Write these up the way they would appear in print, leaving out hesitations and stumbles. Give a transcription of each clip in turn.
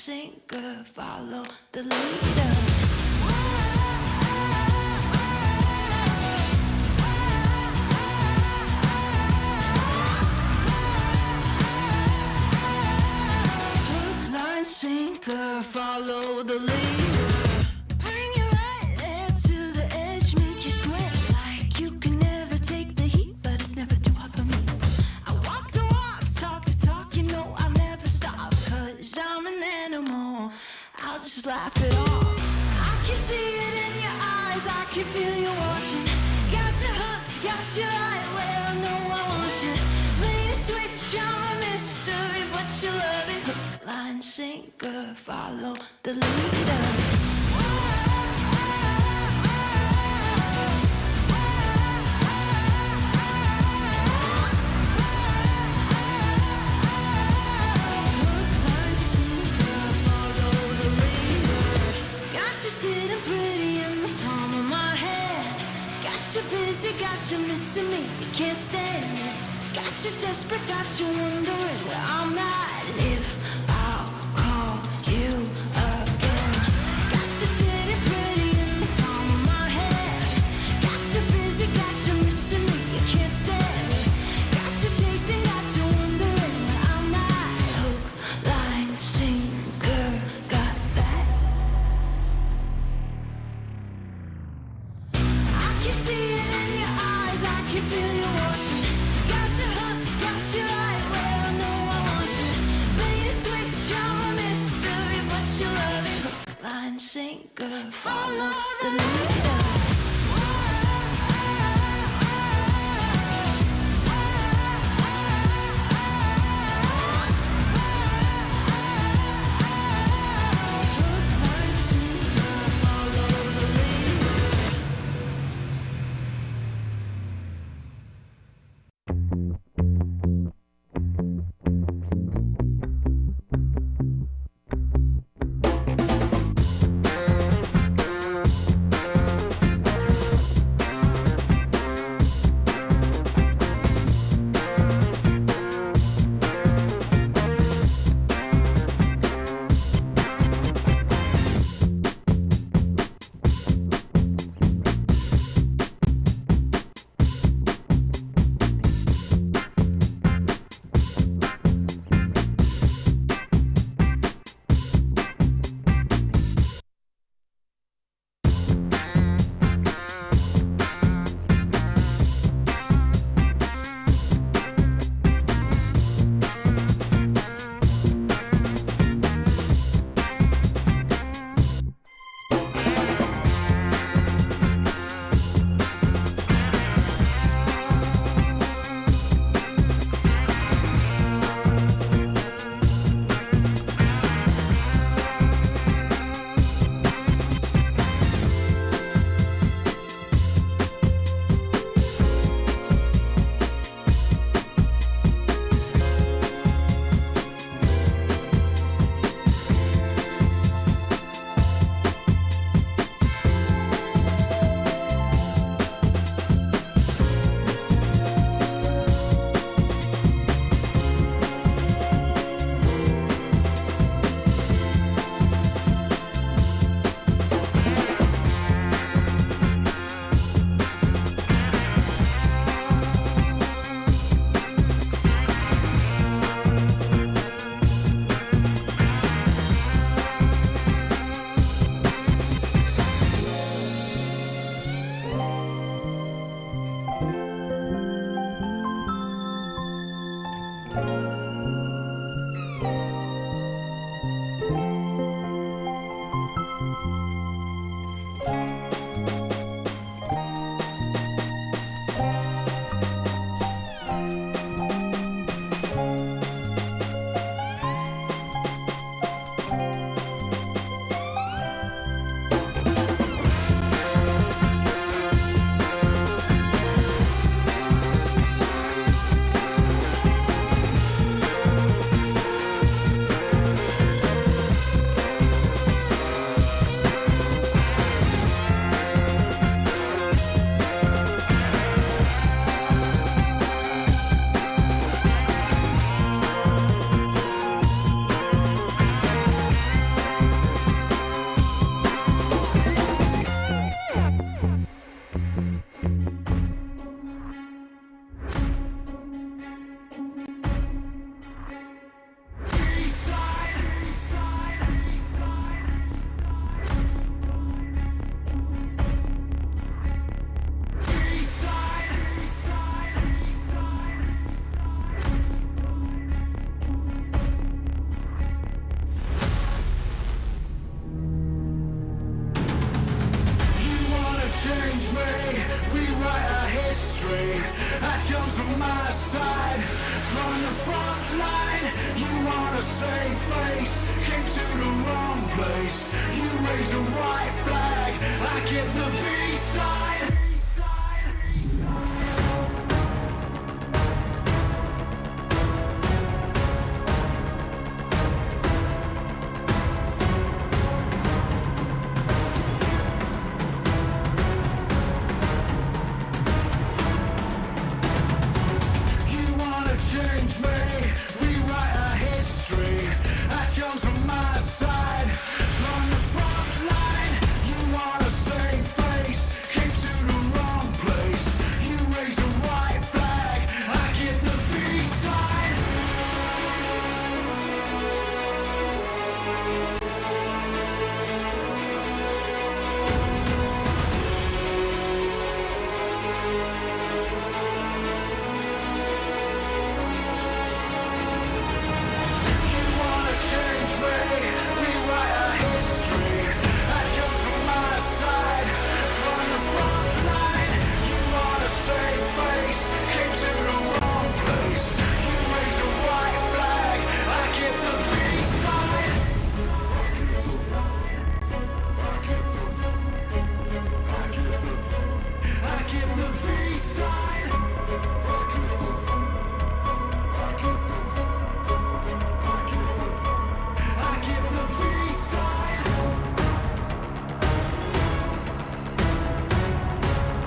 sinker, follow the leader. Sinker, follow the leader. Bring you right there to the edge, make you sweat like you can never take the heat, but it's never too hot for me. I walk the walk, talk the talk, you know I'll never stop, cause I'm an animal, I'll just laugh it off. I can see it in your eyes, I can feel you watching. Got your hooks, got you right where I know I want you. Play the switch, I'm a mystery, but you love it. Hook, line, sinker, follow the leader. Sitting pretty in the palm of my hand. Got you busy, got you missing me, you can't stand it. Got you desperate, got you wondering where I'm at. If I'll call you again. Got you sitting pretty in the palm of my hand. Got you busy, got you missing me, you can't stand it. Got you chasing, got you wondering where I'm at. Hook, line, sinker, got that. I can see it in your eyes, I can feel you watching. Got your hooks, got you right where I know I want you. Play the switch, I'm a mystery, but you love it. Hook, line, sinker, follow the leader. history. I chose my side, drawn the front line. You want a safe face, came to the wrong place. You raise a white flag, I give the peace sign. Change me, rewrite our history. I chose my side, drawn the front line. You want a safe face, came to the wrong place. You raise a white flag, I give the peace sign. Change me, rewrite our history. I chose my side, drawn the front line. You want a safe face, came to the wrong place. You raise a white flag, I give the peace sign. I give the peace sign. I give the peace sign. I give the peace sign. I give the peace sign. I give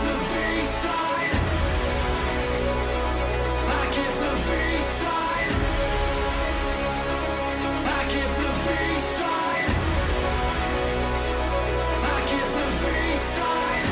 the peace sign. I give the peace sign. I give the peace sign.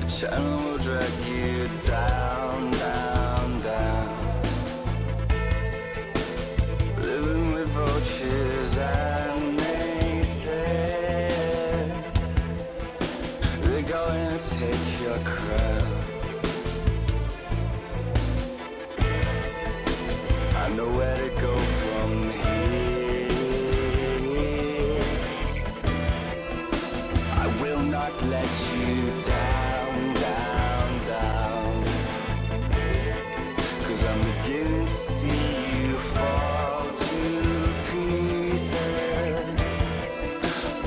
The channel will drag you down, down, down. Living with vultures and naysayers. They're going to take your crown. I know where to go from here. I will not let you down, down, down. 'Cause I'm beginning to see you fall to pieces,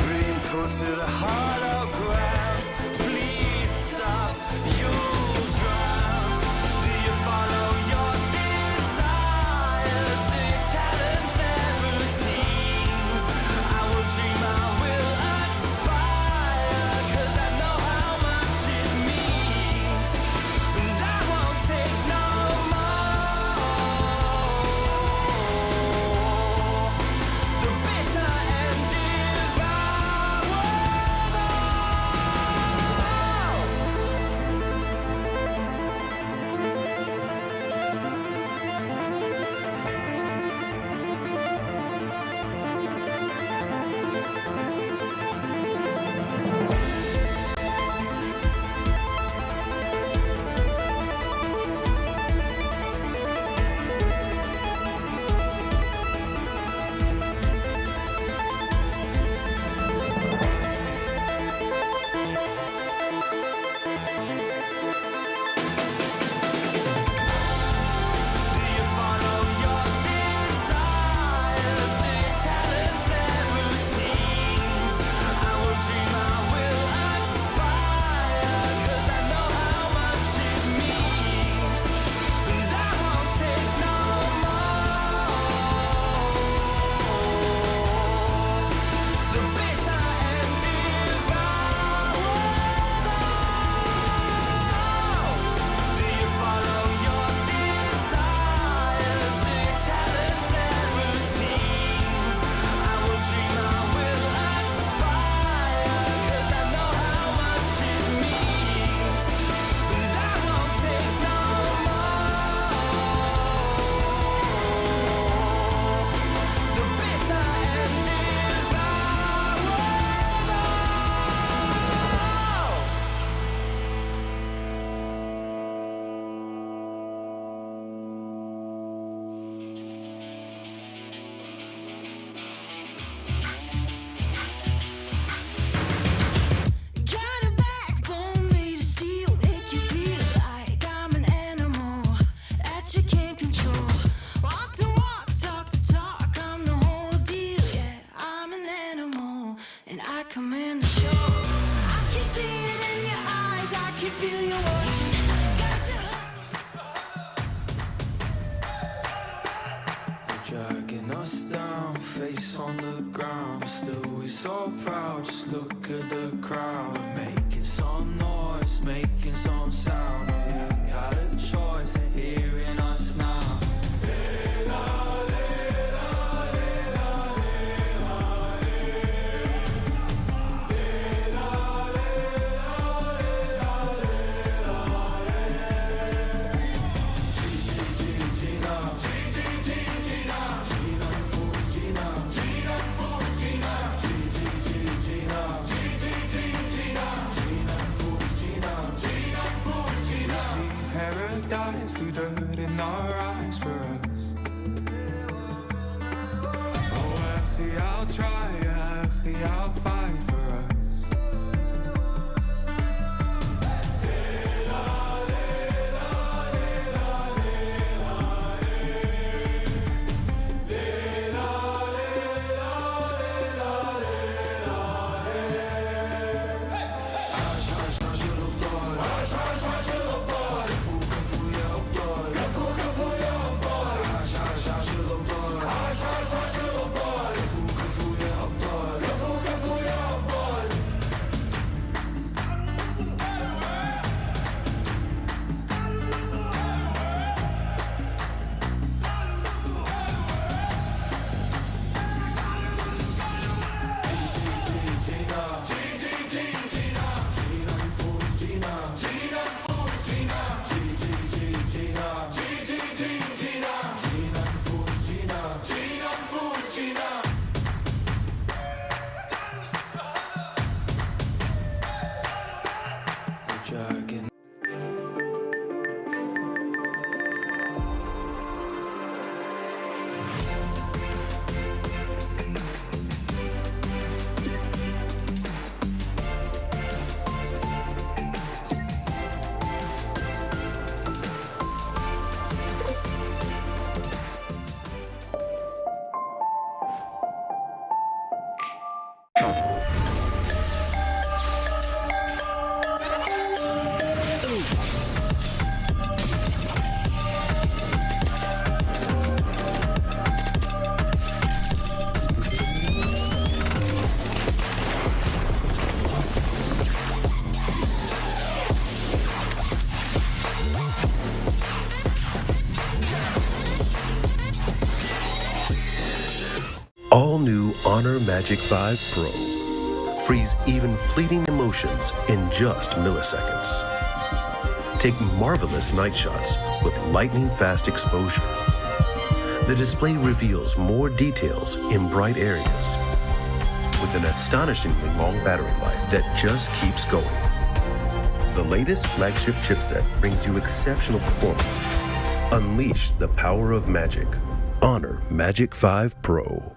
being put to the hollow ground. Please stop, you'll drown. Do you follow your desires? Do you challenge their routines? I will dream, I will aspire, 'cause I know how much it means. And I won't take no more. The bitter end devours all. Do you follow your desires? Do you challenge their routines? I will dream, I will aspire, 'cause I know how much it means. And I won't take no more. The bitter end devours all. Do you follow your desires? Do you challenge their routines? I will dream, I will aspire, 'cause I know how much it means. And I won't take no more. The bitter end devours all. Got a backbone made of steel, make you feel like I'm an animal that you can't control. Walk the walk, talk the talk, I'm the whole deal. Yeah, I'm an animal and I command the show. I can see it in your eyes, I can feel you watching. Got you hooked. Dragging us down, face on the ground, but still we so proud. Just look at the crowd, making some noise, making some sound. We got a choice in hearing us now. Paradise, we dirt in our eyes for us. Oh, actually, I'll try, actually, I'll fight for us. Kafu, kafu, ja, op door. Kafu, kafu, All new Honor Magic 5 Pro. Freeze even fleeting emotions in just milliseconds. Take marvelous night shots with lightning fast exposure. The display reveals more details in bright areas with an astonishingly long battery life that just keeps going. The latest flagship chipset brings you exceptional performance. Unleash the power of magic. Honor Magic 5 Pro.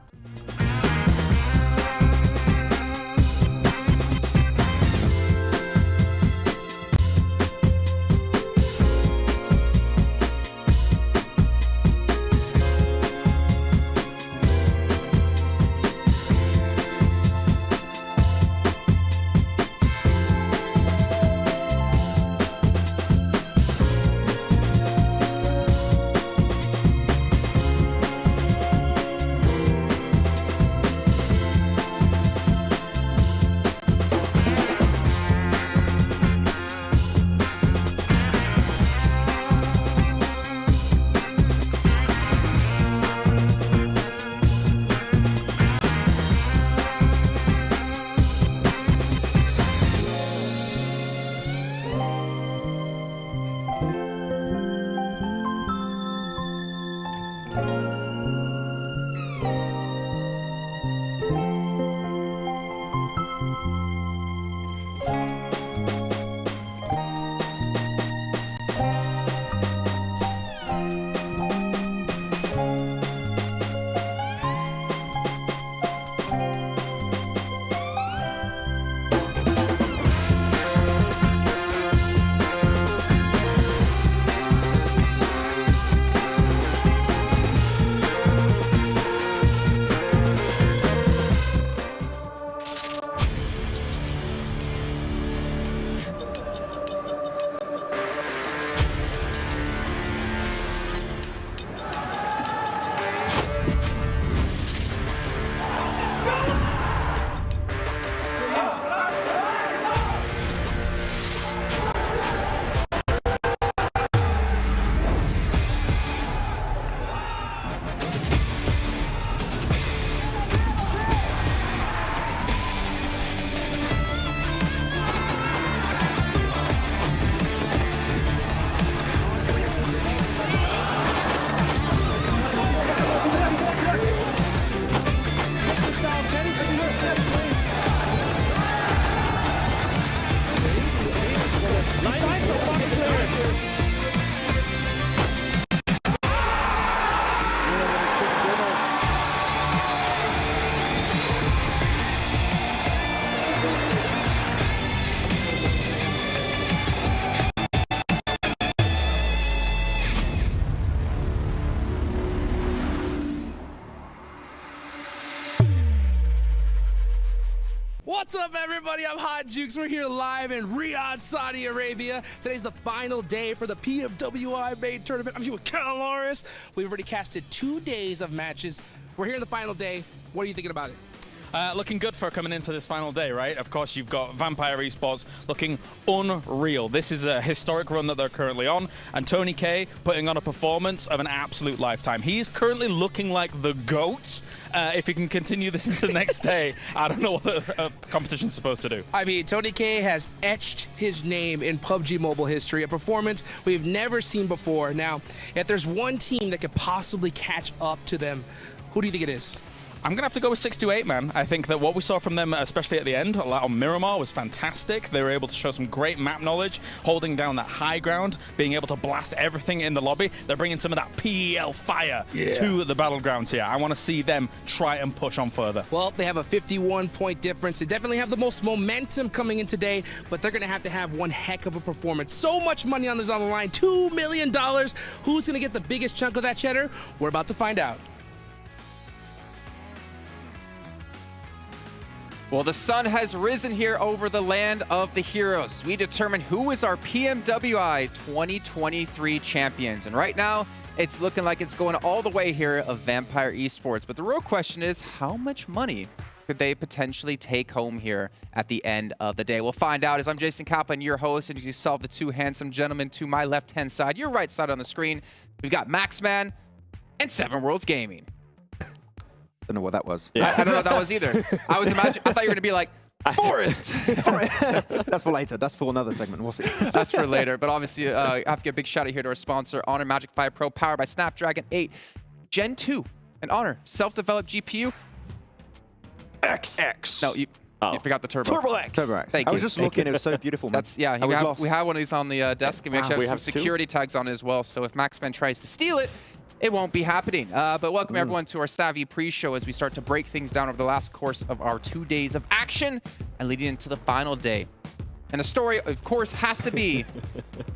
What's up, everybody? I'm Hot Jukes. We're here live in Riyadh, Saudi Arabia. Today's the final day for the PMWI Main Tournament. I'm here with Caloris. We've already casted 2 days of matches. We're here in the final day. What are you thinking about it? Looking good for coming into this final day, right? Of course, you've got Vampire Esports looking unreal. This is a historic run that they're currently on, and Tony K putting on a performance of an absolute lifetime. He's currently looking like the GOAT. If he can continue this into the next day, I don't know what the competition's supposed to do. I mean, Tony K has etched his name in PUBG Mobile history, a performance we've never seen before. Now, if there's one team that could possibly catch up to them, who do you think it is? I'm going to have to go with 628, man. I think that what we saw from them, especially at the end, a lot on Miramar, was fantastic. They were able to show some great map knowledge, holding down that high ground, being able to blast everything in the lobby. They're bringing some of that PEL fire to the battlegrounds here. I want to see them try and push on further. Well, they have a 51-point difference. They definitely have the most momentum coming in today, but they're going to have one heck of a performance. So much money on this on the line, $2 million. Who's going to get the biggest chunk of that cheddar? We're about to find out. Well, the sun has risen here over the land of the heroes. We determine who is our PMWI 2023 champions. And right now, it's looking like it's going all the way here of Vampire Esports. But the real question is, how much money could they potentially take home here at the end of the day? We'll find out. As I'm Jason Kappa, and your host, and as you saw the two handsome gentlemen to my left-hand side, your right side on the screen, we've got Maxman and Seven Worlds Gaming. Don't know what that was. Yeah. I don't know what that was either. I thought you were going to be like, Forest! That's for later. That's for another segment. We'll see. That's for later. But obviously, I have to give a big shout out here to our sponsor, Honor Magic 5 Pro, powered by Snapdragon 8 Gen 2. And Honor, self-developed GPU. X. No, you forgot the Turbo. Turbo X. Turbo X. Thank I was you. just looking. It was so beautiful, man. That's, yeah, I was lost. we have one of these on the desk, and we actually have we some have two? security tags on it as well. So if Maxman tries to steal it, it won't be happening. But welcome everyone to our Savvy pre-show as we start to break things down over the last course of our 2 days of action and leading into the final day. And the story, of course, has to be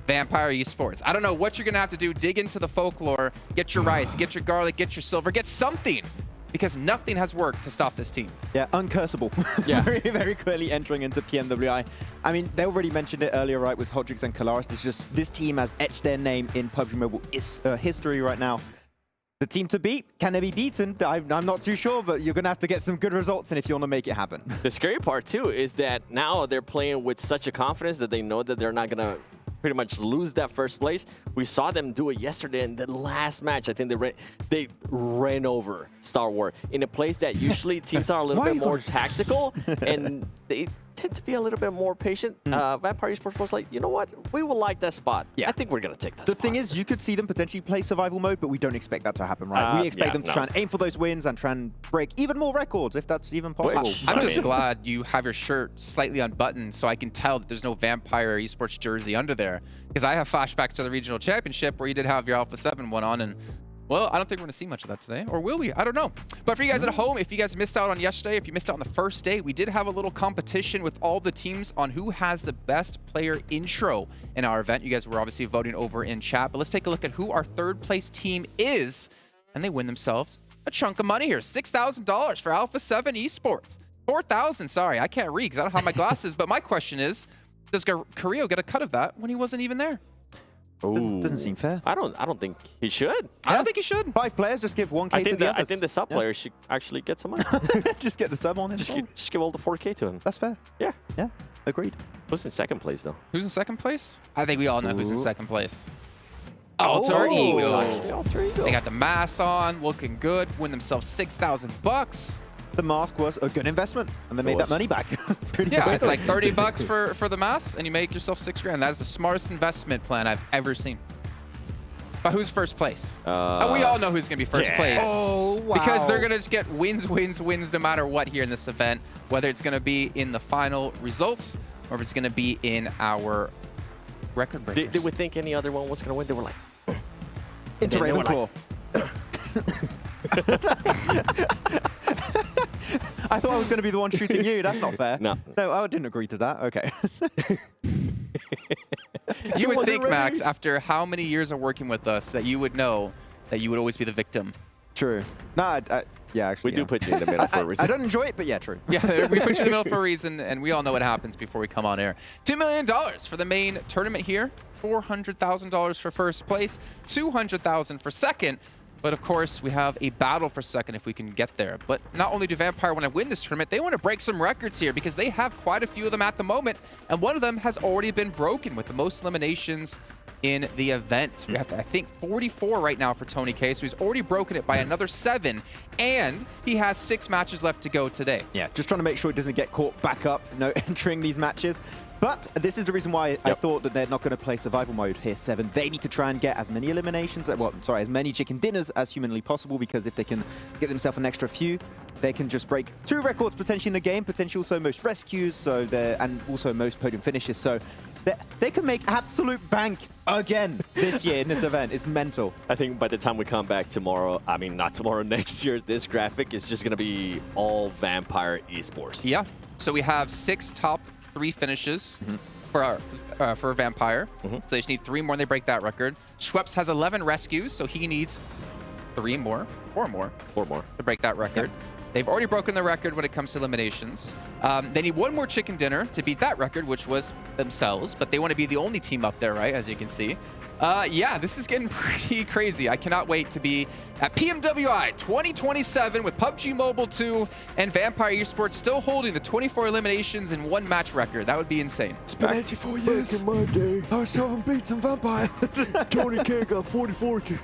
Vampire Esports. I don't know what you're going to have to do. Dig into the folklore, get your rice, get your garlic, get your silver, get something. Because nothing has worked to stop this team. Yeah, uncursable. Yeah. very, very clearly entering into PMWI. I mean, they already mentioned it earlier, right, with Hodrix and Kalaris. It's just this team has etched their name in PUBG Mobile history right now. The team to beat, can they be beaten? I'm not too sure, but you're going to have to get some good results in if you want to make it happen. The scary part, too, is that now they're playing with such a confidence that they know that they're not going to pretty much lose that first place. We saw them do it yesterday in the last match. I think they ran over Star Wars in a place that usually teams are a little bit more tactical and they tend to be a little bit more patient. Vampire Esports was like, you know what? We will like that spot. Yeah. I think we're going to take that The spot. thing is, you could see them potentially play survival mode, but we don't expect that to happen, right? We expect them to try and aim for those wins and try and break even more records, if that's even possible. I'm just glad you have your shirt slightly unbuttoned so I can tell that there's no Vampire Esports jersey under there. Because I have flashbacks to the regional championship where you did have your Alpha7 one on, and well, I don't think we're going to see much of that today. Or will we? I don't know. But for you guys at home, if you guys missed out on yesterday, if you missed out on the first day, we did have a little competition with all the teams on who has the best player intro in our event. You guys were obviously voting over in chat. But let's take a look at who our third place team is. And they win themselves a chunk of money here. $6,000 for Alpha7 Esports. 4,000, sorry. I can't read because I don't have my glasses. But my question is, does Carrillo get a cut of that when he wasn't even there? Doesn't seem fair. I don't think he should. I don't think he should. 5 players, just give 1K I to think the I others. think the sub player should actually get some money. Just get the sub on him. just give all the 4K to him. That's fair. Yeah. Yeah, agreed. Who's in second place, though? Who's in second place? I think we all know who's in second place. Alter Ego. Actually, Alter Ego. They got the mask on, looking good, win themselves $6,000. The mask was a good investment, and they made that money back. Pretty Yeah, quickly. it's like 30 bucks for the mask, and you make yourself $6 grand. That is the smartest investment plan I've ever seen. But who's first place? We all know who's going to be first place. Oh, wow. Because they're going to just get wins no matter what here in this event, whether it's going to be in the final results or if it's going to be in our record breakers. Did we think any other one was going to win? They were like... Into And then they were Ravenclaw. I thought I was going to be the one shooting you. That's not fair. No. No, I didn't agree to that. Okay. You would wasn't think, ready. Max, after how many years of working with us, that you would know that you would always be the victim. True. No, yeah, actually, We do put you in the middle for a reason. I don't enjoy it, but yeah, true. Yeah, we put you in the middle for a reason, and we all know what happens before we come on air. $2 million for the main tournament here. $400,000 for first place. $200,000 for second. But of course, we have a battle for second if we can get there. But not only do Vampire want to win this tournament, they want to break some records here because they have quite a few of them at the moment. And one of them has already been broken with the most eliminations in the event. We have, I think, 44 right now for Tony K. So he's already broken it by another 7. And he has 6 matches left to go today. Yeah, just trying to make sure it doesn't get caught back up, entering these matches. But this is the reason why I thought that they're not going to play survival mode here, 7. They need to try and get as many eliminations, as many chicken dinners as humanly possible, because if they can get themselves an extra few, they can just break 2 records potentially in the game, potentially also most rescues, and also most podium finishes. So they can make absolute bank again this year in this event. It's mental. I think by the time we come back tomorrow, I mean, not tomorrow, next year, this graphic is just going to be all Vampire Esports. Yeah. So we have 6 top 3 finishes for Vampire. So they just need 3 more and they break that record. Schweppes has 11 rescues, so he needs 4 more to break that record. They've already broken the record when it comes to eliminations. They need one more chicken dinner to beat that record, which was themselves, but they want to be the only team up there, right, as you can see. Yeah, this is getting pretty crazy. I cannot wait to be at PMWI 2027 with PUBG Mobile 2 and Vampire Esports still holding the 24 eliminations in one match record. That would be insane. It's been 84 years. Back in my day, I was having beats on Vampire. Tony K got 44K.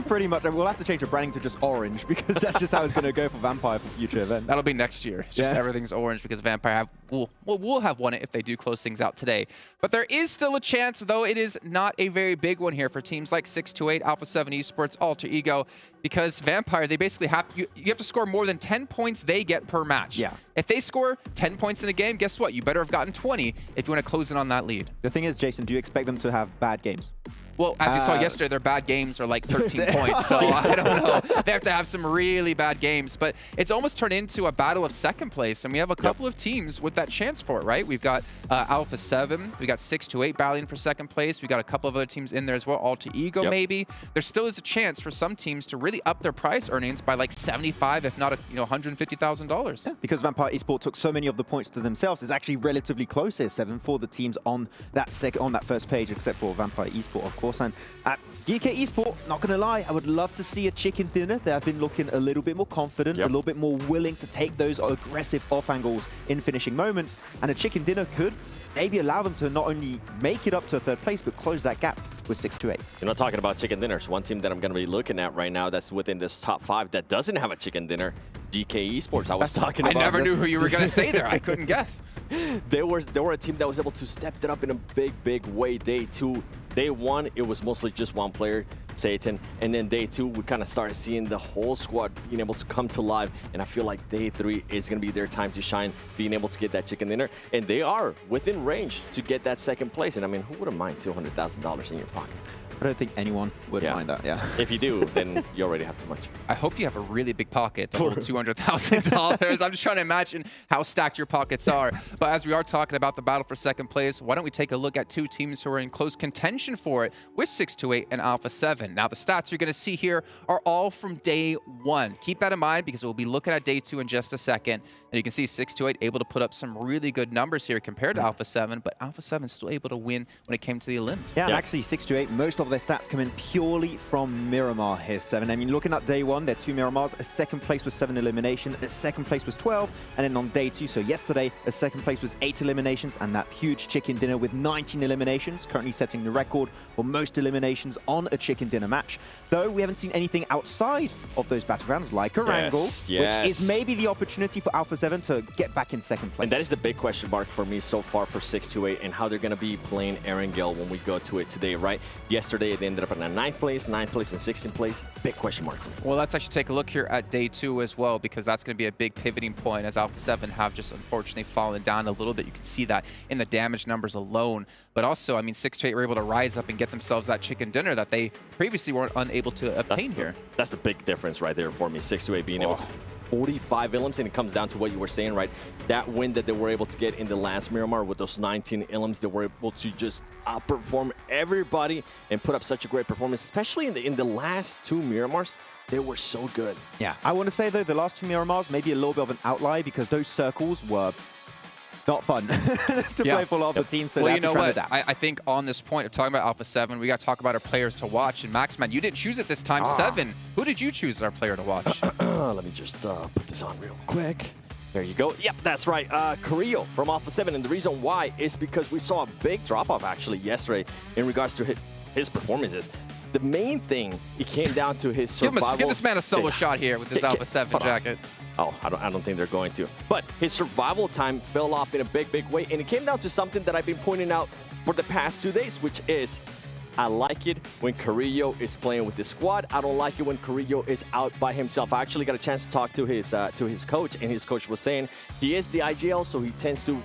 Pretty much. We'll have to change the branding to just orange because that's just how it's going to go for Vampire for future events. That'll be next year. Just everything's orange because Vampire will have won it if they do close things out today. But there is still a chance, though it is not a very big one here for teams like 628, Alpha7 Esports, Alter Ego, because Vampire, they basically you have to score more than 10 points they get per match. Yeah. If they score 10 points in a game, guess what? You better have gotten 20 if you want to close in on that lead. The thing is, Jason, do you expect them to have bad games? Well, as you saw yesterday, their bad games are like 13 points, so I don't know. They have to have some really bad games, but it's almost turned into a battle of second place, and we have a couple of teams with that chance for it, right? We've got Alpha7, we got 628 battling for second place, we got a couple of other teams in there as well, Alter Ego maybe. There still is a chance for some teams to really up their prize earnings by like 75, if not $150,000. Yeah, because Vampire Esports took so many of the points to themselves, it's actually relatively close here, 7 for the teams on that first page, except for Vampire Esports, of course. And at DK Esport, not going to lie, I would love to see a chicken dinner. They have been looking a little bit more confident, a little bit more willing to take those aggressive off angles in finishing moments. And a chicken dinner could maybe allow them to not only make it up to third place, but close that gap with 628. You're not talking about chicken dinners. One team that I'm going to be looking at right now that's within this top 5 that doesn't have a chicken dinner, GK Esports. I was talking about. I never knew who you were going to say there. I couldn't guess. They were a team that was able to step it up in a big way. Day 2. Day 1, it was mostly just one player, Satan. And then day 2, we kind of started seeing the whole squad being able to come to life. And I feel like day 3 is going to be their time to shine, being able to get that chicken dinner. And they are within range to get that second place. And I mean, who wouldn't mind $200,000 in your pocket? I don't think anyone would mind that, If you do, then you already have too much. I hope you have a really big pocket to hold $200,000. I'm just trying to imagine how stacked your pockets are. But as we are talking about the battle for second place, why don't we take a look at two teams who are in close contention for it with 628 and Alpha7. Now, the stats you're going to see here are all from day 1. Keep that in mind because we'll be looking at day 2 in just a second. And you can see 628 able to put up some really good numbers here compared to Alpha7, but Alpha7 is still able to win when it came to the elims. Yeah, and actually 628, most of their stats come in purely from Miramar here, 7. I mean, looking at day 1, there are 2 Miramars. A second place was 7 elimination, a second place was 12, and then on day 2, so yesterday, a second place was 8 eliminations, and that huge chicken dinner with 19 eliminations, currently setting the record for most eliminations on a chicken dinner match. Though we haven't seen anything outside of those battlegrounds, like Erangel, which is maybe the opportunity for Alpha7 to get back in second place. And that is the big question mark for me so far for 628 and how they're going to be playing Erangel when we go to it today, right? Yesterday, they ended up in a 9th place, and 16th place. Big question mark for me. Well, let's actually take a look here at day 2 as well, because that's going to be a big pivoting point as Alpha7 have just unfortunately fallen down a little bit. You can see that in the damage numbers alone. But also, I mean, 628 were able to rise up and get themselves that chicken dinner that they previously weren't unable to obtain here. That's the big difference right there for me. 628 being able to 45 elims, and it comes down to what you were saying, right? That win that they were able to get in the last Miramar with those 19 elims, they were able to just outperform everybody and put up such a great performance, especially in the last 2 Miramars. They were so good. Yeah, I want to say, though, the last 2 Miramars, maybe a little bit of an outlier because those circles were not fun to play for a lot of the teams. So well, you know what? I think on this point of talking about Alpha7, we got to talk about our players to watch. And Maxman, you didn't choose it this time. 7. Who did you choose as our player to watch? Let me just put this on real quick. There you go. Yep, that's right. Carrillo from Alpha7. And the reason why is because we saw a big drop-off actually yesterday in regards to his performances. The main thing, it came down to his survival. Give this man a solo shot here with his Alpha7 jacket. Oh, I don't think they're going to. But his survival time fell off in a big way. And it came down to something that I've been pointing out for the past 2 days, which is I like it when Carrillo is playing with the squad. I don't like it when Carrillo is out by himself. I actually got a chance to talk to his coach, and his coach was saying he is the IGL, so he tends to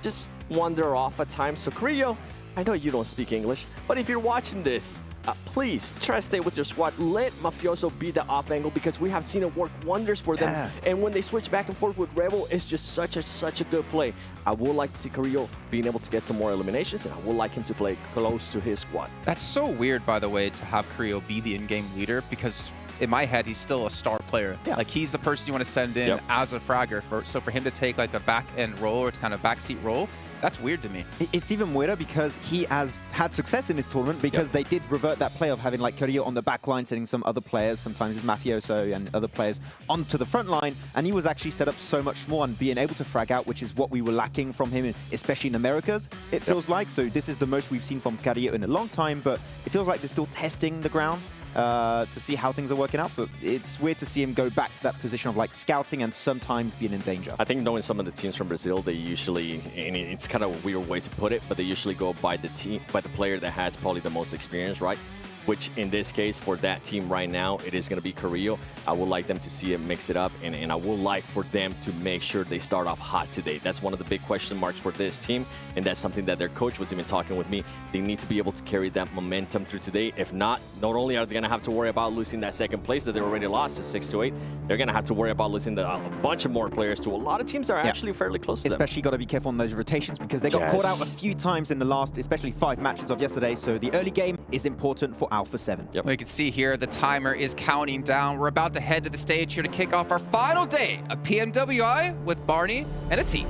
just wander off at times. So Carrillo, I know you don't speak English, but if you're watching this, please try to stay with your squad. Let Mafioso be the off angle because we have seen it work wonders for them. And when they switch back and forth with Rebel, it's just such a good play. I would like to see Carrillo being able to get some more eliminations, and I would like him to play close to his squad. That's so weird, by the way, to have Carrillo be the in-game leader because in my head, he's still a star player. Yeah. Like, he's the person you want to send in as a fragger. So for him to take like a back-end role or kind of backseat role, that's weird to me. It's even weirder because he has had success in this tournament because they did revert that play of having like KIA on the back line, sending some other players, sometimes it's Mafioso and other players, onto the front line. And he was actually set up so much more and being able to frag out, which is what we were lacking from him, especially in Americas, it feels like. So this is the most we've seen from KIA in a long time, but it feels like they're still testing the ground to see how things are working out, but it's weird to see him go back to that position of like scouting and sometimes being in danger. I think knowing some of the teams from Brazil, they usually, and it's kind of a weird way to put it, but they usually go by the team, by the player that has probably the most experience, right? Which in this case, for that team right now, it is going to be KIA. I would like them to see it mix it up, and I would like for them to make sure they start off hot today. That's one of the big question marks for this team, and that's something that their coach was even talking with me. They need to be able to carry that momentum through today. If not only are they going to have to worry about losing that second place that they already lost to 6-8, they're going to have to worry about losing a bunch of more players to a lot of teams that are actually fairly close to them. Especially got to be careful on those rotations because they got caught out a few times in the last, especially 5 matches of yesterday. So the early game is important for Alpha7. Well, you can see here the timer is counting down. We're about to head to the stage here to kick off our final day of PMWI with Barney and Atik.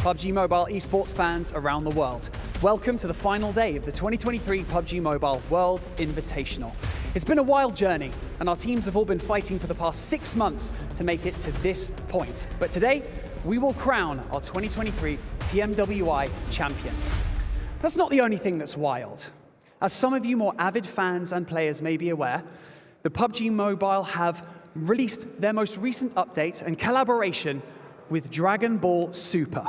PUBG Mobile esports fans around the world. Welcome to the final day of the 2023 PUBG Mobile World Invitational. It's been a wild journey, and our teams have all been fighting for the past 6 months to make it to this point. But today, we will crown our 2023 PMWI Champion. That's not the only thing that's wild. As some of you more avid fans and players may be aware, the PUBG Mobile have released their most recent update and collaboration with Dragon Ball Super.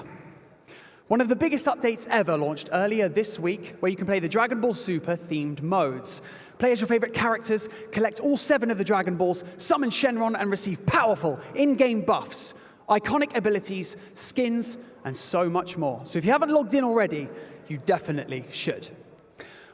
One of the biggest updates ever launched earlier this week, where you can play the Dragon Ball Super themed modes. Play as your favorite characters, collect all 7 of the Dragon Balls, summon Shenron, and receive powerful in-game buffs, iconic abilities, skins, and so much more. So if you haven't logged in already, you definitely should.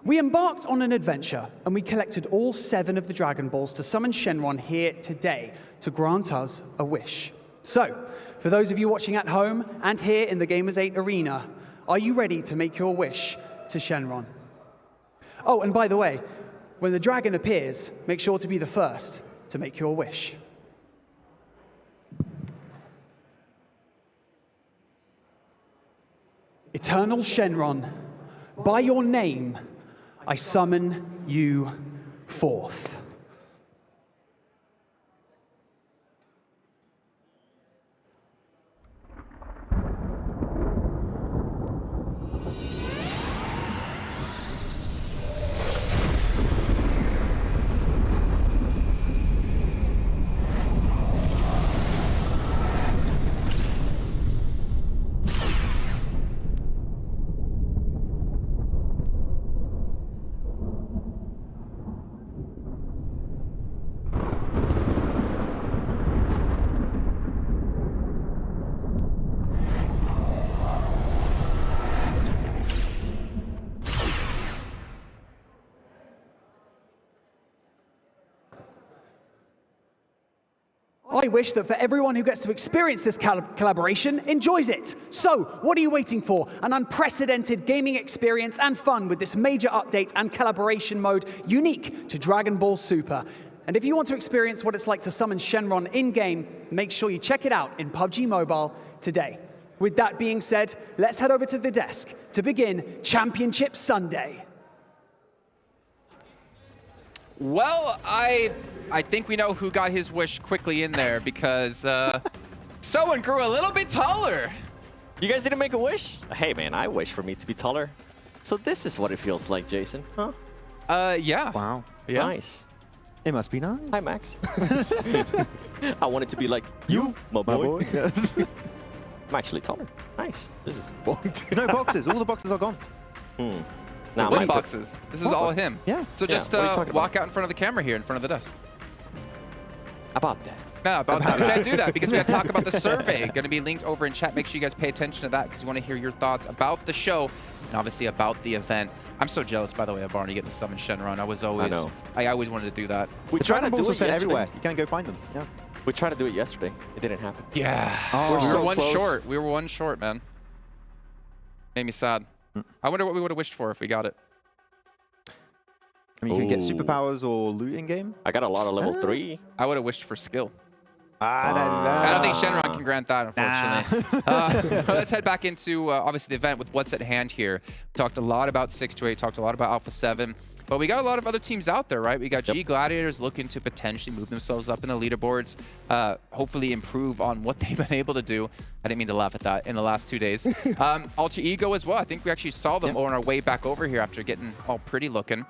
We embarked on an adventure, and we collected all 7 of the Dragon Balls to summon Shenron here today to grant us a wish. So, for those of you watching at home and here in the Gamers8 arena, are you ready to make your wish to Shenron? Oh, and by the way, when the dragon appears, make sure to be the first to make your wish. Eternal Shenron, by your name, I summon you forth. I wish that for everyone who gets to experience this collaboration enjoys it. So, what are you waiting for? An unprecedented gaming experience and fun with this major update and collaboration mode unique to Dragon Ball Super. And if you want to experience what it's like to summon Shenron in-game, make sure you check it out in PUBG Mobile today. With that being said, let's head over to the desk to begin Championship Sunday. Well, I think we know who got his wish quickly in there because someone grew a little bit taller. You guys didn't make a wish? Hey, man, I wish for me to be taller. So this is what it feels like, Jason, huh? Yeah. Wow. Yeah. Nice. It must be nice. Hi, Max. I want it to be like you, my boy. I'm actually taller. Nice. This is There's no boxes. All the boxes are gone. now What boxes? This is all him. Yeah. So just what are you talking walk out in front of the camera here in front of the desk. about that. No, about that. We can't do that because we got to talk about the survey. Going to be linked over in chat. Make sure you guys pay attention to that because we want to hear your thoughts about the show and obviously about the event. I'm so jealous, by the way, of Barney getting to summon Shenron. I always wanted to do that. We The tried Dragon to do Balls are it set yesterday. everywhere. You can't go find them. Yeah. We tried to do it yesterday. It didn't happen. Yeah. Oh. We were so one close. short. We were one short, man. Made me sad. I wonder what we would have wished for if we got it. I mean, you can get Ooh. superpowers or loot in game. I got a lot of level 3. I would have wished for skill. I I don't think Shenron can grant that, unfortunately. Let's head back into, obviously, the event with what's at hand here. Talked a lot about 628, talked a lot about Alpha7, but we got a lot of other teams out there, right? We got G Gladiators looking to potentially move themselves up in the leaderboards, hopefully improve on what they've been able to do. I didn't mean to laugh at that in the last 2 days. Alter Ego as well. I think we actually saw them on our way back over here after getting all pretty looking.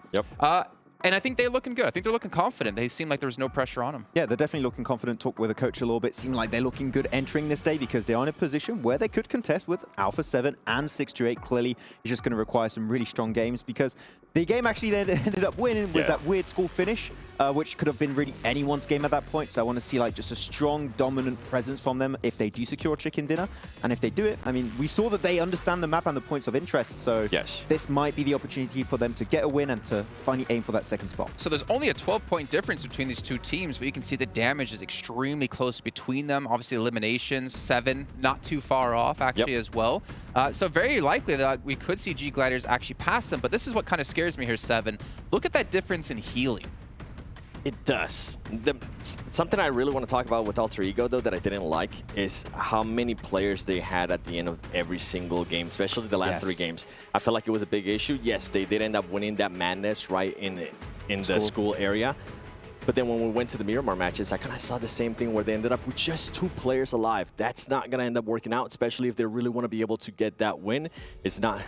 And I think they're looking good. I think they're looking confident. They seem like there's no pressure on them. Yeah, they're definitely looking confident. Talked with a coach a little bit. Seemed like they're looking good entering this day because they are in a position where they could contest with Alpha7 and 628. Clearly, it's just going to require some really strong games because the game actually they ended up winning was that weird school finish, which could have been really anyone's game at that point. So I want to see like just a strong, dominant presence from them if they do secure chicken dinner. And if they do it, I mean, we saw that they understand the map and the points of interest. So this might be the opportunity for them to get a win and to finally aim for that second spot. So there's only a 12-point difference between these two teams, but you can see the damage is extremely close between them. Obviously, eliminations, 7, not too far off, actually, as well. So very likely that we could see G Gladiators actually pass them, but this is what kind of scares me here, 7. Look at that difference in healing. It does. Something I really want to talk about with Alter Ego, though, that I didn't like is how many players they had at the end of every single game, especially the last 3 games. I felt like it was a big issue. Yes, they did end up winning that madness right in the school area. But then when we went to the Miramar matches, I kind of saw the same thing where they ended up with just 2 players alive. That's not going to end up working out, especially if they really want to be able to get that win. It's not...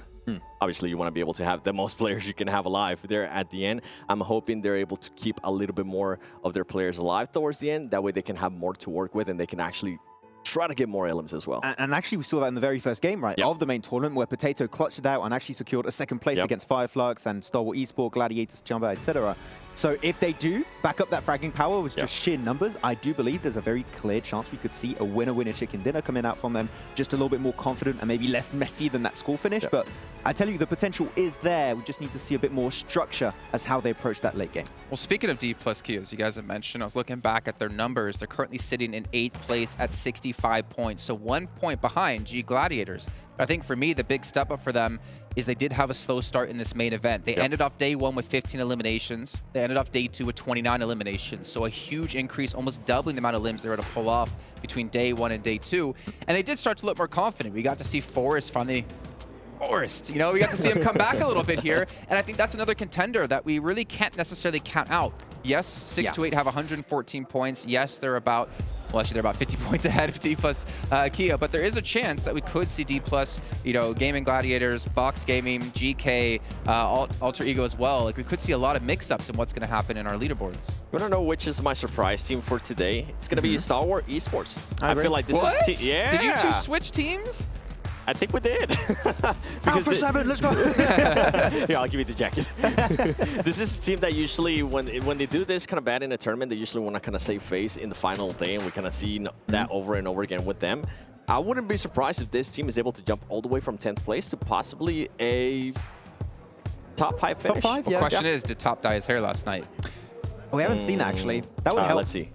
Obviously, you want to be able to have the most players you can have alive there at the end. I'm hoping they're able to keep a little bit more of their players alive towards the end. That way they can have more to work with and they can actually try to get more elims as well. And actually, we saw that in the very first game, right, of the main tournament, where Potato clutched it out and actually secured a second place against Flux and World Esports, Gladiators, Jumbo, etc. So if they do back up that fragging power with just sheer numbers, I do believe there's a very clear chance we could see a winner-winner chicken dinner coming out from them, just a little bit more confident and maybe less messy than that school finish. But I tell you, the potential is there. We just need to see a bit more structure as how they approach that late game. Well, speaking of Dplus KIA, as you guys have mentioned, I was looking back at their numbers. They're currently sitting in 8th place at 65 points, so 1 point behind G Gladiators. But I think for me, the big step up for them is they did have a slow start in this main event. They ended off day 1 with 15 eliminations. They ended off day 2 with 29 eliminations. So a huge increase, almost doubling the amount of limbs they were able to pull off between day 1 and day 2. And they did start to look more confident. We got to see Forrest finally... Forrest, you know, we got to see him come back a little bit here. And I think that's another contender that we really can't necessarily count out. Yes, 628 have 114 points. Yes, they're about, well, actually, they're about 50 points ahead of Dplus KIA, but there is a chance that we could see Dplus, you know, Gaming Gladiators, Box Gaming, GK, Alter Ego as well. Like, we could see a lot of mix-ups in what's going to happen in our leaderboards. You want to know which is my surprise team for today? It's going to be World Esports. I feel like this What? is... Did you two switch teams? I think we did. Alpha7, let's go! Yeah, I'll give you the jacket. This is a team that usually, when they do this kind of bad in a tournament, they usually want to kind of save face in the final day, and we kind of see that over and over again with them. I wouldn't be surprised if this team is able to jump all the way from 10th place to possibly a top 5 finish. Top 5, The question is, did Top dye his hair last night? We haven't seen that, actually. That would help. Let's see.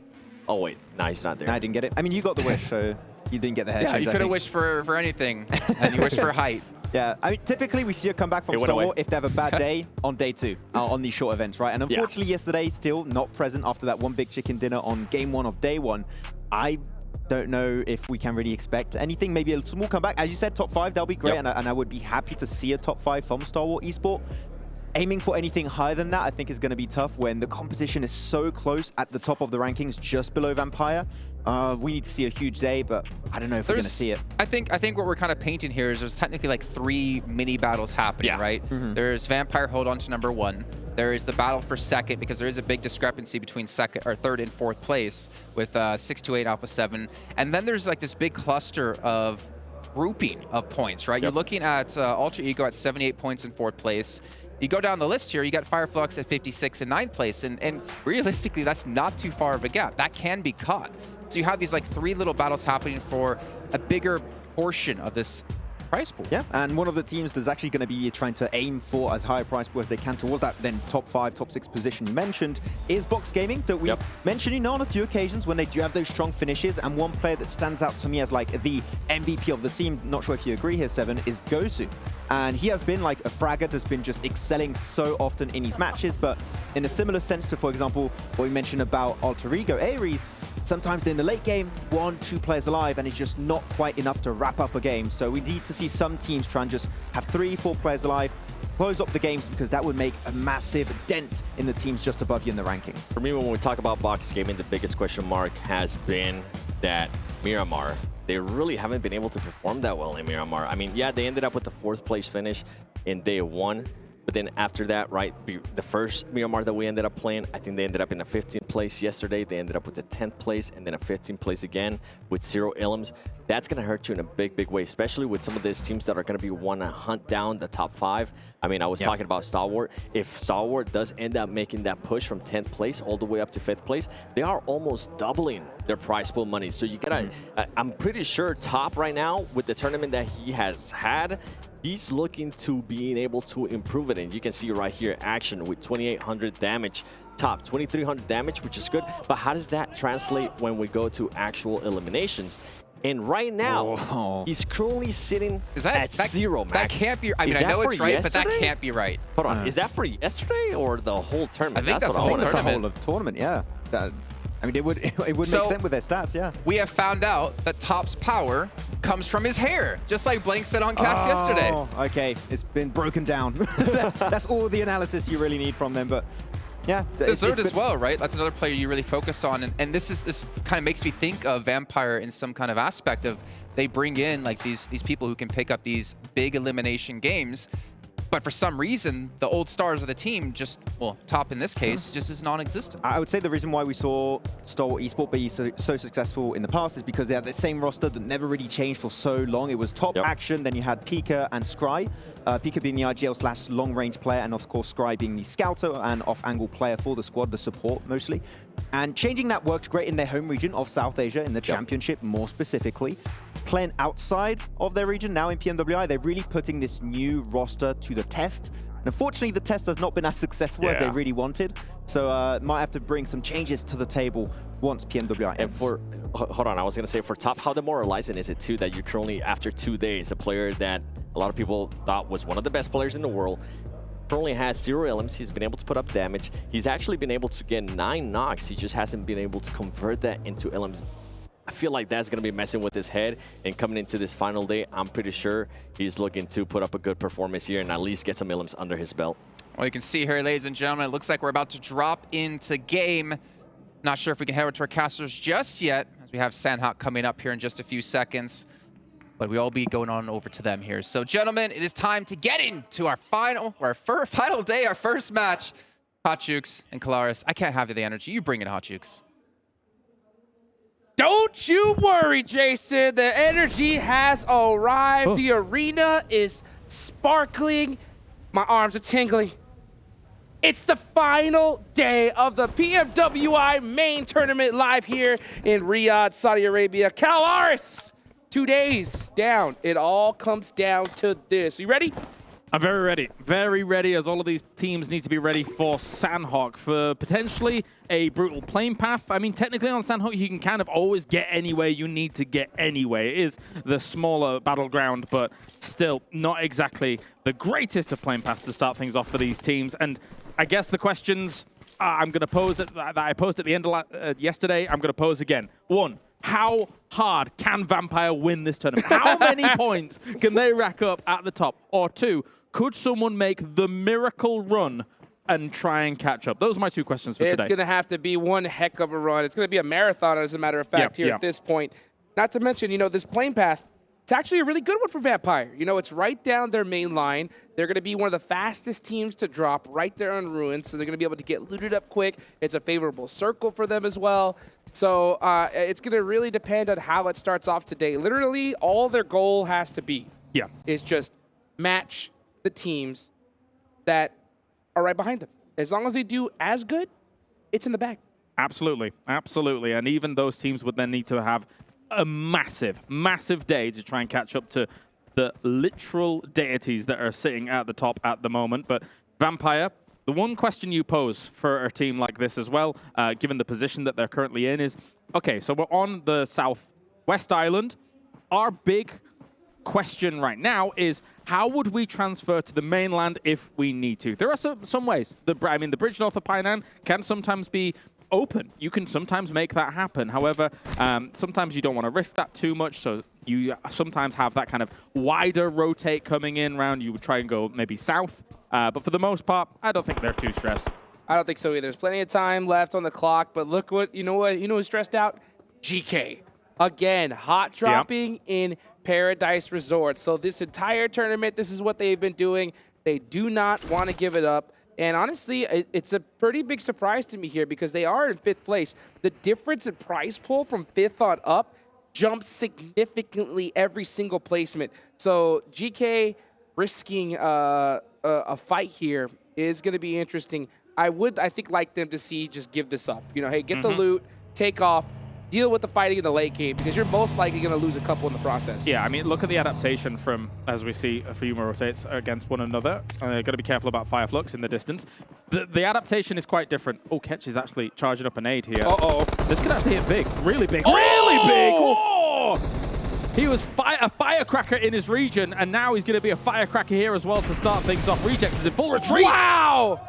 Oh, wait. No, he's not there. No, I didn't get it. I mean, you got the wish, so you didn't get the head Yeah, change, you I could have think. wished for anything, and you wished for height. Yeah, I mean, typically we see a comeback from It went Star away. Wars if they have a bad day on day 2, on these short events, right? And unfortunately, yesterday, still not present after that one big chicken dinner on game 1 of day 1. I don't know if we can really expect anything. Maybe a small comeback. As you said, top 5, that'll be great, and I would be happy to see a top 5 from Star Wars Esport. Aiming for anything higher than that, I think, is going to be tough when the competition is so close at the top of the rankings, just below Vampire. We need to see a huge day, but I don't know if we're going to see it. I think what we're kind of painting here is there's technically like 3 mini battles happening, right? There's Vampire hold on to number 1. There is the battle for second, because there is a big discrepancy between second or third and fourth place with 628 Alpha7. And then there's like this big cluster of grouping of points, right? You're looking at Alter Ego at 78 points in fourth place. You go down the list here, you got Fireflux at 56 in 9th place, and realistically, that's not too far of a gap. That can be caught. So you have these like 3 little battles happening for a bigger portion of this prize pool. Yeah, and one of the teams that's actually going to be trying to aim for as high a prize pool as they can towards that then top 5, top 6 position you mentioned is Box Gaming, that we mentioned on a few occasions when they do have those strong finishes. And one player that stands out to me as like the MVP of the team, not sure if you agree here, Seven, is Gosu. And he has been like a fragger that's been just excelling so often in his matches, but in a similar sense to, for example, what we mentioned about Alter Ego Ares, sometimes in the late game, 1, 2 players alive, and it's just not quite enough to wrap up a game. So we need to see some teams try and just have 3, 4 players alive, close up the games, because that would make a massive dent in the teams just above you in the rankings. For me, when we talk about Box Gaming, the biggest question mark has been that Miramar, they really haven't been able to perform that well in Miramar. I mean, yeah, they ended up with the 4th place finish in day 1. But then after that, right, the first Miramar that we ended up playing, I think they ended up in a 15th place yesterday. They ended up with a 10th place and then a 15th place again with 0 ilms. That's going to hurt you in a big, big way, especially with some of these teams that are going to be want to hunt down the top 5. I mean, I was talking about Stalwart. If Stalwart does end up making that push from 10th place all the way up to 5th place, they are almost doubling their prize pool money. So you got to, I'm pretty sure Top right now with the tournament that he has had, he's looking to being able to improve it. And you can see right here, action with 2,800 damage. Top 2,300 damage, which is good. But how does that translate when we go to actual eliminations? And right now, he's currently sitting at 0 max. That can't be. I mean, I know it's right, but that can't be right. Hold on, is that for yesterday or the whole tournament? I think that's the whole That's the tournament. whole of tournament, yeah. I mean, it would make sense with their stats, yeah. We have found out that Top's power comes from his hair, just like Blank said on cast yesterday. Okay, it's been broken down. That's all the analysis you really need from them, but yeah. Deserved as well, right? That's another player you really focus on, and this kind of makes me think of Vampire in some kind of aspect of they bring in like these people who can pick up these big elimination games. But for some reason, the old stars of the team just, well, Top in this case, just is non-existent. I would say the reason why we saw Star Wars Esports be so successful in the past is because they had the same roster that never really changed for so long. It was Top, Action, then you had Pika and Scry. Pika being the IGL / long-range player, and of course Scry being the scouter and off-angle player for the squad, the support mostly. And changing that worked great in their home region of South Asia, in the championship more specifically. Playing outside of their region now in PMWI, they're really putting this new roster to the test. And unfortunately, the test has not been as successful as they really wanted. So might have to bring some changes to the table once PMWI ends. And hold on, I was going to say for Top, how demoralizing is it too that you're currently, after 2 days, a player that a lot of people thought was one of the best players in the world, currently has 0 LMs. He's been able to put up damage. He's actually been able to get 9 knocks. He just hasn't been able to convert that into LMs. I feel like that's going to be messing with his head, and coming into this final day, I'm pretty sure he's looking to put up a good performance here and at least get some LMs under his belt. Well, you can see here, ladies and gentlemen, it looks like we're about to drop into game. Not sure if we can head over to our casters just yet, as we have Sanhok coming up here in just a few seconds. But we'll all be going on over to them here. So, gentlemen, it is time to get into our final day, our first match. Hot Jukes and Kalaris, I can't have the energy. You bring it, Hot Jukes. Don't you worry, Jason. The energy has arrived. The arena is sparkling. My arms are tingling. It's the final day of the PMWI Main Tournament live here in Riyadh, Saudi Arabia. Kalaris, 2 days down. It all comes down to this. You ready? I'm very ready, as all of these teams need to be ready for Sanhok for potentially a brutal playing path. I mean, technically on Sanhok, you can kind of always get anywhere you need to get anyway. It is the smaller battleground, but still not exactly the greatest of playing paths to start things off for these teams. And I guess the questions I'm going to pose that I posed at the end of yesterday, I'm going to pose again. One, how hard can Vampire win this tournament? How many points can they rack up at the top? Or two, could someone make the miracle run and try and catch up? Those are my two questions for today. It's going to have to be one heck of a run. It's going to be a marathon, as a matter of fact, here at this point. Not to mention, you know, this playing path, it's actually a really good one for Vampire. You know, it's right down their main line. They're going to be one of the fastest teams to drop right there on Ruins, so they're going to be able to get looted up quick. It's a favorable circle for them as well. So it's going to really depend on how it starts off today. Literally, all their goal has to be is just match the teams that are right behind them. As long as they do as good, it's in the bag. Absolutely, absolutely. And even those teams would then need to have a massive, massive day to try and catch up to the literal deities that are sitting at the top at the moment. But Vampire, the one question you pose for a team like this as well, given the position that they're currently in, is, okay, so we're on the Southwest Island. Our big question right now is, how would we transfer to the mainland if we need to? There are some ways. The bridge north of Painan can sometimes be open. You can sometimes make that happen. However, sometimes you don't want to risk that too much, so you sometimes have that kind of wider rotate coming in round. You would try and go maybe south, but for the most part, I don't think they're too stressed. I don't think so either. There's plenty of time left on the clock, but look what, you know who's stressed out? GK. Again, hot dropping in Paradise Resort. So this entire tournament, this is what they've been doing. They do not want to give it up. And honestly, it's a pretty big surprise to me here because they are in 5th place. The difference in prize pool from 5th on up jumps significantly every single placement. So GK risking a fight here is going to be interesting. I think, like them to see just give this up. You know, hey, get the loot, take off, deal with the fighting in the late game because you're most likely going to lose a couple in the process. Yeah, I mean, look at the adaptation from, as we see a few more rotates against one another. Got to be careful about Fire Flux in the distance. The adaptation is quite different. Oh, Ketch is actually charging up an aid here. Uh-oh. This could actually hit big. Really big. Oh! Really big! Oh! He was a firecracker in his region, and now he's going to be a firecracker here as well to start things off. Rejects is in full retreat. Wow!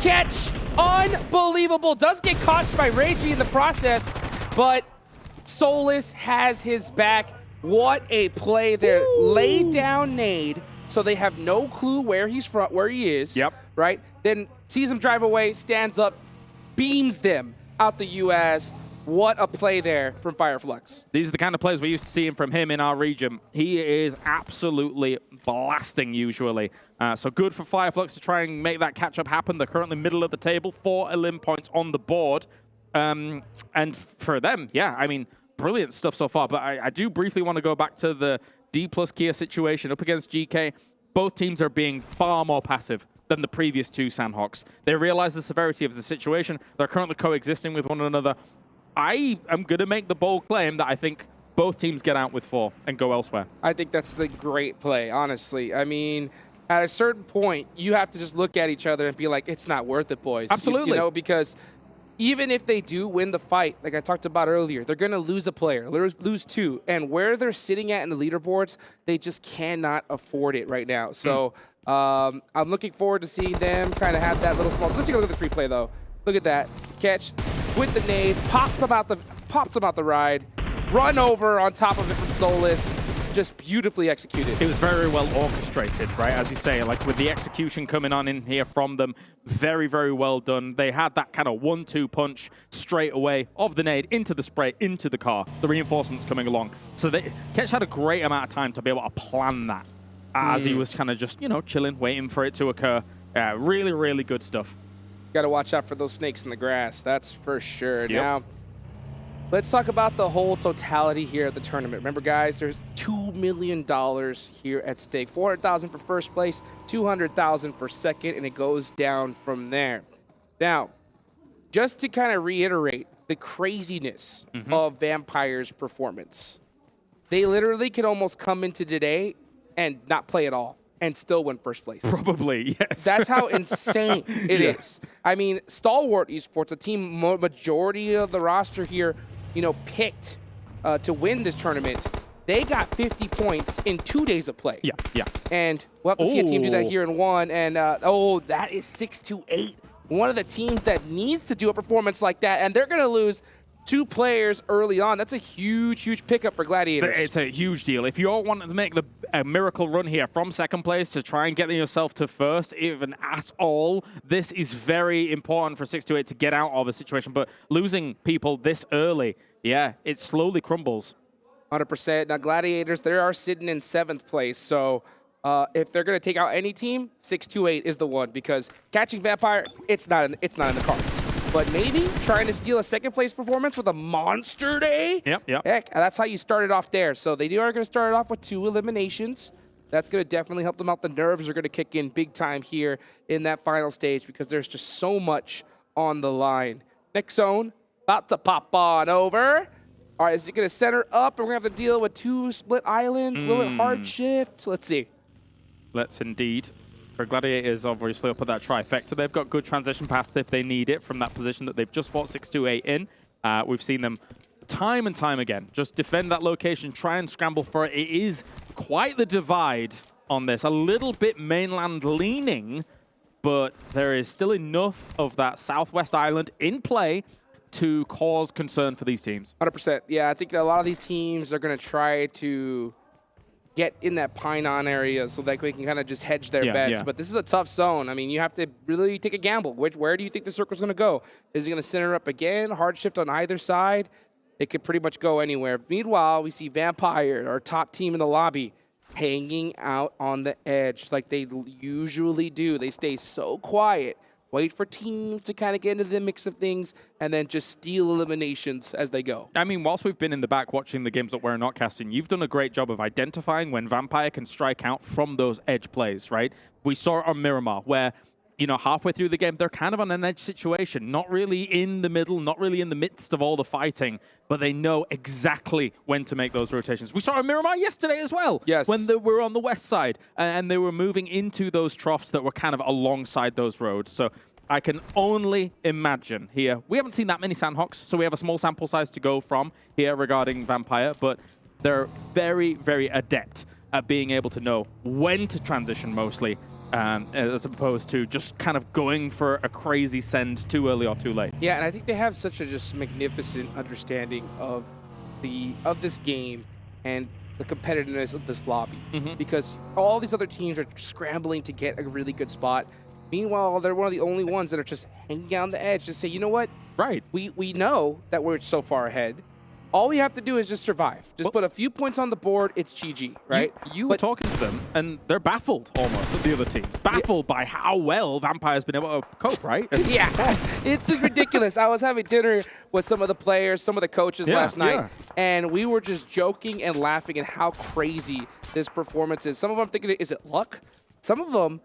Catch! Unbelievable. Does get caught by Reiji in the process, but Solus has his back. What a play there. Laid down nade, so they have no clue where he's from, where he is. Yep. Right? Then sees him drive away, stands up, beams them out the US. What a play there from Fireflux. These are the kind of plays we're used to seeing from him in our region. He is absolutely blasting usually. So good for Fireflux to try and make that catch-up happen. They're currently middle of the table, 4 elim points on the board. And for them, yeah, I mean, brilliant stuff so far. But I do briefly want to go back to the Dplus KIA situation up against GK. Both teams are being far more passive than the previous two Sanhoks. They realize the severity of the situation. They're currently coexisting with one another. I am going to make the bold claim that I think both teams get out with 4 and go elsewhere. I think that's the great play, honestly. I mean, at a certain point, you have to just look at each other and be like, it's not worth it, boys. Absolutely. You know, because even if they do win the fight, like I talked about earlier, they're going to lose a player, lose 2. And where they're sitting at in the leaderboards, they just cannot afford it right now. So I'm looking forward to seeing them kind of have that little small. Let's take a look at this replay, though. Look at that. Catch with the nade, pops him out the ride, run over on top of it from Solus. Just beautifully executed. It was very well orchestrated, right? As you say, like with the execution coming on in here from them, very, very well done. They had that kind of 1-2 punch straight away of the nade into the spray, into the car, the reinforcements coming along. So Ketch had a great amount of time to be able to plan that as he was kind of just, you know, chilling, waiting for it to occur. Really, really good stuff. Got to watch out for those snakes in the grass, that's for sure. Yep. Now, let's talk about the whole totality here at the tournament. Remember, guys, there's $2 million here at stake. $400,000 for first place, $200,000 for second, and it goes down from there. Now, just to kind of reiterate the craziness of Vampire's performance, they literally could almost come into today and not play at all. and still win first place. Probably, yes. That's how insane it is. I mean, Stalwart Esports, a team majority of the roster here, picked to win this tournament. They got 50 points in 2 days of play. Yeah. And we'll have to see a team do that here in one. And, that is 6-8. One of the teams that needs to do a performance like that, and they're going to lose 2 players early on. That's a huge, huge pickup for Gladiators. It's a huge deal. If you all want to make a miracle run here from second place to try and get yourself to first, even at all, this is very important for 628 to get out of a situation. But losing people this early, yeah, it slowly crumbles. 100%. Now, Gladiators, they are sitting in 7th place. So if they're going to take out any team, 628 is the one, because catching Vampire, it's not in the cards. But maybe trying to steal a second-place performance with a monster day? Yep. Heck, that's how you started off there. So they are going to start off with 2 eliminations. That's going to definitely help them out. The nerves are going to kick in big time here in that final stage because there's just so much on the line. Next zone, about to pop on over. All right, is it going to center up, and we're going to have to deal with 2 split islands? Will it hard shift? Let's see. Let's indeed. For Gladiators, obviously, up at that trifecta, they've got good transition paths if they need it from that position that they've just fought 628 in. We've seen them time and time again just defend that location, try and scramble for it. It is quite the divide on this. A little bit mainland leaning, but there is still enough of that southwest island in play to cause concern for these teams. 100%. Yeah, I think that a lot of these teams are going to try to get in that Pine-On area so that we can kind of just hedge their bets. Yeah. But this is a tough zone. I mean, you have to really take a gamble. Where do you think the circle's going to go? Is it going to center up again? Hard shift on either side? It could pretty much go anywhere. Meanwhile, we see Vampire, our top team in the lobby, hanging out on the edge like they usually do. They stay so quiet. Wait for teams to kind of get into the mix of things, and then just steal eliminations as they go. I mean, whilst we've been in the back watching the games that we're not casting, you've done a great job of identifying when Vampire can strike out from those edge plays, right? We saw it on Miramar, where, halfway through the game, they're kind of on an edge situation, not really in the middle, not really in the midst of all the fighting, but they know exactly when to make those rotations. We saw it on Miramar yesterday as well, yes, when they were on the west side, and they were moving into those troughs that were kind of alongside those roads. So I can only imagine here. We haven't seen that many Sanhoks, so we have a small sample size to go from here regarding Vampire, but they're very, very adept at being able to know when to transition mostly, as opposed to just kind of going for a crazy send too early or too late. Yeah, and I think they have such a just magnificent understanding of this game and the competitiveness of this lobby, because all these other teams are scrambling to get a really good spot. Meanwhile, they're one of the only ones that are just hanging down the edge to say, you know what? Right. We know that we're so far ahead. All we have to do is just survive. Just put a few points on the board. It's GG, right? You were talking to them, and they're baffled almost at the other teams. Baffled by how well Vampire's been able to cope, right? Yeah, it's just ridiculous. I was having dinner with some of the players, some of the coaches last night, and we were just joking and laughing at how crazy this performance is. Some of them thinking, is it luck? Some of them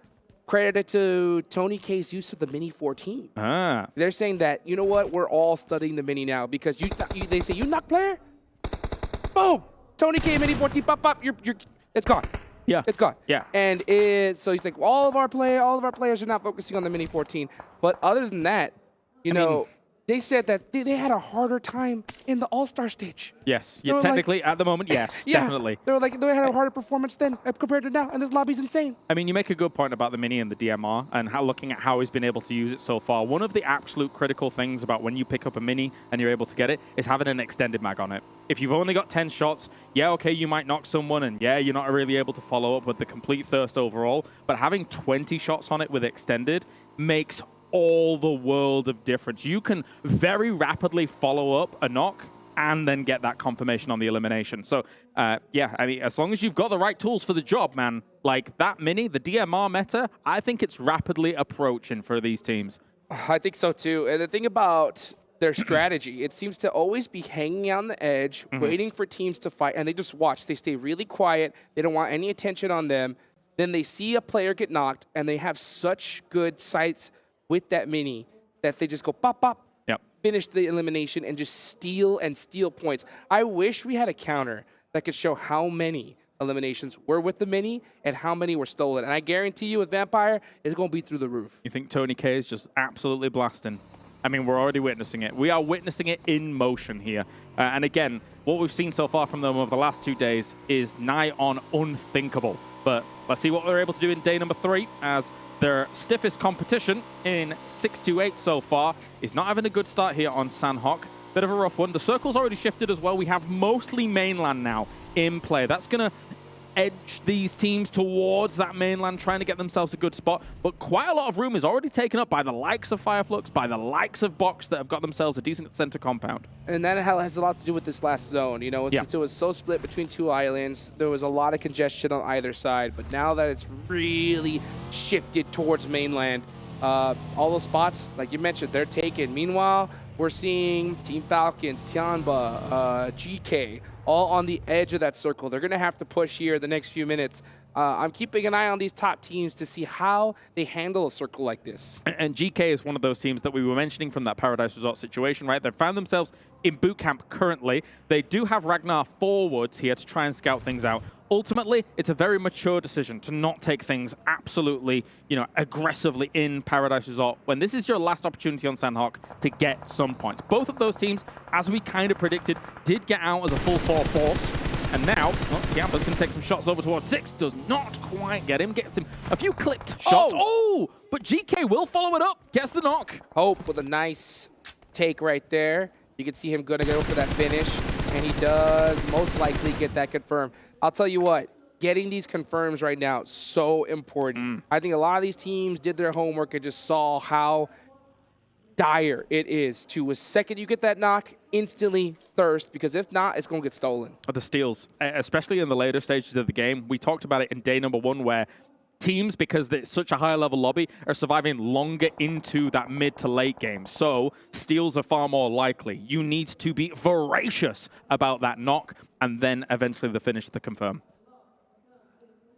credit to Tony K's use of the Mini 14. They're saying that, you know what, we're all studying the Mini now because they say, you knock player? Boom! Tony K Mini 14, pop, it's gone. Yeah. It's gone. Yeah. And so he's like, all of our players are not focusing on the Mini 14. But other than that, you know, they said that they had a harder time in the All-Star stage. Yes. Yeah, technically, at the moment, yes, definitely. They were like, they had a harder performance then compared to now, and this lobby's insane. I mean, you make a good point about the Mini and the DMR and how looking at how he's been able to use it so far. One of the absolute critical things about when you pick up a Mini and you're able to get it is having an extended mag on it. If you've only got 10 shots, yeah, okay, you might knock someone, and yeah, you're not really able to follow up with the complete thirst overall, but having 20 shots on it with extended makes all the world of difference. You can very rapidly follow up a knock and then get that confirmation on the elimination. So, yeah, I mean, as long as you've got the right tools for the job, man, like that Mini, the DMR meta, I think it's rapidly approaching for these teams. I think so too. And the thing about their strategy, it seems to always be hanging on the edge, waiting for teams to fight, and they just watch. They stay really quiet. They don't want any attention on them. Then they see a player get knocked, and they have such good sights with that Mini that they just go pop, pop, finish the elimination, and just steal points. I wish we had a counter that could show how many eliminations were with the mini and how many were stolen. And I guarantee you with Vampire, it's going to be through the roof. You think Tony K is just absolutely blasting? I mean, we're already witnessing it. We are witnessing it in motion here. And again, what we've seen so far from them over the last 2 days is nigh on unthinkable. But let's see what they're able to do in day number 3, as their stiffest competition in 6-8 so far is not having a good start here on Sanhok. Bit of a rough one. The circle's already shifted as well. We have mostly mainland now in play. That's going to edge these teams towards that mainland, trying to get themselves a good spot. But quite a lot of room is already taken up by the likes of Flux, by the likes of Box, that have got themselves a decent center compound. And that has a lot to do with this last zone. You know, since it was so split between 2 islands, there was a lot of congestion on either side. But now that it's really shifted towards mainland, all those spots, like you mentioned, they're taken. Meanwhile, we're seeing Team Falcons, Tianba, GK, all on the edge of that circle. They're going to have to push here the next few minutes. I'm keeping an eye on these top teams to see how they handle a circle like this. And GK is one of those teams that we were mentioning from that Paradise Resort situation, right? They've found themselves in boot camp currently. They do have Ragnar forwards here to try and scout things out. Ultimately, it's a very mature decision to not take things absolutely, aggressively in Paradise Resort when this is your last opportunity on Sanhok to get some points. Both of those teams, as we kind of predicted, did get out as a full 4 force. And now, well, Tiamba's going to take some shots over towards 6. Does not quite get him. Gets him a few clipped shots. Oh! But GK will follow it up. Gets the knock. Hope with a nice take right there. You can see him going to go for that finish. And he does most likely get that confirmed. I'll tell you what, getting these confirms right now is so important. I think a lot of these teams did their homework and just saw how dire it is to, a second you get that knock, instantly thirst, because if not, it's going to get stolen. The steals, especially in the later stages of the game. We talked about it in day number 1 where teams, because it's such a high level lobby, are surviving longer into that mid to late game. So steals are far more likely. You need to be voracious about that knock and then eventually the finish, the confirm.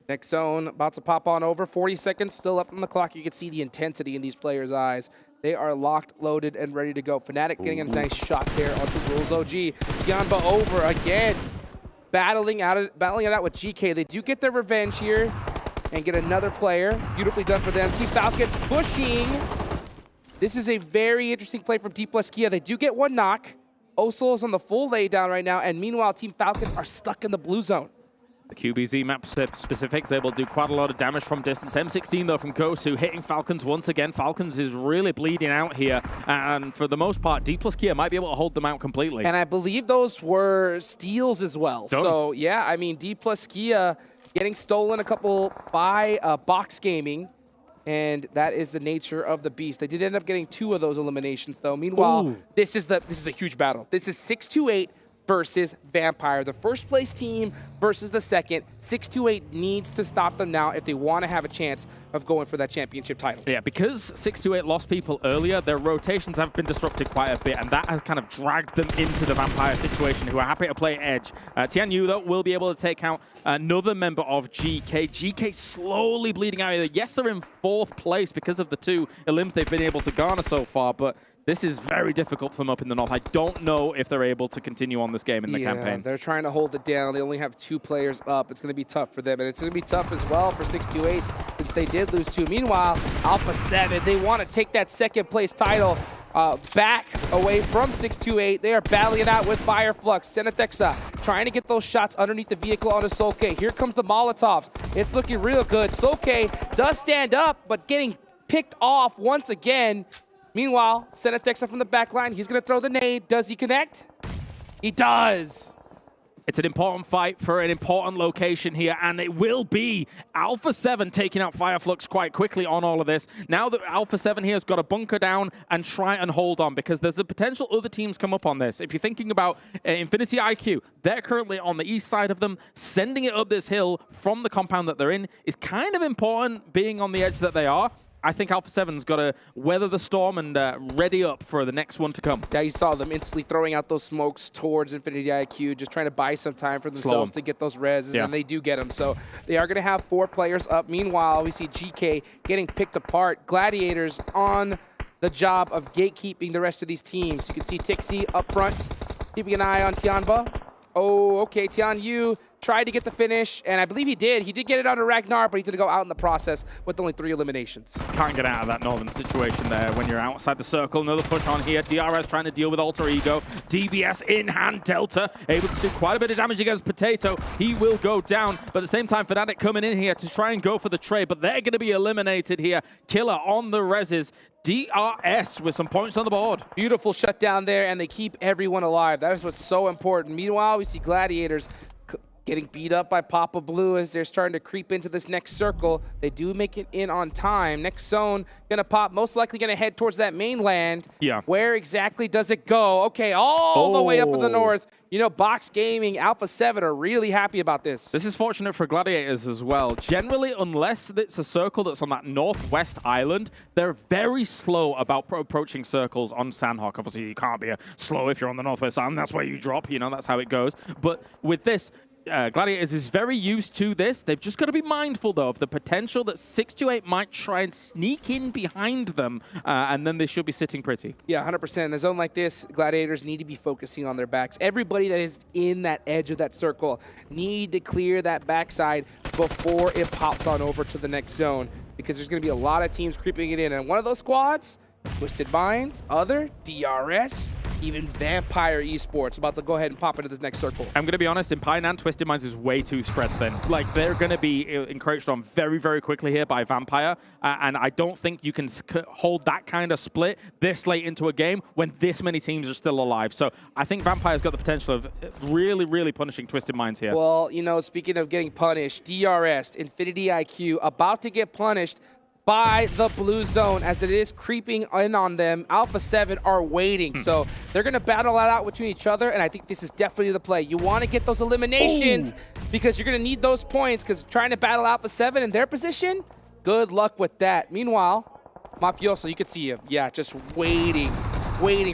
Next zone about to pop on over. 40 seconds still left on the clock. You can see the intensity in these players' eyes. They are locked, loaded, and ready to go. Fnatic getting a nice shot there onto Rules OG. Tianba over again, battling it out with GK. They do get their revenge here and get another player. Beautifully done for them. Team Falcons pushing. This is a very interesting play from Dplus KIA. They do get 1 knock. Oso is on the full laydown right now, and meanwhile, Team Falcons are stuck in the blue zone. The QBZ map specifics able to do quite a lot of damage from distance. M16 though from Gosu hitting Falcons once again. Falcons is really bleeding out here, and for the most part, Dplus KIA might be able to hold them out completely. And I believe those were steals as well. Done. So yeah, I mean, Dplus KIA getting stolen a couple by Box Gaming, and that is the nature of the beast. They did end up getting 2 of those eliminations though. Meanwhile, this is a huge battle. This is 6-8 versus Vampire. The first place team versus the second. 6-8 needs to stop them now if they want to have a chance of going for that championship title. Yeah, because 6-8 lost people earlier, their rotations have been disrupted quite a bit, and that has kind of dragged them into the Vampire situation, who are happy to play edge. Tian Yu, though, will be able to take out another member of GK. GK slowly bleeding out here. Yes, they're in 4th place because of the 2 elims they've been able to garner so far, but this is very difficult for them up in the north. I don't know if they're able to continue on this game in the campaign. They're trying to hold it down. They only have 2 players up. It's going to be tough for them, and it's going to be tough as well for 6-8 since they did lose 2. Meanwhile, Alpha7, they want to take that 2nd place title back away from 6-8. They are battling it out with Flux. Senethexa trying to get those shots underneath the vehicle onto Solke. Here comes the Molotovs. It's looking real good. Solke does stand up, but getting picked off once again. Meanwhile, Senethexa from the back line. He's going to throw the nade. Does he connect? He does. It's an important fight for an important location here, and it will be Alpha7 taking out Flux quite quickly on all of this. Now that Alpha7 here has got to bunker down and try and hold on, because there's the potential other teams come up on this. If you're thinking about Infinity IQ, they're currently on the east side of them. Sending it up this hill from the compound that they're in is kind of important, being on the edge that they are. I think Alpha7's got to weather the storm and ready up for the next one to come. Yeah, you saw them instantly throwing out those smokes towards Infinity IQ, just trying to buy some time for themselves to get those reses, and they do get them. So they are going to have 4 players up. Meanwhile, we see GK getting picked apart. Gladiators on the job of gatekeeping the rest of these teams. You can see Tixi up front, keeping an eye on Tianba. Oh, okay, Tian Yu tried to get the finish, and I believe he did. He did get it under Ragnar, but he's going to go out in the process with only 3 eliminations. Can't get out of that Northern situation there when you're outside the circle. Another push on here. DRS trying to deal with Alter Ego. DBS in hand. Delta able to do quite a bit of damage against Potato. He will go down, but at the same time, Fnatic coming in here to try and go for the trade, but they're going to be eliminated here. Killer on the reses. DRS with some points on the board. Beautiful shutdown there, and they keep everyone alive. That is what's so important. Meanwhile, we see Gladiators getting beat up by Papa Blue as they're starting to creep into this next circle. They do make it in on time. Next zone gonna pop, most likely gonna head towards that mainland. Yeah. Where exactly does it go? Okay, all the way up in the north. You know, Box Gaming, Alpha7 are really happy about this. This is fortunate for Gladiators as well. Generally, unless it's a circle that's on that northwest island, they're very slow about approaching circles on Sanhok. Obviously, you can't be slow if you're on the northwest island. That's where you drop, you know, that's how it goes. But with this, Gladiators is very used to this. They've just got to be mindful, though, of the potential that 628 might try and sneak in behind them, and then they should be sitting pretty. Yeah, 100%. In a zone like this, Gladiators need to be focusing on their backs. Everybody that is in that edge of that circle need to clear that backside before it pops on over to the next zone, because there's going to be a lot of teams creeping it in. And one of those squads, Twisted Minds, other, DRS, even Vampire Esports about to go ahead and pop into this next circle. I'm going to be honest, in Painan, Twisted Minds is way too spread thin. Like, they're going to be encroached on very, very quickly here by Vampire, and I don't think you can hold that kind of split this late into a game when this many teams are still alive. So I think Vampire's got the potential of really, really punishing Twisted Minds here. Well, you know, speaking of getting punished, DRS, Infinity IQ, about to get punished by the blue zone as it is creeping in on them. Alpha7 are waiting, so they're going to battle that out between each other, and I think this is definitely the play. You want to get those eliminations because you're going to need those points, because trying to battle Alpha7 in their position, good luck with that. Meanwhile, Mafioso, you can see him, yeah, just waiting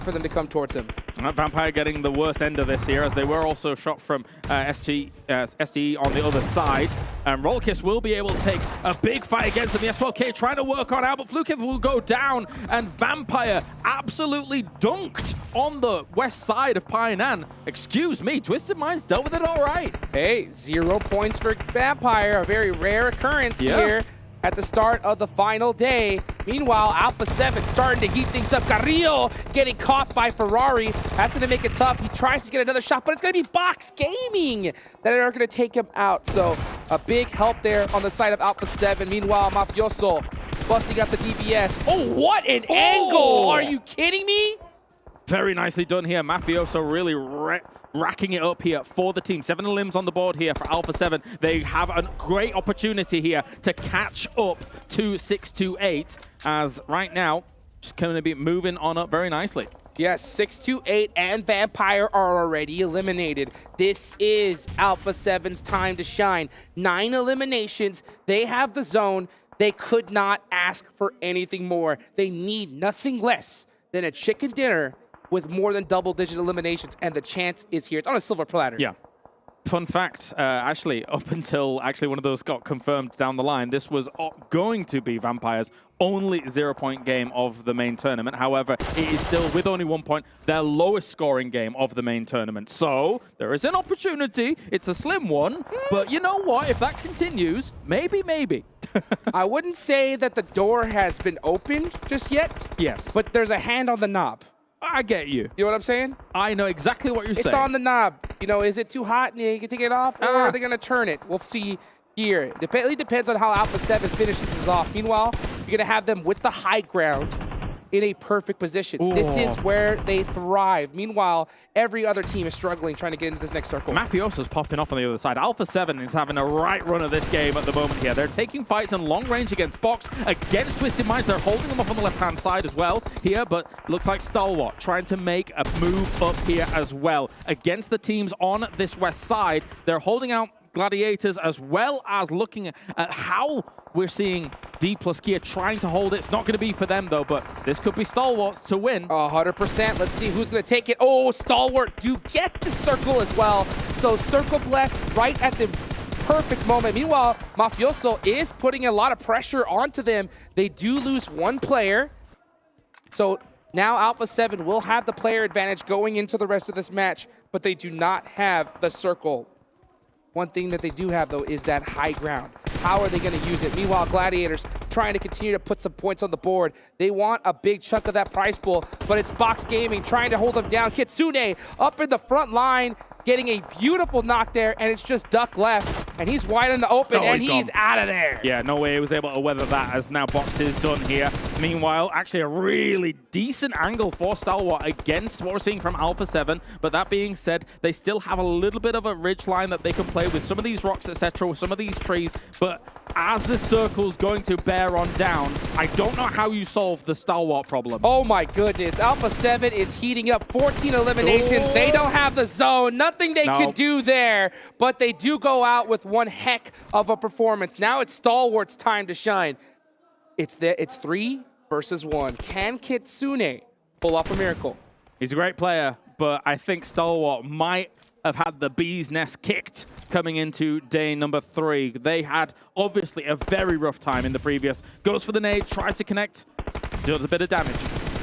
for them to come towards him. Vampire getting the worst end of this here, as they were also shot from STE on the other side. And Rollkiss will be able to take a big fight against them. The S12K trying to work on out, but Fluke will go down. And Vampire absolutely dunked on the west side of Painan. Excuse me, Twisted Minds dealt with it all right. Hey, 0 points for Vampire, a very rare occurrence here at the start of the final day. Meanwhile, Alpha7 starting to heat things up. Carrillo getting caught by Ferrari. That's going to make it tough. He tries to get another shot, but it's going to be Box Gaming that are going to take him out. So a big help there on the side of Alpha7. Meanwhile, Mafioso busting out the DBS. Oh, what an angle! Are you kidding me? Very nicely done here. Mafioso really racking it up here for the team. 7 limbs on the board here for Alpha7. They have a great opportunity here to catch up to 628, as right now, just going to be moving on up very nicely. Yes, 628 and Vampire are already eliminated. This is Alpha7's time to shine. 9 eliminations. They have the zone. They could not ask for anything more. They need nothing less than a chicken dinner with more than double-digit eliminations, and the chance is here. It's on a silver platter. Yeah. Fun fact, actually, up until one of those got confirmed down the line, this was going to be Vampire's only 0-point game of the main tournament. However, it is still, with only 1 point, their lowest scoring game of the main tournament. So there is an opportunity. It's a slim one, but you know what? If that continues, maybe. I wouldn't say that the door has been opened just yet. Yes. But there's a hand on the knob. I get you. You know what I'm saying? I know exactly what you're saying. It's on the knob. You know, is it too hot and you can take it off, or are they going to turn it? We'll see here. It really depends on how Alpha7 finishes this off. Meanwhile, you're going to have them with the high ground in a perfect position. Ooh. This is where they thrive. Meanwhile, every other team is struggling trying to get into this next circle. Mafioso's popping off on the other side. Alpha7 is having a right run of this game at the moment here. They're taking fights in long range against Box, against Twisted Minds. They're holding them up on the left-hand side as well here, but looks like Stalwart trying to make a move up here as well. Against the teams on this west side, they're holding out Gladiators, as well as looking at how we're seeing Dplus KIA trying to hold it. It's not going to be for them, though, but this could be Stalwarts to win. 100%. Let's see who's going to take it. Oh, Stalwart do get the circle as well. So circle blessed right at the perfect moment. Meanwhile, Mafioso is putting a lot of pressure onto them. They do lose 1 player. So now Alpha7 will have the player advantage going into the rest of this match, but they do not have the circle. One thing that they do have, though, is that high ground. How are they going to use it? Meanwhile, Gladiators trying to continue to put some points on the board. They want a big chunk of that prize pool, but it's Box Gaming trying to hold them down. Kitsune up in the front line, getting a beautiful knock there, and it's just Duck left, and he's wide in the open, and he's out of there. Yeah, no way he was able to weather that, as now Box is done here. Meanwhile, actually a really decent angle for Stalwart against what we're seeing from Alpha7, but that being said, they still have a little bit of a ridge line that they can play with some of these rocks, etc., with some of these trees, but as the circle's going to bear on down, I don't know how you solve the Stalwart problem. Oh my goodness, Alpha7 is heating up, 14 eliminations. They don't have the zone, nothing they can do there, but they do go out with one heck of a performance. Now it's Stalwart's time to shine. It's 3 versus 1. Can Kitsune pull off a miracle? He's a great player, but I think Stalwart might have had the bee's nest kicked coming into day number 3. They had obviously a very rough time in the previous. Goes for the nade, tries to connect, does a bit of damage.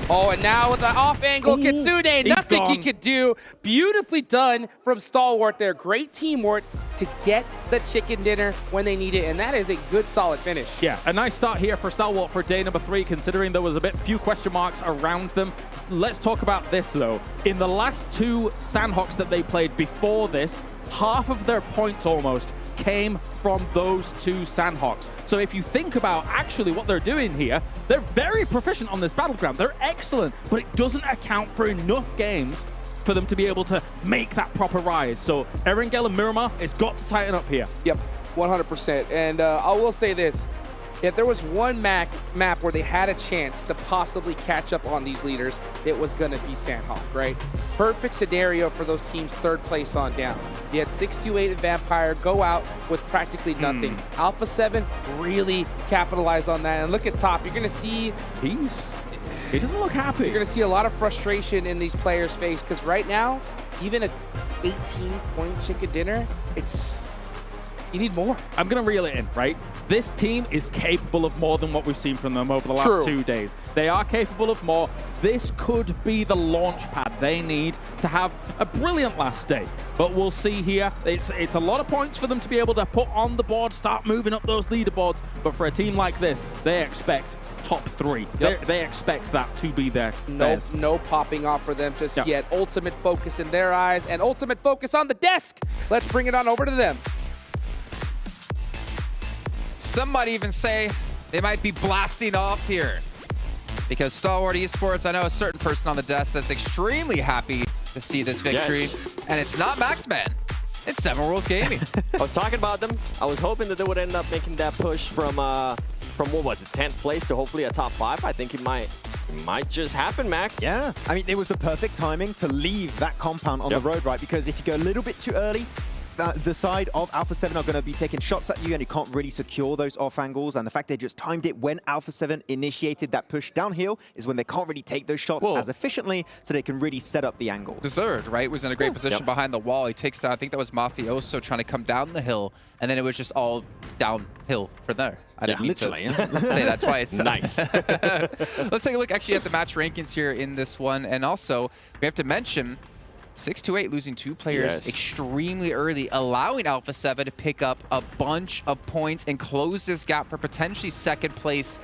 Oh, and now with the off angle, Kitsune, nothing he could do. Beautifully done from Stalwart there. Great teamwork to get the chicken dinner when they need it, and that is a good, solid finish. Yeah, a nice start here for Stalwart for day number 3, considering there was a few question marks around them. Let's talk about this, though. In the last 2 Sanhoks that they played before this, half of their points almost came from those 2 Sanhoks. So if you think about actually what they're doing here, they're very proficient on this battleground. They're excellent, but it doesn't account for enough games for them to be able to make that proper rise. So Erangel and Miramar has got to tighten up here. Yep, 100%. And I will say this. If there was one map where they had a chance to possibly catch up on these leaders, it was going to be Sanhok, right? Perfect scenario for those teams 3rd place on down. You had 628 and Vampire go out with practically nothing. Alpha7 really capitalized on that. And look at top. You're going to see... He doesn't look happy. You're going to see a lot of frustration in these players' face, because right now, even a 18-point chicken dinner, you need more. I'm going to reel it in, right? This team is capable of more than what we've seen from them over the last 2 days. They are capable of more. This could be the launch pad they need to have a brilliant last day. But we'll see here. It's a lot of points for them to be able to put on the board, start moving up those leaderboards. But for a team like this, they expect top 3. Yep. They expect that to be their theirs. No popping off for them just yet. Ultimate focus in their eyes and ultimate focus on the desk. Let's bring it on over to them. Some might even say they might be blasting off here, because Stalwart Esports, I know a certain person on the desk that's extremely happy to see this victory, and it's not Maxman, it's 7 Worlds Gaming. I was talking about them. I was hoping that they would end up making that push from what was it, 10th place to hopefully a top 5. I think it might just happen, Max. Yeah, I mean, it was the perfect timing to leave that compound on the road, right? Because if you go a little bit too early, the side of Alpha7 are going to be taking shots at you, and you can't really secure those off angles. And the fact they just timed it when Alpha7 initiated that push downhill is when they can't really take those shots as efficiently, so they can really set up the angle. Deserved, right? Was in a great position behind the wall. He takes down, I think that was Mafioso trying to come down the hill, and then it was just all downhill from there. I didn't mean to say that twice. Nice. Let's take a look actually at the match rankings here in this one. And also, we have to mention 628 losing 2 players extremely early, allowing Alpha7 to pick up a bunch of points and close this gap for potentially 2nd place.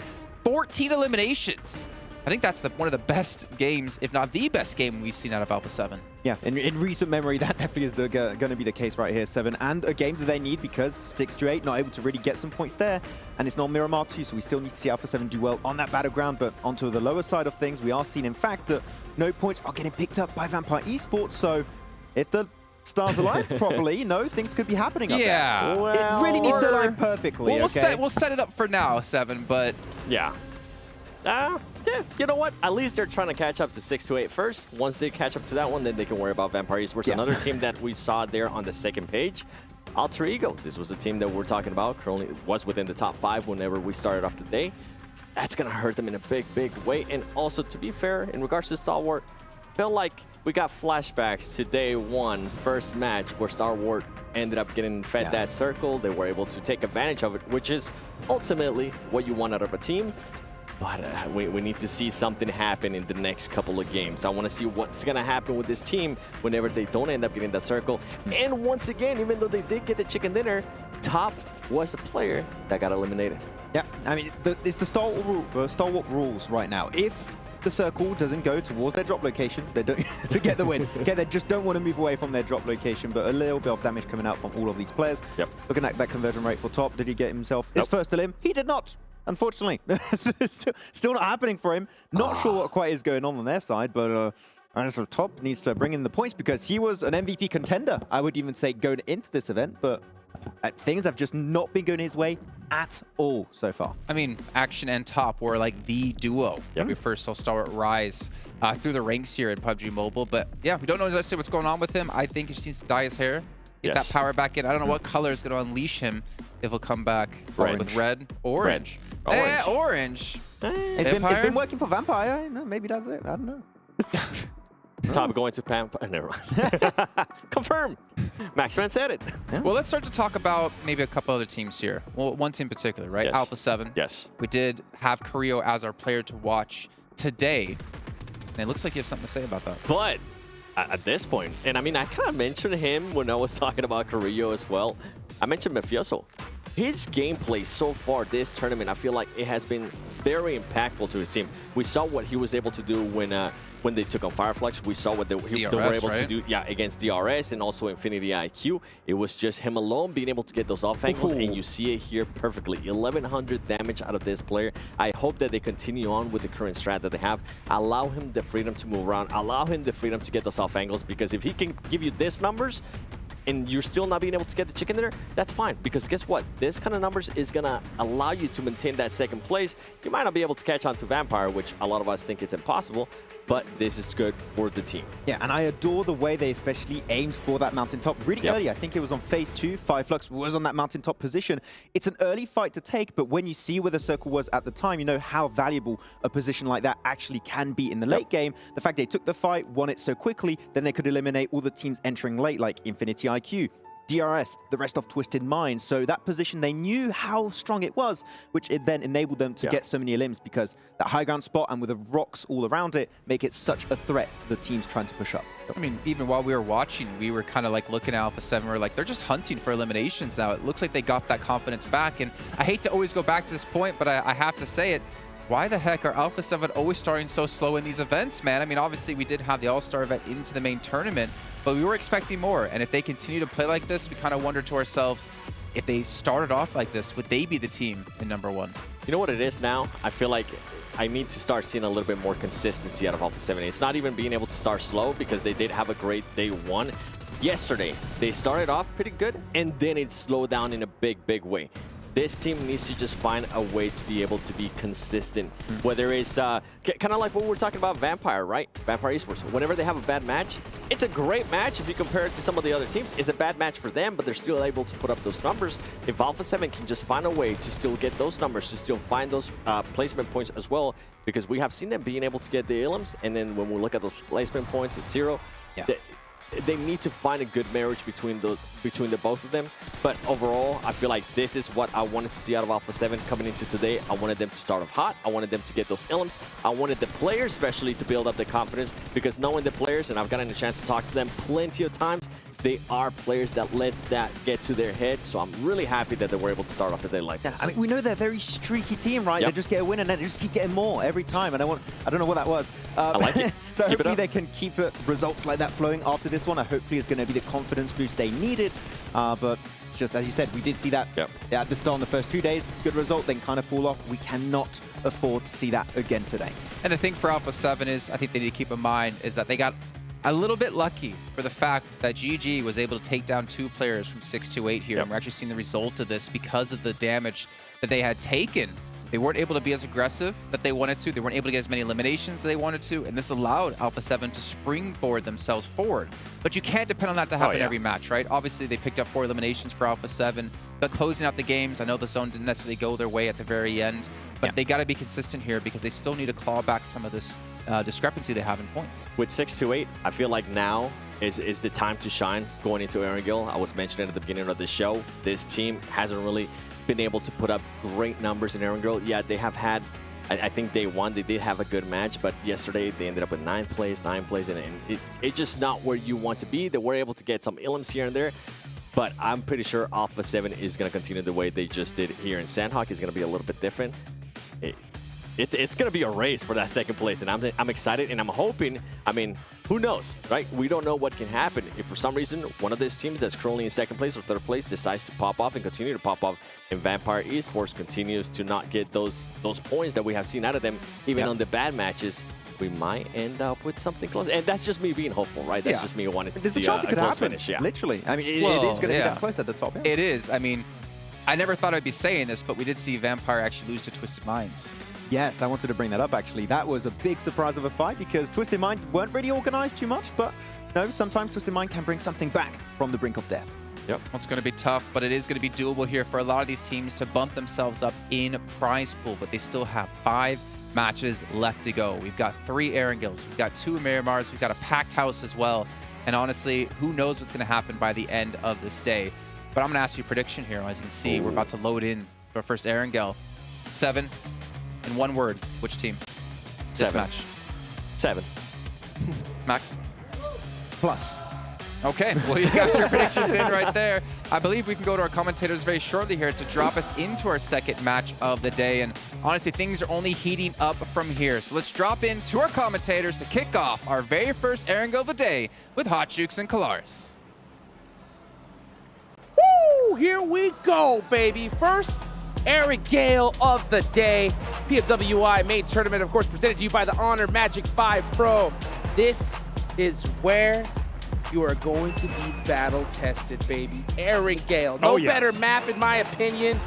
14 eliminations. I think that's one of the best games, if not the best game we've seen out of Alpha7. Yeah, in recent memory, that definitely is going to be the case right here, 7. And a game that they need, because 628 not able to really get some points there. And it's not Miramar too, so we still need to see Alpha7 do well on that battleground. But onto the lower side of things, we are seeing, in fact, that no points are getting picked up by Vampire Esports. So if the stars align properly, things could be happening up there. Well, it really needs to align perfectly, we'll set it up for now, 7, but... Yeah, you know what? At least they're trying to catch up to 628 first. Once they catch up to that one, then they can worry about Vampire Esports. Another team that we saw there on the 2nd page, Alter Ego. This was a team that we're talking about. Currently was within the top 5 whenever we started off the day. That's going to hurt them in a big, big way. And also, to be fair, in regards to Stalwart, I feel like we got flashbacks to day 1, first match, where Stalwart ended up getting fed that circle. They were able to take advantage of it, which is ultimately what you want out of a team. But we need to see something happen in the next couple of games. I want to see what's going to happen with this team whenever they don't end up getting that circle. And once again, even though they did get the chicken dinner, Top was a player that got eliminated. Yeah, I mean, it's the stalwart rules right now. If the circle doesn't go towards their drop location, they don't get the win. Okay, they just don't want to move away from their drop location, but a little bit of damage coming out from all of these players. Yep. Looking at that conversion rate for Top, did he get himself his first elim? He did not. Unfortunately, still not happening for him. Not sure what quite is going on their side, but so Top needs to bring in the points because he was an MVP contender, I would even say, going into this event, but things have just not been going his way at all so far. I mean, Action and Top were like the duo. Yep. We first saw Stalwart rise through the ranks here in PUBG Mobile, but yeah, we don't know exactly what's going on with him. I think he just needs to dye his hair, get that power back in. I don't know what color is going to unleash him if he'll come back with red, orange. Orange. It's been working for Vampire. No, maybe that's it. I don't know. Top going to Pam. Never mind. Confirm. Maxman said it. Yeah. Well, let's start to talk about maybe a couple other teams here. Well, one team in particular, right? Yes. Alpha7. Yes. We did have Carrillo as our player to watch today. And it looks like you have something to say about that. But at this point, and I mean, I kind of mentioned him when I was talking about Carrillo as well. I mentioned Mafioso. His gameplay so far this tournament, I feel like it has been very impactful to his team. We saw what he was able to do when they took on Fireflux. We saw what they were able to do against DRS and also Infinity IQ. It was just him alone being able to get those off angles, and you see it here perfectly. 1100 damage out of this player. I hope that they continue on with the current strat that they have. Allow him the freedom to move around. Allow him the freedom to get those off angles, because if he can give you these numbers, and you're still not being able to get the chicken dinner, that's fine. Because guess what? This kind of numbers is going to allow you to maintain that second place. You might not be able to catch on to Vampire, which a lot of us think it's impossible, but this is good for the team. Yeah, and I adore the way they especially aimed for that mountaintop really early. I think it was on phase 2. Fireflux was on that mountaintop position. It's an early fight to take, but when you see where the circle was at the time, you know how valuable a position like that actually can be in the late game. The fact they took the fight, won it so quickly, then they could eliminate all the teams entering late, like Infinity IQ, DRS, the rest of Twisted Mind. So that position, they knew how strong it was, which it then enabled them to get so many elims, because that high ground spot and with the rocks all around it make it such a threat to the teams trying to push up. I mean, even while we were watching, we were kind of like looking at Alpha7, we're like, they're just hunting for eliminations now. It looks like they got that confidence back. And I hate to always go back to this point, but I have to say it. Why the heck are Alpha7 always starting so slow in these events, man? I mean, obviously we did have the All-Star event into the main tournament, but we were expecting more. And if they continue to play like this, we kind of wonder to ourselves, if they started off like this, would they be the team in #1? You know what it is now? I feel like I need to start seeing a little bit more consistency out of Alpha7. It's not even being able to start slow, because they did have a great day one. Yesterday, they started off pretty good, and then it slowed down in a big way. This team needs to just find a way to be able to be consistent. Whether it's kind of like what we were talking about Vampire, right? Vampire Esports. Whenever they have a bad match, it's a great match if you compare it to some of the other teams. It's a bad match for them, but they're still able to put up those numbers. If Alpha7 can just find a way to still get those numbers, to still find those placement points as well, because we have seen them being able to get the elims, and then when we look at those placement points, it's 0. They need to find a good marriage between the both of them. But overall, I feel like this is what I wanted to see out of Alpha7 coming into today. I wanted them to start off hot. I wanted them to get those elims. I wanted the players especially to build up their confidence, because knowing the players, and I've gotten a chance to talk to them plenty of times, they are players that lets that get to their head. So I'm really happy that they were able to start off the day like that. I mean, we know they're a very streaky team, right? They just get a win and then they just keep getting more every time. And I don't know what that was. I like it. So hopefully they can keep results like that flowing after this one. Hopefully it's going to be the confidence boost they needed. But it's just, as you said, we did see that at the start on the first 2 days. Good result, then kind of fall off. We cannot afford to see that again today. And the thing for Alpha7 is, I think they need to keep in mind, is that they got a little bit lucky for the fact that GG was able to take down 2 players from 6 to 8 here. And we're actually seeing the result of this because of the damage that they had taken. They weren't able to be as aggressive that they wanted to. They weren't able to get as many eliminations as they wanted to. And this allowed Alpha7 to springboard themselves forward. But you can't depend on that to happen every match, right? Obviously, they picked up 4 eliminations for Alpha7. But closing out the games, I know the zone didn't necessarily go their way at the very end. But they got to be consistent here, because they still need to claw back some of this discrepancy they have in points. With 6 to 8, I feel like now is the time to shine going into Erangel. I was mentioning at the beginning of the show, this team hasn't really been able to put up great numbers in Erangel. Yeah, they have had I think day one they did have a good match, but yesterday they ended up with 9th place, and it's just not where you want to be. They were able to get some elims here and there, but I'm pretty sure Alpha7 is going to continue the way they just did here in Sanhok. It's going to be a little bit different. It's going to be a race for that 2nd place, and I'm excited, and I'm hoping, I mean, who knows, right? We don't know what can happen. If for some reason one of these teams that's currently in 2nd place or 3rd place decides to pop off and continue to pop off, and Vampire Esports continues to not get those points that we have seen out of them, even on the bad matches, we might end up with something close. And that's just me being hopeful, right? That's just me wanting to see a chance it could close happen, finish. Yeah. literally. I mean, it is going to be that close at the top. Yeah. It is. I mean, I never thought I'd be saying this, but we did see Vampire actually lose to Twisted Minds. Yes, I wanted to bring that up, actually. That was a big surprise of a fight because Twisted Mind weren't really organized too much, but no, sometimes Twisted Mind can bring something back from the brink of death. Yep. Well, it's going to be tough, but it is going to be doable here for a lot of these teams to bump themselves up in prize pool, but they still have 5 matches left to go. We've got 3 Erangels, we've got 2 Miramars, we've got a packed house as well, and honestly, who knows what's going to happen by the end of this day. But I'm going to ask you a prediction here. As you can see, we're about to load in for our first Erangel. 7. In one word, which team? 7. This match. 7. Max? Plus. Okay, well, you got your predictions in right there. I believe we can go to our commentators very shortly here to drop us into our 2nd match of the day. And honestly, things are only heating up from here. So let's drop in to our commentators to kick off our very first Erangel of the day with Hot Jukes and Kalaris. Woo! Here we go, baby. First Erangel of the day. PMWI Main Tournament, of course, presented to you by the Honor Magic 5 Pro. This is where you are going to be battle tested, baby. Erangel. No better map, in my opinion.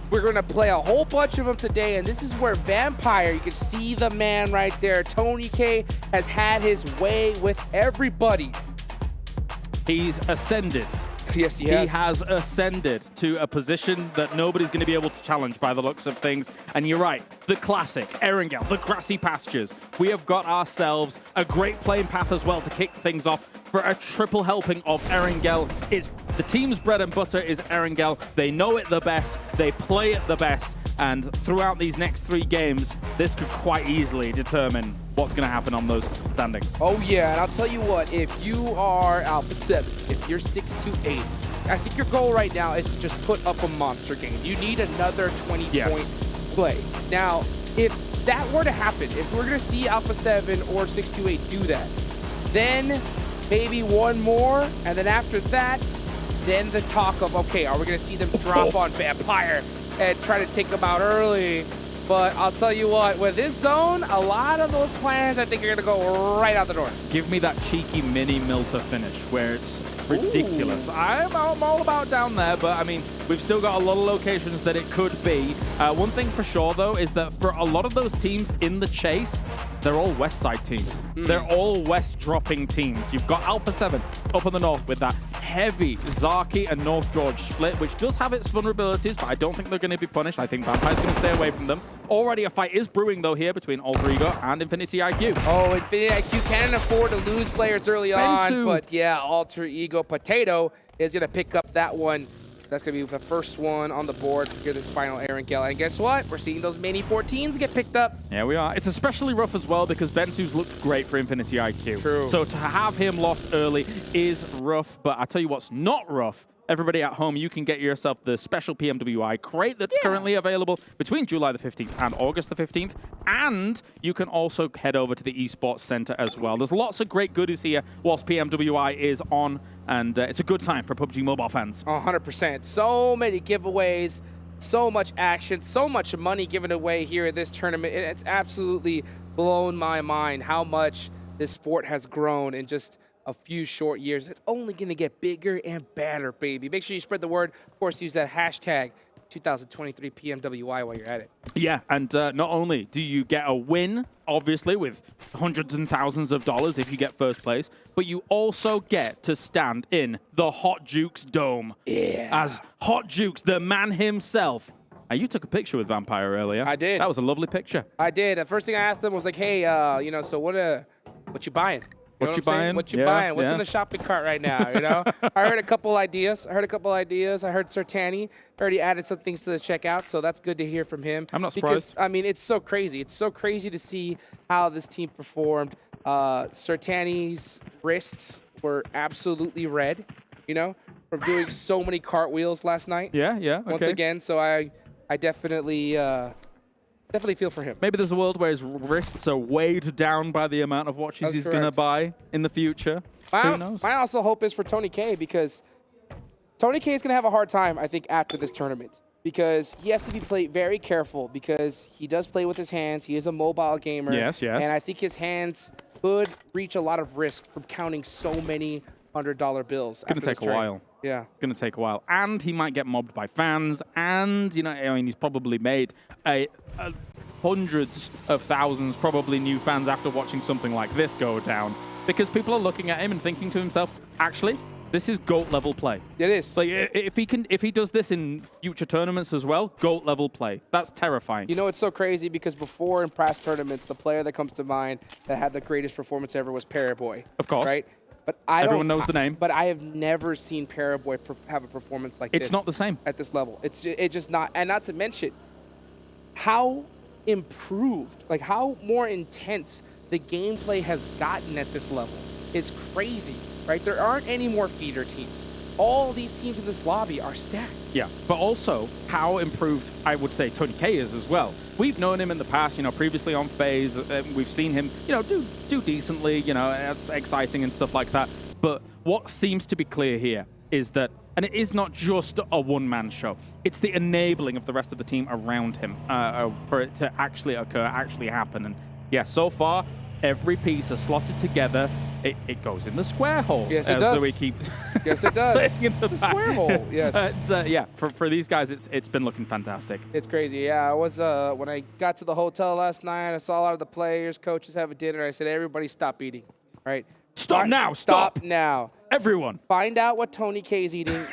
We're going to play a whole bunch of them today, and this is where Vampire, you can see the man right there. Tony K has had his way with everybody. He's ascended. Yes, he has. He has ascended to a position that nobody's going to be able to challenge by the looks of things. And you're right, the classic, Erangel, the grassy pastures. We have got ourselves a great playing path as well to kick things off for a triple helping of Erangel. It's the team's bread and butter is Erangel. They know it the best, they play it the best, and throughout these next 3 games, this could quite easily determine what's going to happen on those standings. Oh yeah, and I'll tell you what, if you are Alpha7, if you're 6-8, I think your goal right now is to just put up a monster game. You need another 20-point play. Now, if that were to happen, if we're going to see Alpha7 or 6-8 do that, then maybe one more, and then after that, then the talk of, okay, are we going to see them drop on Vampire and try to take them out early? But I'll tell you what, with this zone, a lot of those plans, I think, are going to go right out the door. Give me that cheeky mini Milter finish where it's ridiculous. I'm all about down there, but I mean, we've still got a lot of locations that it could be. One thing for sure, though, is that for a lot of those teams in the chase, they're all west side teams. They're all west dropping teams. You've got Alpha7 up in the north with that heavy Zaki and North George split, which does have its vulnerabilities, but I don't think they're going to be punished. I think Vampire's going to stay away from them. Already a fight is brewing, though, here between Alter Ego and Infinity IQ. Oh, Infinity IQ can afford to lose players early on, but yeah, Alter Ego Potato is going to pick up that one. That's going to be the first one on the board for this final Erangel. And guess what? We're seeing those mini 14s get picked up. Yeah, we are. It's especially rough as well because Bensu's looked great for Infinity IQ. True. So to have him lost early is rough, but I tell you what's not rough. Everybody at home, you can get yourself the special PMWI crate that's currently available between July the 15th and August the 15th. And you can also head over to the Esports Center as well. There's lots of great goodies here whilst PMWI is on. And it's a good time for PUBG Mobile fans. 100%. So many giveaways, so much action, so much money given away here at this tournament. It's absolutely blown my mind how much this sport has grown in just a few short years. It's only going to get bigger and better, baby. Make sure you spread the word. Of course, use that hashtag 2023 PMWI while you're at it. Yeah, and not only do you get a win, obviously, with hundreds and thousands of dollars if you get first place, but you also get to stand in the Hot Jukes Dome. Yeah. As Hot Jukes, the man himself. You took a picture with Vampire earlier. I did. That was a lovely picture. I did. The first thing I asked them was like, hey, you know, so what you buying? You What know you I'm saying? buying? What you Yeah, buying? What's yeah. in the shopping cart right now? You know, I heard a couple ideas. I heard Sertani already added some things to the checkout, so that's good to hear from him. I'm not because surprised. I mean it's so crazy. It's so crazy to see how this team performed. Sertani's wrists were absolutely red, you know, from doing so many cartwheels last night. Yeah, yeah. Okay. Once again, so I definitely feel for him. Maybe there's a world where his wrists are weighed down by the amount of watches That's he's going to correct. buy in the future. Who knows? My also hope is for Tony K, because Tony K is going to have a hard time, I think, after this tournament, because he has to be very careful, because he does play with his hands. He is a mobile gamer. Yes, yes. And I think his hands could reach a lot of risk from counting so many $100 bills. It's going to take a while. Yeah. It's going to take a while. And he might get mobbed by fans. And, you know, I mean, he's probably made hundreds of thousands, probably new fans after watching something like this go down. Because people are looking at him and thinking to himself, actually, this is GOAT level play. It is. Like, if he does this in future tournaments as well, GOAT level play. That's terrifying. You know, it's so crazy because before in past tournaments, the player that comes to mind that had the greatest performance ever was Paraboy. Of course. Right? But Everyone knows the name. But I have never seen Paraboy have a performance like this. It's not the same. At this level. It's just not. And not to mention how improved, like how more intense the gameplay has gotten at this level is crazy, right? There aren't any more feeder teams. All these teams in this lobby are stacked. Yeah, but also how improved I would say Tony K is as well. We've known him in the past, you know, previously on FaZe. We've seen him, you know, do decently, you know, it's exciting and stuff like that. But what seems to be clear here is that, and it is not just a one-man show, it's the enabling of the rest of the team around him for it to actually occur, actually happen. And yeah, so far, every piece is slotted together. It goes in the square hole. Yes, it does. So we keep Yes, it does. saying in the square hole, yes. Yeah, for these guys, it's been looking fantastic. It's crazy. Yeah, I was when I got to the hotel last night, I saw a lot of the players, coaches having dinner. I said, everybody stop eating, right? Stop now, stop. now. Everyone. Find out what Tony K is eating,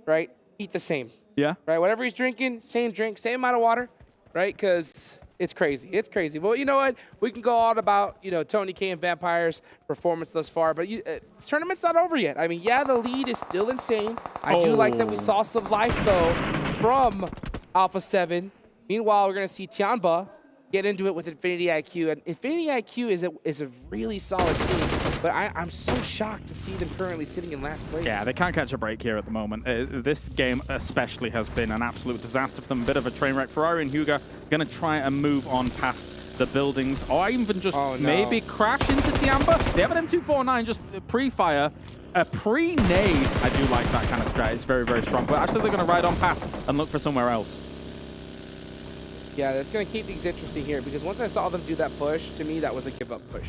right? Eat the same, Yeah. right? Whatever he's drinking, same drink, same amount of water, right? Because it's crazy. It's crazy. But you know what? We can go on about, you know, Tony K and Vampire's performance thus far, but this tournament's not over yet. I mean, yeah, the lead is still insane. I do like that we saw some life, though, from Alpha7. Meanwhile, we're going to see Tianba get into it with Infinity IQ. And Infinity IQ is a really solid team, but I'm so shocked to see them currently sitting in last place. Yeah, they can't catch a break here at the moment. This game especially has been an absolute disaster for them. A bit of a train wreck. Ferrari and Hugo going to try and move on past the buildings, or even just maybe crash into Tiamba. They have an M249 just pre-fire. A pre-nade, I do like that kind of strat. It's very, very strong. But actually, they're going to ride on past and look for somewhere else. Yeah, that's going to keep things interesting here, because once I saw them do that push, to me, that was a give-up push.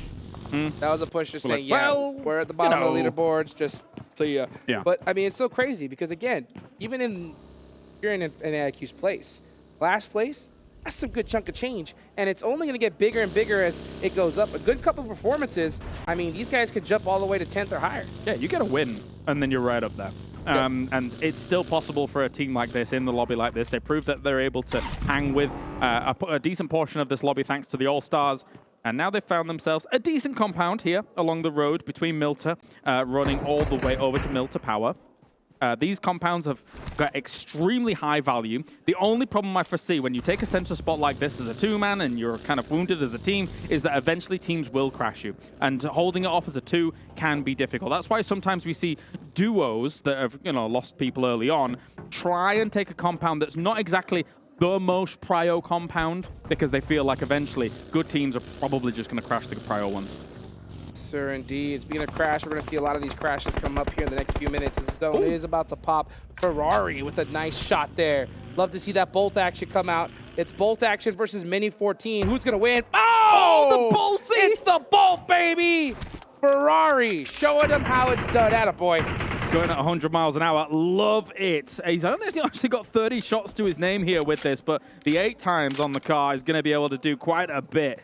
That was a push just saying, like, well, we're at the bottom of the leaderboards, just so you. Yeah. But, I mean, it's so crazy, because, again, even if you're in AIQ's place, last place, that's some good chunk of change, and it's only going to get bigger and bigger as it goes up. A good couple of performances, I mean, these guys could jump all the way to 10th or higher. Yeah, you get a win, and then you're right up there. And it's still possible for a team like this in the lobby like this. They proved that they're able to hang with a decent portion of this lobby thanks to the All-Stars. And now they've found themselves a decent compound here along the road between Milta, running all the way over to Milta Power. These compounds have got extremely high value. The only problem I foresee when you take a center spot like this as a two-man and you're kind of wounded as a team is that eventually teams will crash you. And holding it off as a two can be difficult. That's why sometimes we see duos that have, you know, lost people early on try and take a compound that's not exactly the most prio compound, because they feel like eventually good teams are probably just going to crash the prio ones. Sir, indeed. Speaking of crash, we're going to see a lot of these crashes come up here in the next few minutes. The zone is about to pop. Ferrari with a nice shot there. Love to see that bolt action come out. It's bolt action versus Mini 14. Who's going to win? Oh, the boltsy! It's the bolt, baby! Ferrari showing them how it's done. Attaboy. Going at 100 miles an hour. Love it. He's only actually got 30 shots to his name here with this, but the 8 times on the car is going to be able to do quite a bit.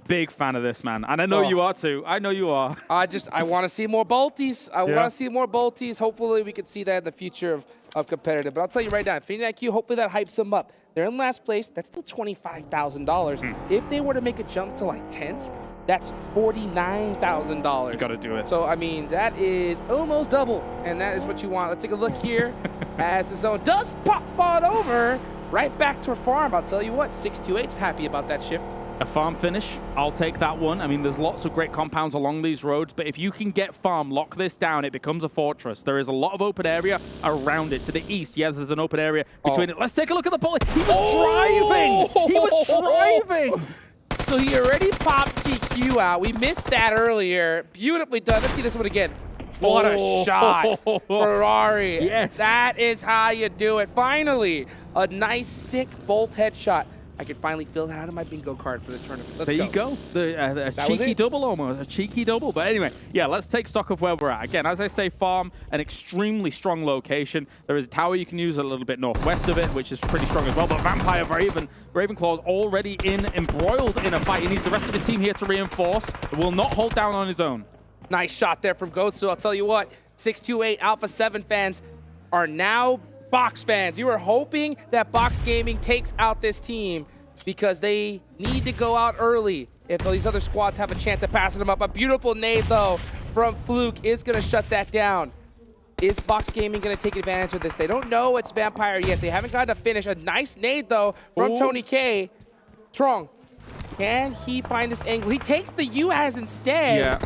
Big fan of this, man. And I know you are too. I know you are. I want to see more bolties. I want to see more bolties. Hopefully we can see that in the future of competitive. But I'll tell you right now, Infinity IQ, hopefully that hypes them up. They're in last place. That's still $25,000. If they were to make a jump to like 10th, That's $49,000. You got to do it. So, I mean, that is almost double, and that is what you want. Let's take a look here as the zone does pop on over right back to a farm. I'll tell you what, 628's happy about that shift. A farm finish, I'll take that one. I mean, there's lots of great compounds along these roads, but if you can get farm, lock this down, it becomes a fortress. There is a lot of open area around it. To the east, yes, there's an open area between it. Let's take a look at the bullet. He was driving! He was driving! So he already popped TQ out. We missed that earlier. Beautifully done. Let's see this one again. What a shot. Ferrari. Yes. That is how you do it. Finally, a nice, sick bolt headshot. I can finally fill that out of my bingo card for this tournament. Let's There go. you go. A That was cheeky it. double almost. A cheeky double. But anyway, yeah, let's take stock of where we're at. Again, as I say, farm, an extremely strong location. There is a tower you can use a little bit northwest of it, which is pretty strong as well. But Vampire Ravenclaw's already embroiled in a fight. He needs the rest of his team here to reinforce. Will not hold down on his own. Nice shot there from Goatsu. I'll tell you what, 628 Alpha7 fans are now Box fans. You were hoping that Box Gaming takes out this team because they need to go out early if these other squads have a chance at passing them up. A beautiful nade, though, from Flux is going to shut that down. Is Box Gaming going to take advantage of this? They don't know it's Vampire yet. They haven't gotten to finish. A nice nade, though, from Tony K. Trong, can he find this angle? He takes the UAS instead. Yeah,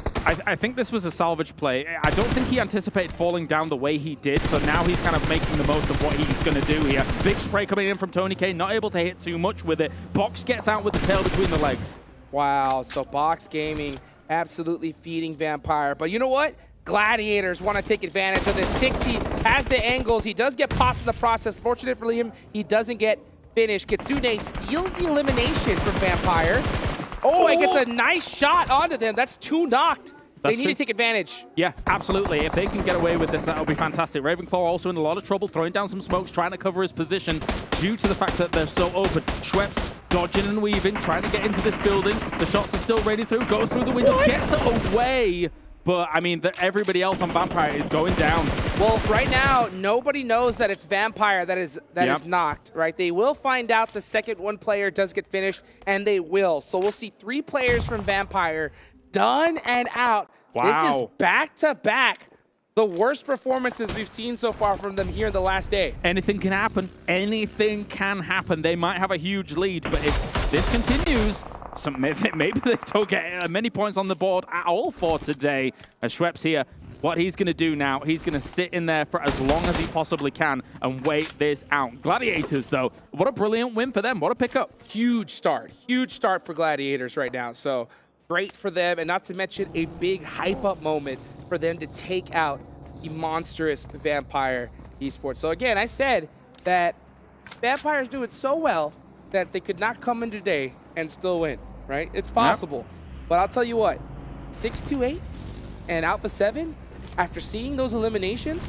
I think this was a salvage play. I don't think he anticipated falling down the way he did, so now he's kind of making the most of what he's going to do here. Big spray coming in from Tony K, not able to hit too much with it. Box gets out with the tail between the legs. Wow, so Box Gaming absolutely feeding Vampire. But you know what? Gladiators want to take advantage of this. Tixie has the angles. He does get popped in the process. Fortunate for him, he doesn't get finished. Kitsune steals the elimination from Vampire. Oh, it gets a nice shot onto them. That's 2 knocked. They need to take advantage. Yeah, absolutely. If they can get away with this, that'll be fantastic. Ravenclaw also in a lot of trouble, throwing down some smokes, trying to cover his position due to the fact that they're so open. Schweppes dodging and weaving, trying to get into this building. The shots are still raining through, goes through the window, gets away. But, I mean, everybody else on Vampire is going down. Well, right now, nobody knows that it's Vampire that is knocked, right? They will find out the second one player does get finished, and they will. So we'll see 3 players from Vampire done and out. Wow. This is back-to-back the worst performances we've seen so far from them here in the last day. Anything can happen. Anything can happen. They might have a huge lead, but if this continues, maybe they don't get many points on the board at all for today. As Schweppes here, what he's going to do now, he's going to sit in there for as long as he possibly can and wait this out. Gladiators, though, what a brilliant win for them. What a pickup. Huge start for Gladiators right now. So great for them, and not to mention a big hype-up moment for them to take out the monstrous Vampire Esports. So again, I said that Vampire's doing so well that they could not come in today and still win, right? It's possible. Yep. But I'll tell you what, 628 and Alpha7, after seeing those eliminations,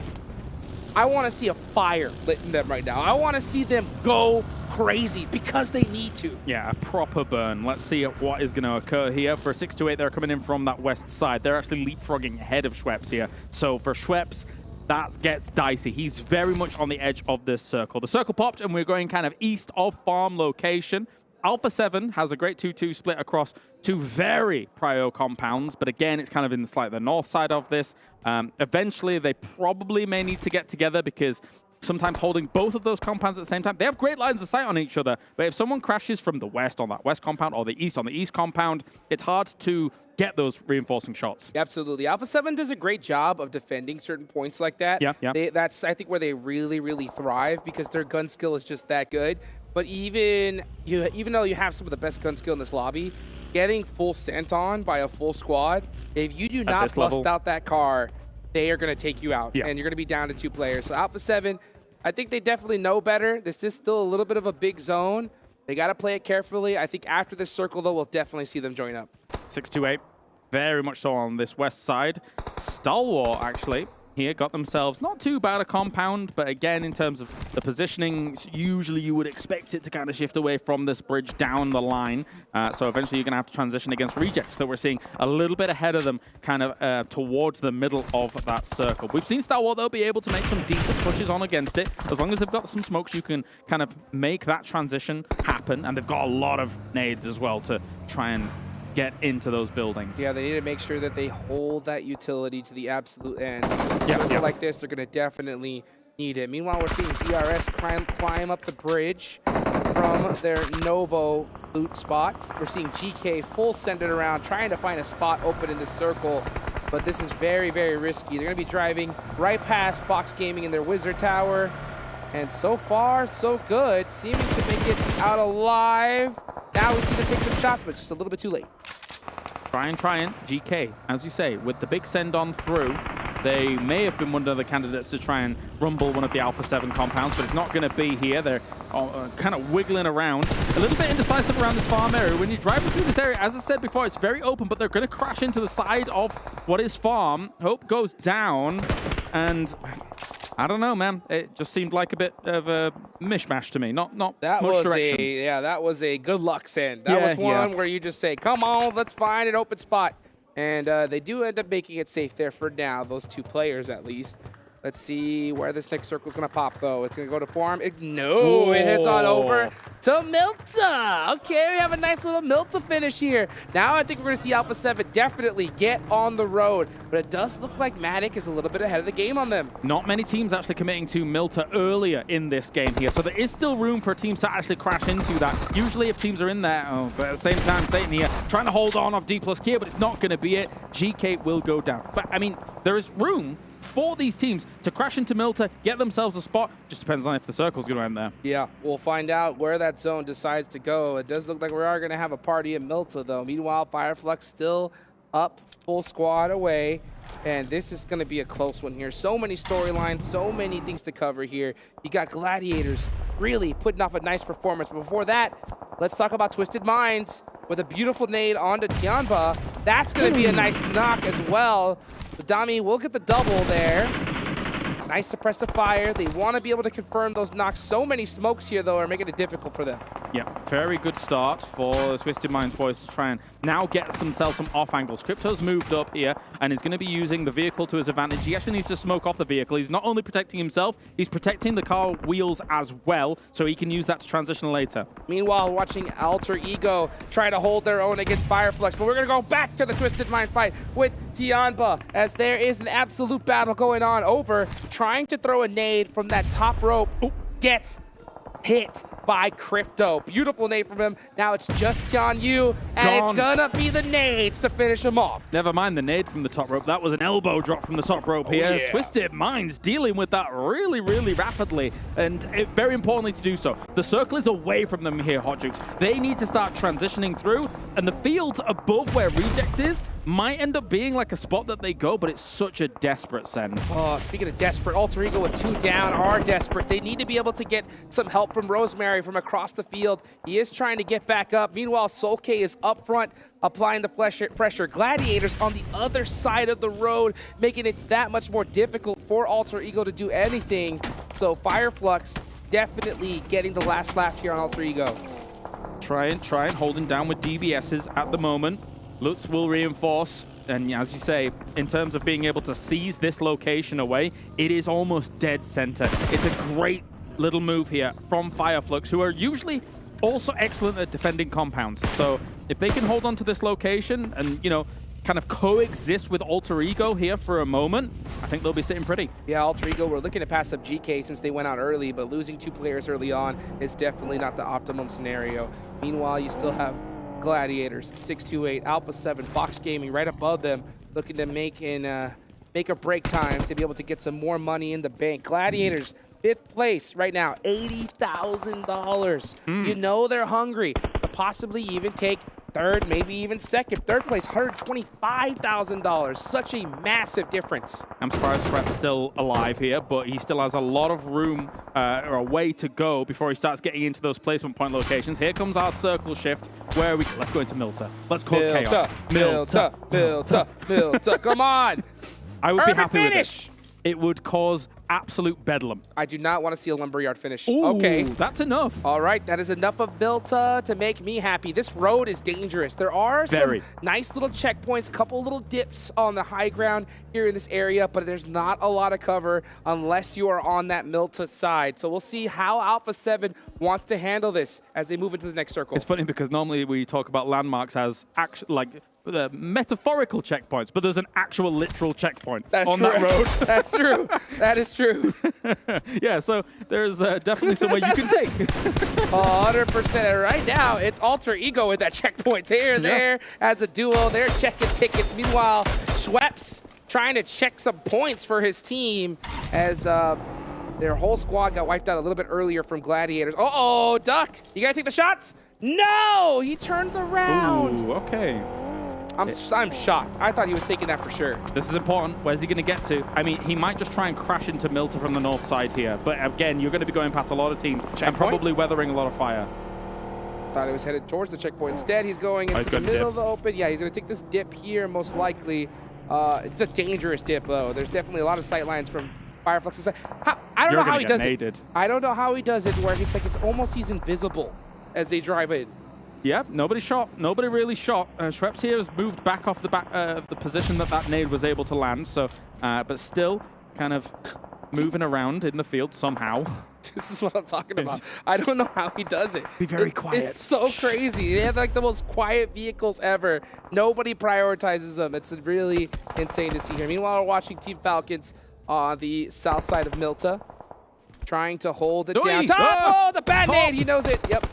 I want to see a fire lit in them right now. I want to see them go crazy because they need to. Yeah, a proper burn. Let's see what is going to occur here. For 628, they're coming in from that west side. They're actually leapfrogging ahead of Schweppes here. So for Schweppes, that gets dicey. He's very much on the edge of this circle. The circle popped, and we're going kind of east of farm location. Alpha7 has a great 2-2 split across 2 very prio compounds, but again, it's kind of in the north side of this. Eventually, they probably may need to get together because sometimes holding both of those compounds at the same time, they have great lines of sight on each other, but if someone crashes from the west on that west compound or the east on the east compound, it's hard to get those reinforcing shots. Absolutely. Alpha7 does a great job of defending certain points like that. Yeah. That's, I think, where they really, really thrive because their gun skill is just that good. But even though you have some of the best gun skill in this lobby, getting full sent on by a full squad, if you do not bust out that car, they are going to take you out, and you're going to be down to 2 players. So Alpha7, I think they definitely know better. This is still a little bit of a big zone. They got to play it carefully. I think after this circle, though, we'll definitely see them join up. 628, very much so on this west side. Stalwart, actually, here got themselves not too bad a compound, but again, in terms of the positioning, usually you would expect it to kind of shift away from this bridge down the line. So eventually you're going to have to transition against Rejects that we're seeing a little bit ahead of them, kind of towards the middle of that circle. We've seen Stalwart, they'll be able to make some decent pushes on against it. As long as they've got some smokes, you can kind of make that transition happen. And they've got a lot of nades as well to try and get into those buildings. Yeah, they need to make sure that they hold that utility to the absolute end. Yeah, Circle yeah. like this, they're going to definitely need it. Meanwhile, we're seeing DRS climb up the bridge from their Novo loot spots. We're seeing GK full send it around, trying to find a spot open in this circle. But this is very, very risky. They're going to be driving right past Box Gaming in their Wizard Tower. And so far, so good. Seeming to make it out alive. Now we see them take some shots, but just a little bit too late. Trying. GK, as you say, with the big send on through, they may have been one of the candidates to try and rumble one of the Alpha7 compounds, but it's not going to be here. They're kind of wiggling around. A little bit indecisive around this farm area. When you're driving through this area, as I said before, it's very open, but they're going to crash into the side of what is farm. Hope goes down, and I don't know, man. It just seemed like a bit of a mishmash to me. Not That much was direction. that was a good luck send. That was one where you just say, come on, let's find an open spot. And they do end up making it safe there for now, those two players at least. Let's see where this next circle is going to pop, though. It's going to go to farm. No, it hits on over to Milta. Okay, we have a nice little Milta finish here. Now I think we're going to see Alpha7 definitely get on the road. But it does look like Matic is a little bit ahead of the game on them. Not many teams actually committing to Milta earlier in this game here, so there is still room for teams to actually crash into that. Usually if teams are in there, but at the same time, Satan here trying to hold on off Dplus KIA, but it's not going to be it. GK will go down. But, I mean, there is room for these teams to crash into Milta, get themselves a spot. Just depends on if the circle's going to end there. Yeah, we'll find out where that zone decides to go. It does look like we are going to have a party at Milta, though. Meanwhile, Fireflux still up, full squad away. And this is going to be a close one here. So many storylines, so many things to cover here. You got Gladiators really putting off a nice performance. But before that, let's talk about Twisted Minds with a beautiful nade onto Tianba. That's going to be a nice knock as well. Dami will get the double there. Nice suppressive fire. They want to be able to confirm those knocks. So many smokes here, though, are making it difficult for them. Yeah, very good start for the Twisted Minds boys to try and now get themselves some off angles. Crypto's moved up here and is going to be using the vehicle to his advantage. He actually needs to smoke off the vehicle. He's not only protecting himself, he's protecting the car wheels as well, so he can use that to transition later. Meanwhile, watching Alter Ego try to hold their own against Fireflux, but we're going to go back to the Twisted Mind fight with Tianba, as there is an absolute battle going on over, trying to throw a nade from that top rope. Ooh, gets hit by Crypto. Beautiful nade from him. Now it's just Tian Yu, and it's gonna be the nades to finish him off. Never mind the nade from the top rope. That was an elbow drop from the top rope here. Yeah. Twisted Minds dealing with that really, really rapidly, and very importantly to do so. The circle is away from them here, Hot Jukes. They need to start transitioning through, and the field above where Rejects is might end up being like a spot that they go, but it's such a desperate send. Oh, speaking of desperate, Alter Ego with 2 down are desperate. They need to be able to get some help from Rosemary from across the field. He is trying to get back up. Meanwhile, Solke is up front, applying the pressure. Gladiators on the other side of the road, making it that much more difficult for Alter Ego to do anything. So Fireflux definitely getting the last laugh here on Alter Ego. Trying, holding down with DBSs at the moment. Lutz will reinforce, and as you say, in terms of being able to seize this location away, it is almost dead center. It's a great little move here from Fireflux, who are usually also excellent at defending compounds. So if they can hold on to this location and, you know, kind of coexist with Alter Ego here for a moment, I think they'll be sitting pretty. Yeah, Alter Ego, we're looking to pass up GK since they went out early, but losing 2 players early on is definitely not the optimum scenario. Meanwhile, you still have Gladiators, 628, Alpha7, Box Gaming right above them, looking to make a break time to be able to get some more money in the bank. Gladiators, 5th place right now, $80,000. You know they're hungry to possibly even take 3rd, maybe even 2nd. 3rd place, $125,000. Such a massive difference. I'm surprised Fred's still alive here, but he still has a lot of room or a way to go before he starts getting into those placement point locations. Here comes our circle shift where let's go into Milta. Let's cause chaos. Milta. Come on. I would be Urban happy with finish. it. it would cause absolute bedlam. I do not want to see a lumberyard finish. Ooh, Okay. that's enough. All right, that is enough of Milta to make me happy. This road is dangerous. There are some nice little checkpoints, couple little dips on the high ground here in this area, but there's not a lot of cover unless you are on that Milta side. So we'll see how Alpha7 wants to handle this as they move into the next circle. It's funny because normally we talk about landmarks as the metaphorical checkpoints, but there's an actual literal checkpoint on that road. That's true. That is true. Yeah, so there's definitely somewhere you can take. 100%. Right now, it's Alter Ego with that checkpoint. They're there as a duo. They're checking tickets. Meanwhile, Schweppes trying to check some points for his team as their whole squad got wiped out a little bit earlier from Gladiators. Uh-oh, Duck. You got to take the shots? No! He turns around. Ooh, okay. I'm shocked. I thought he was taking that for sure. This is important. Where's he going to get to? I mean, he might just try and crash into Milta from the north side here. But again, you're going to be going past a lot of teams and probably weathering a lot of fire. Thought he was headed towards the checkpoint. Instead, he's going into the middle of the open. Yeah, he's going to take this dip here, most likely. It's a dangerous dip, though. There's definitely a lot of sight lines from Fireflux's side. I don't know how he does it. I don't know how he does it where it's like it's almost he's invisible as they drive in. Yeah, nobody shot. Nobody really shot. Schweppes here has moved back off the back of the position that nade was able to land. So, but still kind of moving around in the field somehow. This is what I'm talking about. I don't know how he does it. Be very quiet. It's so crazy. They have like the most quiet vehicles ever. Nobody prioritizes them. It's really insane to see here. Meanwhile, we're watching Team Falcons on the south side of Milta, trying to hold it down. Oh, the bad nade. He knows it. Yep.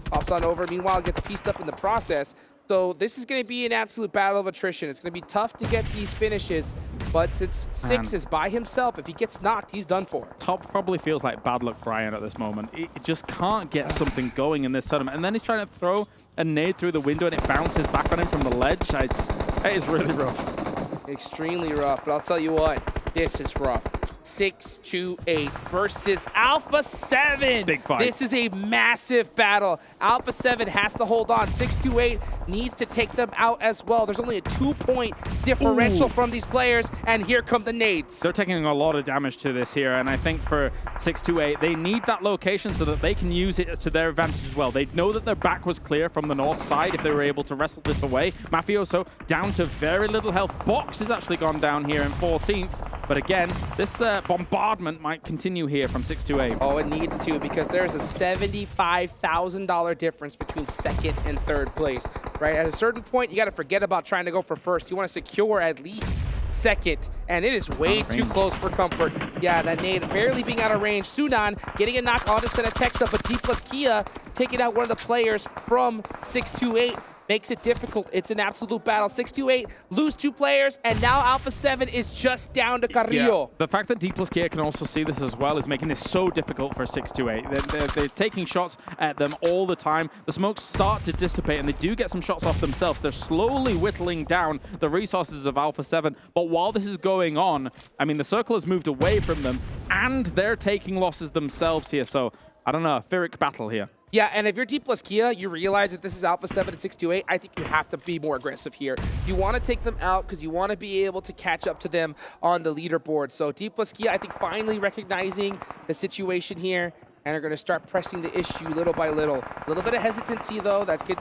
Pops on over. Meanwhile, gets pieced up in the process. So this is going to be an absolute battle of attrition. It's going to be tough to get these finishes, but since Six is by himself, if he gets knocked, he's done for. Top probably feels like bad luck Brian at this moment. He just can't get something going in this tournament. And then he's trying to throw a nade through the window and it bounces back on him from the ledge. It is really rough. Extremely rough, but I'll tell you what, this is rough. 6-2-8 versus Alpha7. Big fight. This is a massive battle. Alpha7 has to hold on. 6-2-8 needs to take them out as well. There's only a 2-point differential from these players, and here come the nades. They're taking a lot of damage to this here, and I think for 6-2-8, they need that location so that they can use it to their advantage as well. They know that their back was clear from the north side if they were able to wrestle this away. Mafioso down to very little health. Box has actually gone down here in 14th, but again, this bombardment might continue here from 6-2-8. Oh, it needs to, because there's a $75,000 difference between second and third place, right? At a certain point, you got to forget about trying to go for first. You want to secure at least second, and it is way too close for comfort. Yeah, that nade barely being out of range. Sunan getting a knock onto Senatexa, but Dplus KIA taking out one of the players from 6-2-8. Makes it difficult. It's an absolute battle. 6-2-8, lose 2 players, and now Alpha7 is just down to Carrillo. Yeah. The fact that Dplus KIA can also see this as well is making this so difficult for 6-2-8. They're taking shots at them all the time. The smokes start to dissipate, and they do get some shots off themselves. They're slowly whittling down the resources of Alpha7, but while this is going on, I mean, the circle has moved away from them, and they're taking losses themselves here, so I don't know, a Pyrrhic battle here. Yeah, and if you're Dplus KIA, you realize that this is Alpha7 and 6-2-8. I think you have to be more aggressive here. You want to take them out because you want to be able to catch up to them on the leaderboard. So Dplus KIA, I think, finally recognizing the situation here and are going to start pressing the issue little by little. A little bit of hesitancy, though, that could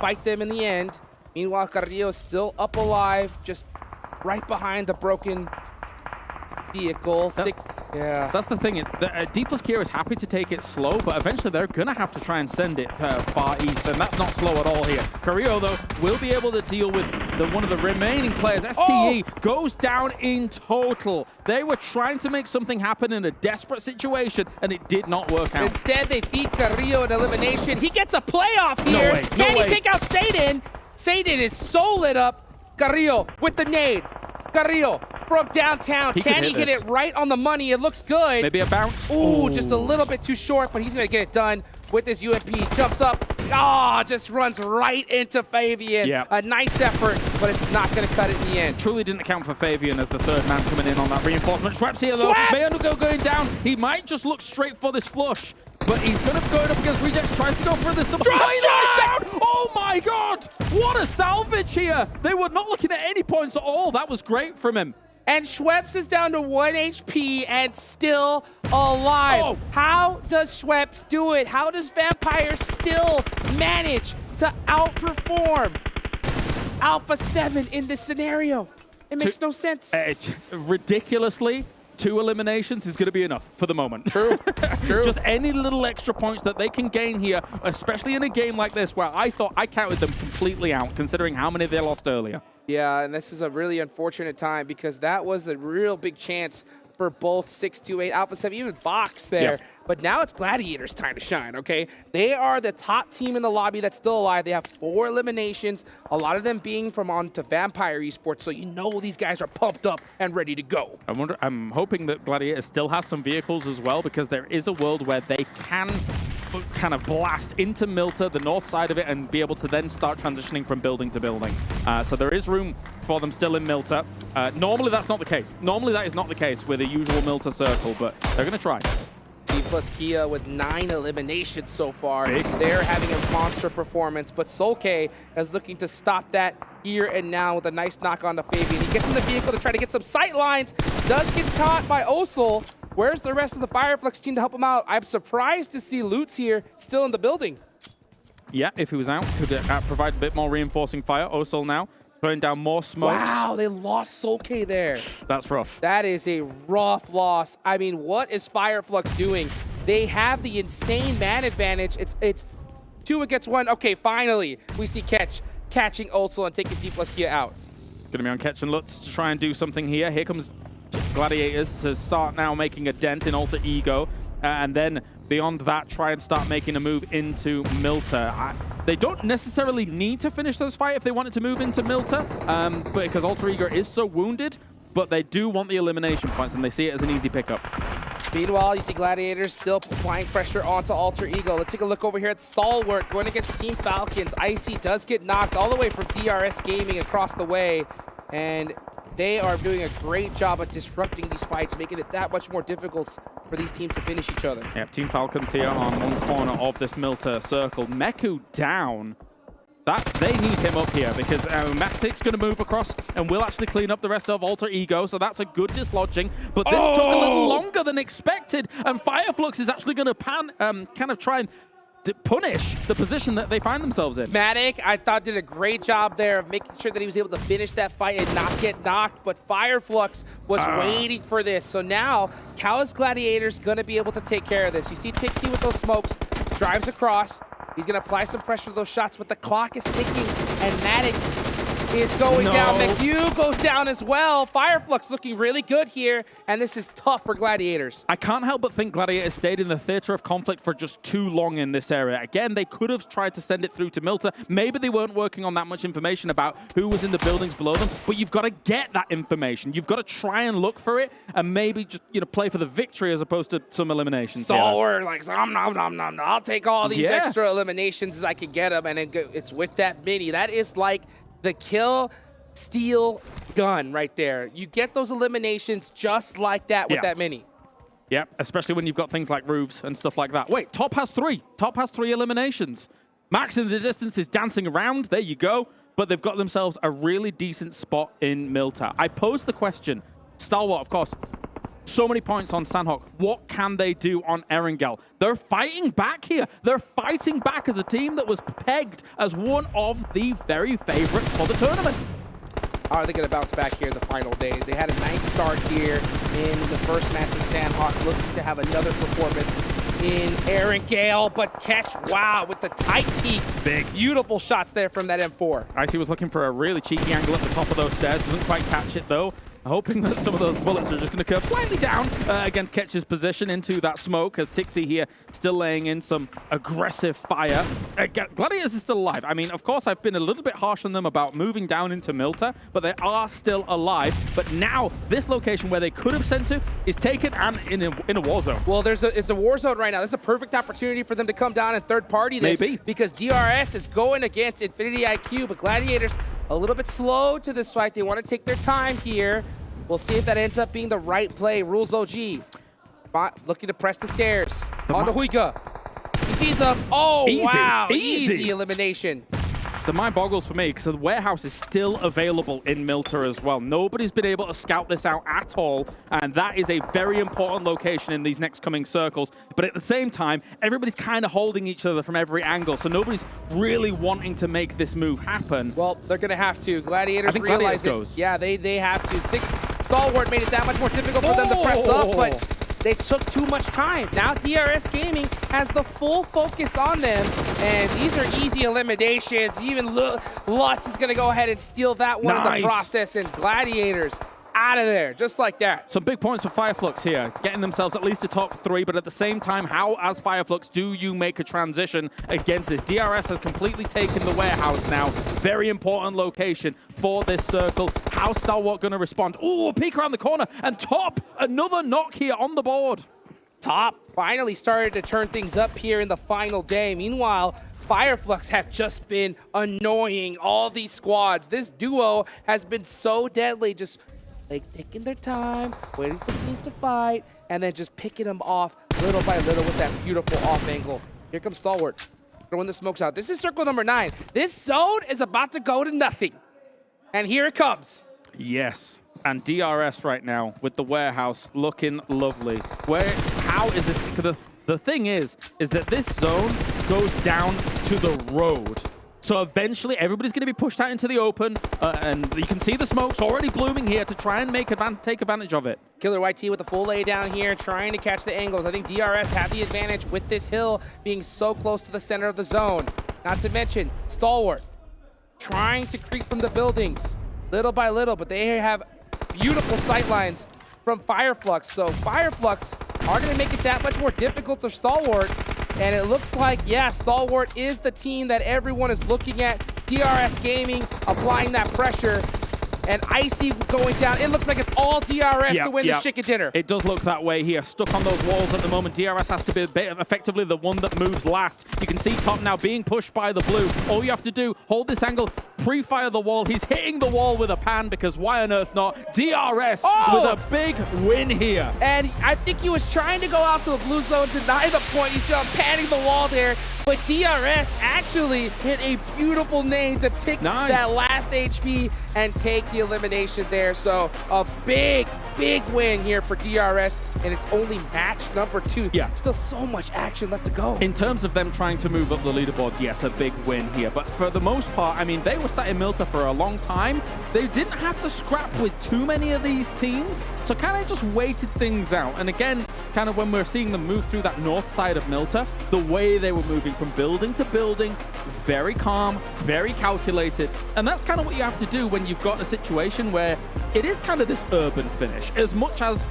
bite them in the end. Meanwhile, Carrillo still up alive, just right behind the broken vehicle. That's the thing. Dplus KIA is happy to take it slow, but eventually they're going to have to try and send it far east, and that's not slow at all here. Carrillo, though, will be able to deal with one of the remaining players. STE goes down in total. They were trying to make something happen in a desperate situation, and it did not work out. Instead, they feed Carrillo an elimination. He gets a playoff here. No way. Can he take out Sadin? Sadin is so lit up. Carrillo with the nade. Carrillo from downtown. Can he hit it right on the money? It looks good. Maybe a bounce. Ooh, just a little bit too short, but he's going to get it done with his UMP. Jumps up. Just runs right into Fabian. Yeah. A nice effort, but it's not going to cut it in the end. Truly didn't account for Fabian as the third man coming in on that reinforcement. Schweppes here, though. Mayunugo going down. He might just look straight for this flush, but he's going to go up against Rejects. Tries to go for this. Down. Oh my God! What a salvage here! They were not looking at any points at all. That was great from him. And Schweppes is down to 1 HP and still alive. Oh. How does Schweppes do it? How does Vampire still manage to outperform Alpha7 in this scenario? It makes no sense. Ridiculously, 2 eliminations is going to be enough for the moment. True. Just any little extra points that they can gain here, especially in a game like this where I thought I counted them completely out, considering how many they lost earlier. Yeah, and this is a really unfortunate time because that was a real big chance for both 628, Alpha7, even Box there. Yeah. But now it's Gladiators' time to shine, okay? They are the top team in the lobby that's still alive. They have 4 eliminations, a lot of them being from on to Vampire Esports, so you know these guys are pumped up and ready to go. I'm hoping that Gladiator still has some vehicles as well, because there is a world where they can kind of blast into Milta, the north side of it, and be able to then start transitioning from building to building. So there is room for them still in Milta. Normally that's not the case. Normally that is not the case with a usual Milta circle, but they're going to try. Dplus KIA with 9 eliminations so far. Big. They're having a monster performance, but Solke is looking to stop that here and now with a nice knock on the Fabian. He gets in the vehicle to try to get some sight lines, does get caught by Osel. Where's the rest of the Fireflux team to help him out? I'm surprised to see Lutz here still in the building. Yeah, if he was out, could provide a bit more reinforcing fire. Osel now throwing down more smokes. Wow, they lost Solke there. That's rough. That is a rough loss. I mean, what is Fireflux doing? They have the insane man advantage. It's 2 against 1. Okay, finally, we see catching Osel and taking Dplus KIA out. Gonna be on Ketch and Lutz to try and do something here. Here comes Gladiators to start now making a dent in Alter Ego, and then beyond that, try and start making a move into Milta. They don't necessarily need to finish this fight if they wanted to move into Milta, but because Alter Ego is so wounded, but they do want the elimination points, and they see it as an easy pickup. Meanwhile, you see Gladiators still applying pressure onto Alter Ego. Let's take a look over here at Stalwart going against Team Falcons. Icy does get knocked all the way from DRS Gaming across the way, and they are doing a great job at disrupting these fights, making it that much more difficult for these teams to finish each other. Yeah, Team Falcons here on one corner of this Milta circle. Meku down. They need him up here because Matic's going to move across and will actually clean up the rest of Alter Ego, so that's a good dislodging. But this took a little longer than expected, and Fireflux is actually going to kind of try and punish the position that they find themselves in. Matic, I thought, did a great job there of making sure that he was able to finish that fight and not get knocked, but Fireflux was waiting for this. So now, Cow's Gladiators going to be able to take care of this. You see Tixie with those smokes, drives across. He's going to apply some pressure to those shots, but the clock is ticking, and Matic is going down. McHugh goes down as well. Fireflux looking really good here, and this is tough for Gladiators. I can't help but think Gladiators stayed in the theater of conflict for just too long in this area. Again, they could have tried to send it through to Milta. Maybe they weren't working on that much information about who was in the buildings below them, but you've got to get that information. You've got to try and look for it, and maybe just play for the victory as opposed to some eliminations. So we're like, I'll take all these extra eliminations as I can get them, and it's with that mini. That is like the kill steal gun right there. You get those eliminations just like that with that mini. Yeah, especially when you've got things like roofs and stuff like that. Wait, Top has 3. Top has 3 eliminations. Max in the distance is dancing around. There you go. But they've got themselves a really decent spot in Milta. I posed the question. Stalwart, of course. So many points on Sanhok. What can they do on Erangel? They're fighting back here. They're fighting back as a team that was pegged as one of the very favorites for the tournament. Are they going to bounce back here in the final day? They had a nice start here in the first match with Sanhok, looking to have another performance in Erangel, but catch, wow, with the tight peaks. Big. Beautiful shots there from that M4. Icy was looking for a really cheeky angle at the top of those stairs. Doesn't quite catch it, though. Hoping that some of those bullets are just going to curve slightly down against Ketch's position into that smoke, as Tixie here still laying in some aggressive fire. Gladiators is still alive. I mean, of course, I've been a little bit harsh on them about moving down into Milta, but they are still alive. But now, this location where they could have sent to is taken and in a war zone. Well, it's a war zone right now. This is a perfect opportunity for them to come down and third party this. Maybe. Because DRS is going against Infinity IQ, but Gladiators a little bit slow to this fight. They want to take their time here. We'll see if that ends up being the right play. Rules OG. Looking to press the stairs. On the Huiga. He sees him. Oh, Easy. wow. Easy elimination. the mind boggles for me because the warehouse is still available in Milta as well. Nobody's been able to scout this out at all, and that is a very important location in these next coming circles. But at the same time, everybody's kind of holding each other from every angle, so nobody's really wanting to make this move happen. Well, they're going to have to. Gladiators I think realize Gladiators it. Yeah, they have to. 6 Stalwart made it that much more difficult for them to press up, but they took too much time. Now DRS Gaming has the full focus on them, and these are easy eliminations. Even Lutz is going to go ahead and steal that one in the process, and Gladiators out of there, just like that. Some big points for Fireflux here, getting themselves at least a top 3, but at the same time, how, as Fireflux, do you make a transition against this? DRS has completely taken the warehouse now. Very important location for this circle. How's Stalwart going to respond? Ooh, a peek around the corner, and Top, another knock here on the board. Top finally started to turn things up here in the final day. Meanwhile, Fireflux have just been annoying all these squads. This duo has been so deadly, just taking their time, waiting for teams to fight, and then just picking them off little by little with that beautiful off angle. Here comes Stalwart, throwing the smokes out. This is circle number 9. This zone is about to go to nothing. And here it comes. Yes, and DRS right now with the warehouse looking lovely. How is this? The thing is that this zone goes down to the road. So eventually, everybody's going to be pushed out into the open, and you can see the smokes already blooming here to try and take advantage of it. Killer YT with the full lay down here, trying to catch the angles. I think DRS have the advantage with this hill being so close to the center of the zone. Not to mention, Stalwart trying to creep from the buildings little by little, but they have beautiful sight lines from Fireflux. So Fireflux are going to make it that much more difficult for Stalwart. And it looks like, yeah, Stalwart is the team that everyone is looking at. DRS Gaming applying that pressure. And Icy going down. It looks like it's all DRS to win this chicken dinner. It does look that way here. Stuck on those walls at the moment. DRS has to be effectively the one that moves last. You can see Top now being pushed by the blue. All you have to do, hold this angle, pre-fire the wall. He's hitting the wall with a pan because why on earth not? DRS with a big win here. And I think he was trying to go out to the blue zone, deny the point. You see him panning the wall there. But DRS actually hit a beautiful nade to take that last HP and take the elimination there. So a big, big win here for DRS, and it's only match number 2. Yeah. Still so much action left to go. In terms of them trying to move up the leaderboards, yes, a big win here. But for the most part, I mean, they were sat in Milta for a long time. They didn't have to scrap with too many of these teams, so kind of just waited things out. And again, kind of when we're seeing them move through that north side of Milta, the way they were moving from building to building, very calm, very calculated. And that's kind of what you have to do when you've got a situation where it is kind of this urban finish. As much as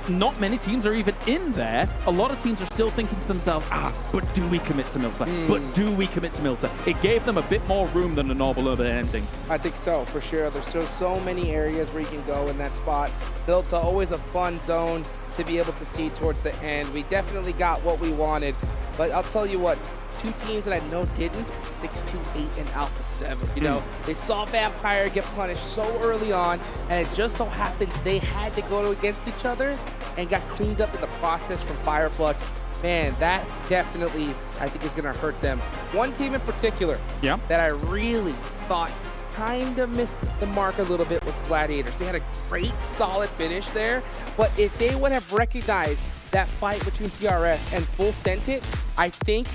not many teams are even in there, a lot of teams are still thinking to themselves, but do we commit to Milta? But do we commit to Milta? It gave them a bit more room than a normal urban ending. I think so, for sure. There's still so many areas where you can go in that spot. Milta, always a fun zone to be able to see towards the end. We definitely got what we wanted, but I'll tell you what, 2 teams that I know didn't, 628 and Alpha7. You know, they saw Vampire get punished so early on, and it just so happens they had to go against each other and got cleaned up in the process from Fireflux. Man, that definitely, I think, is going to hurt them. One team in particular that I really thought kind of missed the mark a little bit was Gladiators. They had a great, solid finish there, but if they would have recognized that fight between DRS and full sent it, I think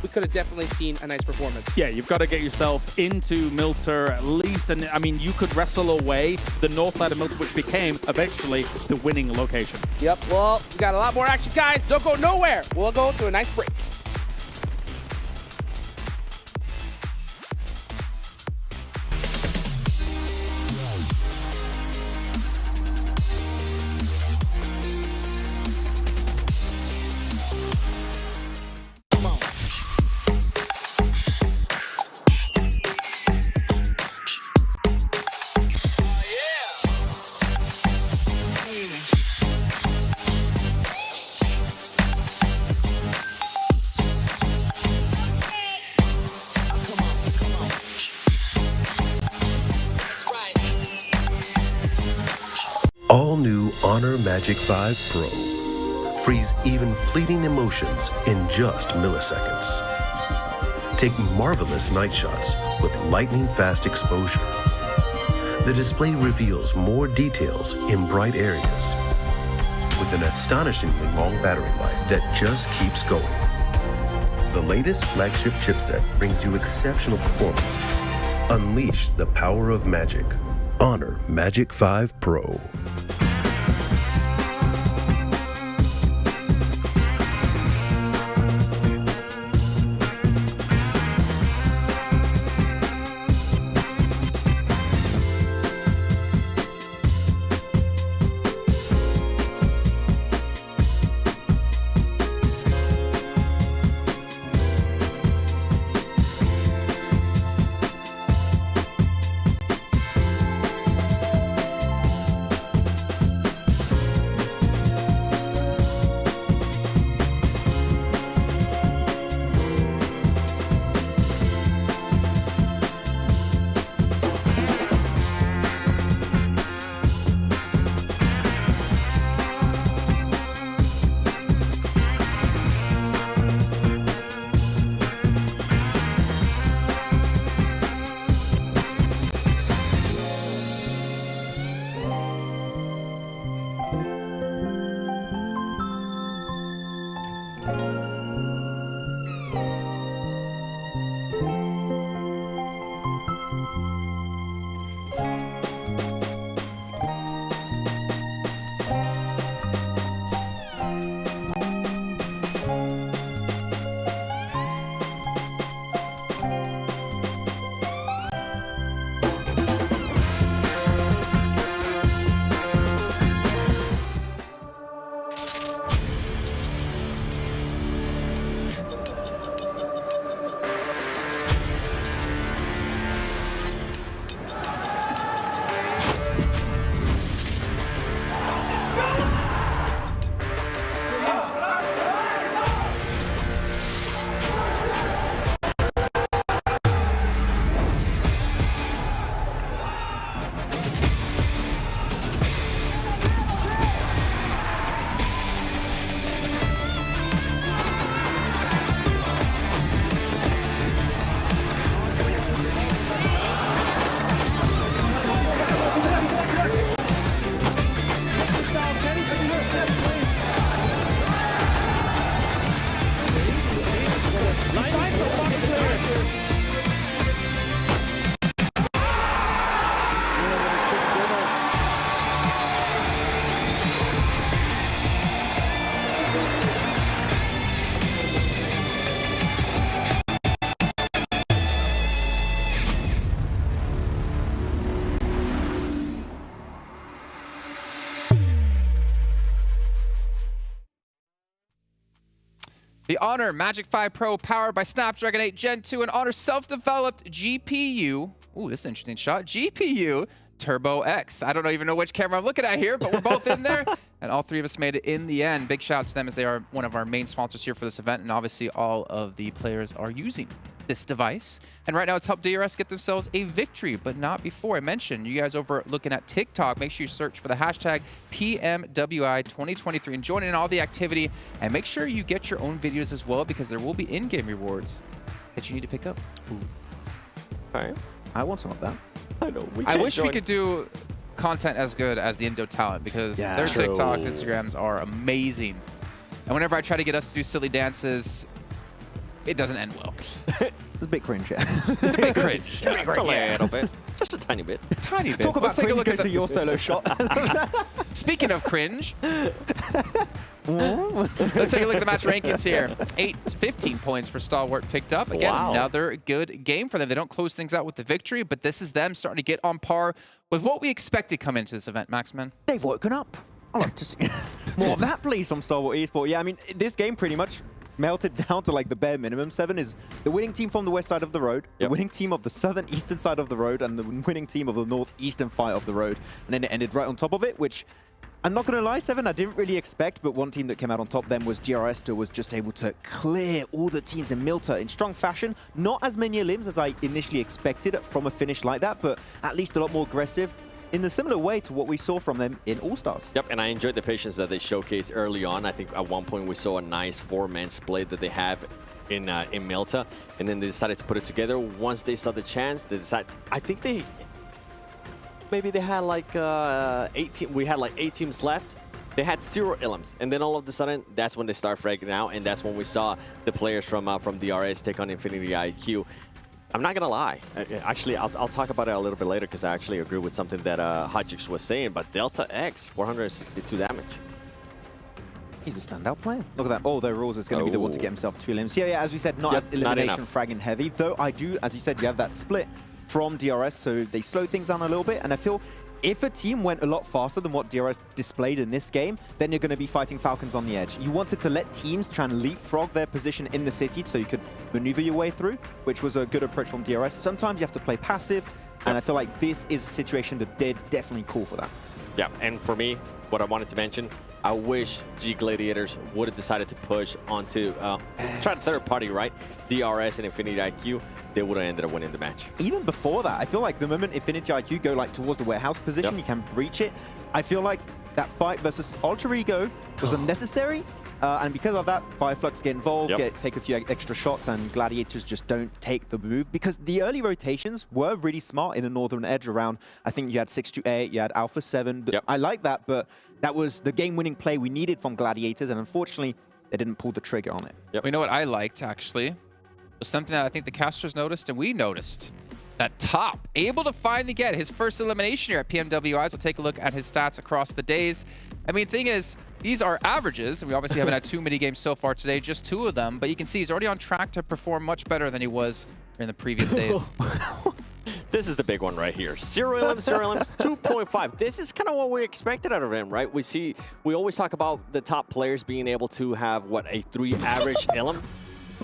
we could have definitely seen a nice performance. Yeah, you've got to get yourself into Milta at least. And I mean, you could wrestle away the north side of Milta, which became eventually the winning location. Yep, well, we got a lot more action, guys. Don't go nowhere. We'll go to a nice break. All new Honor Magic 5 Pro. Freeze even fleeting emotions in just milliseconds. Take marvelous night shots with lightning-fast exposure. The display reveals more details in bright areas with an astonishingly long battery life that just keeps going. The latest flagship chipset brings you exceptional performance. Unleash the power of magic. Honor Magic 5 Pro. The Honor Magic 5 Pro powered by Snapdragon 8 Gen 2 and Honor self-developed GPU. Ooh, this is an interesting shot. GPU Turbo X. I don't even know which camera I'm looking at here, but we're both in there. And all three of us made it in the end. Big shout out to them as they are one of our main sponsors here for this event. And obviously all of the players are using this device. And right now it's helped DRS get themselves a victory, but not before. I mentioned you guys over looking at TikTok. Make sure you search for the hashtag PMWI 2023 and join in all the activity. And make sure you get your own videos as well, because there will be in-game rewards that you need to pick up. All right. I want some of that. I know. I wish we could do content as good as the Indo talent, because their TikToks, Instagrams are amazing. And whenever I try to get us to do silly dances, it doesn't end well. It's a bit cringe, yeah. It's a bit cringe. Just a little bit. Just a tiny bit. Tiny bit. Talk about Let's take a look cringe at goes to your solo shot. Speaking of cringe, let's take a look at the match rankings here. 15 points for Stalwart picked up. Again, another good game for them. They don't close things out with the victory, but this is them starting to get on par with what we expected coming into this event, Maxman. They've woken up. I love to see more of that, please, from Stalwart Esports. Yeah, I mean, this game pretty much melted down to like the bare minimum. 7 is the winning team from the west side of the road, the winning team of the southern eastern side of the road, and the winning team of the northeastern side of the road. And then it ended right on top of it, which I'm not going to lie, 7, I didn't really expect, but one team that came out on top then was DRS, who was just able to clear all the teams in Milta in strong fashion. Not as many limbs as I initially expected from a finish like that, but at least a lot more aggressive, in a similar way to what we saw from them in All-Stars. Yep, and I enjoyed the patience that they showcased early on. I think at one point we saw a nice 4-man split that they have in Malta, and then they decided to put it together. Once they saw the chance, they decided. I think maybe they had like 8 we had like 8 teams left. They had 0 elims, and then all of a sudden, that's when they start fragging out, and that's when we saw the players from DRS take on Infinity IQ. I'm not gonna lie. Actually, I'll talk about it a little bit later because I actually agree with something that Hotchix was saying. But Delta X, 462 damage. He's a standout player. Look at that. Oh, their rules is going to be the one to get himself 2 limbs. Yeah, as we said, not as elimination fragging heavy. Though I do, as you said, you have that split from DRS, so they slow things down a little bit. And I feel if a team went a lot faster than what DRS displayed in this game, then you're going to be fighting Falcons on the edge. You wanted to let teams try and leapfrog their position in the city so you could maneuver your way through, which was a good approach from DRS. Sometimes you have to play passive, and I feel like this is a situation that did definitely call for that. Yeah, and for me, what I wanted to mention, I wish G Gladiators would have decided to push onto, try to third party, right? DRS and Infinity IQ, they would have ended up winning the match. Even before that, I feel like the moment Infinity IQ go like towards the warehouse position, you can breach it. I feel like that fight versus Alter Ego was unnecessary. And because of that, Flux get involved, take a few extra shots, and Gladiators just don't take the move. Because the early rotations were really smart in the northern edge around, I think you had 628, you had Alpha7. I like that, but that was the game-winning play we needed from Gladiators, and unfortunately, they didn't pull the trigger on it. You know what I liked, actually, was something that I think the casters noticed, and we noticed. That Top, able to finally get his first elimination here at PMWI. So take a look at his stats across the days. I mean, thing is, these are averages, and we obviously haven't had too many games so far today, just 2 of them. But you can see he's already on track to perform much better than he was in the previous days. This is the big one right here. 0 elims, 0 elims, 2.5. This is kind of what we expected out of him, right? We always talk about the top players being able to have, what, a 3 average elim?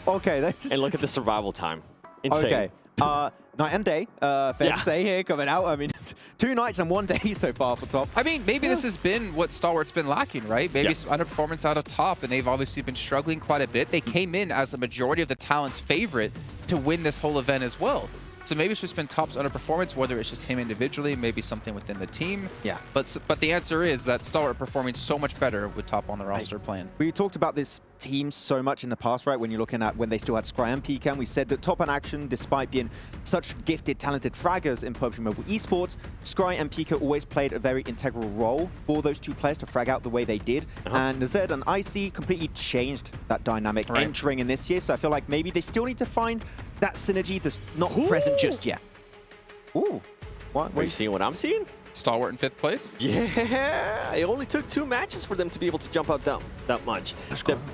Okay. And look at the survival time. Insane. Okay. Night and day, fair to say here, coming out. I mean, 2 nights and 1 day so far for Top. I mean, maybe this has been what Stalwart's been lacking, right? Maybe some underperformance out of Top, and they've obviously been struggling quite a bit. They came in as the majority of the talent's favorite to win this whole event as well. So maybe it's just been Top's underperformance, whether it's just him individually, maybe something within the team. Yeah. But the answer is that Stalwart performing so much better with Top on the roster playing. We talked about this team so much in the past, right? When you're looking at when they still had Scry and PCAM, we said that Top in action, despite being such gifted, talented fraggers in PUBG Mobile Esports, Scry and PK always played a very integral role for those 2 players to frag out the way they did. And Zed and IC completely changed that dynamic entering in this year. So I feel like maybe they still need to find that synergy that's not present just yet. Ooh. What? Are you seeing what I'm seeing? Stalwart in 5th place? Yeah, it only took 2 matches for them to be able to jump up that much.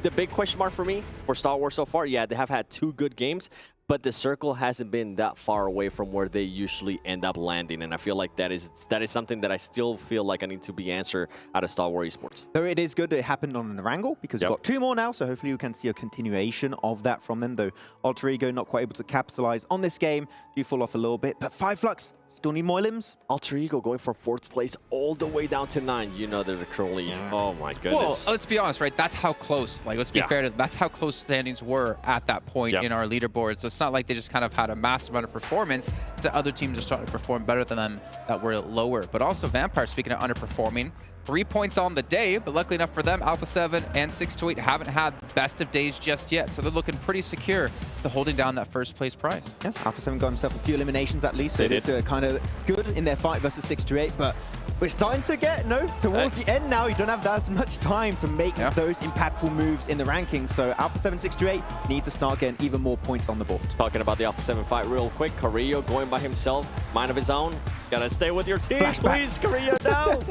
The big question mark for me for Stalwart so far, yeah, they have had 2 good games, but the circle hasn't been that far away from where they usually end up landing, and I feel like that is something that I still feel like I need to be answered out of Stalwart Esports. So it is good that it happened on an Erangel, because we've got 2 more now, so hopefully we can see a continuation of that from them, though Alter Ego not quite able to capitalize on this game. Do fall off a little bit, but 5 Flux. Still need more limbs. Alter Ego going from 4th place all the way down to 9. You know they're currently, oh my goodness. Well, let's be honest, right? That's how close, like, let's be fair, that's how close standings were at that point in our leaderboard. So it's not like they just kind of had a massive amount of performance to other teams just starting to perform better than them that were lower. But also Vampire, speaking of underperforming, 3 points on the day, but luckily enough for them, Alpha7 and 628 haven't had the best of days just yet. So they're looking pretty secure to holding down that 1st place prize. Yeah, Alpha7 got himself a few eliminations at least, so it is kind of good in their fight versus 628, but we're starting to get, towards the end now, you don't have that much time to make those impactful moves in the rankings, so Alpha7 628 need to start getting even more points on the board. Talking about the Alpha7 fight real quick, Carrillo going by himself, mind of his own. Gotta stay with your team, please, Carrillo, no!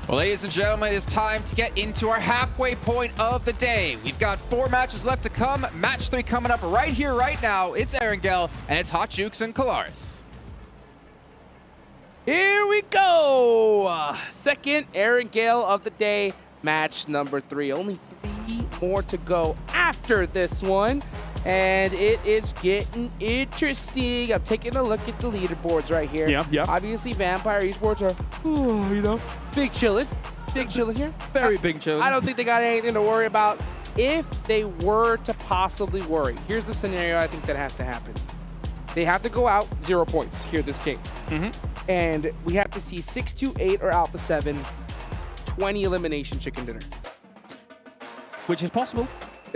Well, ladies and gentlemen, it is time to get into our halfway point of the day. We've got 4 matches left to come. Match 3 coming up right here, right now. It's Erangel, and it's Hotchix and Kalaris. Here we go! Second Erangel of the day, match number 3. Only 3 more to go after this one. And it is getting interesting. I'm taking a look at the leaderboards right here. Obviously, Vampire Esports are, big chillin'. Big chillin' here. Very big chillin'. I don't think they got anything to worry about. If they were to possibly worry, here's the scenario I think that has to happen. They have to go out 0 points here this game. And we have to see 628 or Alpha7 20 elimination chicken dinner. Which is possible.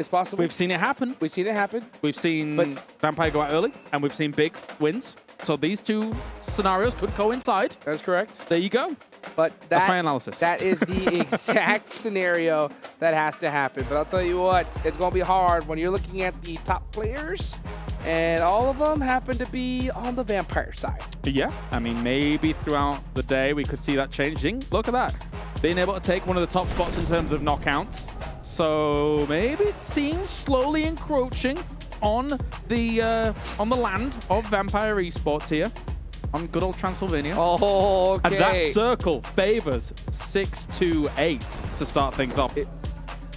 It's possible. We've seen it happen. We've seen it happen. We've seen But- Vampire go out early, and we've seen big wins. So these two scenarios could coincide. That's correct. There you go. But That's my analysis. That is the exact scenario that has to happen. But I'll tell you what, it's going to be hard when you're looking at the top players, and all of them happen to be on the Vampire side. Yeah, I mean, maybe throughout the day we could see that changing. Look at that. Being able to take one of the top spots in terms of knockouts. So maybe it seems slowly encroaching on the land of Vampire Esports here on good old Transylvania. Oh, okay. And that circle favors 6-2-8 to start things off.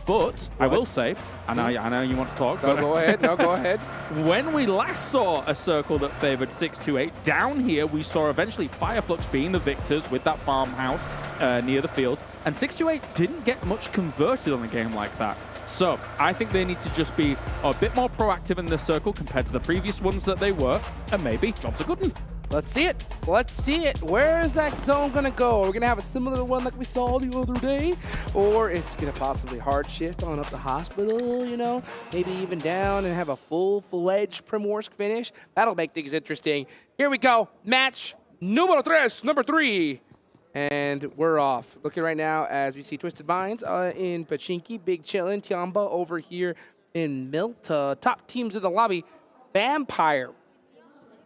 But I will say, and I know you want to talk, No, but go ahead. No, go ahead. when we last saw a circle that favored 6-2-8, down here we saw eventually Fireflux being the victors with that farmhouse near the field, and 6-2-8 didn't get much converted on a game like that. So I think they need to just be a bit more proactive in this circle compared to the previous ones that they were, and maybe job's a good one. Let's see it. Let's see it. Where is that zone going to go? Are we going to have a similar one like we saw the other day? Or is it going to possibly hard shift on up the hospital, you know? Maybe even down and have a full-fledged Primorsk finish? That'll make things interesting. Here we go. Match number 3. And we're off. Looking right now as we see Twisted Minds in Pachinki, Big Chillin', Tiamba over here in Milta. Top teams in the lobby. Vampire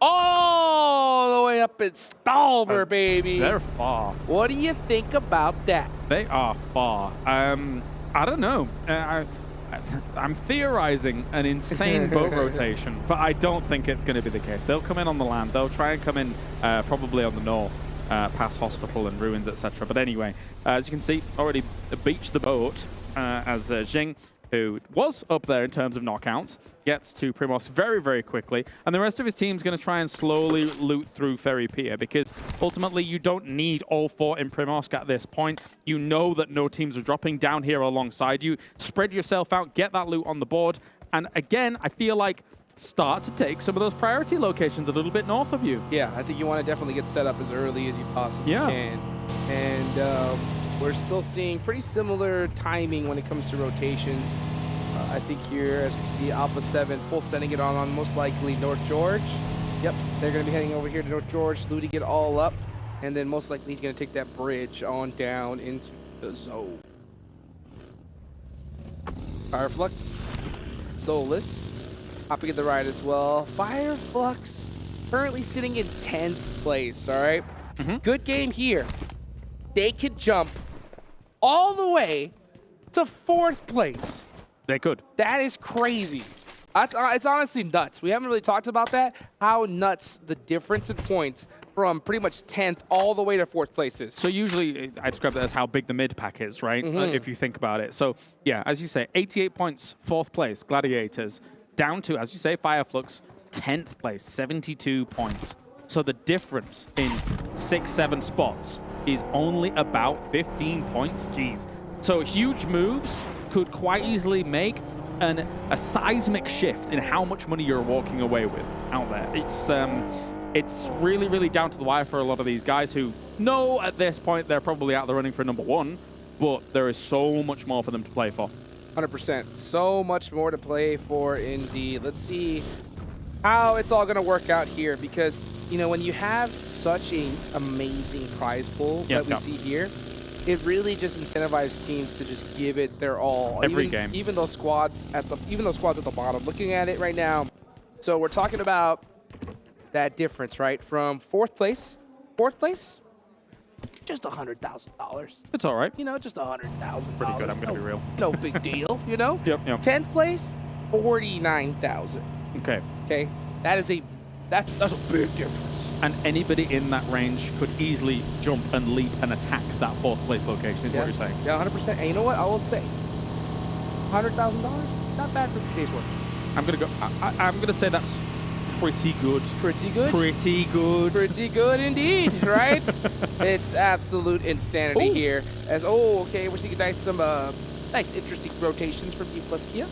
all the way up in Stalber, baby. They're far. What do you think about that? They are far. I don't know. I'm theorizing an insane boat rotation, but I don't think it's going to be the case. They'll come in on the land. They'll try and come in probably on the north, past hospital and ruins, etc. But anyway, as you can see, already beached the boat as Jing, who was up there in terms of knockouts, gets to Primos very, very quickly. And the rest of his team's going to try and slowly loot through Ferry Pier, because ultimately you don't need all 4 in Primorsk at this point. You know that no teams are dropping down here alongside you. Spread yourself out, get that loot on the board. And again, I feel like start to take some of those priority locations a little bit north of you. Yeah, I think you want to definitely get set up as early as you possibly can. And we're still seeing pretty similar timing when it comes to rotations. I think here, as we see Alpha7 full sending it on most likely North George. Yep, they're going to be heading over here to North George, looting it all up. And then most likely he's going to take that bridge on down into the zone. Fireflux, Soulless, hopping at the right as well. Fireflux currently sitting in 10th place, all right? Good game here. They could jump all the way to 4th place. They could. That is crazy. It's honestly nuts. We haven't really talked about that, how nuts the difference in points from pretty much 10th all the way to 4th place is. So usually I describe that as how big the mid pack is, right? If you think about it. So yeah, as you say, 88 points, 4th place, Gladiators, down to, as you say, Fireflux, 10th place, 72 points. So the difference in 6-7 spots is only about 15 points. Jeez. So huge moves could quite easily make a seismic shift in how much money you're walking away with out there. It's really, really down to the wire for a lot of these guys who know at this point they're probably out the running for #1, but there is so much more for them to play for. 100%. So much more to play for indeed. Let's see how it's all going to work out here, because, you know, when you have such an amazing prize pool that we see here, it really just incentivizes teams to just give it their all. Every game. Even those squads at the bottom. Looking at it right now, so we're talking about that difference, right? From 4th place, just $100,000. It's all right. You know, just $100,000. Pretty good, I'm going to be real. No big deal, you know? Yep. 10th place, 49,000. Okay. Okay, that's a big difference. And anybody in that range could easily jump and leap and attack that 4th place location, is what you're saying. Yeah, 100%. And you know what? I will say, $100,000, not bad for today's work. I'm gonna go. I'm gonna say that's pretty good. Pretty good. Pretty good. Pretty good indeed, right? It's absolute insanity here. As okay, we're seeing some nice, interesting rotations from Dplus KIA.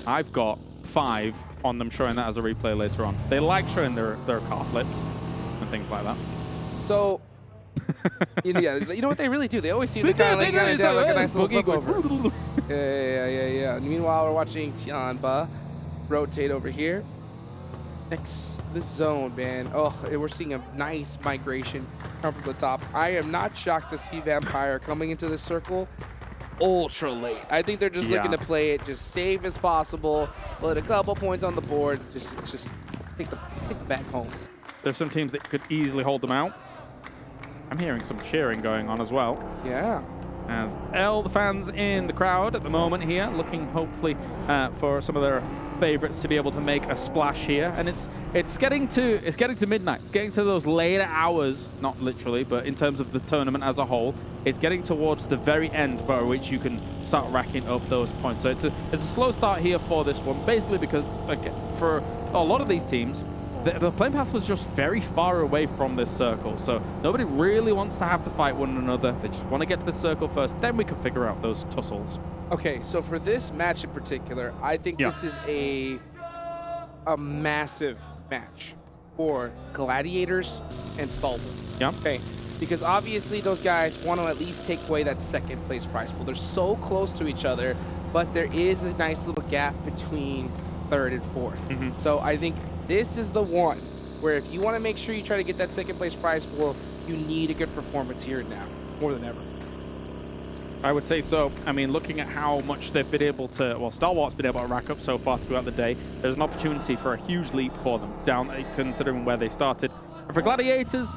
I've got 5 on them, showing that as a replay later on. They like showing their car flips and things like that. So, you know what they really do? They always seem to kind of like a nice little flip over. Yeah. Meanwhile, we're watching Tianba rotate over here. Next, this zone, man. Oh, we're seeing a nice migration come from the top. I am not shocked to see Vampire coming into this circle ultra late. I think they're just looking to play it just safe as possible, put a couple points on the board, just take the bag home. There's some teams that could easily hold them out. I'm hearing some cheering going on as well. Yeah. As the fans in the crowd at the moment here, looking hopefully for some of their favorites to be able to make a splash here, and it's getting to midnight. It's getting to those later hours, not literally, but in terms of the tournament as a whole, it's getting towards the very end by which you can start racking up those points. So it's a slow start here for this one, basically because for a lot of these teams, the playing path was just very far away from this circle, so nobody really wants to have to fight one another. They just want to get to the circle first, then we can figure out those tussles. Okay, so for this match in particular, I think this is a massive match for Gladiators and Stalwart. Yeah. Okay, because obviously those guys want to at least take away that second place prize pool. They're so close to each other, but there is a nice little gap between third and fourth. So I think this is the one where if you want to make sure you try to get that second place prize pool, you need a good performance here and now, more than ever. I would say so. I mean, looking at how much they've been able to, well, Stalwart's been able to rack up so far throughout the day, there's an opportunity for a huge leap for them, considering where they started. And for Gladiators,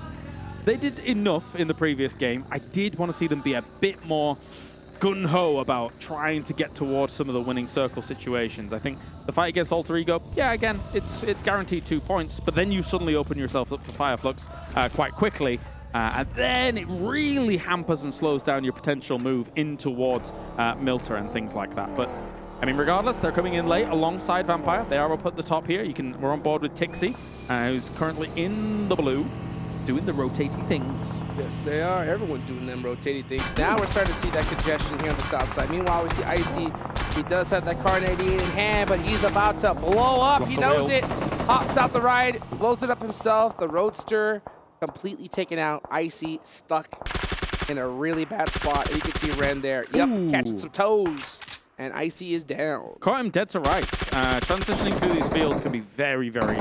they did enough in the previous game. I did want to see them be a bit more gung-ho about trying to get towards some of the winning circle situations. I think the fight against Alter Ego, yeah, again, it's guaranteed 2 points, but then you suddenly open yourself up to Fireflux quite quickly, and then it really hampers and slows down your potential move in towards Milter and things like that. But I mean, regardless, they're coming in late alongside Vampire. They are up at the top here. We're on board with Tixie, who's currently in the blue, doing the rotating things. Yes, they are. Everyone's doing them rotating things. Now we're starting to see that congestion here on the south side. Meanwhile, we see Icy. He does have that Car 98 in hand, but he's about to blow up. He knows it. Hops out the ride, blows it up himself. The Roadster completely taken out. Icy stuck in a really bad spot. And you can see Ren there. Yep, catching some toes. And Icy is down. Caught him dead to rights. Transitioning through these fields can be very, very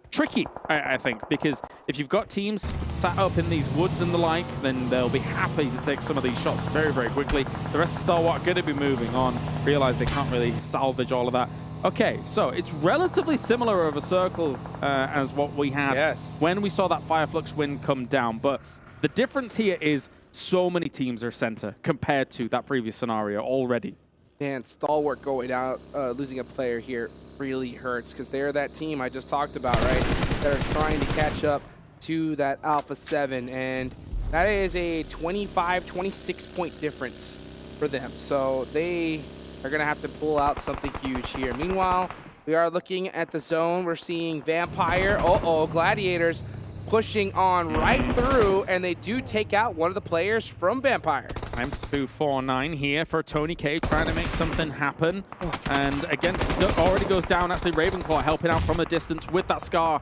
tricky, I think, because if you've got teams sat up in these woods and the like, then they'll be happy to take some of these shots very, very quickly. The rest of Stalwart are going to be moving on, realize they can't really salvage all of that. Okay, so it's relatively similar of a circle as what we had when we saw that Fireflux win come down, but the difference here is so many teams are center compared to that previous scenario already. And Stalwart going out, losing a player here really hurts because they're that team I just talked about, right? That are trying to catch up to that Alpha 7, and that is a 25, 26 point difference for them. So they are going to have to pull out something huge here. Meanwhile, we are looking at the zone. We're seeing Vampire, Gladiators pushing on right through, and they do take out one of the players from Vampire. Times 249 here for Tony K, trying to make something happen. And against, already goes down, actually Ravenclaw helping out from a distance with that Scar.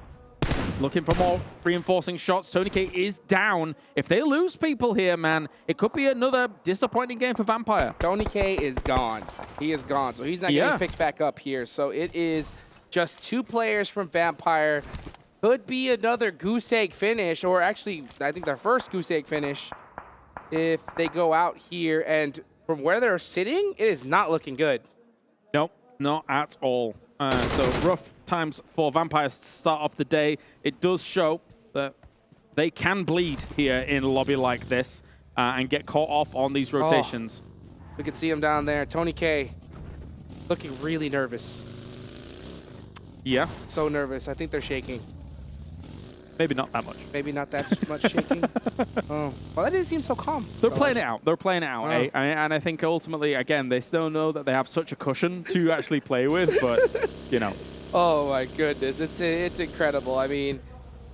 Looking for more reinforcing shots. Tony K is down. If they lose people here, man, it could be another disappointing game for Vampire. Tony K is gone. He is gone, so he's not getting picked back up here. So it is just 2 players from Vampire. Could be another goose egg finish, or actually, I think their first goose egg finish if they go out here. And from where they're sitting, it is not looking good. Nope, not at all. So rough times for Vampires to start off the day. It does show that they can bleed here in a lobby like this and get caught off on these rotations. We can see him down there. Tony K looking really nervous. Yeah. So nervous. I think they're shaking. Maybe not that much. Maybe not that much shaking. Well, that didn't seem so calm. They're playing it out. They're playing it out, eh? And I think ultimately, again, they still know that they have such a cushion to actually play with, but, you know. Oh, my goodness. It's incredible. I mean,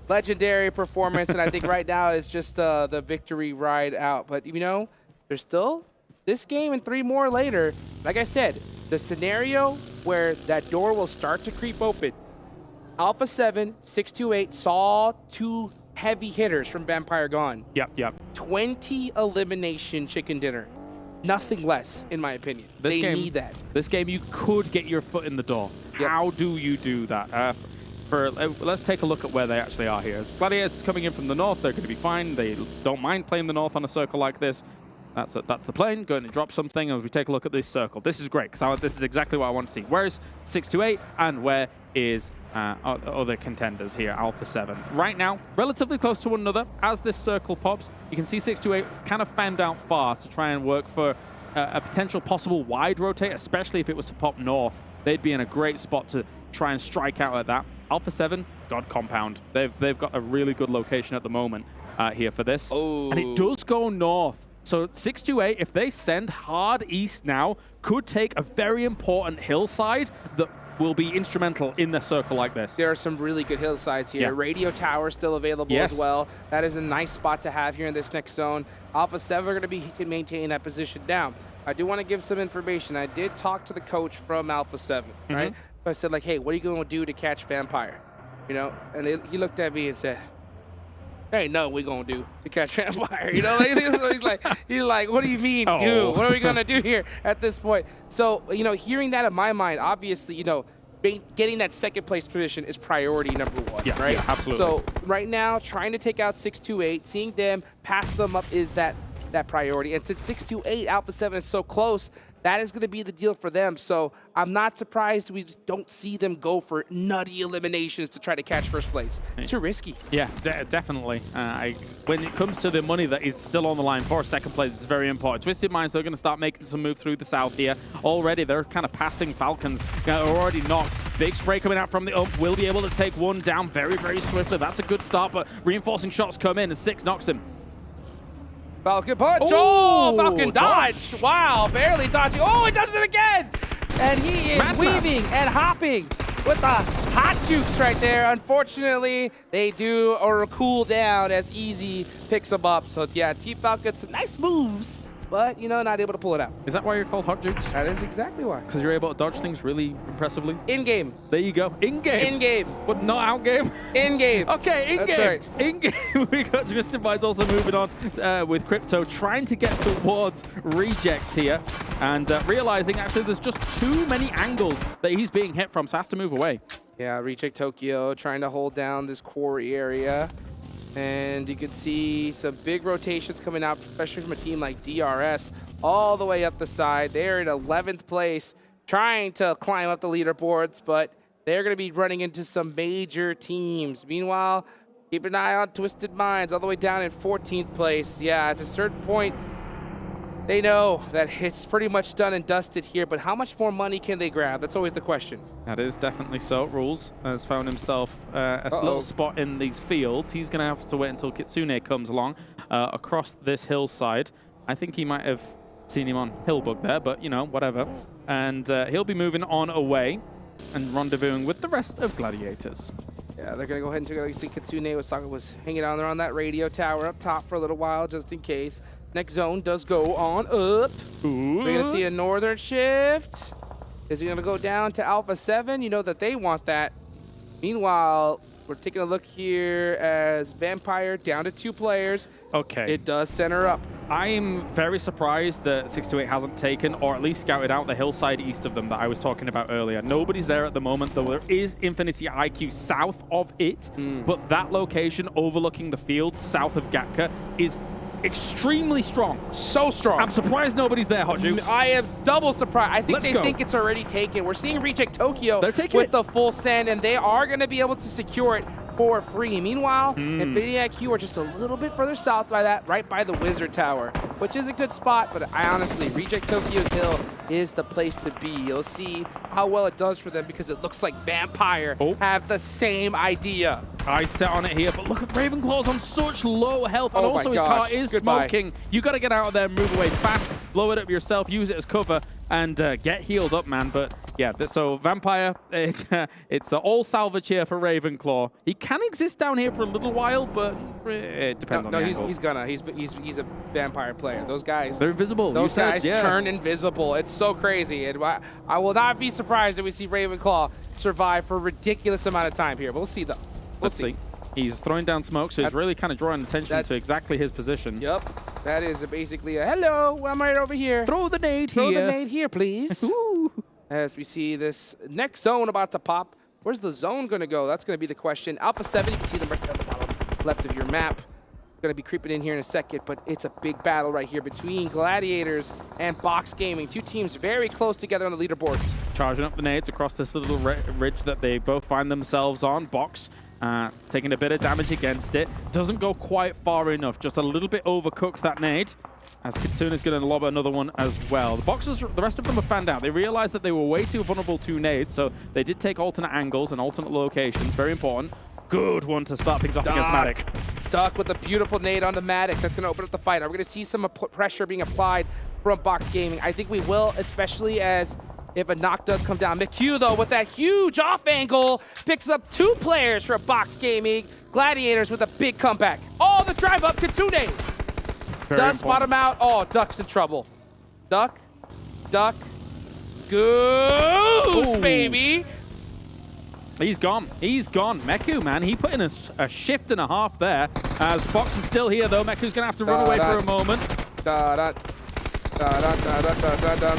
legendary performance, and I think right now is just the victory ride out. But, you know, there's still this game and 3 more later. Like I said, the scenario where that door will start to creep open. Alpha 7, 628 saw 2 heavy hitters from Vampire gone. Yep. 20 elimination chicken dinner. Nothing less, in my opinion. They need that. This game, you could get your foot in the door. Yep. How do you do that? Let's take a look at where they actually are here. As Gladiators coming in from the north, they're going to be fine. They don't mind playing the north on a circle like this. That's the plane, going to drop something, and if we take a look at this circle, this is great, because this is exactly what I want to see. Where's 628, and where is other contenders here, Alpha7? Right now, relatively close to one another. As this circle pops, you can see 628 kind of fanned out far to try and work for a potential possible wide rotate, especially if it was to pop north. They'd be in a great spot to try and strike out at that. Alpha7, God Compound. They've got a really good location at the moment here for this. Oh. And it does go north. So 628, if they send hard east now, could take a very important hillside that will be instrumental in the circle like this. There are some really good hillsides here. Yeah. Radio tower still available as well. That is a nice spot to have here in this next zone. Alpha7 are going to be maintaining that position down. I do want to give some information. I did talk to the coach from Alpha7, right? So I said, like, hey, what are you going to do to catch Vampire? You know, and he looked at me and said, there ain't nothing we gonna do to catch Vampire. You know, he's like, what do you mean, do? What are we gonna do here at this point? So, you know, hearing that in my mind, obviously, you know, getting that second place position is priority number one, right? Yeah, absolutely. So right now, trying to take out 628, seeing them pass them up is that priority. And since 628 Alpha7 is so close, that is going to be the deal for them. So I'm not surprised we just don't see them go for nutty eliminations to try to catch first place. It's too risky. Yeah, definitely. When it comes to the money that is still on the line for second place, it's very important. Twisted Minds, they're going to start making some move through the south here. Already, they're kind of passing Falcons. Are already knocked. Big spray coming out from the up. Will be able to take one down very, very swiftly. That's a good start, but reinforcing shots come in, and 6 knocks him. Falcon punch. Oh, Falcon dodge. Wow, barely dodging. Oh, he does it again. And he is weaving and hopping with the hot jukes right there. Unfortunately, they do or cool down as Easy picks them up. So yeah, Team Falcon, some nice moves, but you know, not able to pull it out. Is that why you're called Hot Jukes? That is exactly why. Because you're able to dodge things really impressively? In-game. There you go. In-game. In-game. But not out-game? In-game. Okay, in-game. That's right. In-game. We got Twisted Minds also moving on with Crypto, trying to get towards rejects here, and realizing actually there's just too many angles that he's being hit from, so has to move away. Yeah, Reject Tokyo trying to hold down this quarry area. And you can see some big rotations coming out, especially from a team like DRS, all the way up the side. They're in 11th place, trying to climb up the leaderboards, but they're going to be running into some major teams. Meanwhile, keep an eye on Twisted Minds, all the way down in 14th place. Yeah, at a certain point, they know that it's pretty much done and dusted here, but how much more money can they grab? That's always the question. That is definitely so. Rules has found himself a little spot in these fields. He's going to have to wait until Kitsune comes along across this hillside. I think he might have seen him on Hillbug there, but, you know, whatever. And he'll be moving on away and rendezvousing with the rest of Gladiators. Yeah, they're going to go ahead and take it. You see Kitsune was hanging on there on that radio tower up top for a little while, just in case. Next zone does go on up. Ooh. We're going to see a northern shift. Is he going to go down to Alpha7? You know that they want that. Meanwhile, we're taking a look here as Vampire down to 2 players. Okay. It does center up. I'm very surprised that 628 hasn't taken or at least scouted out the hillside east of them that I was talking about earlier. Nobody's there at the moment, though there is Infinity IQ south of it, but that location overlooking the field south of Gatka is extremely strong. So strong. I'm surprised nobody's there, Hot Jukes. I am double surprised. I think they think it's already taken. We're seeing Reject Tokyo with the full send, and they are going to be able to secure it for free. Meanwhile, Infinity IQ are just a little bit further south by that, right by the Wizard Tower, which is a good spot, but I honestly, Reject Tokyo's hill is the place to be. You'll see how well it does for them because it looks like Vampire have the same idea. I set on it here, but look at Ravenclaw's on such low health, and also his car is smoking. You got to get out of there, move away fast, blow it up yourself, use it as cover, and get healed up, man. But yeah, so Vampire, it's all salvage here for Ravenclaw. He can exist down here for a little while, but it depends on the angles. He's a Vampire player. Those guys, they're invisible. Those guys turn invisible. It's so crazy, and I will not be surprised if we see Ravenclaw survive for a ridiculous amount of time here. But we'll see though. Let's see. He's throwing down smoke, so he's really kind of drawing attention to exactly his position. Yep. That is basically a hello, I'm right over here. Throw the nade Throw here. the nade here, please. As we see this next zone about to pop. Where's the zone going to go? That's going to be the question. Alpha7, you can see them right there on the bottom left of your map. Going to be creeping in here in a second, but it's a big battle right here between Gladiators and Box Gaming. Two teams very close together on the leaderboards. Charging up the nades across this little ridge that they both find themselves on. Box taking a bit of damage against it. Doesn't go quite far enough. Just a little bit overcooks that nade. As Kitsune's going to lob another one as well. The Boxers, the rest of them have fanned out. They realized that they were way too vulnerable to nades, so they did take alternate angles and alternate locations. Very important. Good one to start things off against Matic. Duck with a beautiful nade on the Matic. That's going to open up the fight. Are we going to see some pressure being applied from Box Gaming? I think we will, especially as if a knock does come down. McHugh, though, with that huge off angle, picks up 2 players for Box Gaming. Gladiators with a big comeback. Oh, the drive up, Kitsune. Does spot him out. Oh, Duck's in trouble. Duck. Goose, baby. He's gone. He's gone. Meku, man, he put in a shift and a half there. As Fox is still here, though. Meku's going to have to run away for a moment.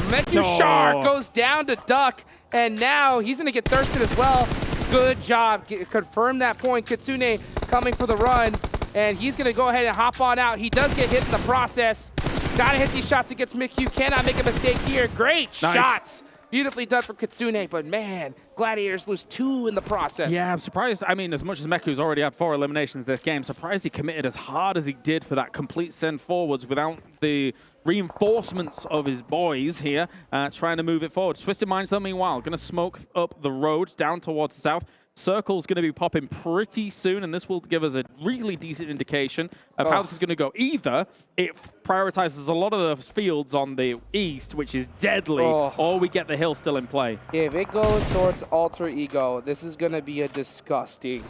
Meku Shark goes down to Duck, and now he's going to get thirsted as well. Good job. Confirm that point. Kitsune coming for the run, and he's going to go ahead and hop on out. He does get hit in the process. Got to hit these shots against Meku. Cannot make a mistake here. Great shots. Beautifully done for Kitsune, but man, Gladiators lose 2 in the process. Yeah, I'm surprised. I mean, as much as Meku's already had 4 eliminations this game, surprised he committed as hard as he did for that complete send forwards without the reinforcements of his boys here, trying to move it forward. Twisted Minds, though, meanwhile, going to smoke up the road down towards the south. Circle's going to be popping pretty soon, and this will give us a really decent indication of how this is going to go. Either it prioritizes a lot of the fields on the east, which is deadly, or we get the hill still in play. If it goes towards Alter Ego, this is going to be a disgusting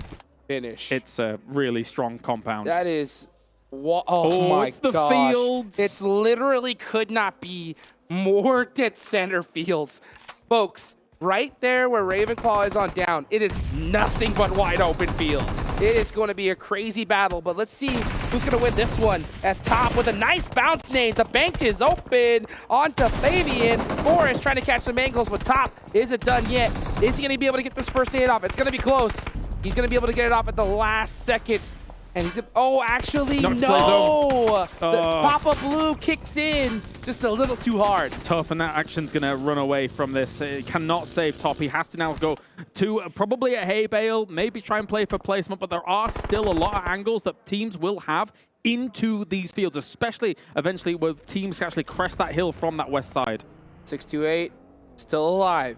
finish. It's a really strong compound. That is... Oh my it's the gosh. fields. It's literally could not be more dead center fields. Folks, right there where Ravenclaw is on down, it is nothing but wide open field. It is going to be a crazy battle, but let's see who's going to win this one. As Top with a nice bounce nade. The bank is open onto Fabian. Forrest trying to catch some angles with Top. Is it done yet? Is he going to be able to get this first nade off? It's going to be close. He's going to be able to get it off at the last second. And he's, actually, no! The Papa Blue kicks in just a little too hard. Tough, and that action's going to run away from this. It cannot save Top. He has to now go to probably a hay bale, maybe try and play for placement, but there are still a lot of angles that teams will have into these fields, especially eventually with teams actually crest that hill from that west side. 628 still alive.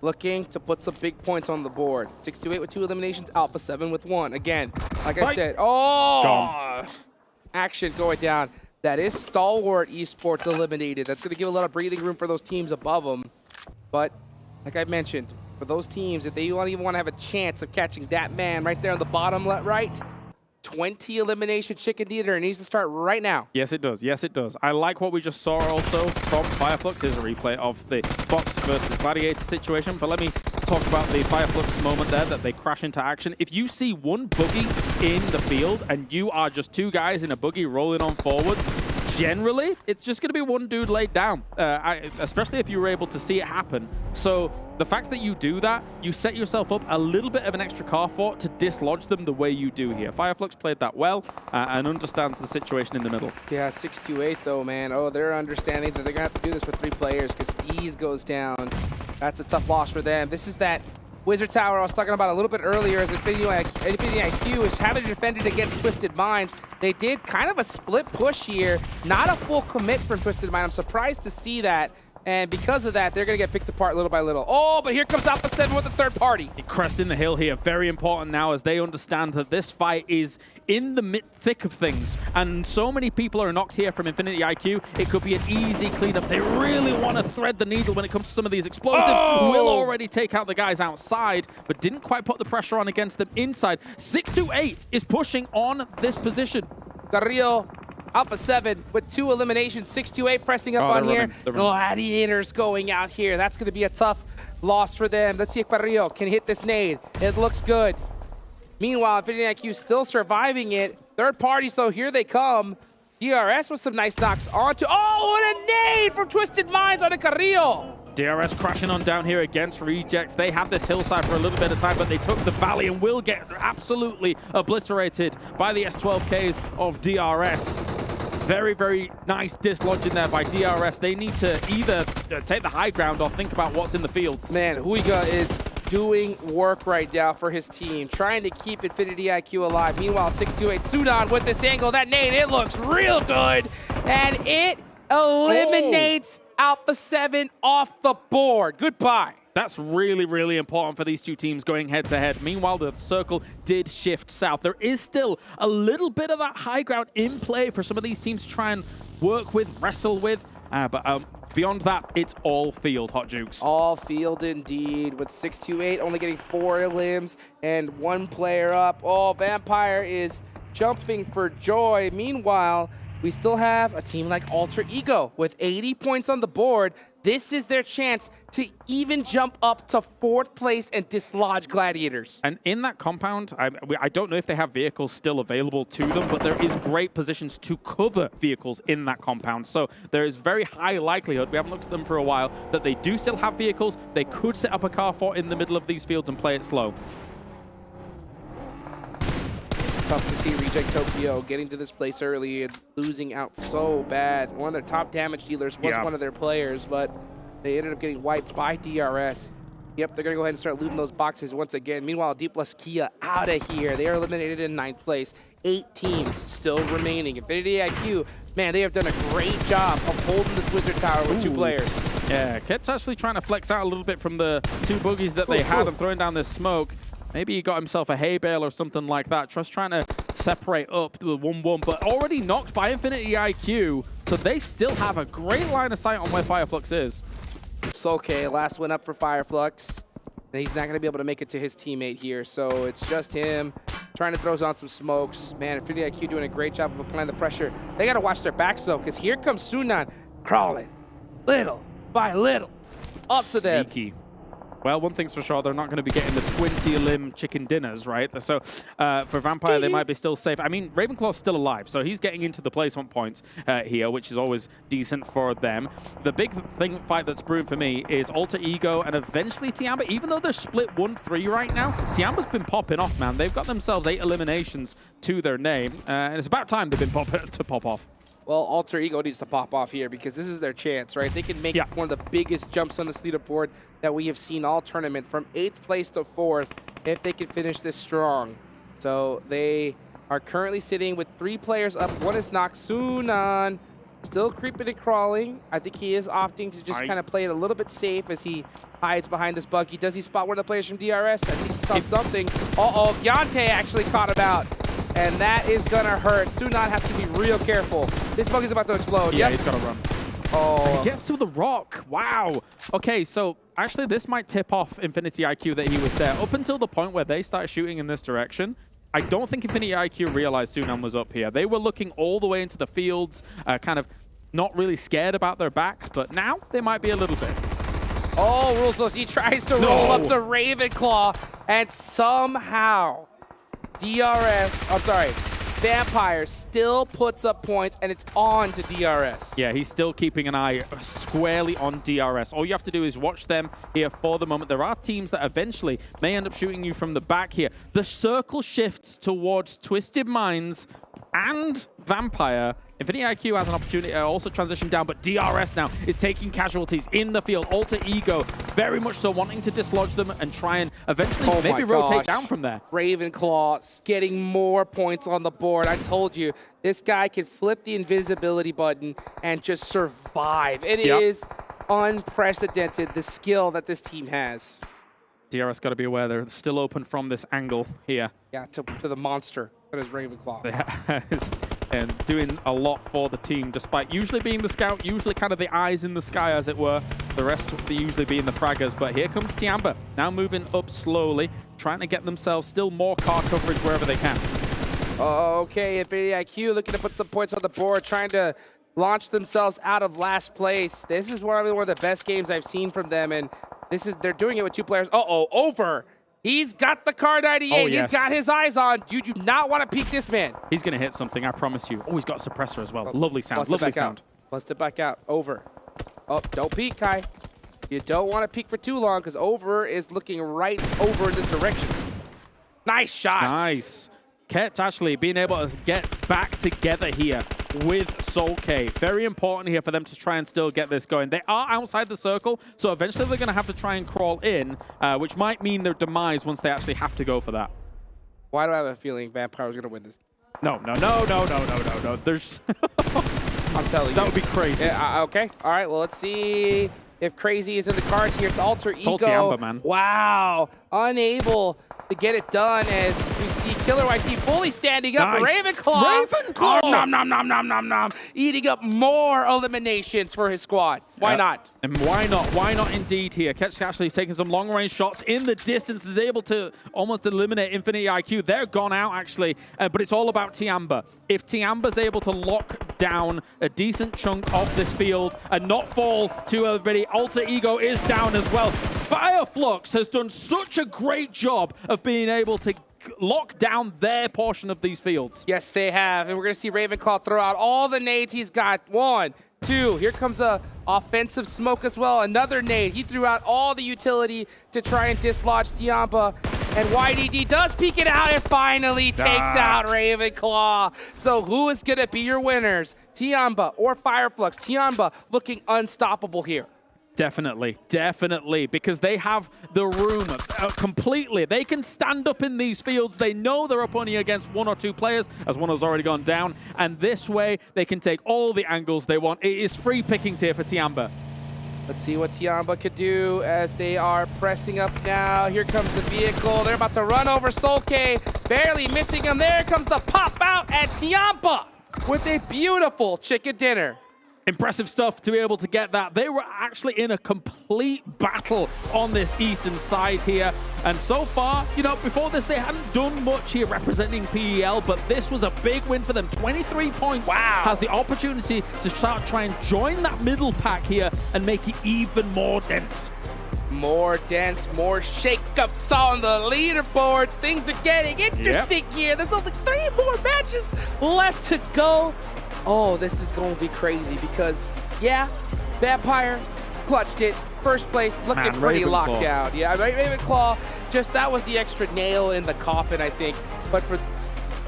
Looking to put some big points on the board. 628 with 2 eliminations, Alpha7 with 1. Again, like I said, action going down. That is Stalwart Esports eliminated. That's going to give a lot of breathing room for those teams above them. But like I mentioned, for those teams, if they even want to have a chance of catching that man right there on the bottom right, 20 elimination chicken dinner. It needs to start right now. Yes, it does. Yes, it does. I like what we just saw also from Fireflux. Here's a replay of the Box versus Gladiator situation. But let me talk about the Fireflux moment there that they crash into action. If you see one buggy in the field and you are just 2 guys in a buggy rolling on forwards, generally, it's just going to be one dude laid down, especially if you were able to see it happen. So the fact that you do that, you set yourself up a little bit of an extra car fort to dislodge them the way you do here. Fireflux played that well and understands the situation in the middle. Yeah, 628 though, man. Oh, they're understanding that they're going to have to do this with 3 players because Steez goes down. That's a tough loss for them. This is that Wizard Tower I was talking about a little bit earlier as Infinity IQ is having to defend it against Twisted Minds. They did kind of a split push here. Not a full commit from Twisted Mind. I'm surprised to see that. And because of that, they're going to get picked apart little by little. Oh, but here comes Alpha7 with the third party. Cresting the hill here. Very important now as they understand that this fight is in the thick of things. And so many people are knocked here from Infinity IQ. It could be an easy cleanup. They really want to thread the needle when it comes to some of these explosives. Will already take out the guys outside, but didn't quite put the pressure on against them inside. 628 is pushing on this position. Carrillo. Alpha7 with 2 eliminations, 628 pressing up on here. Gladiators going out here. That's going to be a tough loss for them. Let's see if Carrillo can hit this nade. It looks good. Meanwhile, Infinity IQ still surviving it. Third parties, though, here they come. DRS with some nice knocks onto. Oh, what a nade from Twisted Minds on a Carrillo. DRS crashing on down here against Rejects. They had this hillside for a little bit of time, but they took the valley and will get absolutely obliterated by the S12Ks of DRS. Very, very nice dislodging there by DRS. They need to either take the high ground or think about what's in the fields. Man, Huiga is doing work right now for his team, trying to keep Infinity IQ alive. Meanwhile, 628 Sudan with this angle, that nade, it looks real good, and it eliminates Alpha7 off the board. Goodbye. That's really, really important for these two teams going head-to-head. Meanwhile, the circle did shift south. There is still a little bit of that high ground in play for some of these teams to try and work with, wrestle with. But beyond that, it's all field, Hot Jukes. All field indeed, with 628 only getting 4 limbs and 1 player up. Oh, Vampire is jumping for joy. Meanwhile, we still have a team like Alter Ego with 80 points on the board. This is their chance to even jump up to 4th place and dislodge Gladiators. And in that compound, I don't know if they have vehicles still available to them, but there is great positions to cover vehicles in that compound. So there is very high likelihood, we haven't looked at them for a while, that they do still have vehicles. They could set up a car fort in the middle of these fields and play it slow. Tough to see Reject Tokyo getting to this place early and losing out so bad. One of their top damage dealers was one of their players, but they ended up getting wiped by DRS. Yep, they're going to go ahead and start looting those boxes once again. Meanwhile, Dplus KIA out of here. They are eliminated in 9th place. 8 teams still remaining. Infinity IQ, man, they have done a great job of holding this Wizard Tower with 2 players. Yeah, Ket's actually trying to flex out a little bit from the 2 boogies that they had and throwing down this smoke. Maybe he got himself a hay bale or something like that. Just trying to separate up the 1-1, but already knocked by Infinity IQ. So they still have a great line of sight on where Fireflux is. It's okay. Last one up for Fireflux. He's not going to be able to make it to his teammate here. So it's just him trying to throw on some smokes. Man, Infinity IQ doing a great job of applying the pressure. They got to watch their backs, though, because here comes Sunan crawling little by little up to them. Sneaky. Well, one thing's for sure, they're not going to be getting the 20-limb chicken dinners, right? So for Vampire, they might be still safe. I mean, Ravenclaw's still alive, so he's getting into the placement points here, which is always decent for them. The big fight that's brewing for me is Alter Ego and eventually Tiamba. Even though they're split 1-3 right now, Tiamba's been popping off, man. They've got themselves 8 eliminations to their name, and it's about time they've been pop off. Well, Alter Ego needs to pop off here because this is their chance, right? They can make one of the biggest jumps on this leaderboard that we have seen all tournament, from 8th place to 4th, if they can finish this strong. So they are currently sitting with 3 players up. One is knocked. Sunan still creeping and crawling. I think he is opting to just kind of play it a little bit safe as he hides behind this buggy. Does he spot one of the players from DRS? I think he saw something. Uh-oh, Yante actually caught him out. And that is gonna hurt. Sunan has to be real careful. This buggy's about to explode. Yeah, he's gotta run. Oh. He gets to the rock. Wow. Okay, so actually this might tip off Infinity IQ that he was there. Up until the point where they start shooting in this direction, I don't think Infinity IQ realized Sunan was up here. They were looking all the way into the fields, kind of not really scared about their backs, but now they might be a little bit. Oh, Rules, he tries to roll up to Ravenclaw, and somehow Vampire still puts up points, and it's on to DRS. Yeah, he's still keeping an eye squarely on DRS. All you have to do is watch them here for the moment. There are teams that eventually may end up shooting you from the back here. The circle shifts towards Twisted Minds and Vampire. Infinity IQ has an opportunity to also transition down, but DRS now is taking casualties in the field. Alter Ego very much so wanting to dislodge them and try and eventually maybe rotate down from there. Ravenclaw getting more points on the board. I told you, this guy can flip the invisibility button and just survive. It is unprecedented, the skill that this team has. DRS got to be aware they're still open from this angle here. Yeah, to the monster that is Ravenclaw. Yes. And doing a lot for the team, despite usually being the scout, usually kind of the eyes in the sky, as it were. The rest would usually being the fraggers. But here comes Tiamba, now moving up slowly, trying to get themselves still more car coverage wherever they can. Okay, Infinity IQ looking to put some points on the board, trying to launch themselves out of last place. This is probably one of the best games I've seen from them, and they're doing it with 2 players. Uh-oh, over. He's got the car 98. Oh, yes. He's got his eyes on. You do not want to peek this man. He's going to hit something, I promise you. Oh, he's got a suppressor as well. Lovely sound, Bust it lovely back sound. out. Bust it back out. Over. Oh, don't peek, Kai. You don't want to peek for too long because Over is looking right over in this direction. Nice shots. Nice. Ket actually being able to get back together here with Soul K. Very important here for them to try and still get this going. They are outside the circle, so eventually they're going to have to try and crawl in, which might mean their demise once they actually have to go for that. Why do I have a feeling Vampire is going to win this? No. There's... I'm telling you. That would be crazy. Yeah, okay. All right, well, let's see if Crazy is in the cards here. It's Alter Ego. Tiamba, man. Wow. Unable to get it done as we see Killer YT fully standing up. Nice. Ravenclaw. Ravenclaw! Oh, nom. Eating up more eliminations for his squad. Why not? And why not? Why not indeed here? Ketch actually taking some long-range shots in the distance, is able to almost eliminate Infinity IQ. They're gone out, actually, but it's all about Tiamba. If Tiamba's able to lock down a decent chunk of this field and not fall to everybody, Alter Ego is down as well. Flux has done such a great job of being able to lock down their portion of these fields. Yes, they have. And we're going to see Ravenclaw throw out all the nades he's got. 1, 2. Here comes a offensive smoke as well. Another nade. He threw out all the utility to try and dislodge Tiamba. And YDD does peek it out and finally takes out Ravenclaw. So who is going to be your winners? Tiamba or Fireflux? Tiamba looking unstoppable here. Definitely, because they have the room completely. They can stand up in these fields. They know they're up only against 1 or 2 players, as one has already gone down, and this way they can take all the angles they want. It is free pickings here for Tiamba. Let's see what Tiamba could do as they are pressing up now. Here comes the vehicle. They're about to run over Soul K, barely missing him. There comes the pop out at Tiamba with a beautiful chicken dinner. Impressive stuff to be able to get that. They were actually in a complete battle on this eastern side here. And so far, you know, before this, they hadn't done much here representing PEL, but this was a big win for them. 23 points. Wow. Has the opportunity to try and join that middle pack here and make it even more dense. More dense, more shake-ups on the leaderboards. Things are getting interesting here. There's only 3 more matches left to go. Oh, this is going to be crazy because, yeah, Vampire clutched it. First place, looking pretty locked down. Yeah, Ravenclaw, just that was the extra nail in the coffin, I think. But for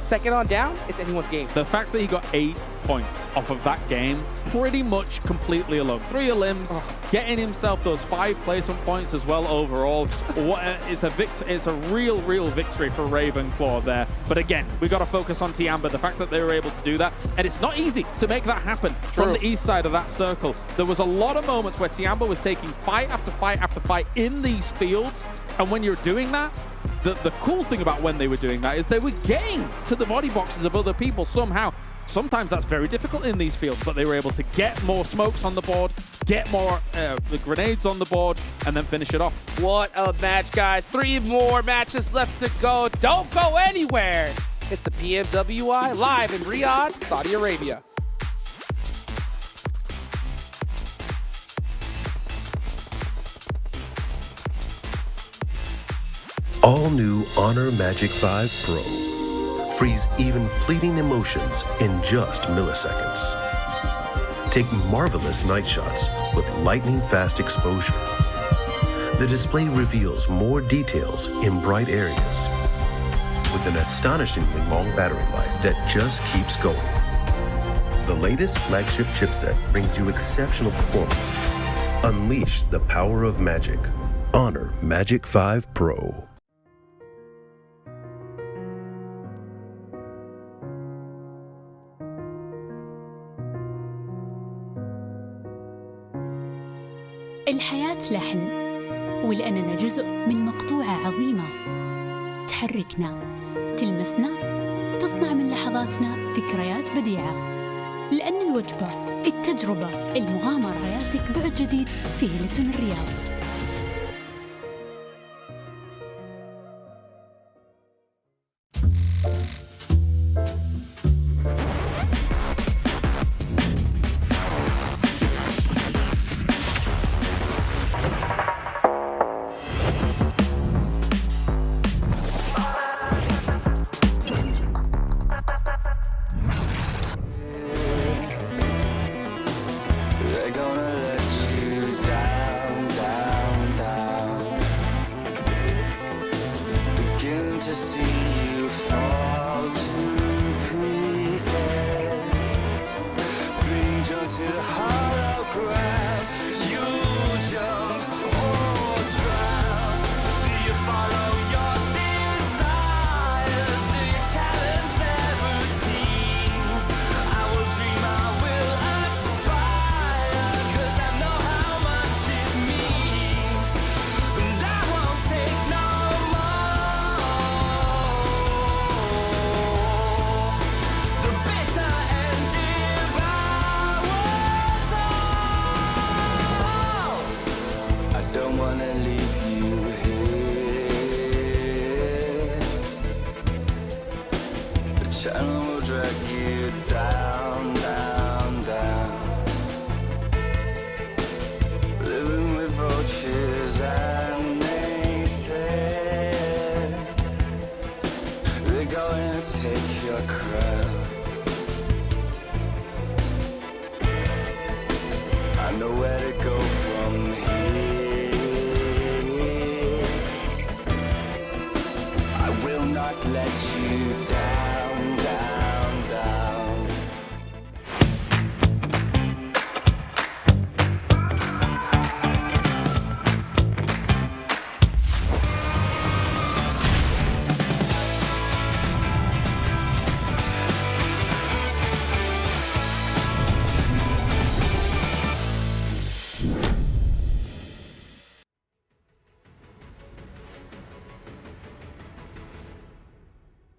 second on down, it's anyone's game. The fact that he got 8 points off of that game, pretty much completely alone. 3 elims, getting himself those 5 placement points as well overall. It's a real victory for Ravenclaw there. But again, we got to focus on Tiamba, the fact that they were able to do that. And it's not easy to make that happen from the east side of that circle. There was a lot of moments where Tiamba was taking fight after fight after fight in these fields. And when you're doing that, the cool thing about when they were doing that is they were getting to the body boxes of other people somehow. Sometimes that's very difficult in these fields, but they were able to get more smokes on the board, get more the grenades on the board, and then finish it off. What a match, guys. 3 more matches left to go. Don't go anywhere. It's the PMWI live in Riyadh, Saudi Arabia. All new Honor Magic 5 Pro. Freeze even fleeting emotions in just milliseconds. Take marvelous night shots with lightning-fast exposure. The display reveals more details in bright areas with an astonishingly long battery life that just keeps going. The latest flagship chipset brings you exceptional performance. Unleash the power of magic. Honor Magic 5 Pro. الحياة لحن ولأننا جزء من مقطوعة عظيمة تحركنا تلمسنا تصنع من لحظاتنا ذكريات بديعة لأن الوجبة التجربة المغامرة حياتك بعد جديد في هيلتون الرياض.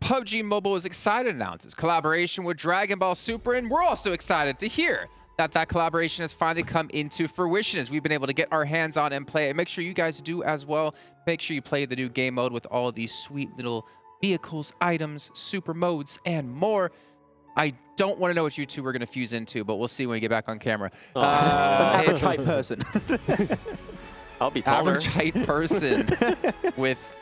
PUBG Mobile is excited to announce its collaboration with Dragon Ball Super, and we're also excited to hear that collaboration has finally come into fruition as we've been able to get our hands on and play it. Make sure you guys do as well. Make sure you play the new game mode with all of these sweet little vehicles, items, super modes, and more. I don't want to know what you two are going to fuse into, but we'll see when we get back on camera. Average height person. I'll be taller. Average height person with...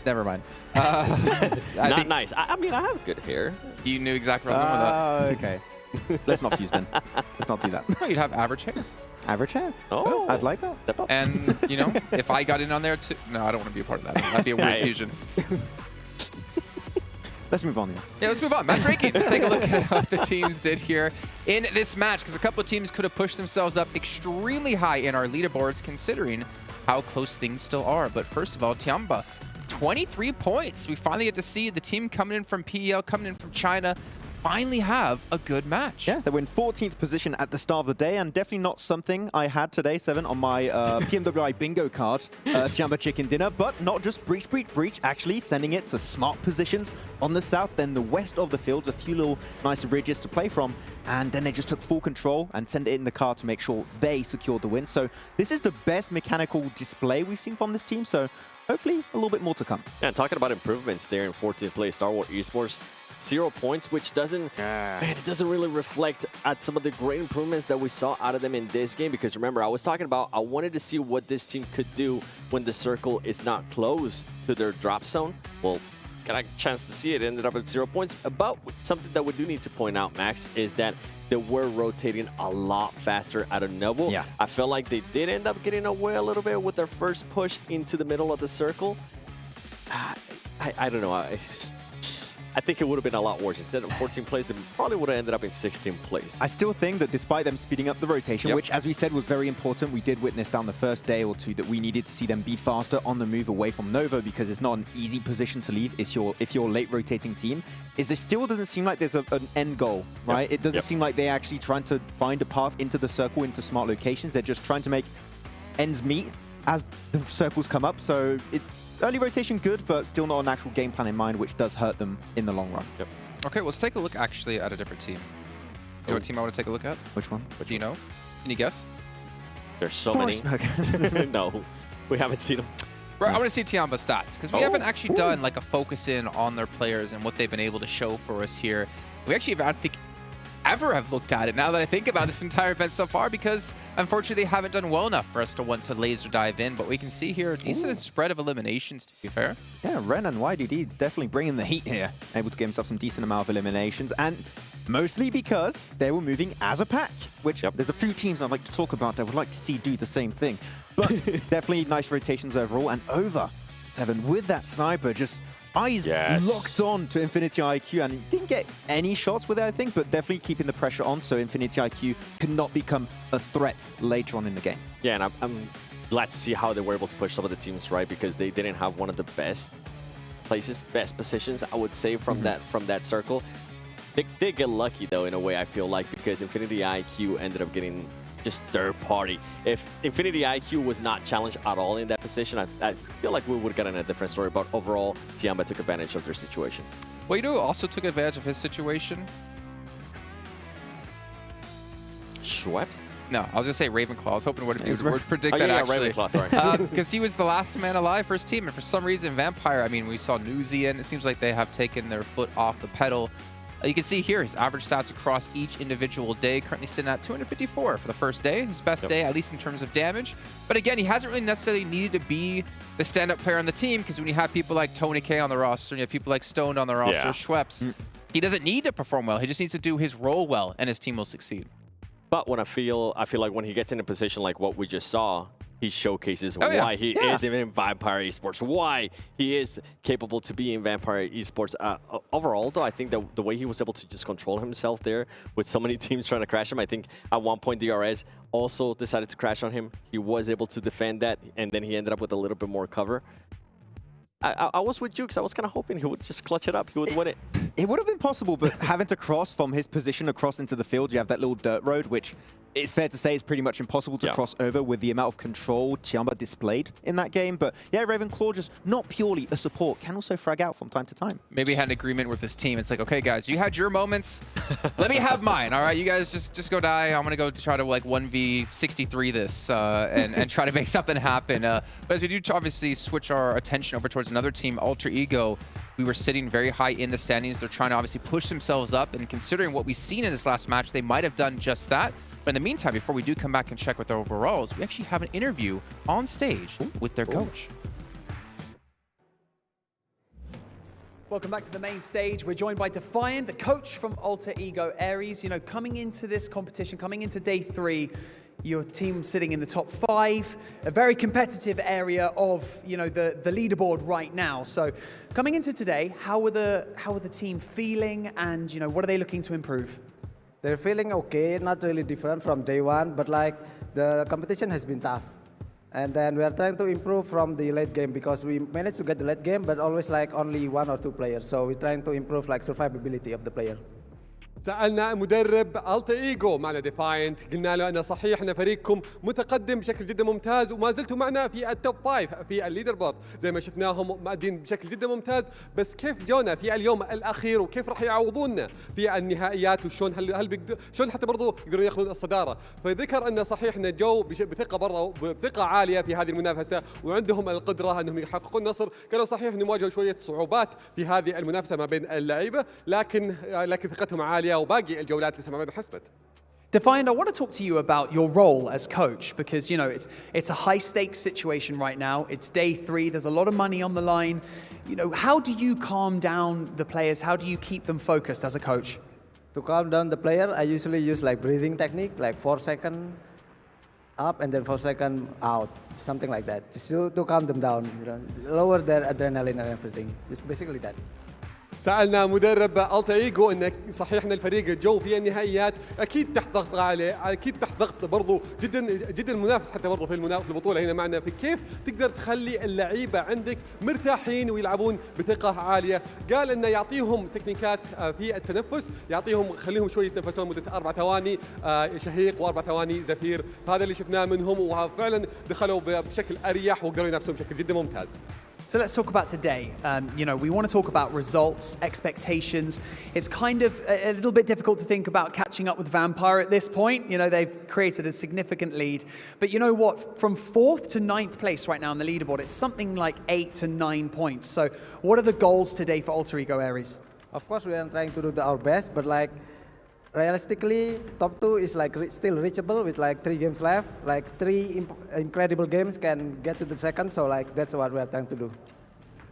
Never mind. Not nice. I mean, I have good hair. You knew exactly where I was going with that. Okay. Let's not fuse then. Let's not do that. No, you'd have average hair. Average hair. Oh, I'd like that. Step up. And, you know, if I got in on there too... No, I don't want to be a part of that. That'd be a weird fusion. Let's move on. Yeah, let's move on. Match ranking. Let's take a look at how the teams did here in this match, because a couple of teams could have pushed themselves up extremely high in our leaderboards, considering how close things still are. But first of all, Tiamba, 23 points. We finally get to see the team coming in from PEL, coming in from China, finally have a good match. Yeah, they were in 14th position at the start of the day, and definitely not something I had today, 7, on my PMWI bingo card, Jamba Chicken Dinner, but not just breach, actually sending it to smart positions on the south, then the west of the fields, a few little nice ridges to play from, and then they just took full control and sent it in the car to make sure they secured the win. So this is the best mechanical display we've seen from this team, so hopefully a little bit more to come. Yeah, talking about improvements there in 14th place, Star Wars Esports, 0 points, which doesn't, man, it doesn't really reflect at some of the great improvements that we saw out of them in this game. Because remember, I was talking about, I wanted to see what this team could do when the circle is not close to their drop zone. Well, got a chance to see it, ended up at 0 points. But something that we do need to point out, Max, is that they were rotating a lot faster out of Noble. Yeah. I felt like they did end up getting away a little bit with their first push into the middle of the circle. I don't know. I think it would have been a lot worse. Instead of 14th place, it probably would have ended up in 16th place. I still think that despite them speeding up the rotation, which, as we said, was very important, we did witness down the first day or two that we needed to see them be faster on the move away from Nova, because it's not an easy position to leave if you're a late rotating team, is there still doesn't seem like there's an end goal, right? It doesn't seem like they're actually trying to find a path into the circle, into smart locations. They're just trying to make ends meet as the circles come up. So early rotation good, but still not an actual game plan in mind, which does hurt them in the long run. Yep. Okay, let's take a look actually at a different team. You know what team I want to take a look at? Which one? Do you know? Can you guess? There's so many. No, we haven't seen them. Right, I want to see Tiamba's stats, because we haven't actually done like a focus in on their players and what they've been able to show for us here. We actually have, I don't think, ever have looked at it now that I think about this entire event so far, because unfortunately they haven't done well enough for us to want to laser dive in. But we can see here a decent spread of eliminations, to be fair. Yeah, Ren and YDD definitely bringing the heat here, able to get himself some decent amount of eliminations, and mostly because they were moving as a pack, which there's a few teams I'd like to talk about that would like to see do the same thing. But definitely nice rotations overall, and over 7 with that sniper, just eyes locked on to Infinity IQ, and he didn't get any shots with it, I think, but definitely keeping the pressure on so Infinity IQ cannot become a threat later on in the game. Yeah, and I'm glad to see how they were able to push some of the teams, right? Because they didn't have one of the best places, best positions, I would say, from that circle. They get lucky, though, in a way, I feel like, because Infinity IQ ended up getting just third party. If Infinity IQ was not challenged at all in that position, I feel like we would have gotten a different story. But overall, Tiamba took advantage of their situation. Well, you know who also took advantage of his situation? Schweppes? No, I was going to say Ravenclaw. I was hoping would predict that, actually. Ravenclaw, sorry. Because he was the last man alive for his team. And for some reason, Vampire, I mean, we saw Newsy, and it seems like they have taken their foot off the pedal. You can see here his average stats across each individual day, currently sitting at 254 for the first day, his best day, at least in terms of damage. But again, he hasn't really necessarily needed to be the stand-up player on the team, because when you have people like Tony K on the roster, and you have people like Stoned on the roster, Schweppes, he doesn't need to perform well. He just needs to do his role well, and his team will succeed. But when I feel like when he gets in a position like what we just saw, he showcases why he is in Vampire Esports, why he is capable to be in Vampire Esports. Overall, though, I think that the way he was able to just control himself there with so many teams trying to crash him, I think at one point DRS also decided to crash on him. He was able to defend that, and then he ended up with a little bit more cover. I was with Jukes. I was kind of hoping he would just clutch it up. He would win it. It would have been possible, but having to cross from his position across into the field, you have that little dirt road, which it's fair to say it's pretty much impossible to cross over with the amount of control Tiamba displayed in that game. But yeah, Ravenclaw just not purely a support, can also frag out from time to time. Maybe he had an agreement with his team. It's like, okay, guys, you had your moments. Let me have mine. All right, you guys just go die. I'm gonna go try to like 1v63 this and try to make something happen. But as we do obviously switch our attention over towards another team, Alter Ego. We were sitting very high in the standings. They're trying to obviously push themselves up, and considering what we've seen in this last match, they might have done just that. But in the meantime, before we do come back and check with their overalls, we actually have an interview on stage with their coach. Welcome back to the main stage. We're joined by Defiant, the coach from Alter Ego Aries. You know, coming into this competition, coming into day 3, your team sitting in the top 5, a very competitive area of, you know, the leaderboard right now. So coming into today, how are the team feeling, and, you know, what are they looking to improve? They're feeling okay, not really different from day 1, but like the competition has been tough. And then we are trying to improve from the late game, because we managed to get the late game, but always like only 1 or 2 players. So we're trying to improve like survivability of the player. سألنا مدرب ألتا إيجو معنا ديفاينت، قلنا له أن صحيح أن فريقكم متقدم بشكل جدا ممتاز وما زلتوا معنا في التوب 5 في الليدر بورد زي ما شفناهم مادين بشكل جدا ممتاز، بس كيف جونا في اليوم الأخير وكيف راح يعوضونا في النهائيات، وشون شلون حتى برضو يقدرون ياخذون الصدارة. فذكر أن صحيح أن جو بثقة برا بثقة عالية في هذه المنافسة وعندهم القدرة أنهم يحققون النصر. قالوا صحيح أنهم واجهوا شوية صعوبات في هذه المنافسة ما بين اللعيبة، لكن ثقتهم عالية وباقي الجولات لسه ما بعد حسبت. Defiant, I want to talk to you about your role as coach, because, you know, it's a high-stakes situation right now. It's day 3. There's a lot of money on the line. You know, how do you calm down the players? How do you keep them focused as a coach? To calm down the player, I usually use like breathing technique, like 4 seconds up and then 4 seconds out, something like that, just to calm them down, you know, lower their adrenaline and everything. It's basically that. سألنا مدرب ألتا إيجو أن صحيح أن الفريق جو في النهائيات أكيد تحت ضغط عالي، أكيد تحت ضغط برضو جدا منافس حتى برضو في البطولة هنا معنا. في كيف تقدر تخلي اللعيبة عندك مرتاحين ويلعبون بثقة عالية؟ قال أنه يعطيهم تكنيكات في التنفس، يعطيهم خليهم شوي يتنفسون مدة 4 ثواني شهيق و4 ثواني زفير. هذا اللي شفناه منهم، وفعلا دخلوا بشكل أريح وقدروا ينافسون بشكل جدا ممتاز. So let's talk about today. You know, we want to talk about results, expectations. It's kind of a little bit difficult to think about catching up with Vampire at this point. You know, they've created a significant lead. But you know what? From 4th to 9th place right now on the leaderboard, it's something like 8 to 9 points. So what are the goals today for Alter Ego Aries? Of course, we are trying to do our best, but like realistically, top 2 is like still reachable with like 3 games left. Like 3 incredible games can get to the second, so like that's what we are trying to do.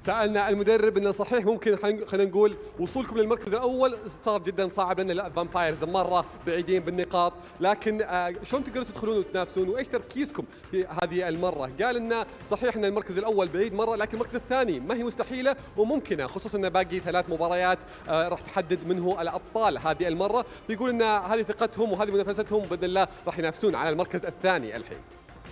سألنا المدرب أنه صحيح ممكن خلينا نقول وصولكم للمركز الأول صار جدا صعب لأن الفامبايرز مرة بعيدين بالنقاط، لكن شلون تقدروا تدخلون وتنافسون وإيش تركيزكم في هذه المرة؟ قال إنه صحيح أن المركز الأول بعيد مرة، لكن المركز الثاني ما هي مستحيلة وممكنة، خصوصا أن باقي 3 مباريات راح تحدد من هو الأبطال هذه المرة. بيقول أن هذه ثقتهم وهذه منافستهم بإذن الله راح ينافسون على المركز الثاني الحين.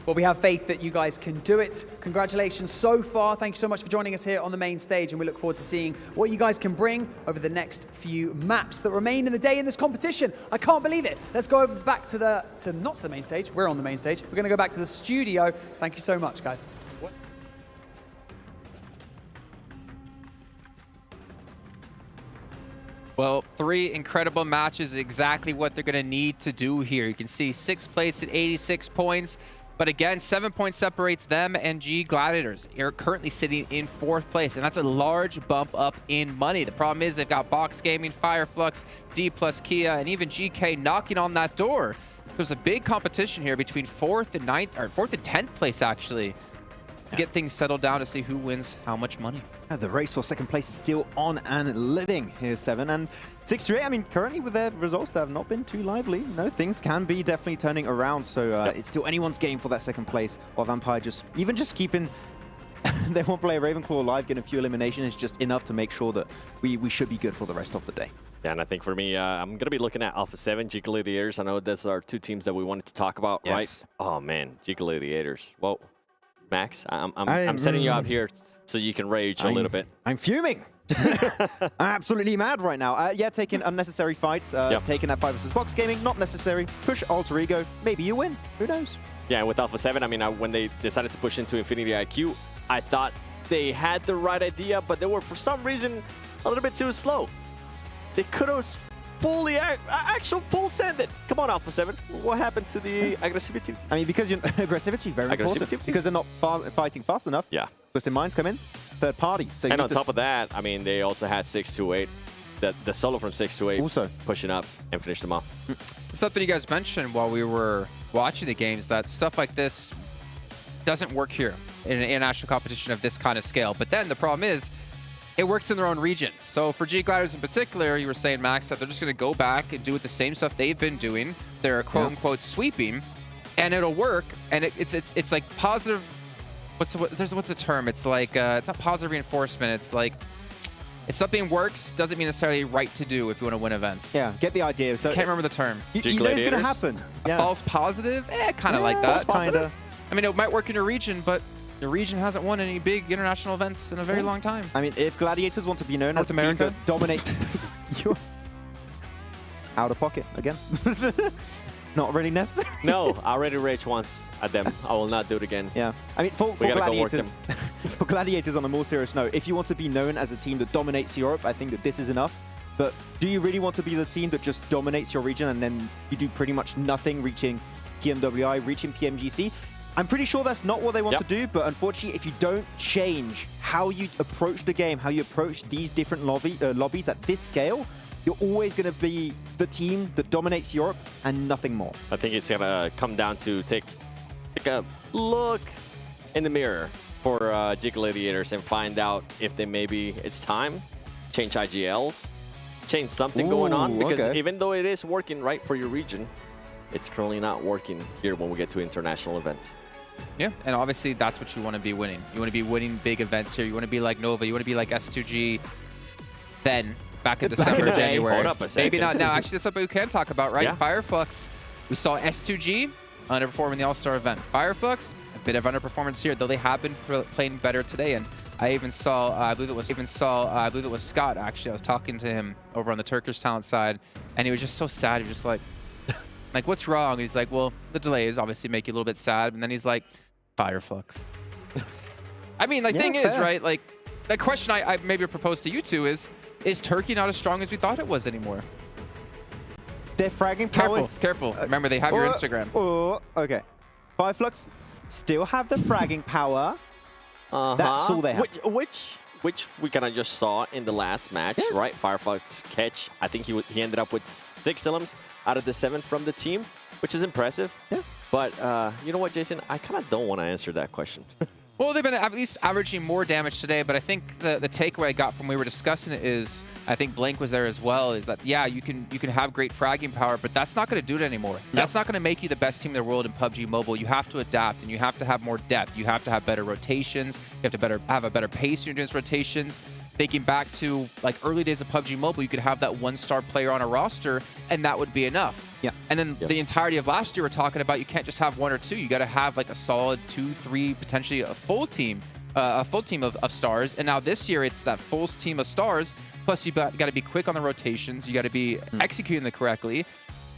Well, we have faith that you guys can do it. Congratulations so far. Thank you so much for joining us here on the main stage, and we look forward to seeing what you guys can bring over the next few maps that remain in the day in this competition. I can't believe it. Let's go over back to not to the main stage. We're on the main stage. We're going to go back to the studio. Thank you so much, guys. Well, 3 incredible matches is exactly what they're going to need to do here. You can see 6th place at 86 points. But again, 7 points separates them and G Gladiators. Are currently sitting in 4th place, and that's a large bump up in money. The problem is they've got Box Gaming, Flux, Dplus KIA, and even GK knocking on that door. There's a big competition here between 4th and 9th, or 4th and 10th place actually. Get things settled down to see who wins how much money. The race for 2nd place is still on and living here, 7 and 6 to 8. I mean, currently with their results, they have not been too lively. No, things can be definitely turning around. So it's still anyone's game for that 2nd place. While Vampire just keeping they won't play Ravenclaw alive, getting a few eliminations is just enough to make sure that we should be good for the rest of the day. Yeah, and I think for me, I'm going to be looking at Alpha7, G Gladiators. I know those are 2 teams that we wanted to talk about, right? Oh man, G Gladiators. Well, Max. I'm setting you up here so you can rage a little bit. I'm fuming. I'm absolutely mad right now. Yeah, taking unnecessary fights, taking that 5 versus box gaming, not necessary. Push alter ego, maybe you win. Who knows? Yeah, and with Alpha7, I mean, when they decided to push into Infinity IQ, I thought they had the right idea, but they were, for some reason, a little bit too slow. They could have fully, full send it. Come on, Alpha7. What happened to the aggressivity? I mean, because aggressivity, very important. Because they're not fighting fast enough. Yeah. Twisted Minds come in, third party. So and on top of that, I mean, they also had 628. The solo from 628 also pushing up and finished them off. Something you guys mentioned while we were watching the games, that stuff like this doesn't work here in an international competition of this kind of scale. But then the problem is, it works in their own regions. So for G Gliders in particular, you were saying, Max, that they're just going to go back and do the same stuff they've been doing. They're quote-unquote sweeping, and it'll work. And it's like positive. What's the term? It's like it's not positive reinforcement. It's like if something works, doesn't mean necessarily right to do if you want to win events. Yeah, get the idea. So I can't remember the term. You know it's going to happen. A false positive? Kind of like that. Kinda. I mean, it might work in your region, but the region hasn't won any big international events in a very long time. I mean, if Gladiators want to be known as a team that dominates, you're out of pocket again. Not really necessary. No, I already raged once at them. I will not do it again. Yeah. I mean, for Gladiators, for Gladiators on a more serious note, if you want to be known as a team that dominates Europe, I think that this is enough. But do you really want to be the team that just dominates your region and then you do pretty much nothing reaching PMWI, reaching PMGC? I'm pretty sure that's not what they want to do, but unfortunately, if you don't change how you approach the game, how you approach these different lobbies at this scale, you're always going to be the team that dominates Europe and nothing more. I think it's going to come down to take a look in the mirror for G Gladiators and find out if they maybe it's time, change IGLs, change something going on, because even though it is working right for your region, it's currently not working here when we get to international events. Yeah, and obviously that's what you want to be winning. You want to be winning big events here. You want to be like Nova. You want to be like S2G then, back in December, January. Hold up a second. Maybe not now. Actually, that's something we can talk about, right? Yeah. Fireflux. We saw S2G underperforming the All-Star event. Fireflux, a bit of underperformance here, though they have been playing better today. And I even saw, I believe it was Scott, actually. I was talking to him over on the Turkish talent side, and he was just so sad. He was just like, what's wrong? And he's like, well, the delays obviously make you a little bit sad. And then he's like, Fireflux. I mean, like, thing is, right? Like, the question I maybe propose to you two is Turkey not as strong as we thought it was anymore? Their fragging power Careful. Remember, they have your Instagram. Okay. Fireflux still have the fragging power. That's all they have. Which we kind of just saw in the last match, right? Fireflux catch. I think he ended up with 6 elims out of the 7 from the team, which is impressive. Yeah. But you know what, Jason? I kind of don't want to answer that question. Well, they've been at least averaging more damage today, but I think the takeaway I got from when we were discussing it is, I think Blank was there as well, is that, yeah, you can have great fragging power, but that's not going to do it anymore. That's not going to make you the best team in the world in PUBG Mobile. You have to adapt, and you have to have more depth. You have to have better rotations. You have to have a better pace when you're doing these rotations. Thinking back to like early days of PUBG Mobile, you could have that 1-star player on a roster, and that would be enough. Yeah. And then the entirety of last year, we're talking about you can't just have 1 or 2. You got to have like a solid 2, 3, potentially a full team of stars. And now this year, it's that full team of stars. Plus, you got to be quick on the rotations. You got to be executing them correctly.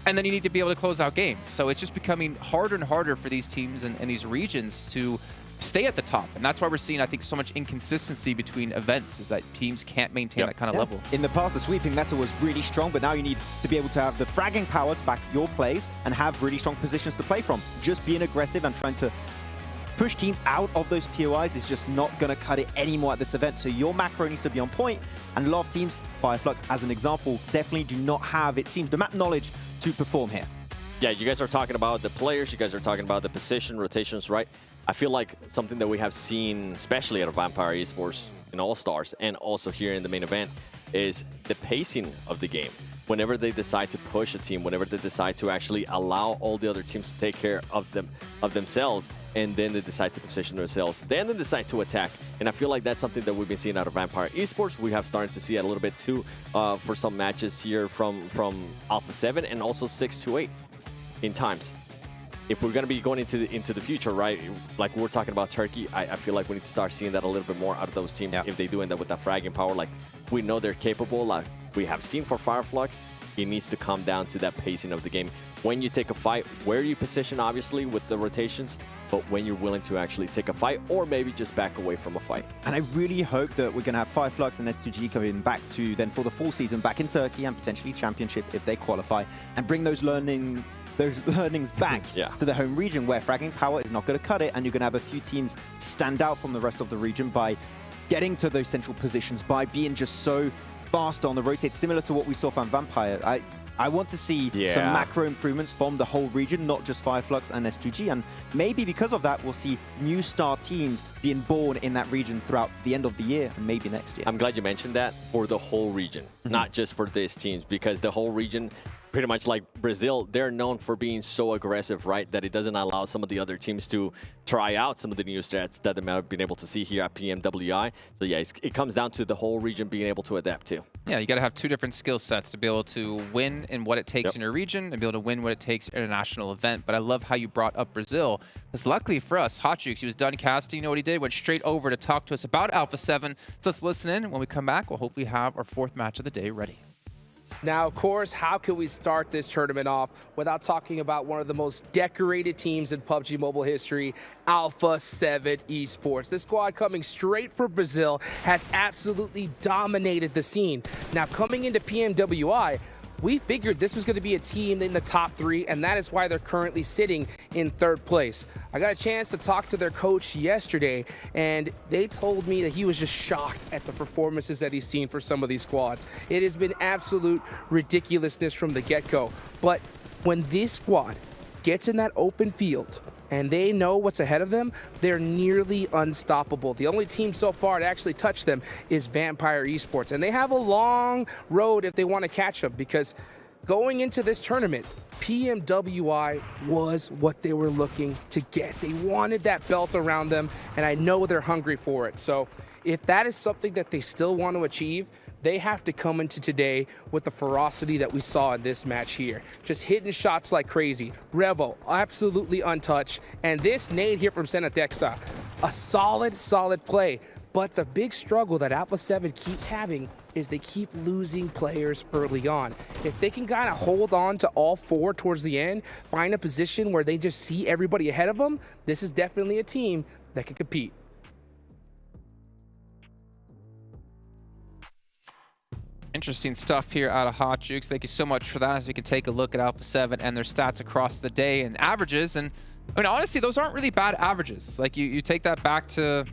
And then you need to be able to close out games. So it's just becoming harder and harder for these teams and these regions to stay at the top. And that's why we're seeing, I think, so much inconsistency between events, is that teams can't maintain that kind of level. In the past, the sweeping meta was really strong, but now you need to be able to have the fragging power to back your plays and have really strong positions to play from. Just being aggressive and trying to push teams out of those POIs is just not going to cut it anymore at this event. So your macro needs to be on point, and a lot of teams, Fireflux as an example, definitely do not have, it seems, the map knowledge to perform here. Yeah, you guys are talking about the players, you guys are talking about the position, rotations, right? I feel like something that we have seen, especially at Vampire Esports in All-Stars and also here in the main event, is the pacing of the game. Whenever they decide to push a team, whenever they decide to actually allow all the other teams to take care of themselves, and then they decide to position themselves, then they decide to attack. And I feel like that's something that we've been seeing out of Vampire Esports. We have started to see it a little bit too for some matches here from Alpha7 and also 628 in times. if we're going to be going into the future, right, like we're talking about Turkey, I feel like we need to start seeing that a little bit more out of those teams. If they do end up with that fragging power, like we know they're capable, like we have seen for Fireflux, it needs to come down to that pacing of the game. When you take a fight, where you position, obviously, with the rotations, but when you're willing to actually take a fight or maybe just back away from a fight. And I really hope that we're going to have Fireflux and S2G coming back to then for the full season back in Turkey and potentially championship if they qualify, and bring those learnings back to the home region where fragging power is not going to cut it, and you're going to have a few teams stand out from the rest of the region by getting to those central positions, by being just so fast on the rotate, similar to what we saw from Vampire. I want to see some macro improvements from the whole region, not just Fireflux and S2G, and maybe because of that, we'll see new star teams being born in that region throughout the end of the year and maybe next year. I'm glad you mentioned that, for the whole region, not just for these teams, because the whole region, pretty much like Brazil, they're known for being so aggressive, right, that it doesn't allow some of the other teams to try out some of the new strats that they might have been able to see here at PMWI. So yeah, it comes down to the whole region being able to adapt to. Yeah, you got to have two different skill sets to be able to win in what it takes in your region and be able to win what it takes in a national event. But I love how you brought up Brazil, because luckily for us, Hotjukes, he was done casting. You know what he did? Went straight over to talk to us about Alpha7. So let's listen in. When we come back, we'll hopefully have our fourth match of the day ready. Now, of course, how can we start this tournament off without talking about one of the most decorated teams in PUBG Mobile history, Alpha7 Esports. This squad coming straight from Brazil has absolutely dominated the scene. Now, coming into PMWI, we figured this was going to be a team in the top 3, and that is why they're currently sitting in 3rd place. I got a chance to talk to their coach yesterday, and they told me that he was just shocked at the performances that he's seen for some of these squads. It has been absolute ridiculousness from the get-go. But when this squad gets in that open field and they know what's ahead of them, they're nearly unstoppable. The only team so far to actually touch them is Vampire Esports, and they have a long road if they want to catch them, because going into this tournament, PMWI was what they were looking to get. They wanted that belt around them, and I know they're hungry for it. So if that is something that they still want to achieve, they have to come into today with the ferocity that we saw in this match here. Just hitting shots like crazy. Revo, absolutely untouched. And this nade here from Sanhok, a solid play. But the big struggle that Alpha7 keeps having is they keep losing players early on. If they can kind of hold on to all 4 towards the end, find a position where they just see everybody ahead of them, this is definitely a team that can compete. Interesting stuff here out of Hotjukes. Thank you so much for that, as we can take a look at Alpha7 and their stats across the day and averages. And I mean, honestly, those aren't really bad averages. Like you take that back to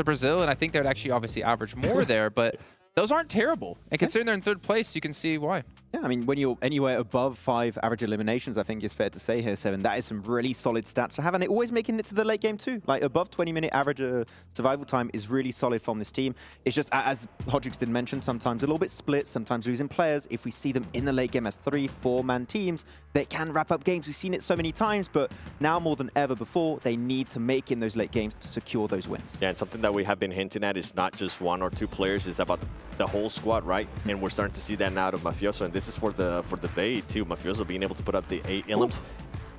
Brazil, and I think they would actually obviously average more there, but those aren't terrible. And considering they're in 3rd place, you can see why. Yeah, I mean, when you're anywhere above 5 average eliminations, I think it's fair to say here, 7, that is some really solid stats to have, and they're always making it to the late game too. Like, above 20-minute average survival time is really solid from this team. It's just, as Hotjukes did mention, sometimes a little bit split, sometimes losing players. If we see them in the late game as 3, 4-man teams, they can wrap up games. We've seen it so many times, but now more than ever before, they need to make in those late games to secure those wins. Yeah, and something that we have been hinting at is not just 1 or 2 players, it's about the whole squad, right? And we're starting to see that now out of Mafioso, and this is for the day too. Mafioso being able to put up the 8 Illims.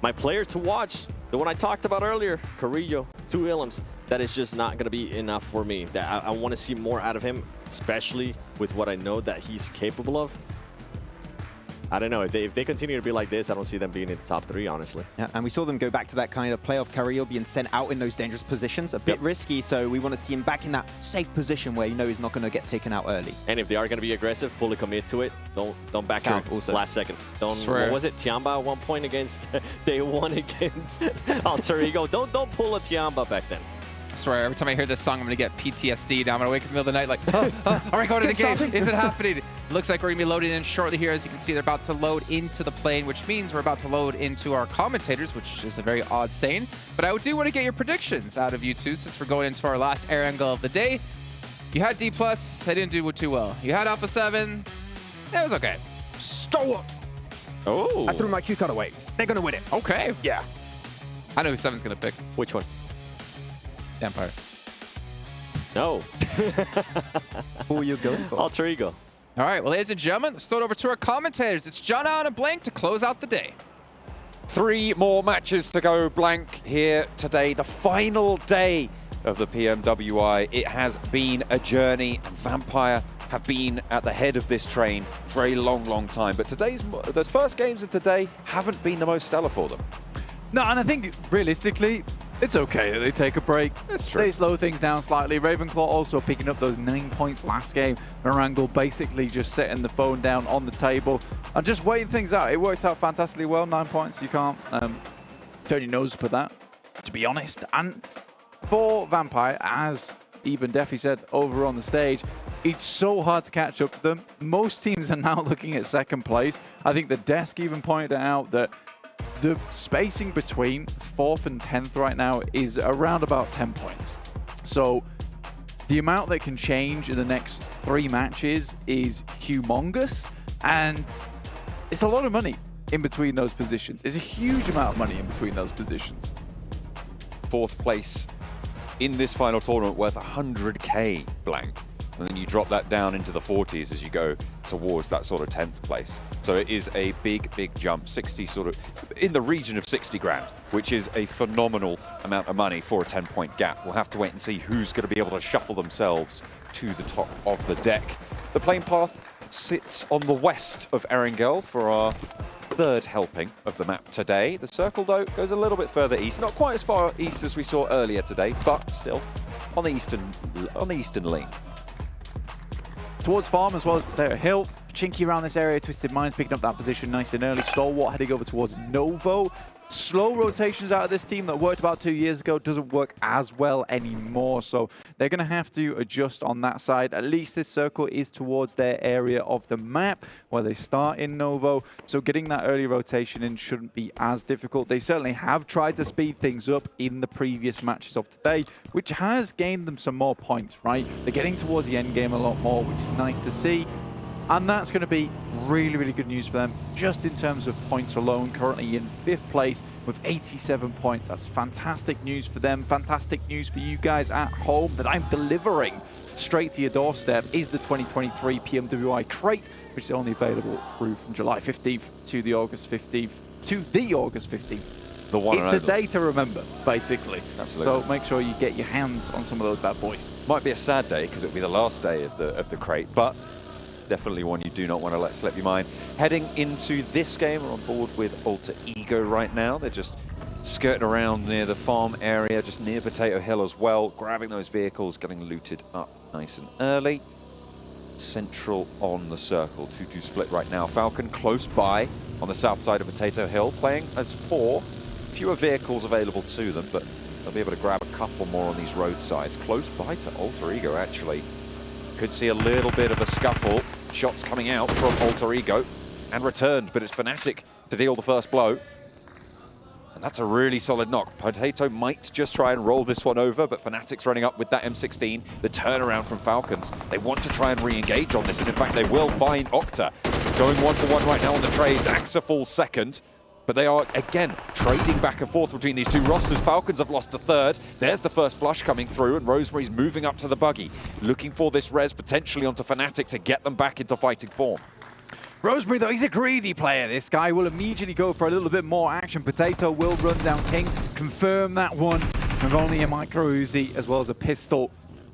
My player to watch, the one I talked about earlier, Carrillo, 2 Illims. That is just not going to be enough for me. That I want to see more out of him, especially with what I know that he's capable of. I don't know. If they continue to be like this, I don't see them being in the top 3, honestly. Yeah, and we saw them go back to that kind of playoff Carrillo being sent out in those dangerous positions. A bit risky, so we want to see him back in that safe position where you know he's not going to get taken out early. And if they are going to be aggressive, fully commit to it. Don't back out also last second. What was it? Tiamba at one point against day 1 against Alter Ego. Don't pull a Tiamba back then. I swear, every time I hear this song, I'm going to get PTSD. Now I'm going to wake up in the middle of the night like, are we going to the game? Is it happening? It looks like we're going to be loading in shortly here. As you can see, they're about to load into the plane, which means we're about to load into our commentators, which is a very odd saying. But I do want to get your predictions out of you two, since we're going into our last Erangel of the day. You had Dplus, they didn't do too well. You had Alpha7, it was okay. Stole it! Oh. I threw my cue card away. They're going to win it. Okay. Yeah. I know who 7's going to pick. Which one? Vampire. No. Who are you going for? Alter Ego. All right, well, ladies and gentlemen, let's throw it over to our commentators. It's John Allen and Blank to close out the day. 3 more matches to go, Blank, here today. The final day of the PMWI. It has been a journey, and Vampire have been at the head of this train for a long, long time. But the first games of today haven't been the most stellar for them. No, and I think realistically, it's okay that they take a break. That's true. They slow things down slightly. Ravenclaw also picking up those 9 points last game. Erangel basically just setting the phone down on the table and just waiting things out. It worked out fantastically well, 9 points. You can't turn your nose up at that, to be honest. And for Vampire, as even Defy said over on the stage, it's so hard to catch up to them. Most teams are now looking at second place. I think the desk even pointed out that the spacing between 4th and 10th right now is around about 10 points. So the amount that can change in the next 3 matches is humongous, and it's a lot of money in between those positions. It's a huge amount of money in between those positions. 4th place in this final tournament worth 100k, Blank. And then you drop that down into the 40s as you go towards that sort of 10th place. So it is a big, big jump, 60 sort of, in the region of 60 grand, which is a phenomenal amount of money for a 10-point gap. We'll have to wait and see who's going to be able to shuffle themselves to the top of the deck. The playing path sits on the west of Erangel for our 3rd helping of the map today. The circle, though, goes a little bit further east. Not quite as far east as we saw earlier today, but still on the eastern lane. Towards farm as well as Potato Hill. Chinky around this area. Twisted Minds picking up that position nice and early. Stalwart heading over towards Novo. Slow rotations out of this team that worked about 2 years ago doesn't work as well anymore. So they're going to have to adjust on that side. At least this circle is towards their area of the map where they start in Novo. So getting that early rotation in shouldn't be as difficult. They certainly have tried to speed things up in the previous matches of today, which has gained them some more points, right? They're getting towards the end game a lot more, which is nice to see. And that's going to be really, really good news for them, just in terms of points alone. Currently in 5th place with 87 points. That's fantastic news for them. Fantastic news for you guys at home that I'm delivering straight to your doorstep is the 2023 PMWI crate, which is only available through from July 15th to the August 15th. The one it's a day to remember, basically. Absolutely. So make sure you get your hands on some of those bad boys. Might be a sad day because it'll be the last day of the crate, but definitely one you do not want to let slip your mind. Heading into this game, we're on board with Alter Ego right now. They're just skirting around near the farm area, just near Potato Hill as well, grabbing those vehicles, getting looted up nice and early. Central on the circle, 2-2 split right now. Falcon close by on the south side of Potato Hill, playing as 4. Fewer vehicles available to them, but they'll be able to grab a couple more on these roadsides. Close by to Alter Ego, actually. Could see a little bit of a scuffle. Shots coming out from Alter Ego and returned, but it's Fnatic to deal the first blow. And that's a really solid knock. Potato might just try and roll this one over, but Fnatic's running up with that M16. The turnaround from Falcons. They want to try and re-engage on this, and in fact, they will find Octa. Going 1-for-1 right now on the trades. Axa falls second. But they are, again, trading back and forth between these two rosters. Falcons have lost a 3rd. There's the first flush coming through, and Rosemary's moving up to the buggy, looking for this res potentially onto Fnatic to get them back into fighting form. Rosemary, though, he's a greedy player. This guy will immediately go for a little bit more action. Potato will run down King, confirm that one with only a micro Uzi as well as a pistol.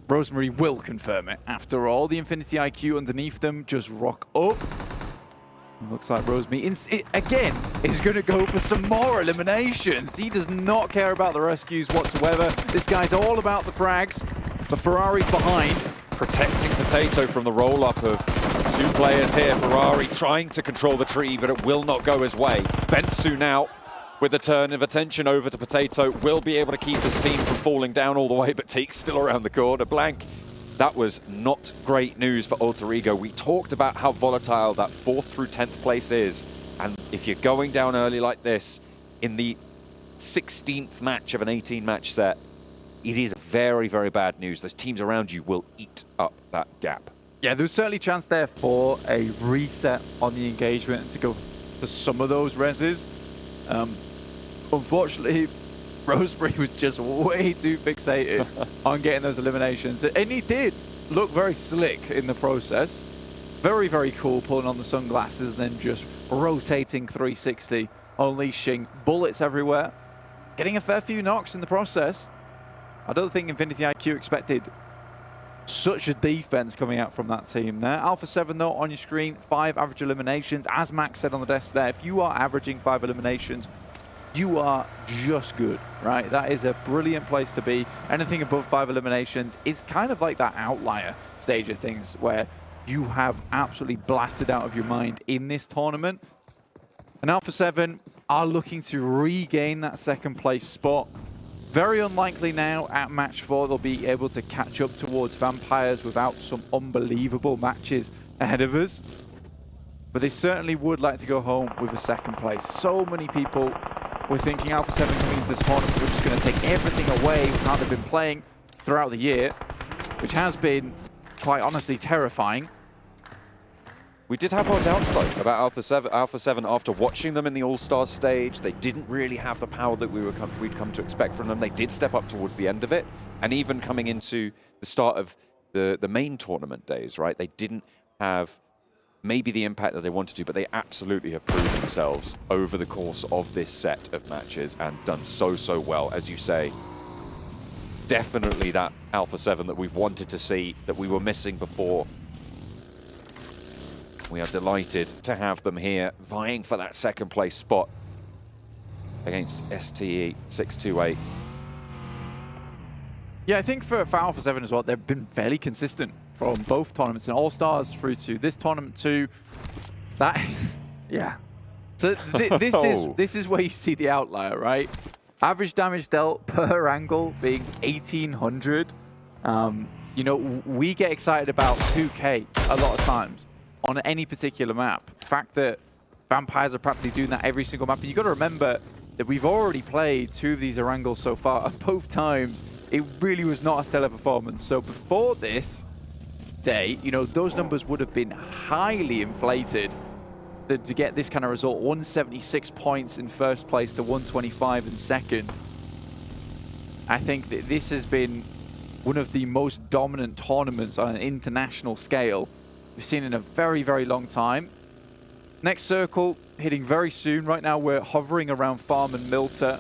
Rosemary will confirm it. After all, the Infinity IQ underneath them just rock up. Looks like Rosemary, again, is going to go for some more eliminations. He does not care about the rescues whatsoever. This guy's all about the frags. The Ferrari's behind. Protecting Potato from the roll-up of 2 players here. Ferrari trying to control the tree, but it will not go his way. Bensu now, with a turn of attention over to Potato, will be able to keep his team from falling down all the way, but Teek's still around the corner. Blank. That was not great news for Alter Ego. We talked about how volatile that 4th through 10th place is. And if you're going down early like this, in the 16th match of an 18-match set, it is very, very bad news. Those teams around you will eat up that gap. Yeah, there's certainly a chance there for a reset on the engagement to go for some of those reses. Unfortunately, Rosemary was just way too fixated on getting those eliminations. And he did look very slick in the process. Very, very cool, pulling on the sunglasses and then just rotating 360 unleashing bullets everywhere, getting a fair few knocks in the process. I don't think Infinity IQ expected such a defense coming out from that team there. Alpha7 though on your screen, 5 average eliminations. As Max said on the desk there, if you are averaging 5 eliminations, you are just good, right? That is a brilliant place to be. Anything above 5 eliminations is kind of like that outlier stage of things where you have absolutely blasted out of your mind in this tournament. And Alpha7 are looking to regain that second place spot. Very unlikely now at match 4 they'll be able to catch up towards Vampires without some unbelievable matches ahead of us. But they certainly would like to go home with a second place. So many people were thinking Alpha7 coming into this tournament were just going to take everything away from how they've been playing throughout the year, which has been, quite honestly, terrifying. We did have our doubts, though, about Alpha7 after watching them in the All-Stars stage. They didn't really have the power that we'd come to expect from them. They did step up towards the end of it, and even coming into the start of the main tournament days, right? They didn't have maybe the impact that they wanted to, but they absolutely have proved themselves over the course of this set of matches and done so well. As you say, definitely that Alpha7 that we've wanted to see, that we were missing before. We are delighted to have them here vying for that second place spot against STE 628. Yeah, I think for Alpha7 as well, they've been fairly consistent from both tournaments and All-Stars through to this tournament too. That is, yeah. So this is where you see the outlier, right? Average damage dealt per angle being 1800. You know, we get excited about 2K a lot of times on any particular map. The fact that Vampires are practically doing that every single map. And you've got to remember that we've already played 2 of these Erangels so far, and both times it really was not a stellar performance. So before this day, you know, those numbers would have been highly inflated to get this kind of result. 176 points in first place to 125 in second. I think that this has been one of the most dominant tournaments on an international scale we've seen in a very long time. Next circle hitting very soon. Right now we're hovering around Farm and Milta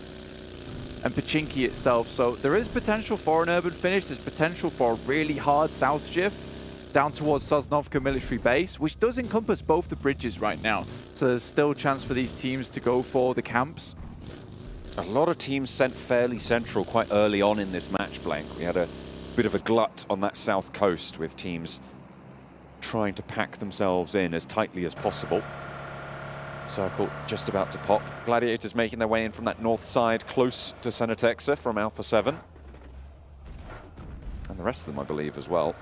and Pachinki itself. So there is potential for an urban finish. There's potential for a really hard south shift down towards Sosnovka military base, which does encompass both the bridges right now. So there's still a chance for these teams to go for the camps. A lot of teams sent fairly central quite early on in this match, Blank. We had a bit of a glut on that south coast with teams trying to pack themselves in as tightly as possible. Circle just about to pop. Gladiators making their way in from that north side, close to Senatexa from Alpha7. And the rest of them, I believe, as well,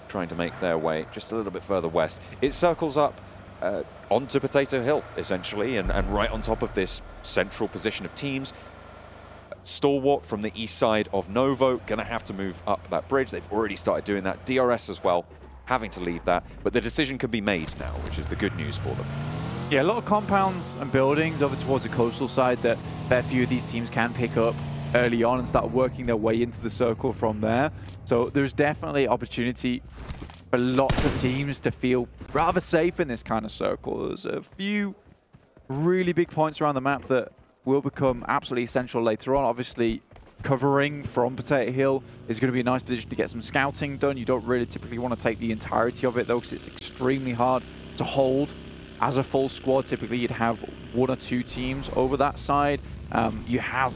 trying to make their way just a little bit further west. It circles up onto Potato Hill, essentially, and right on top of this central position of teams. Stalwart from the east side of Novo, going to have to move up that bridge. They've already started doing that. DRS as well, having to leave that. But the decision can be made now, which is the good news for them. Yeah, a lot of compounds and buildings over towards the coastal side that a few of these teams can pick up early on and start working their way into the circle from there. So there's definitely opportunity for lots of teams to feel rather safe in this kind of circle. There's a few really big points around the map that will become absolutely essential later on. Obviously, covering from Potato Hill is going to be a nice position to get some scouting done. You don't really typically want to take the entirety of it, though, because it's extremely hard to hold. As a full squad, typically you'd have 1 or 2 teams over that side. You have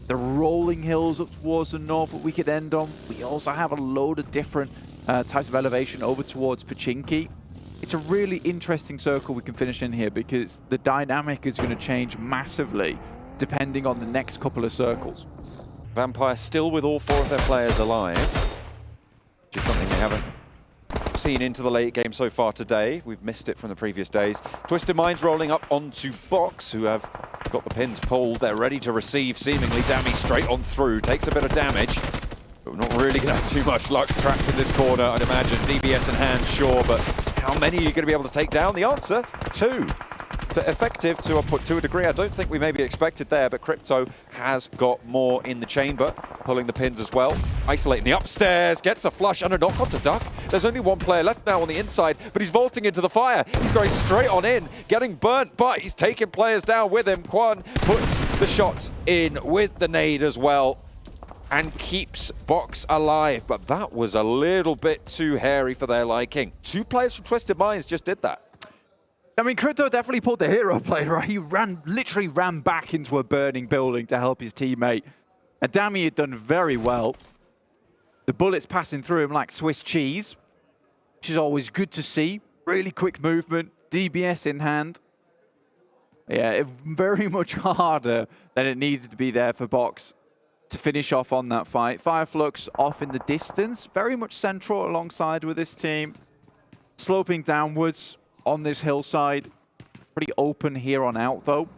the rolling hills up towards the north that we could end on. We also have a load of different types of elevation over towards Pachinki. It's a really interesting circle we can finish in here because the dynamic is going to change massively depending on the next couple of circles. Vampire still with all 4 of their players alive, which is something they haven't seen into the late game so far today. We've missed it from the previous days. Twisted Minds rolling up onto Box, who have got the pins pulled. They're ready to receive, seemingly. Dammy straight on through, takes a bit of damage, but we're not really going to have too much luck trapped in this corner, I'd imagine. DBS in hand, sure, but how many are you going to be able to take down? The answer, 2. effective to a degree I don't think we maybe expected there, but Crypto has got more in the chamber, pulling the pins as well. Isolating the upstairs, gets a flush and a knock onto Duck. There's only one player left now on the inside, but he's vaulting into the fire. He's going straight on in, getting burnt, but he's taking players down with him. Quan puts the shot in with the nade as well and keeps Box alive, but that was a little bit too hairy for their liking. 2 players from Twisted Minds just did that. I mean, Crypto definitely pulled the hero play, right? He literally ran back into a burning building to help his teammate. And Dami had done very well. The bullets passing through him like Swiss cheese, which is always good to see. Really quick movement, DBS in hand. Yeah, very much harder than it needed to be there for Box to finish off on that fight. Fireflux off in the distance, very much central alongside with this team. Sloping downwards on this hillside. Pretty open here on out, though.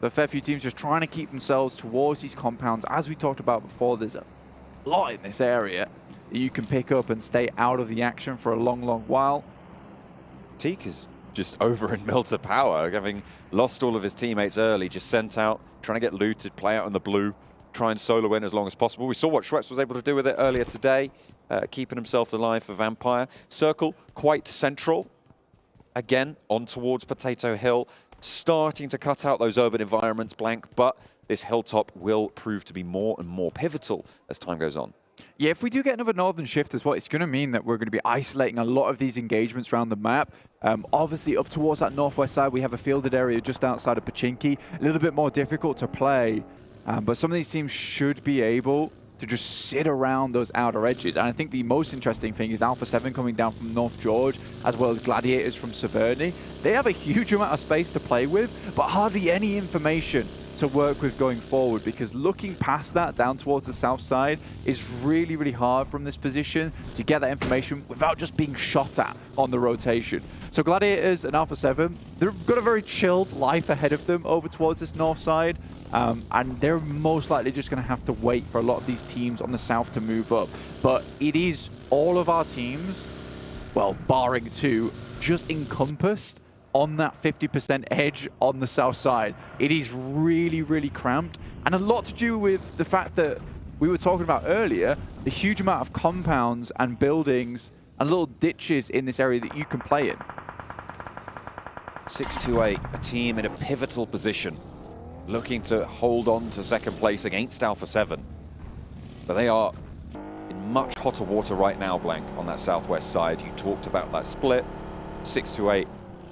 The fair few teams just trying to keep themselves towards these compounds. As we talked about before, there's a lot in this area that you can pick up and stay out of the action for a long, long while. Teak is just over in Milter Power, having lost all of his teammates early, just sent out, trying to get looted, play out in the blue, try and solo in as long as possible. We saw what Schweppes was able to do with it earlier today, keeping himself alive for Vampire. Circle quite central. Again, on towards Potato Hill, starting to cut out those urban environments, Blank, but this hilltop will prove to be more and more pivotal as time goes on. Yeah, if we do get another northern shift as well, it's going to mean that we're going to be isolating a lot of these engagements around the map. Obviously, up towards that northwest side, we have a fielded area just outside of Pachinki. A little bit more difficult to play, but some of these teams should be able to just sit around those outer edges. And I think the most interesting thing is Alpha7 coming down from North George, as well as Gladiators from Severny. They have a huge amount of space to play with, but hardly any information to work with going forward, because looking past that down towards the south side is really, really hard from this position to get that information without just being shot at on the rotation. So Gladiators and Alpha7, they've got a very chilled life ahead of them over towards this north side. And they're most likely just going to have to wait for a lot of these teams on the south to move up. But it is all of our teams, well, barring 2, just encompassed on that 50% edge on the south side. It is really, really cramped. And a lot to do with the fact that we were talking about earlier, the huge amount of compounds and buildings and little ditches in this area that you can play in. 628, a team in a pivotal position, looking to hold on to second place against Alpha7. But they are in much hotter water right now, Blank, on that southwest side. You talked about that split. 628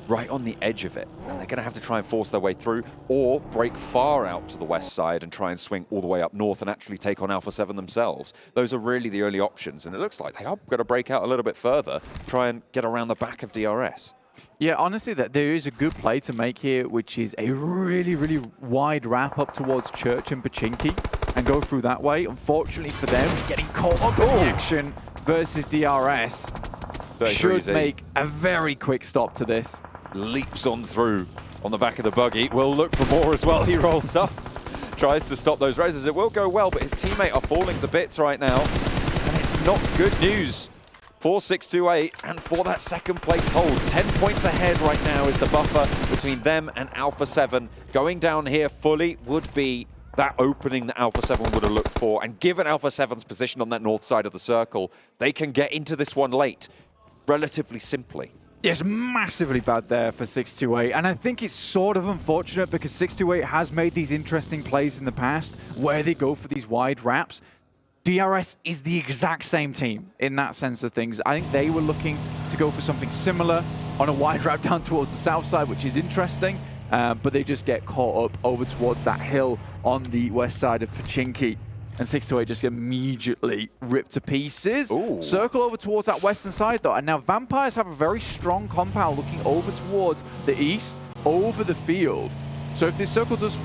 right on the edge of it. And they're going to have to try and force their way through, or break far out to the west side and try and swing all the way up north and actually take on Alpha7 themselves. Those are really the early options. And it looks like they are going to break out a little bit further, try and get around the back of DRS. Yeah, honestly, that there is a good play to make here, which is a really, really wide wrap up towards Church and Pachinki and go through that way. Unfortunately for them, getting caught up in the action versus DRS should make a very quick stop to this. Leaps on through on the back of the buggy. Will look for more as well. He rolls up, tries to stop those races. It will go well, but his teammate are falling to bits right now, and it's not good news for 628 and for that second place hold. 10 points ahead right now is the buffer between them and Alpha7. Going down here fully would be that opening that Alpha7 would have looked for, and given Alpha7's position on that north side of the circle, they can get into this one late relatively simply. It's massively bad there for 628, and I think it's sort of unfortunate because 628 has made these interesting plays in the past where they go for these wide wraps. DRS is the exact same team in that sense of things. I think they were looking to go for something similar on a wide wrap down towards the south side, which is interesting, but they just get caught up over towards that hill on the west side of Pachinki. And 628 just immediately ripped to pieces. Ooh. Circle over towards that western side, though. And now Vampires have a very strong compound looking over towards the east, over the field. So if this circle does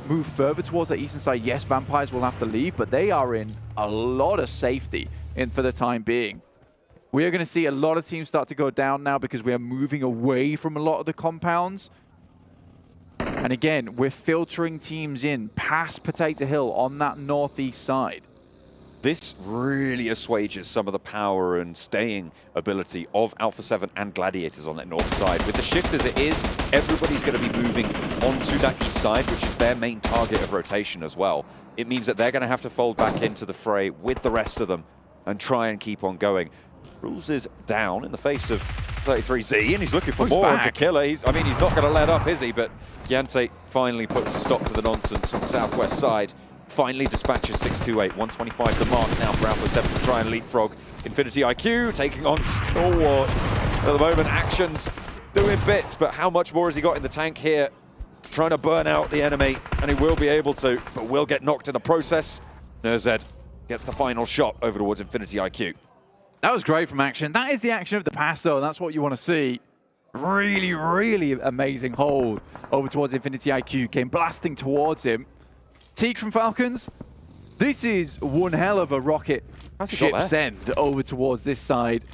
move further towards the eastern side, yes, Vampires will have to leave, but they are in a lot of safety for the time being. We are going to see a lot of teams start to go down now because we are moving away from a lot of the compounds. And again, we're filtering teams in past Potato Hill on that northeast side. This really assuages some of the power and staying ability of Alpha7 and Gladiators on that north side. With the shift as it is, everybody's going to be moving onto that east side, which is their main target of rotation as well. It means that they're going to have to fold back into the fray with the rest of them and try and keep on going. Rules is down in the face of 33Z, and he's looking for more to Killer. He's not going to let up, is he? But Gamers8 finally puts a stop to the nonsense on the southwest side. Finally dispatches 628, 125 the mark now for Alpha7 to try and leapfrog. Infinity IQ taking on Stalwarts. At the moment, Action's doing bits, but how much more has he got in the tank here? Trying to burn out the enemy, and he will be able to, but will get knocked in the process. Nerzed gets the final shot over towards Infinity IQ. That was great from Action. That is the action of the pass, though. That's what you want to see. Really, really amazing hold over towards Infinity IQ. Came blasting towards him. Teak from Falcons. This is one hell of a rocket ship send over towards this side.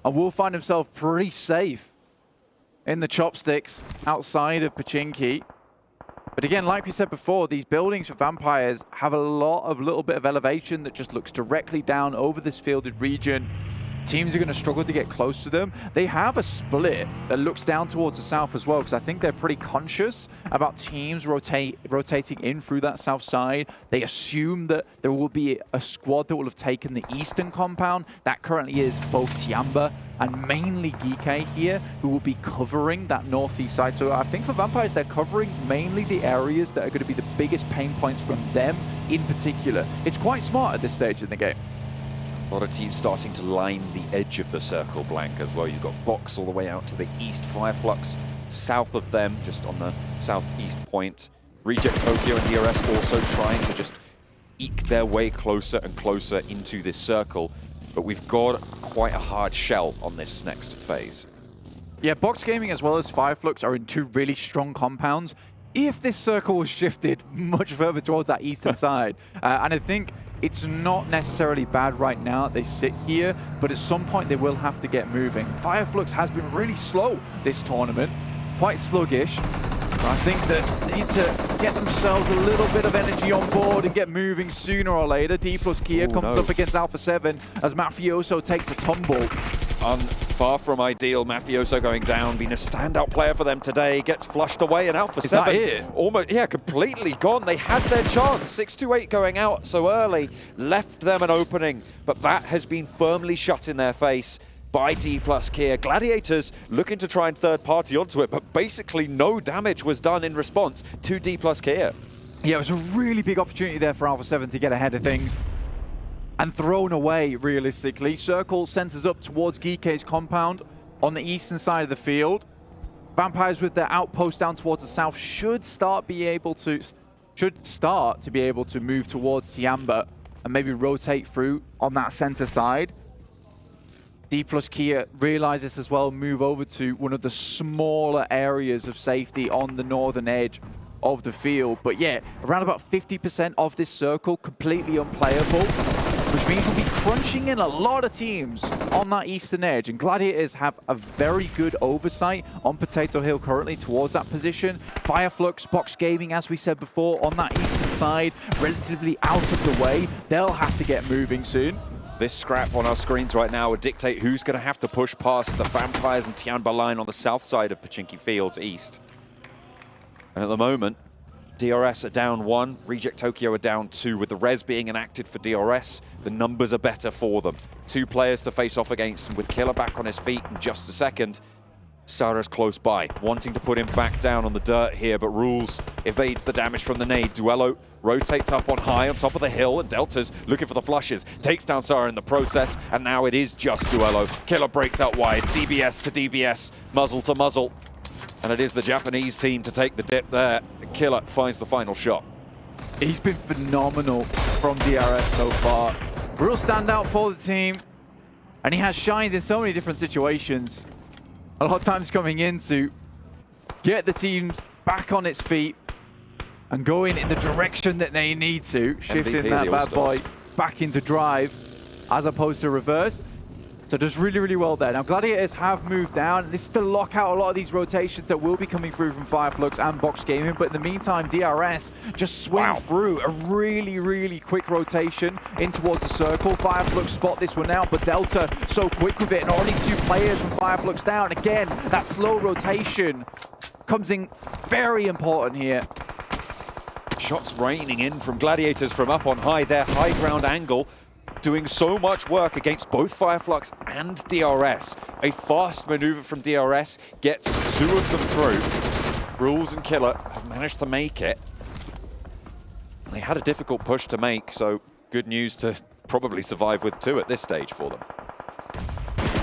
And will find himself pretty safe in the chopsticks outside of Pachinki. But again, like we said before, these buildings for Vampires have a little bit of elevation that just looks directly down over this fielded region. Teams are going to struggle to get close to them. They have a split that looks down towards the south as well, because I think they're pretty conscious about teams rotating in through that south side. They assume that there will be a squad that will have taken the eastern compound. That currently is both Tiamba and mainly Geeke here, who will be covering that northeast side. So I think for Vampires, they're covering mainly the areas that are going to be the biggest pain points from them in particular. It's quite smart at this stage in the game. A lot of teams starting to line the edge of the circle blank as well. You've got Box all the way out to the east, Fireflux south of them, just on the southeast point. Reject Tokyo and DRS also trying to just eke their way closer and closer into this circle. But we've got quite a hard shell on this next phase. Yeah, Box Gaming as well as Fireflux are in two really strong compounds. If this circle was shifted much further towards that eastern side, and I think it's not necessarily bad right now that they sit here, but at some point they will have to get moving. Fireflux has been really slow this tournament, quite sluggish. I think that they need to get themselves a little bit of energy on board and get moving sooner or later. Dplus KIA comes up against Alpha7 as Mafioso takes a tumble. Far from ideal. Mafioso going down, being a standout player for them today, gets flushed away, and Alpha7 almost, completely gone. They had their chance. 628 going out so early left them an opening, but that has been firmly shut in their face by Dplus KIA. Gladiators looking to try and third party onto it, but basically no damage was done in response to Dplus KIA. Yeah, it was a really big opportunity there for Alpha7 to get ahead of things. And thrown away, realistically. Circle centers up towards Geeke's compound on the eastern side of the field. Vampires with their outpost down towards the south should start to be able to move towards Tiamba and maybe rotate through on that center side. Dplus KIA realize this as well, move over to one of the smaller areas of safety on the northern edge of the field. But yeah, around about 50% of this circle completely unplayable, which means we'll be crunching in a lot of teams on that eastern edge. And Gladiators have a very good oversight on Potato Hill currently towards that position. Fireflux, Box Gaming, as we said before, on that eastern side, relatively out of the way. They'll have to get moving soon. This scrap on our screens right now would dictate who's going to have to push past the Vampires and Tianba line on the south side of Pachinki Fields east. And at the moment, DRS are down 1, Reject Tokyo are down 2. With the res being enacted for DRS, the numbers are better for them. 2 players to face off against them, with Killer back on his feet in just a second. Sara's close by, wanting to put him back down on the dirt here, but Rules evades the damage from the nade. Duello rotates up on high on top of the hill, and Delta's looking for the flushes. Takes down Sara in the process, and now it is just Duello. Killer breaks out wide, DBS to DBS, muzzle to muzzle. And it is the Japanese team to take the dip there. Killer finds the final shot. He's been phenomenal from DRS so far. Real standout for the team. And he has shined in so many different situations. A lot of times coming in to get the teams back on its feet and going in the direction that they need to, shifting that bad boy back into drive as opposed to reverse. So does really, really well there. Now, Gladiators have moved down. This is to lock out a lot of these rotations that will be coming through from Flux and Box Gaming. But in the meantime, DRS just swing through a really, really quick rotation in towards the circle. Flux spot this one out, but Delta so quick with it. And already 2 players from Flux down. Again, that slow rotation comes in very important here. Shots raining in from Gladiators from up on high. Their high ground angle doing so much work against both Flux and DRS. A fast maneuver from DRS gets 2 of them through. Rules and Killer have managed to make it. They had a difficult push to make, so good news to probably survive with 2 at this stage for them.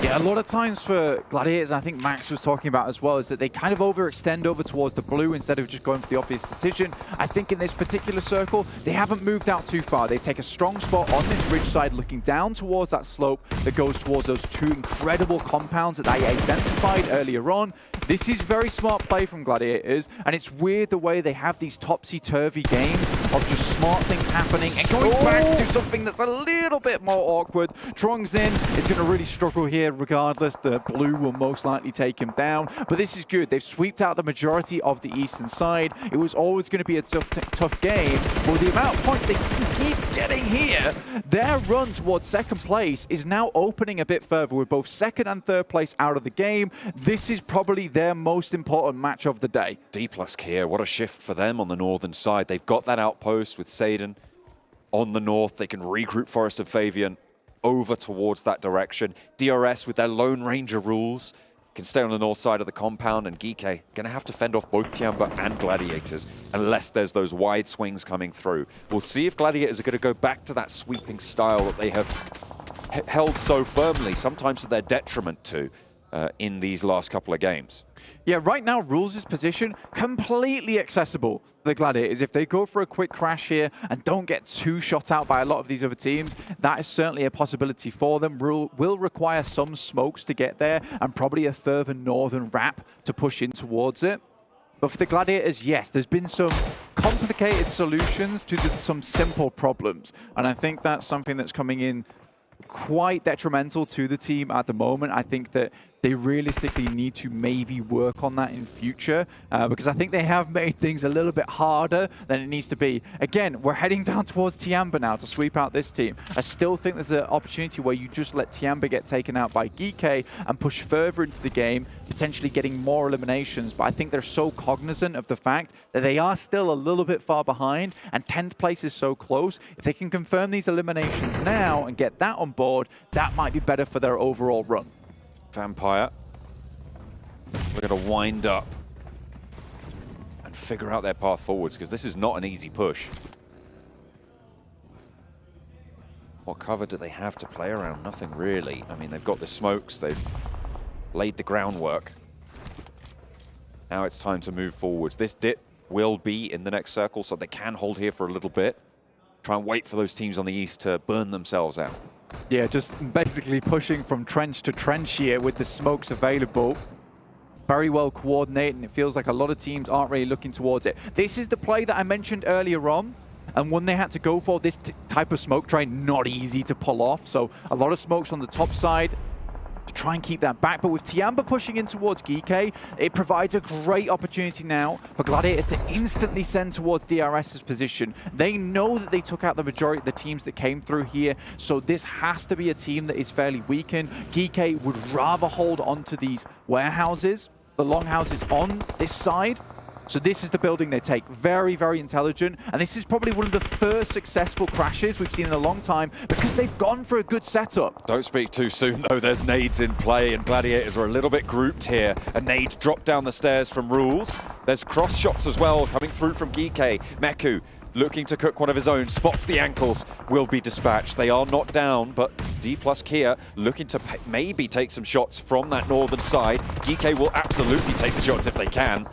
Yeah, a lot of times for Gladiators, I think Max was talking about as well, is that they kind of overextend over towards the blue instead of just going for the obvious decision. I think in this particular circle, they haven't moved out too far. They take a strong spot on this ridge side, looking down towards that slope that goes towards those 2 incredible compounds that they identified earlier on. This is very smart play from Gladiators, and it's weird the way they have these topsy-turvy games of just smart things happening and going back to something that's a little bit more awkward. Trong's in is going to really struggle here regardless. The blue will most likely take him down, but this is good. They've swept out the majority of the eastern side. It was always going to be a tough game, but with the amount of points they keep getting here, their run towards second place is now opening a bit further with both second and third place out of the game. This is probably their most important match of the day. Dplus KIA, what a shift for them on the northern side. They've got that outpost with Seidan on the north. They can regroup Forest and Fabian over towards that direction. DRS with their Lone Ranger rules can stay on the north side of the compound, and Geeke gonna have to fend off both Tiamba and Gladiators unless there's those wide swings coming through. We'll see if Gladiators are gonna go back to that sweeping style that they have held so firmly, sometimes to their detriment too, in these last couple of games. Yeah, right now, Rules' position completely accessible to the Gladiators. If they go for a quick crash here and don't get too shot out by a lot of these other teams, that is certainly a possibility for them. Rule will require some smokes to get there and probably a further northern wrap to push in towards it. But for the Gladiators, yes, there's been some complicated solutions to some simple problems. And I think that's something that's coming in quite detrimental to the team at the moment. I think that they realistically need to maybe work on that in future because I think they have made things a little bit harder than it needs to be. Again, we're heading down towards Tiamba now to sweep out this team. I still think there's an opportunity where you just let Tiamba get taken out by Geeke and push further into the game, potentially getting more eliminations. But I think they're so cognizant of the fact that they are still a little bit far behind and 10th place is so close. If they can confirm these eliminations now and get that on board, that might be better for their overall run. Vampire, we're going to wind up and figure out their path forwards because this is not an easy push. What cover do they have to play around? Nothing really. I mean, they've got the smokes, they've laid the groundwork. Now it's time to move forwards. This dip will be in the next circle, so they can hold here for a little bit. Try and wait for those teams on the east to burn themselves out. Yeah, just basically pushing from trench to trench here with the smokes available. Very well coordinated, and it feels like a lot of teams aren't really looking towards it. This is the play that I mentioned earlier on, and one they had to go for. This type of smoke train, not easy to pull off, so a lot of smokes on the top side to try and keep that back. But with Tiamba pushing in towards Geeke, it provides a great opportunity now for Gladiators to instantly send towards DRS's position. They know that they took out the majority of the teams that came through here, so this has to be a team that is fairly weakened. Geeke would rather hold on to these warehouses, the longhouses on this side. So this is the building they take. Very, very intelligent. And this is probably one of the first successful crashes we've seen in a long time because they've gone for a good setup. Don't speak too soon, though. There's nades in play, and Gladiators are a little bit grouped here. A nade dropped down the stairs from Rules. There's cross shots as well coming through from Geeke. Meku looking to cook one of his own, spots the ankles, will be dispatched. They are not down, but Dplus KIA looking to maybe take some shots from that northern side. Geeke will absolutely take the shots if they can.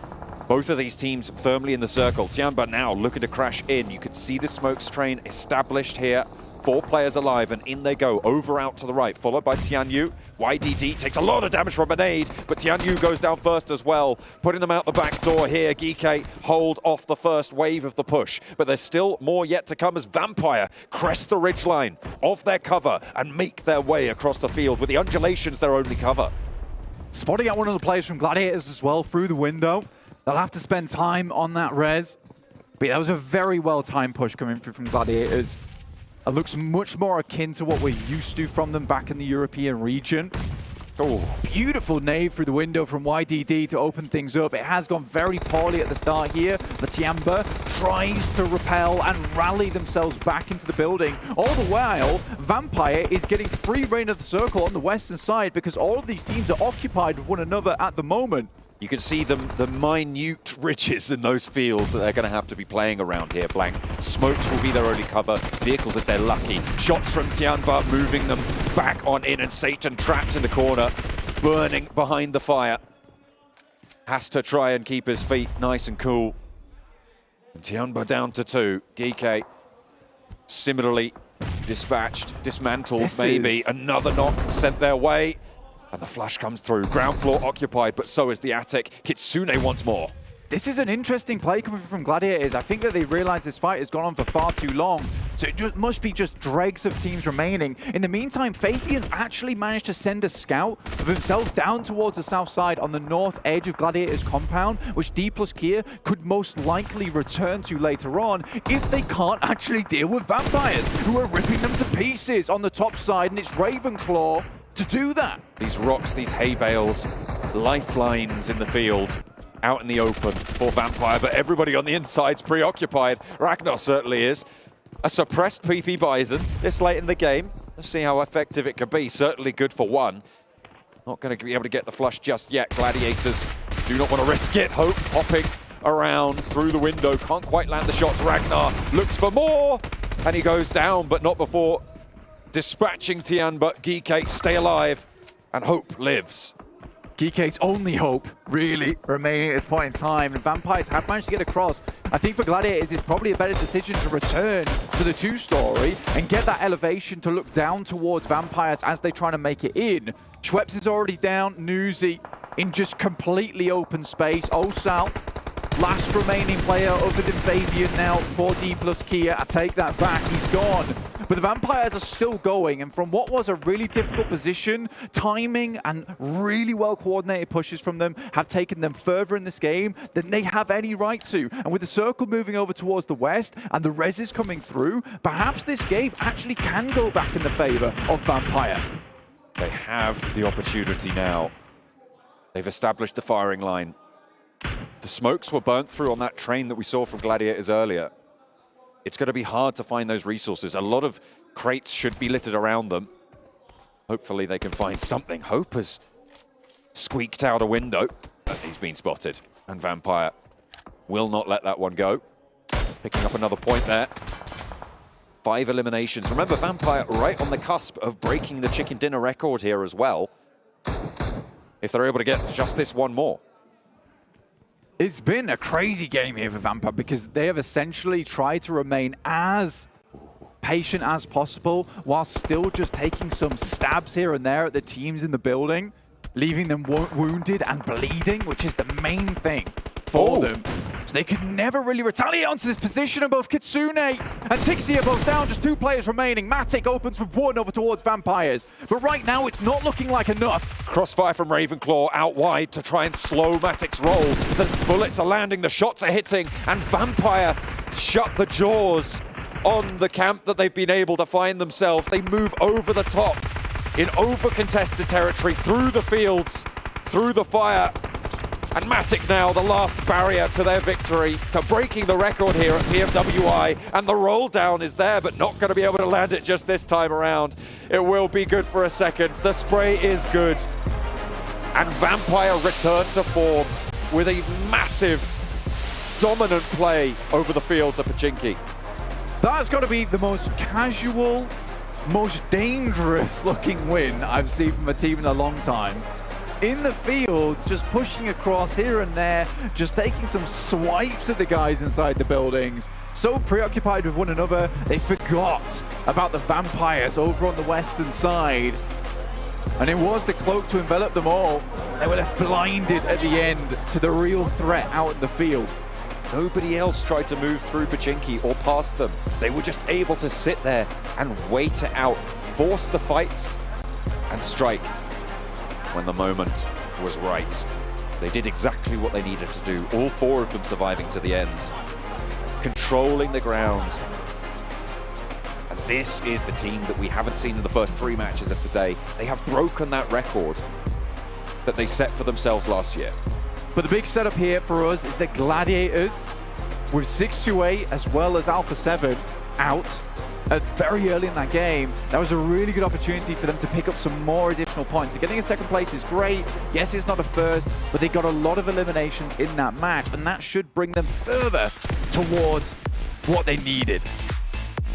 Both of these teams firmly in the circle. Tiamba now looking to crash in. You could see the smokes train established here. 4 players alive, and in they go, over out to the right, followed by Tianyu YDD takes a lot of damage from a nade, but Tianyu goes down first as well, putting them out the back door here. GK hold off the first wave of the push, but there's still more yet to come as Vampire crest the ridgeline of their cover and make their way across the field with the undulations their only cover. Spotting out one of the players from Gladiators as well through the window. They'll have to spend time on that res. But that was a very well-timed push coming through from Gladiators. It looks much more akin to what we're used to from them back in the European region. Oh, beautiful nade through the window from YDD to open things up. It has gone very poorly at the start here. Latiamba tries to repel and rally themselves back into the building. All the while, Vampire is getting free reign of the circle on the western side because all of these teams are occupied with one another at the moment. You can see the minute ridges in those fields that they're going to have to be playing around here. Blank smokes will be their only cover. Vehicles if they're lucky. Shots from Tianba moving them back on in, and Satan trapped in the corner, burning behind the fire. Has to try and keep his feet nice and cool. And Tianba down to 2. GK similarly dispatched, dismantled maybe. Another knock sent their way. And the flash comes through. Ground floor occupied, but so is the attic. Kitsune once more. This is an interesting play coming from Gladiators. I think that they realize this fight has gone on for far too long. So it must be just dregs of teams remaining. In the meantime, Fathians actually managed to send a scout of himself down towards the south side on the north edge of Gladiators' compound, which Dplus KIA could most likely return to later on if they can't actually deal with Vampires, who are ripping them to pieces on the top side, and it's Ravenclaw to do that. These rocks, these hay bales, lifelines in the field, out in the open for Vampire, but everybody on the inside's preoccupied. Ragnar certainly is. A suppressed PP Bison this late in the game. Let's see how effective it could be. Certainly good for one. Not going to be able to get the flush just yet. Gladiators do not want to risk it. Hope hopping around through the window. Can't quite land the shots. Ragnar looks for more, and he goes down, but not before dispatching Tian, but GK stay alive, and Hope lives. GK's only hope, really, remaining at this point in time. And Vampires have managed to get across. I think for Gladiators, it's probably a better decision to return to the 2-story and get that elevation to look down towards Vampires as they try to make it in. Schweppes is already down. Newsy in just completely open space. Osal, last remaining player other than Fabian now for Dplus KIA. I take that back, he's gone. But the Vampires are still going, and from what was a really difficult position, timing and really well-coordinated pushes from them have taken them further in this game than they have any right to. And with the circle moving over towards the west and the reses coming through, perhaps this game actually can go back in the favor of Vampire. They have the opportunity now. They've established the firing line. The smokes were burnt through on that train that we saw from Gladiators earlier. It's going to be hard to find those resources. A lot of crates should be littered around them. Hopefully they can find something. Hope has squeaked out a window, and he's been spotted. And Vampire will not let that one go. Picking up another point there. 5 eliminations. Remember, Vampire right on the cusp of breaking the chicken dinner record here as well. If they're able to get just this one more. It's been a crazy game here for Vampire because they have essentially tried to remain as patient as possible while still just taking some stabs here and there at the teams in the building, leaving them wounded and bleeding, which is the main thing for them. So they could never really retaliate onto this position, and both Kitsune and Tixie are both down, just 2 players remaining. Matic opens with 1 over towards Vampires, but right now it's not looking like enough. Crossfire from Ravenclaw out wide to try and slow Matic's roll. The bullets are landing, the shots are hitting, and Vampire shut the jaws on the camp that they've been able to find themselves. They move over the top in over-contested territory, through the fields, through the fire. And Matic now the last barrier to their victory, to breaking the record here at PMWI. And the roll down is there, but not going to be able to land it just this time around. It will be good for a second. The spray is good. And Vampire return to form with a massive, dominant play over the fields of Pachinki. That's got to be the most casual, most dangerous looking win I've seen from a team in a long time. In the fields, just pushing across here and there, just taking some swipes at the guys inside the buildings. So preoccupied with one another, they forgot about the Vampires over on the western side. And it was the cloak to envelop them all. They were left blinded at the end to the real threat out in the field. Nobody else tried to move through Pachinki or past them. They were just able to sit there and wait it out, force the fights, and strike when the moment was right. They did exactly what they needed to do, all 4 of them surviving to the end, controlling the ground. And this is the team that we haven't seen in the first 3 matches of today. They have broken that record that they set for themselves last year. But the big setup here for us is the Gladiators with 628 as well as Alpha7 out very early in that game. That was a really good opportunity for them to pick up some more additional points. Getting in second place is great. Yes, it's not a first, but they got a lot of eliminations in that match, and that should bring them further towards what they needed.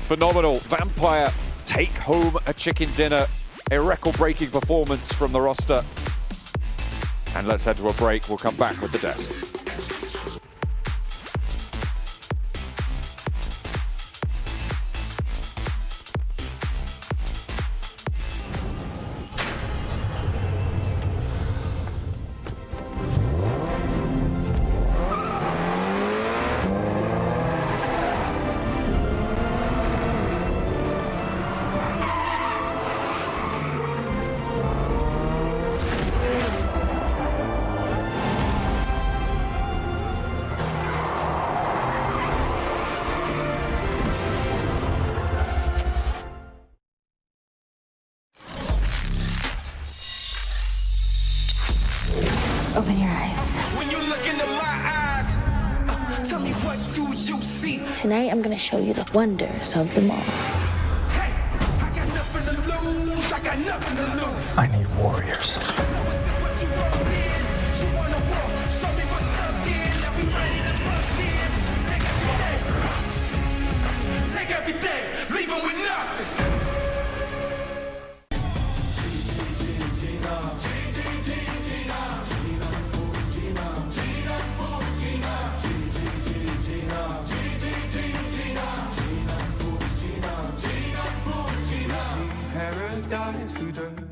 Phenomenal. Vampire take home a chicken dinner. A record-breaking performance from the roster. And let's head to a break. We'll come back with the desk. Open your eyes. When you look into my eyes, tell me what do you see? Tonight I'm gonna show you the wonders of the mall. Hey, I got nothing to lose. I got nothing to lose. I need warriors. So is this what you want in? You wanna war? Show me what's up then. Now we ready to bust in. Take everything, leave 'em with nothing. Paradise through dirt and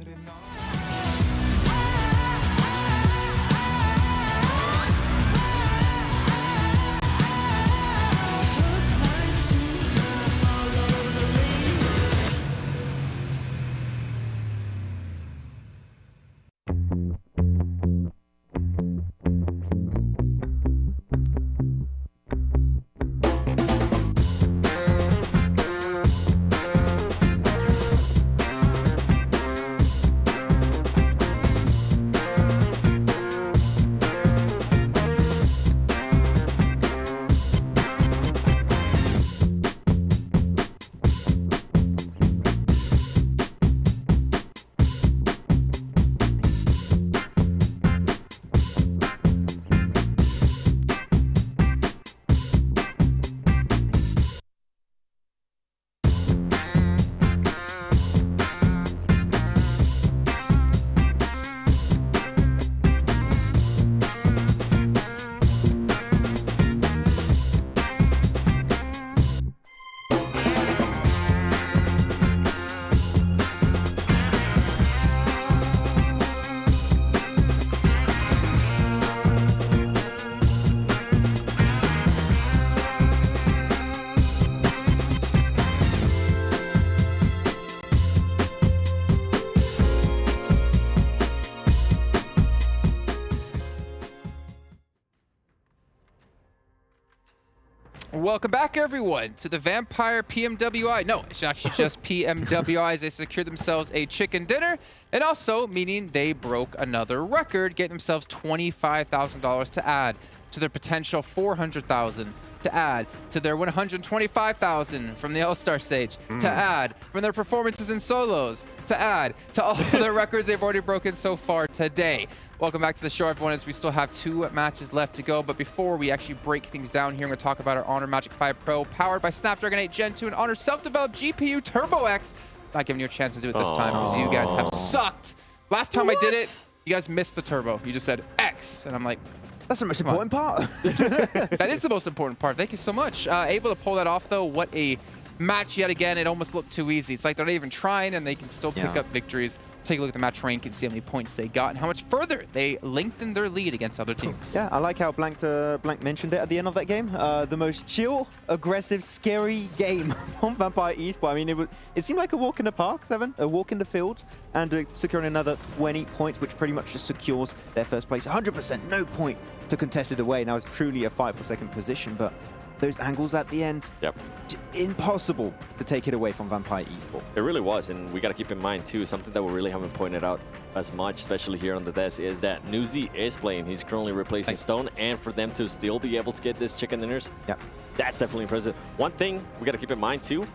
Welcome back, everyone, to the Vampire PMWI. No, it's actually just PMWI as they secured themselves a chicken dinner, and also meaning they broke another record, getting themselves $25,000 to add to their potential $400,000 to add to their $125,000 from the All-Star Stage, to add from their performances in solos, to add to all their records they've already broken so far today. Welcome back to the show, everyone, as we still have 2 matches left to go. But before we actually break things down here, I'm going to talk about our Honor Magic 5 Pro, powered by Snapdragon 8 Gen 2 and Honor self-developed GPU Turbo X. Not giving you a chance to do it this time because you guys have sucked. Last time I did it, you guys missed the turbo. You just said X, and I'm like, that's the most important part. that is the most important part. Thank you so much. Able to pull that off, though. What a match yet again. It almost looked too easy. It's like they're not even trying, and they can still pick up victories. Take a look at the match rank and see how many points they got and how much further they lengthened their lead against other teams. Yeah, I like how Blank mentioned it at the end of that game. The most chill, aggressive, scary game on Vampire Esports. I mean, it seemed like a walk in the park, Seven, a walk in the field, and securing another 20 points, which pretty much just secures their first place. 100%, no point to contest it away. Now it's truly a fight for second position, but those angles at the end, impossible to take it away from Vampire Esports. It really was, and we got to keep in mind too, something that we really haven't pointed out as much, especially here on the desk, is that Newsy is playing. He's currently replacing Stone, and for them to still be able to get this chicken dinners, that's definitely impressive. One thing we got to keep in mind too,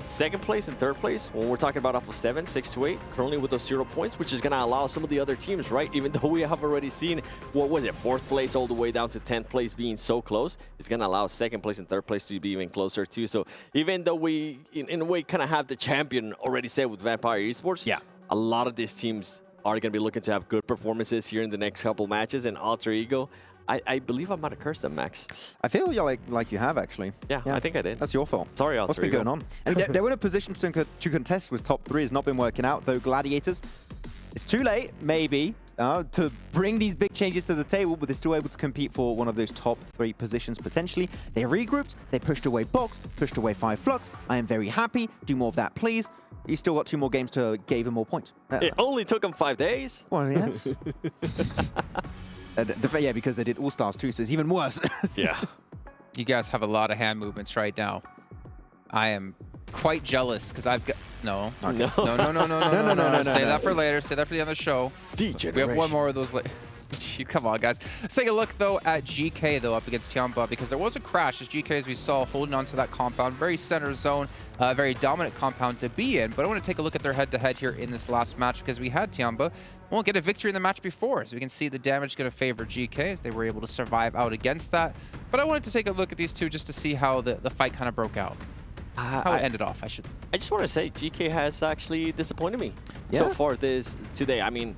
second place and third place, when we're talking about Alpha7, 6-8, currently with those 0 points, which is going to allow some of the other teams, right? Even though we have already seen, what was it, 4th place all the way down to 10th place being so close, it's going to allow second place and third place to be even closer too. So even though we, in a way, kind of have the champion already set with Vampire Esports, a lot of these teams are going to be looking to have good performances here in the next couple matches, and Alter Ego, I believe I might have cursed them, Max. I feel like you have, actually. Yeah, I think I did. That's your fault. Sorry, Alter What's been going on? I mean, they were in a position to contest with top 3. Has not been working out, though. Gladiators, it's too late, maybe, to bring these big changes to the table, but they're still able to compete for one of those top 3 positions, potentially. They regrouped, they pushed away Box, pushed away 5 Flux. I am very happy. Do more of that, please. You still got 2 more games to give them more points. It only took them 5 days. Well, yes. Yeah, because they did All-Stars too, so it's even worse. Yeah. You guys have a lot of hand movements right now. I am quite jealous because I've got... No. No. Save that for later. Save that for the other show. We have one more of those later. Come on, guys. Let's take a look, though, at GK, though, up against Tiamba, because there was a crash, as GK, as we saw, holding on to that compound. Very center zone, very dominant compound to be in. But I want to take a look at their head-to-head here in this last match, because we had Tiamba won't get a victory in the match before. So we can see the damage going to favor GK, as they were able to survive out against that. But I wanted to take a look at these two just to see how the fight kind of broke out. How it ended off, I should say. I just want to say, GK has actually disappointed me so far today. I mean,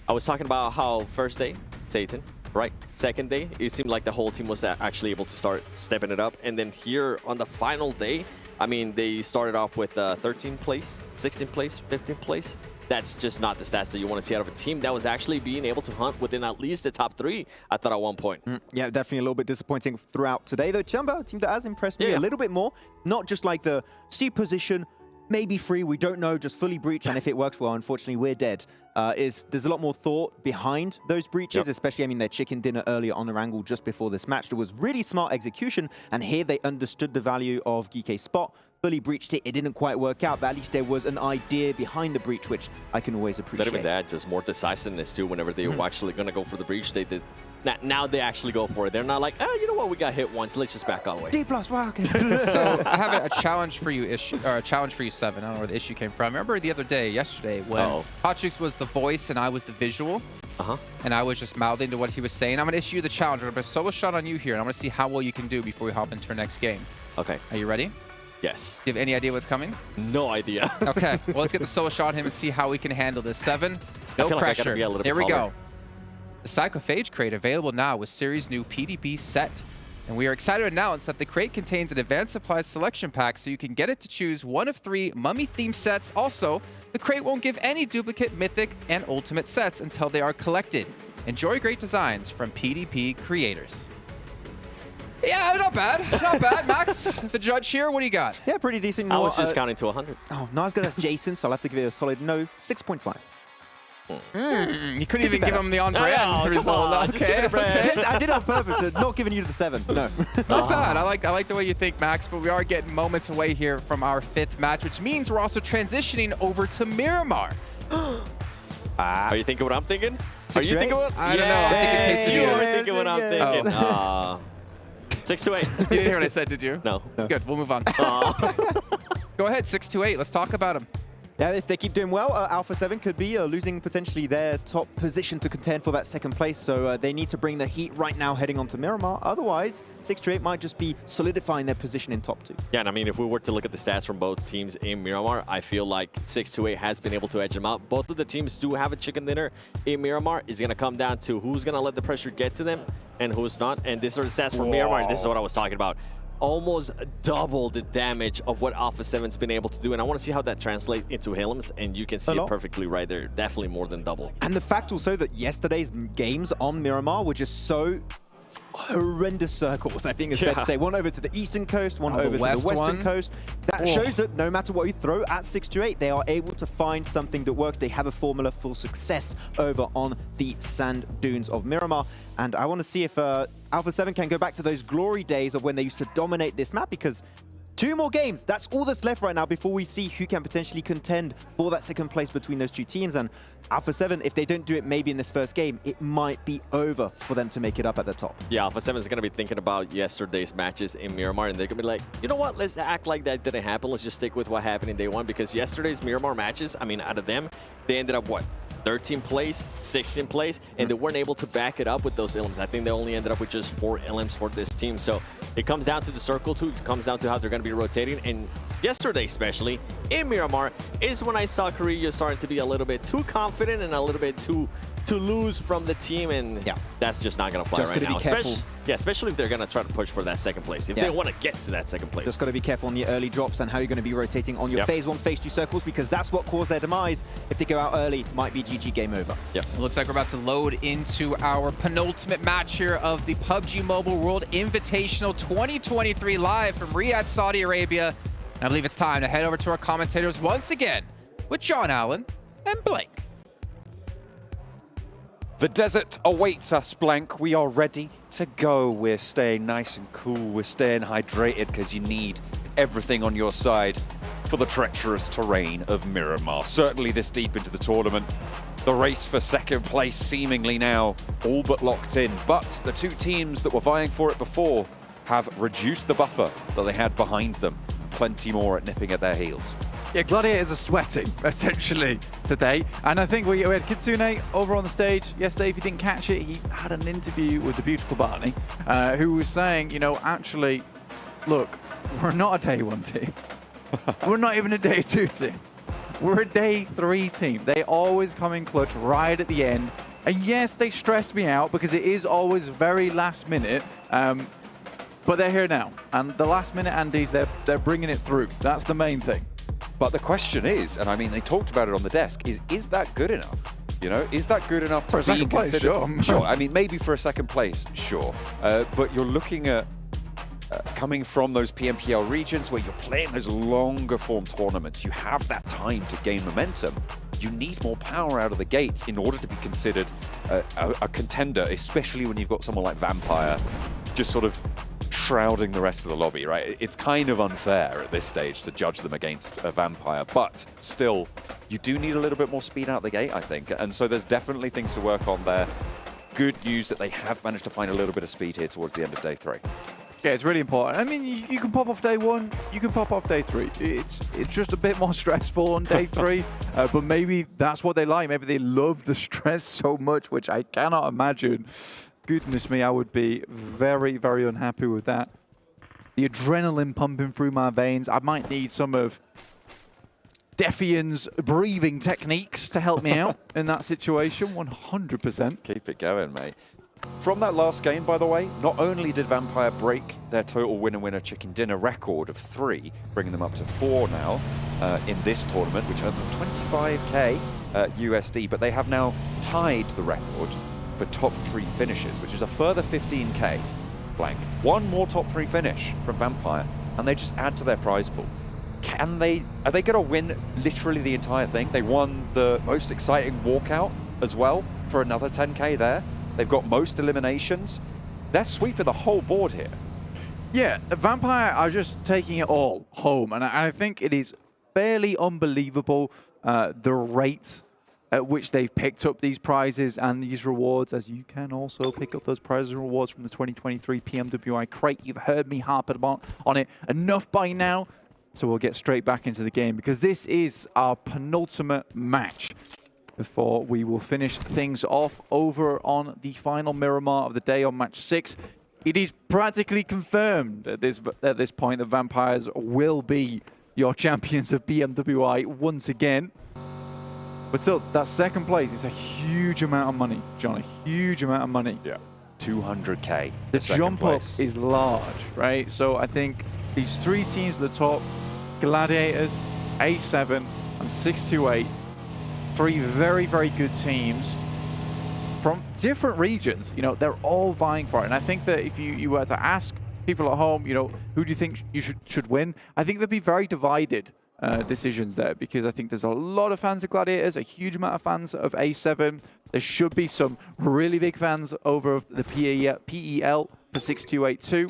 I was talking about how first day, Satan, right? Second day, it seemed like the whole team was actually able to start stepping it up. And then here on the final day, I mean, they started off with 13th place, 16th place, 15th place. That's just not the stats that you want to see out of a team that was actually being able to hunt within at least the top 3, I thought, at one point. Yeah, definitely a little bit disappointing throughout today, though. Tiamba, a team that has impressed me a little bit more. Not just like the C position, maybe 3, we don't know, just fully breach, and if it works well, unfortunately, we're dead. There's a lot more thought behind those breaches, especially, I mean, their chicken dinner earlier on Erangel just before this match. There was really smart execution, and here they understood the value of GK's spot, fully breached it. It didn't quite work out, but at least there was an idea behind the breach, which I can always appreciate. Not even that, just more decisiveness too. Whenever they were actually going to go for the breach, they did. Now they actually go for it. They're not like, oh, you know what, we got hit once, let's just back away. Dplus, wow, okay. So I have a challenge for you, Seven. I don't know where the issue came from. I remember the other day, yesterday, when Hotchooks was the voice and I was the visual. And I was just mouthing to what he was saying. I'm going to issue you the challenge. I'm going to put a solo shot on you here, and I'm going to see how well you can do before we hop into our next game. Okay. Are you ready? Yes. Do you have any idea what's coming? No idea. Okay. Well, let's get the solo shot on him and see how we can handle this. Seven, no pressure. Here we go. The Psychophage crate available now with series new PDP set. And we are excited to announce that the crate contains an advanced supplies selection pack, so you can get it to choose one of 3 mummy-themed sets. Also, the crate won't give any duplicate mythic and ultimate sets until they are collected. Enjoy great designs from PDP creators. Yeah, not bad. Not bad. Max, the judge here, what do you got? Yeah, pretty decent. I was just counting to 100. Oh, not as good as Jason, so I'll have to give it a solid no, 6.5. You couldn't even give him the on-brand result. Okay. I did it on purpose, not giving you the 7. No. Not bad. I like the way you think, Max, but we are getting moments away here from our 5th match, which means we're also transitioning over to Miramar. Are you thinking what I'm thinking? Are you thinking what? I don't know. I'm thinking quesadillas. You are thinking what I'm thinking. 6-8. You didn't hear what I said, did you? No. Good. We'll move on. Go ahead, 6-8. Let's talk about him. Yeah, if they keep doing well, Alpha7 could be losing potentially their top position to contend for that 2nd place. So they need to bring the heat right now heading on to Miramar. Otherwise, 6-8 might just be solidifying their position in top 2. Yeah, and I mean, if we were to look at the stats from both teams in Miramar, I feel like 6-8 has been able to edge them out. Both of the teams do have a chicken dinner in Miramar. It's going to come down to who's going to let the pressure get to them and who's not. And these are the stats from Miramar. This is what I was talking about. almost double the damage of what Alpha7's been able to do. And I want to see how that translates into Hillams, and you can see it perfectly right there. Definitely more than double. And the fact also that yesterday's games on Miramar were just so horrendous circles, I think it's fair to say. One over to the eastern coast, one over to the western coast. That shows that no matter what you throw at 628, they are able to find something that works. They have a formula for success over on the sand dunes of Miramar. And I want to see if Alpha7 can go back to those glory days of when they used to dominate this map, because 2 more games, that's all that's left right now before we see who can potentially contend for that second place between those 2 teams. And Alpha7, if they don't do it maybe in this first game, it might be over for them to make it up at the top. Yeah, Alpha7 is going to be thinking about yesterday's matches in Miramar, and they're going to be like, you know what, let's act like that didn't happen. Let's just stick with what happened in day 1, because yesterday's Miramar matches, I mean, out of them, they ended up what? 13th place, 16th place, and they weren't able to back it up with those elims. I think they only ended up with just 4 elims for this team. So it comes down to the circle too. It comes down to how they're going to be rotating. And yesterday, especially in Miramar, is when I saw Korea starting to be a little bit too confident and a little bit too loose from the team, and that's just not going to fly just right now. Be careful. Especially if they're going to try to push for that second place, if they want to get to that second place. Just got to be careful on the early drops and how you're going to be rotating on your phase 1, phase 2 circles, because that's what caused their demise. If they go out early, might be GG, game over. Yep. Looks like we're about to load into our penultimate match here of the PUBG Mobile World Invitational 2023 live from Riyadh, Saudi Arabia. And I believe it's time to head over to our commentators once again with John Allen and Blake. The desert awaits us, Blank. We are ready to go. We're staying nice and cool. We're staying hydrated because you need everything on your side for the treacherous terrain of Miramar. Certainly this deep into the tournament, the race for second place seemingly now all but locked in. But the 2 teams that were vying for it before have reduced the buffer that they had behind them. Plenty more at nipping at their heels. Yeah, Gladiators are sweating, essentially, today. And I think we had Kitsune over on the stage yesterday. If you didn't catch it, he had an interview with the beautiful Barney, who was saying, you know, actually, look, we're not a day 1 team. We're not even a day 2 team. We're a day 3 team. They always come in clutch right at the end. And yes, they stress me out because it is always very last minute. But they're here now. And the last minute Andes, they're bringing it through. That's the main thing. But the question is, and I mean, they talked about it on the desk, is that good enough? You know, is that good enough for a second place? Sure. Sure. I mean, maybe for a second place, sure. But you're looking at coming from those PMPL regions where you're playing those longer form tournaments. You have that time to gain momentum. You need more power out of the gates in order to be considered a contender, especially when you've got someone like Vampire just sort of shrouding the rest of the lobby, right? It's kind of unfair at this stage to judge them against a Vampire, but still, you do need a little bit more speed out the gate, I think. And so there's definitely things to work on there. Good news that they have managed to find a little bit of speed here towards the end of day 3. Yeah, it's really important. I mean, you can pop off day 1, you can pop off day 3. It's just a bit more stressful on day 3, but maybe that's what they like. Maybe they love the stress so much, which I cannot imagine. Goodness me, I would be very, very unhappy with that. The adrenaline pumping through my veins. I might need some of Defian's breathing techniques to help me out in that situation, 100%. Keep it going, mate. From that last game, by the way, not only did Vampire break their total winner-winner chicken dinner record of 3, bringing them up to 4 now in this tournament, which earned them 25k USD, but they have now tied the record for top 3 finishes, which is a further 15k. Blank. 1 more top 3 finish from Vampire, and they just add to their prize pool. Are they going to win literally the entire thing? They won the most exciting walkout as well for another 10k there. They've got most eliminations. They're sweeping the whole board here. Yeah, Vampire are just taking it all home, and I think it is fairly unbelievable the rate at which they've picked up these prizes and these rewards, as you can also pick up those prizes and rewards from the 2023 PMWI crate. You've heard me harp on it enough by now, so we'll get straight back into the game, because this is our penultimate match before we will finish things off over on the final Miramar of the day on match 6. It is practically confirmed at this point that Vampires will be your champions of PMWI once again. But still, that second place is a huge amount of money, John, a huge amount of money. Yeah. 200K. The second jump place. up is large, right? So I think these three teams at the top, Gladiators, A7, and 628, three very, very good teams from different regions. You know, they're all vying for it. And I think that if you were to ask people at home, you know, who do you think you should win? I think there'd be very divided decisions there, because I think there's a lot of fans of Gladiators, a huge amount of fans of A7. There should be some really big fans over the PEL for 6282.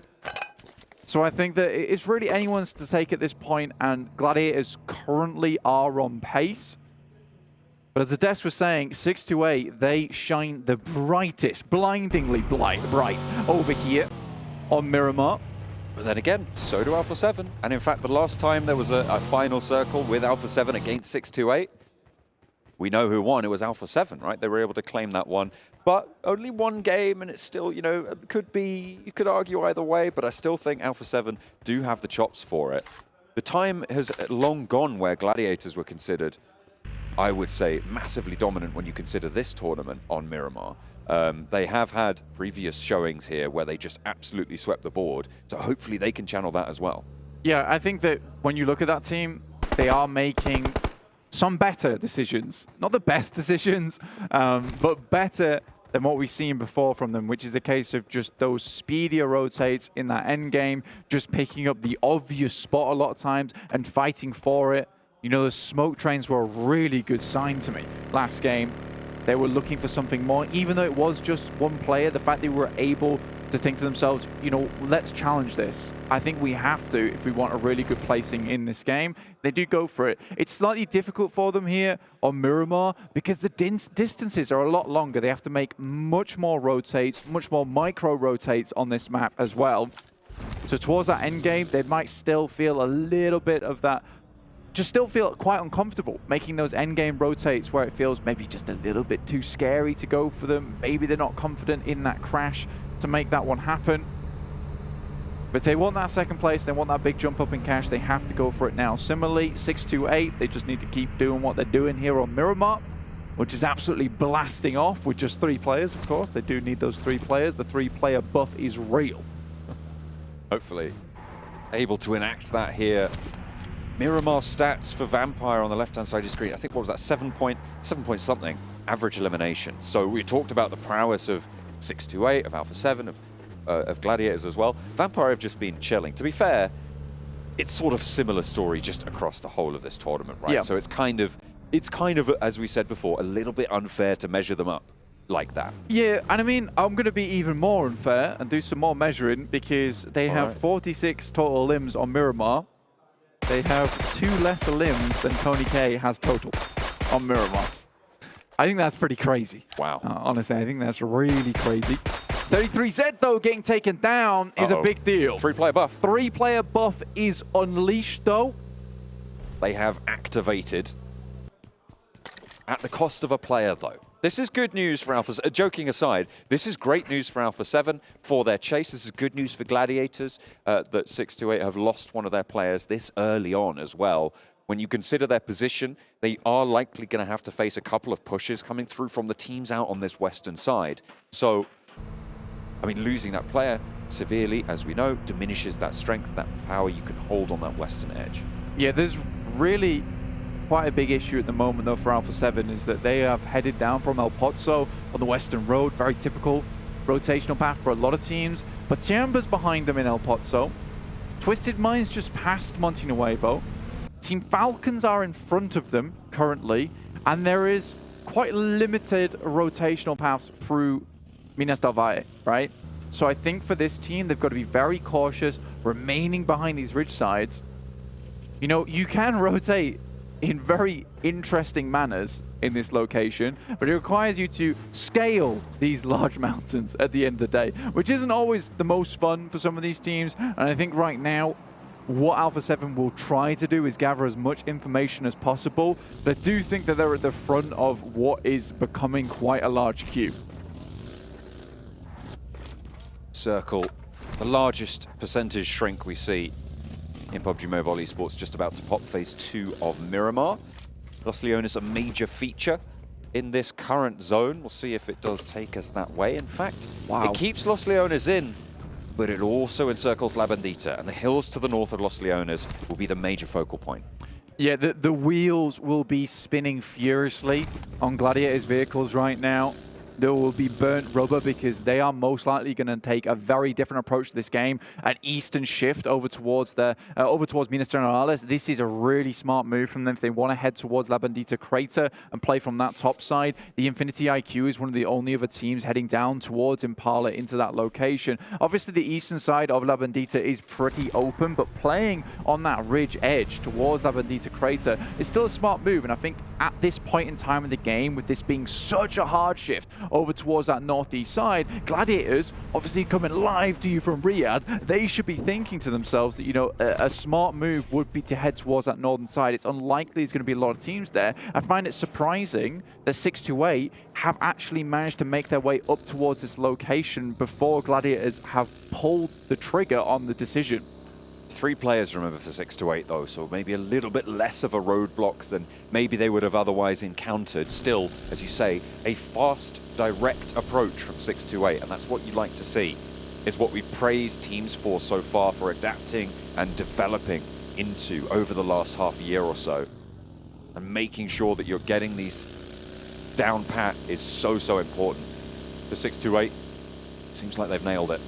So I think that it's really anyone's to take at this point, and Gladiators currently are on pace. But as the desk was saying, 628, they shine the brightest, blindingly bright over here on Miramar. But then again, so do Alpha7. And in fact, the last time there was a final circle with Alpha7 against 628, we know who won. It was Alpha7, right? They were able to claim that one. But only one game, and it's still, you know, you could argue either way, but I still think Alpha7 do have the chops for it. The time has long gone where Gladiators were considered, I would say, massively dominant when you consider this tournament on Miramar. They have had previous showings here where they just absolutely swept the board, so hopefully they can channel that as well. Yeah, I think that when you look at that team, they are making some better decisions. Not the best decisions, but better than what we've seen before from them, which is a case of just those speedier rotates in that end game, just picking up the obvious spot a lot of times and fighting for it. You know, the smoke trains were a really good sign to me last game. They were looking for something more, even though it was just one player. The fact they were able to think to themselves, you know, let's challenge this. I think we have to if we want a really good placing in this game. They do go for it. It's slightly difficult for them here on Miramar because the distances are a lot longer. They have to make much more rotates, much more micro rotates on this map as well. So towards that end game, they might still feel a little bit of that, just still feel quite uncomfortable making those endgame rotates where it feels maybe just a little bit too scary to go for them. Maybe they're not confident in that crash to make that one happen. But if they want that second place, they want that big jump up in cash, they have to go for it now. Similarly, 628, they just need to keep doing what they're doing here on Miramar, which is absolutely blasting off with just 3 players, of course. They do need those 3 players. The 3-player buff is real. Hopefully able to enact that here. Miramar stats for Vampire on the left-hand side of your screen. I think, what was that, 7 point something average elimination. So we talked about the prowess of 628, of Alpha7, of Gladiators as well. Vampire have just been chilling. To be fair, it's sort of similar story just across the whole of this tournament, right? Yeah. So it's kind of, as we said before, a little bit unfair to measure them up like that. Yeah, and I mean, I'm going to be even more unfair and do some more measuring because they have 46 total limbs on Miramar. They have 2 less limbs than Tony K has total on Miramar. I think that's pretty crazy. Wow. Honestly, I think that's really crazy. 33Z, though, getting taken down is a big deal. 3-player buff. 3-player buff is unleashed, though. They have activated at the cost of a player, though. This is good news for Alpha. Joking aside, this is great news for Alpha7 for their chase. This is good news for Gladiators that 628 have lost one of their players this early on as well. When you consider their position, they are likely going to have to face a couple of pushes coming through from the teams out on this western side. So, I mean, losing that player severely, as we know, diminishes that strength, that power you can hold on that western edge. Yeah, there's really quite a big issue at the moment, though, for Alpha7 is that they have headed down from El Pozo on the Western Road. Very typical rotational path for a lot of teams. But Tiamba's behind them in El Pozo. Twisted Minds just past Monte Nuevo. Team Falcons are in front of them currently. And there is quite limited rotational paths through Minas del Valle, right? So I think for this team, they've got to be very cautious, remaining behind these ridge sides. You know, you can rotate in very interesting manners in this location, but it requires you to scale these large mountains at the end of the day, which isn't always the most fun for some of these teams. And I think right now, what Alpha7 will try to do is gather as much information as possible, but I do think that they're at the front of what is becoming quite a large queue. Circle, the largest percentage shrink we see in PUBG Mobile Esports, just about to pop phase 2 of Miramar. Los Leones, a major feature in this current zone. We'll see if it does take us that way. In fact, it keeps Los Leones in, but it also encircles La Bandita, and the hills to the north of Los Leones will be the major focal point. Yeah, the wheels will be spinning furiously on Gladiator's vehicles right now. There will be burnt rubber because they are most likely going to take a very different approach to this game. An eastern shift over towards Minas Generales. This is a really smart move from them if they want to head towards La Bandita Crater and play from that top side. The Infinity IQ is one of the only other teams heading down towards Impala into that location. Obviously, the eastern side of La Bandita is pretty open, but playing on that ridge edge towards La Bandita Crater is still a smart move. And I think at this point in time in the game, with this being such a hard shift over towards that northeast side, Gladiators, obviously coming live to you from Riyadh, they should be thinking to themselves that, you know, a smart move would be to head towards that northern side. It's unlikely there's going to be a lot of teams there. I find it surprising that 628 have actually managed to make their way up towards this location before Gladiators have pulled the trigger on the decision. 3 players, remember, for 628 though, so maybe a little bit less of a roadblock than maybe they would have otherwise encountered. Still, as you say, a fast, direct approach from 628, and that's what you like to see, is what we've praised teams for so far, for adapting and developing into over the last half a year or so. And making sure that you're getting these down pat is so important. For 628, seems like they've nailed it.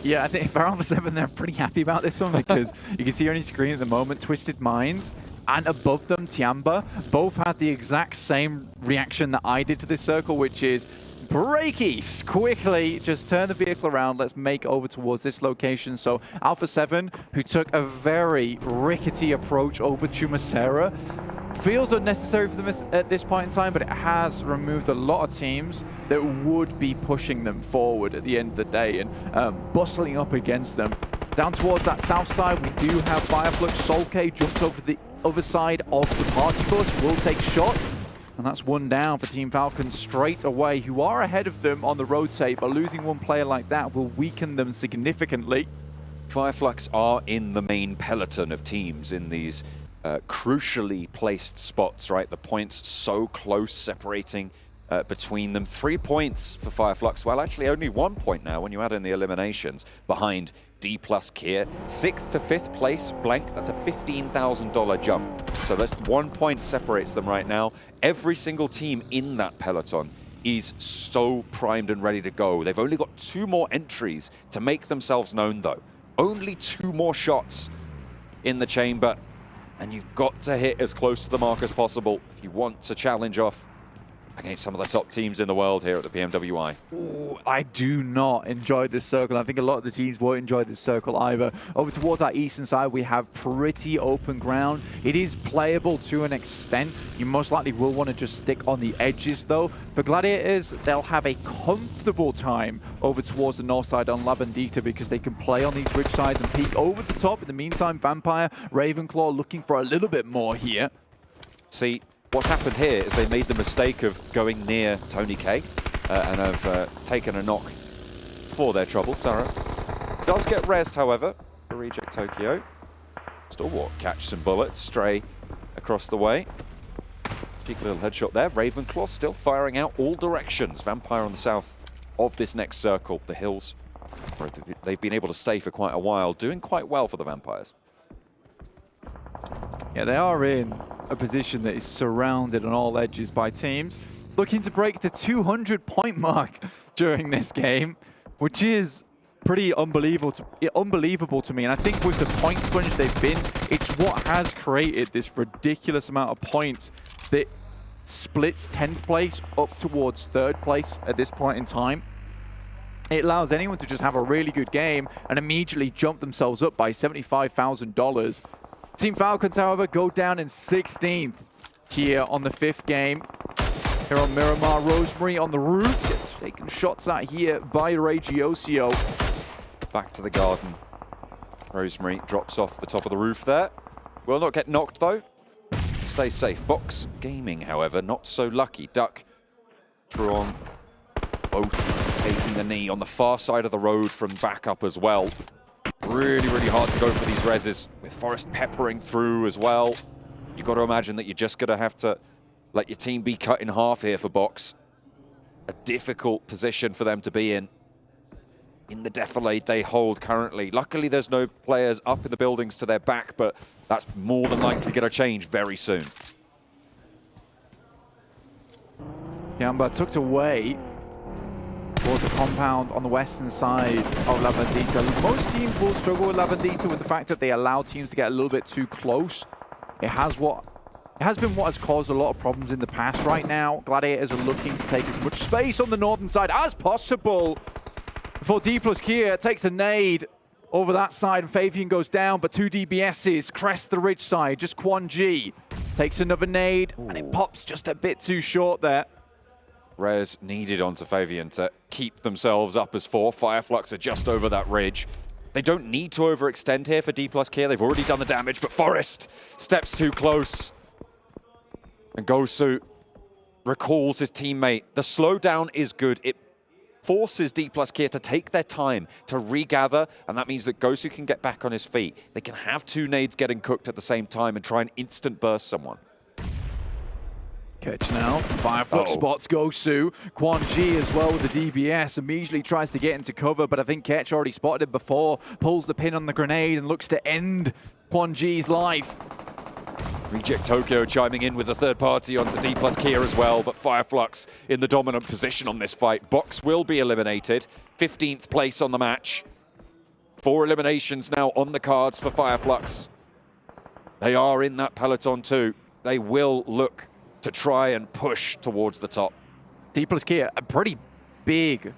Yeah, I think for Alpha7, they're pretty happy about this one because you can see on your screen at the moment, Twisted Minds and above them, Tiamba, both had the exact same reaction that I did to this circle, which is break east, quickly, just turn the vehicle around, let's make over towards this location. So Alpha7, who took a very rickety approach over to Macera, feels unnecessary for them at this point in time, but it has removed a lot of teams that would be pushing them forward at the end of the day and bustling up against them. Down towards that south side, we do have Fireflux. Solke jumps over to the other side of the party bus, will take shots, and that's one down for Team Falcon straight away, who are ahead of them on the rotate, but losing one player like that will weaken them significantly. Fireflux are in the main peloton of teams in these crucially placed spots, right? The points so close, separating between them. 3 points for Fireflux. Well, actually only 1 point now when you add in the eliminations, behind Dplus KIA. 6th to 5th place, blank. That's a $15,000 jump. So that's 1 point separates them right now. Every single team in that peloton is so primed and ready to go. They've only got 2 more entries to make themselves known, though. Only 2 more shots in the chamber. And you've got to hit as close to the mark as possible if you want to challenge off against some of the top teams in the world here at the PMWI. Ooh, I do not enjoy this circle. I think a lot of the teams won't enjoy this circle either. Over towards our eastern side, we have pretty open ground. It is playable to an extent. You most likely will want to just stick on the edges, though. For Gladiators, they'll have a comfortable time over towards the north side on La Bandita because they can play on these ridge sides and peek over the top. In the meantime, Vampire, Ravenclaw looking for a little bit more here. See, what's happened here is they made the mistake of going near Tony K and have taken a knock for their trouble. Sarah does get rezzed, however, for Reject Tokyo. Stalwart catch some bullets, stray across the way. Cheeky little headshot there. Ravenclaw still firing out all directions. Vampire on the south of this next circle. The hills, where they've been able to stay for quite a while, doing quite well for the Vampires. Yeah, they are in a position that is surrounded on all edges by teams looking to break the 200-point mark during this game, which is pretty unbelievable to me. And I think with the point sponge they've been, it's what has created this ridiculous amount of points that splits 10th place up towards 3rd place at this point in time. It allows anyone to just have a really good game and immediately jump themselves up by $75,000. Team Falcons, however, go down in 16th here on the 5th game. Here on Miramar, Rosemary on the roof gets taken shots at here by Regiosio. Back to the garden. Rosemary drops off the top of the roof there. Will not get knocked, though. Stay safe. Box Gaming, however, not so lucky. Duck, Truong, both taking the knee on the far side of the road from backup as well. Really, really hard to go for these reses, with Forest peppering through as well. You've got to imagine that you're just going to have to let your team be cut in half here for Box. A difficult position for them to be in the defilade they hold currently. Luckily, there's no players up in the buildings to their back, but that's more than likely going to change very soon. Yamba tucked away towards the compound on the western side of La Vendita. Most teams will struggle with La Vendita with the fact that they allow teams to get a little bit too close. It has been what has caused a lot of problems in the past. Right now, Gladiators are looking to take as much space on the northern side as possible. Before Dplus KIA takes a nade over that side, and Fabian goes down, but 2 DBSs crest the ridge side. Just Quan G takes another nade, and it pops just a bit too short there. Res needed onto Fabian to keep themselves up as 4. Fireflux are just over that ridge. They don't need to overextend here for Dplus KIA. They've already done the damage, but Forest steps too close. And Gosu recalls his teammate. The slowdown is good. It forces Dplus KIA to take their time to regather, and that means that Gosu can get back on his feet. They can have 2 nades getting cooked at the same time and try and instant burst someone. Catch now. Fireflux spots Gosu. Quan G as well with the DBS. Immediately tries to get into cover, but I think Ketch already spotted him before. Pulls the pin on the grenade and looks to end Quan G's life. Reject Tokyo chiming in with the third party onto Dplus KIA as well, but Fireflux in the dominant position on this fight. Box will be eliminated. 15th place on the match. 4 eliminations now on the cards for Fireflux. They are in that peloton too. They will look to try and push towards the top. Dplus KIA, a pretty big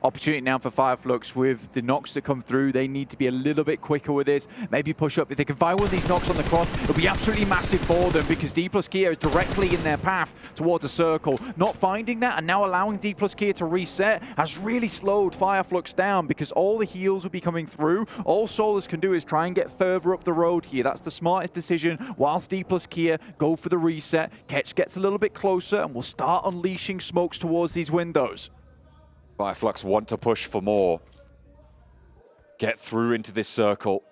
opportunity now for Fireflux with the knocks that come through. They need to be a little bit quicker with this. Maybe push up. If they can find one of these knocks on the cross, it'll be absolutely massive for them because Dplus KIA is directly in their path towards a circle. Not finding that and now allowing Dplus KIA to reset has really slowed Fireflux down because all the heals will be coming through. All Solus can do is try and get further up the road here. That's the smartest decision whilst Dplus KIA go for the reset. Ketch gets a little bit closer and will start unleashing smokes towards these windows. Fireflux want to push for more. Get through into this circle.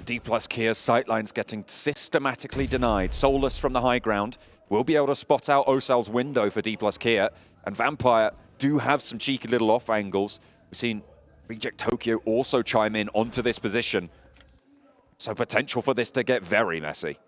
Dplus KIA's sightlines getting systematically denied. Solus from the high ground will be able to spot out Osal's window for Dplus KIA. And Vampire do have some cheeky little off angles. We've seen Reject Tokyo also chime in onto this position. So potential for this to get very messy.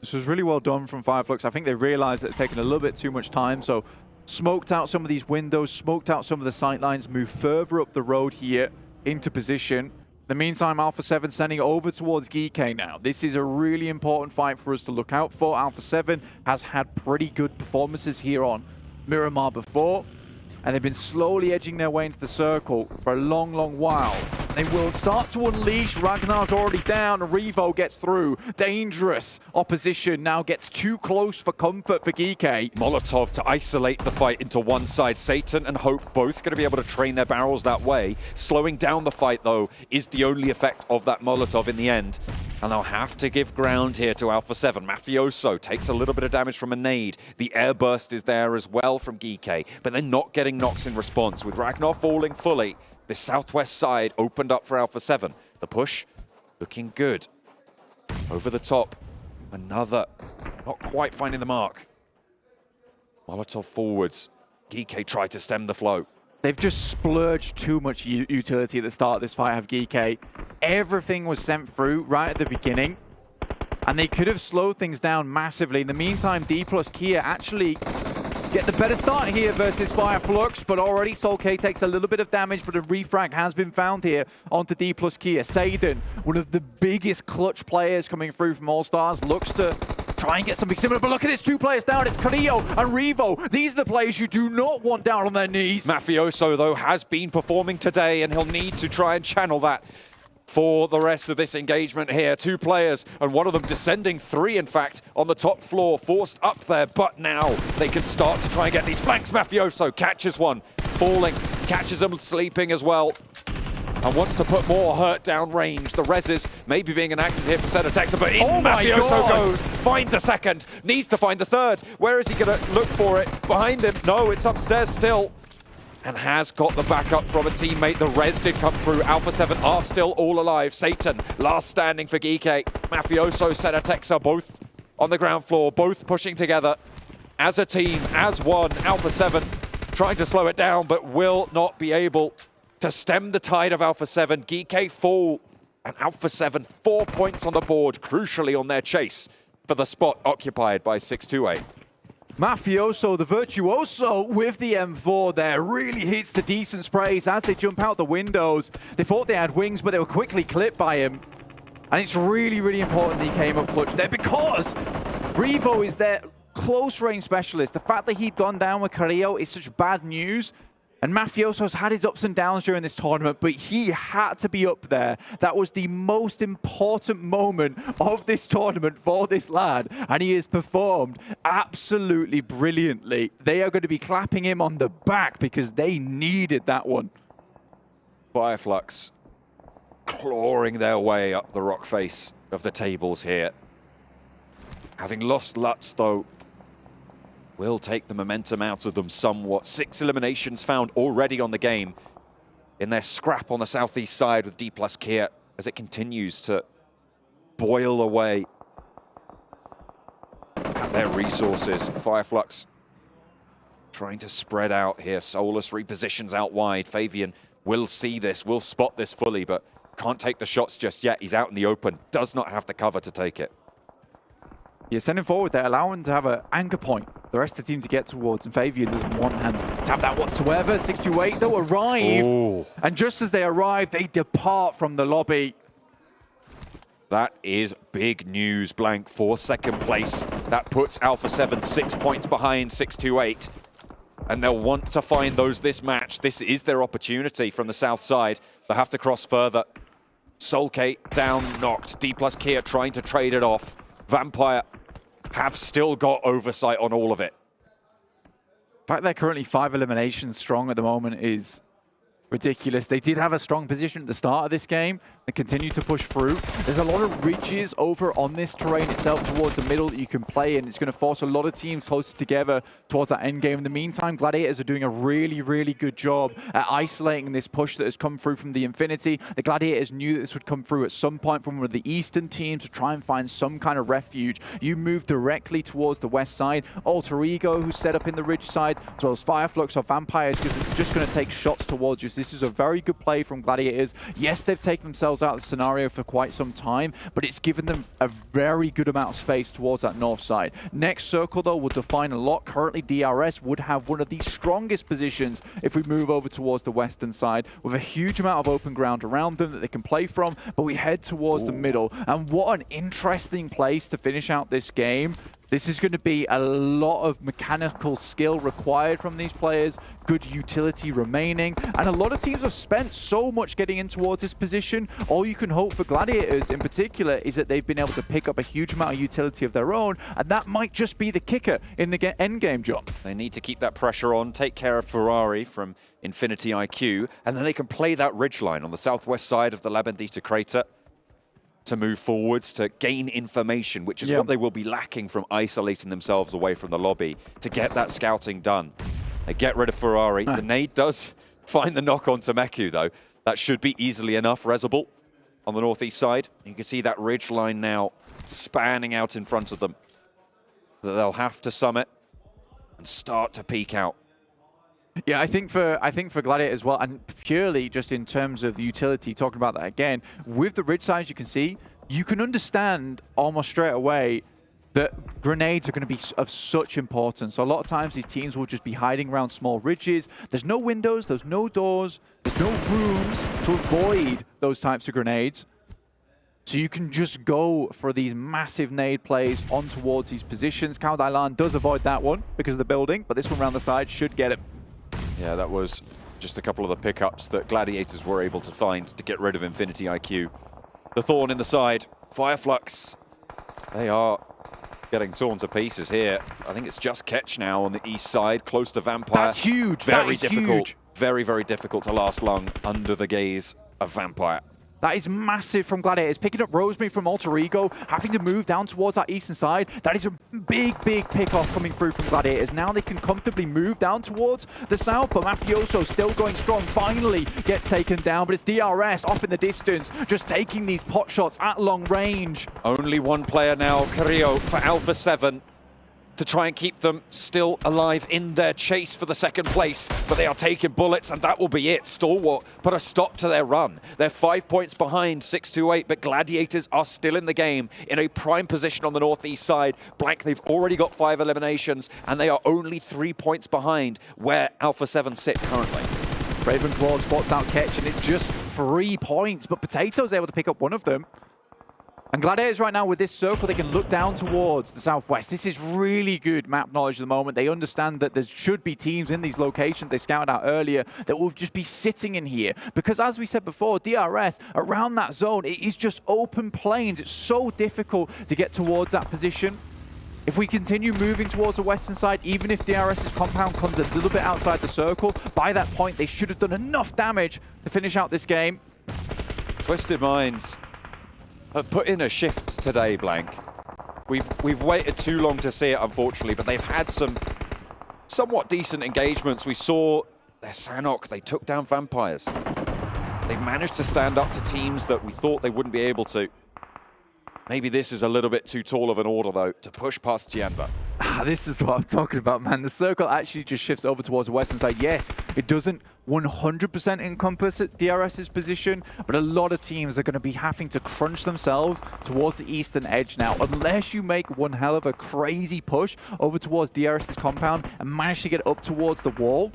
This was really well done from Fireflux. I think they realized that it's taken a little bit too much time, so smoked out some of these windows, smoked out some of the sightlines, moved further up the road here into position. In the meantime, Alpha7 sending over towards GK now. This is a really important fight for us to look out for. Alpha7 has had pretty good performances here on Miramar before, and they've been slowly edging their way into the circle for a long, long while. They will start to unleash. Ragnar's already down. Revo gets through. Dangerous opposition now gets too close for comfort for Geeke. Molotov to isolate the fight into one side. Satan and Hope both going to be able to train their barrels that way. Slowing down the fight, though, is the only effect of that Molotov in the end. And they'll have to give ground here to Alpha7. Mafioso takes a little bit of damage from a nade. The air burst is there as well from Geeke, but they're not getting knocks in response. With Ragnar falling fully, the southwest side opened up for Alpha7. The push looking good. Over the top, another, not quite finding the mark. Molotov forwards. Geeke tried to stem the flow. They've just splurged too much utility at the start of this fight, have Geeke. Everything was sent through right at the beginning, and they could have slowed things down massively. In the meantime, Dplus KIA actually get the better start here versus Fireflux, but already Sol-K takes a little bit of damage, but a refrag has been found here onto Dplus KIA. Seidan, one of the biggest clutch players coming through from All-Stars, looks to try and get something similar, but look at this, 2 players down. It's Carrillo and Revo. These are the players you do not want down on their knees. Mafioso, though, has been performing today, and he'll need to try and channel that for the rest of this engagement here. 2 players, and one of them descending, 3 in fact, on the top floor, forced up there, but now they can start to try and get these flanks. Mafioso catches one, falling, catches him sleeping as well, and wants to put more hurt down range. The reses maybe being enacted here for Senatexa, but in Mafioso goes, finds a second, needs to find the third. Where is he gonna look for it? Behind him, no, it's upstairs still. And has got the backup from a teammate. The res did come through. Alpha7 are still all alive. Satan, last standing for Geeke. Mafioso, Senatexa, both on the ground floor, both pushing together as a team, as one. Alpha7 trying to slow it down, but will not be able to stem the tide of Alpha7. GK fall, and Alpha7 4 points on the board, crucially on their chase for the spot occupied by 628. Mafioso, the virtuoso with the M4 there, really hits the decent sprays as they jump out the windows. They thought they had wings, but they were quickly clipped by him. And it's really, really important that he came up clutch there because Revo is their close range specialist. The fact that he'd gone down with Carrillo is such bad news. And Mafioso's had his ups and downs during this tournament, but he had to be up there. That was the most important moment of this tournament for this lad, and he has performed absolutely brilliantly. They are going to be clapping him on the back because they needed that one. Flux clawing their way up the rock face of the tables here. Having lost Lutz, though, will take the momentum out of them somewhat. 6 eliminations found already on the game in their scrap on the southeast side with Dplus KIA as it continues to boil away at their resources. Flux trying to spread out here. Solus repositions out wide. Fabian will see this, will spot this fully, but can't take the shots just yet. He's out in the open, does not have the cover to take it. Yeah, send him forward there, allow him to have an anchor point. The rest of the team to get towards, and Fabian doesn't want him to have that whatsoever. 628, they'll arrive. Ooh. And just as they arrive, they depart from the lobby. That is big news, Blank, for second place. That puts Alpha7 6 points behind 628. And they'll want to find those this match. This is their opportunity from the south side. They'll have to cross further. Solkate down, knocked. Dplus KIA trying to trade it off. Vampire have still got oversight on all of it. The fact they're currently 5 eliminations strong at the moment is ridiculous. They did have a strong position at the start of this game. They continue to push through. There's a lot of ridges over on this terrain itself towards the middle that you can play in. It's going to force a lot of teams closer together towards that end game. In the meantime, Gladiators are doing a really, really good job at isolating this push that has come through from the Infinity. The Gladiators knew that this would come through at some point from one of the eastern teams to try and find some kind of refuge. You move directly towards the west side. Alter Ego, who's set up in the ridge side, as well as Fireflux or Vampire, is just going to take shots towards you. So this is a very good play from Gladiators. Yes, they've taken themselves out of the scenario for quite some time, but it's given them a very good amount of space towards that north side. Next circle, though, will define a lot. Currently, DRS would have one of the strongest positions if we move over towards the western side, with a huge amount of open ground around them that they can play from, but we head towards the middle. And what an interesting place to finish out this game. This is going to be a lot of mechanical skill required from these players, good utility remaining, and a lot of teams have spent so much getting in towards this position. All you can hope for Gladiators in particular is that they've been able to pick up a huge amount of utility of their own, and that might just be the kicker in the end game, John. They need to keep that pressure on, take care of Ferrari from Infinity IQ, and then they can play that ridgeline on the southwest side of the La Bendita crater to move forwards, to gain information, which is what they will be lacking from isolating themselves away from the lobby, to get that scouting done. They get rid of Ferrari. The nade does find the knock onto Meku, though. That should be easily enough. Rezable on the northeast side. You can see that ridge line now spanning out in front of them. That they'll have to summit and start to peek out. Yeah, I think for Gladiator as well, and purely just in terms of the utility, talking about that again, with the ridge size you can see, you can understand almost straight away that grenades are going to be of such importance. So a lot of times these teams will just be hiding around small ridges. There's no windows, there's no doors, there's no rooms to avoid those types of grenades. So you can just go for these massive nade plays on towards these positions. Cao Dailan does avoid that one because of the building, but this one around the side should get him. Yeah, that was just a couple of the pickups that Gladiators were able to find to get rid of Infinity IQ. The Thorn in the side, Fireflux. They are getting torn to pieces here. I think it's just Ketch now on the east side, close to Vampire. That's huge. Very difficult. Very, very difficult to last long under the gaze of Vampire. That is massive from Gladiators. Picking up Rosemary from Alter Ego, having to move down towards that eastern side. That is a big pick-off coming through from Gladiators. Now they can comfortably move down towards the south, but Mafioso still going strong. Finally gets taken down, but it's DRS off in the distance, just taking these pot shots at long range. Only one player now, Carrillo, for Alpha7. To try and keep them still alive in their chase for the second place, but they are taking bullets, and that will be it. Stalwart put a stop to their run. They're 5 points behind 628, but Gladiators are still in the game in a prime position on the northeast side. Blank, they've already got 5 eliminations, and they are only 3 points behind where Alpha7 sit currently. Ravenclaw spots out Ketch, and it's just 3 points, but Potato's able to pick up one of them. And Gladiators right now with this circle, they can look down towards the southwest. This is really good map knowledge at the moment. They understand that there should be teams in these locations they scouted out earlier that will just be sitting in here. Because as we said before, DRS, around that zone, it is just open plains. It's so difficult to get towards that position. If we continue moving towards the western side, even if DRS's compound comes a little bit outside the circle, by that point, they should have done enough damage to finish out this game. Twisted Minds have put in a shift today, Blank. We've waited too long to see it, unfortunately, but they've had some somewhat decent engagements. We saw their Sanhok, they took down Vampires. They've managed to stand up to teams that we thought they wouldn't be able to. Maybe this is a little bit too tall of an order, though, to push past Tianba. This is what I'm talking about, man. The circle actually just shifts over towards the western side. Yes, it doesn't 100% encompass DRS's position, but a lot of teams are going to be having to crunch themselves towards the eastern edge now. Unless you make one hell of a crazy push over towards DRS's compound and manage to get up towards the wall,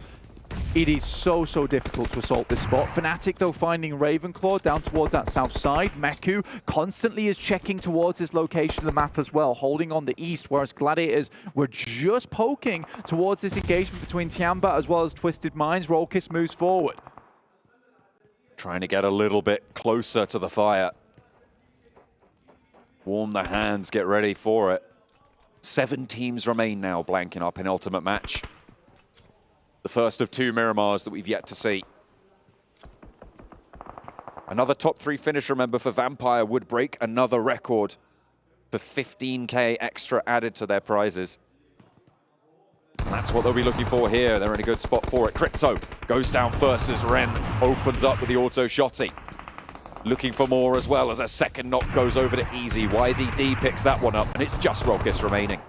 it is so difficult to assault this spot. Fnatic, though, finding Ravenclaw down towards that south side. Meku constantly is checking towards this location of the map as well, holding on the east, whereas Gladiators were just poking towards this engagement between Tianba as well as Twisted Minds. Rollkiss moves forward. Trying to get a little bit closer to the fire. Warm the hands, get ready for it. 7 teams remain now, Blank, in our penultimate match. The first of 2 Miramars that we've yet to see. Another top 3 finish, remember, for Vampire would break another record for 15K extra added to their prizes. And that's what they'll be looking for here. They're in a good spot for it. Crypto goes down first as Ren opens up with the auto shotty. Looking for more as well as a second knock goes over to Easy. YZD picks that one up, and it's just Rockis remaining.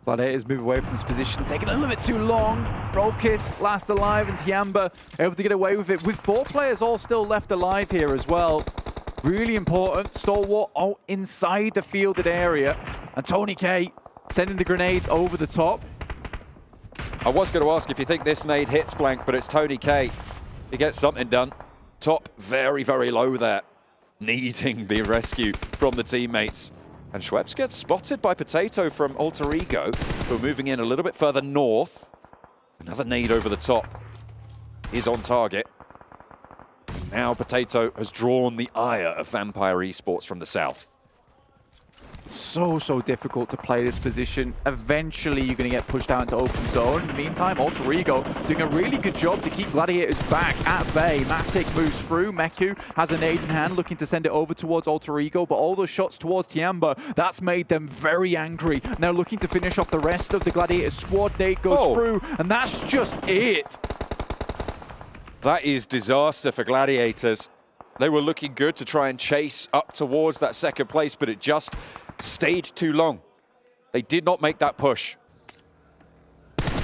Gladiators move away from this position, taking a little bit too long. Rollkiss last alive, and Tianba able to get away with it, with 4 players all still left alive here as well. Really important. Stalwart all inside the fielded area, and Tony K sending the grenades over the top. I was going to ask if you think this nade hits, Blank, but it's Tony K. He gets something done. Top very low there, needing the rescue from the teammates. And Schweppes gets spotted by Potato from Alter Ego, who are moving in a little bit further north. Another nade over the top is on target. Now Potato has drawn the ire of Vampire Esports from the south. So difficult to play this position. Eventually you're going to get pushed out into open zone. In the meantime, Alter Ego doing a really good job to keep Gladiators back at bay. Matic moves through. Meku has a nade in hand, looking to send it over towards Alter Ego, but all those shots towards Tianba, that's made them very angry. Now looking to finish off the rest of the Gladiators squad. Nade goes through, and that's just it. That is disaster for Gladiators. They were looking good to try and chase up towards that second place, but it just stayed too long. They did not make that push.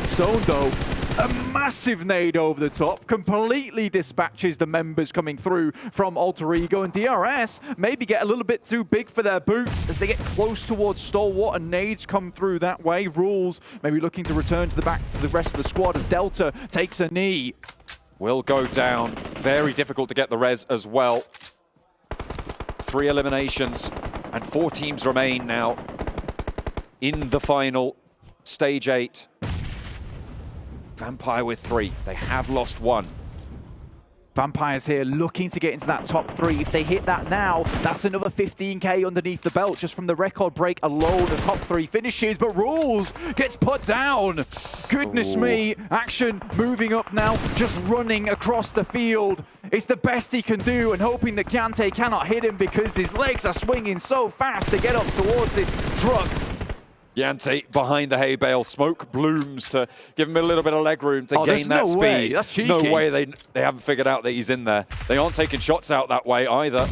Stone, though, a massive nade over the top, completely dispatches the members coming through from Alter Ego, and DRS maybe get a little bit too big for their boots as they get close towards Stalwart, and nades come through that way. Rules maybe looking to return to the back to the rest of the squad as Delta takes a knee. Will go down. Very difficult to get the res as well. 3 eliminations and 4 teams remain now in the final stage 8. Vampire with 3. They have lost 1. Vampires here looking to get into that top 3. If they hit that now, that's another 15K underneath the belt just from the record break alone. The top 3 finishes, but Rules gets put down. Goodness me. Action moving up now, just running across the field It's the best he can do, and hoping that Kante cannot hit him because his legs are swinging so fast to get up towards this truck. Yante behind the hay bale, smoke blooms to give him a little bit of leg room to gain that speed. Way. That's cheeky. No way they haven't figured out that he's in there. They aren't taking shots out that way either.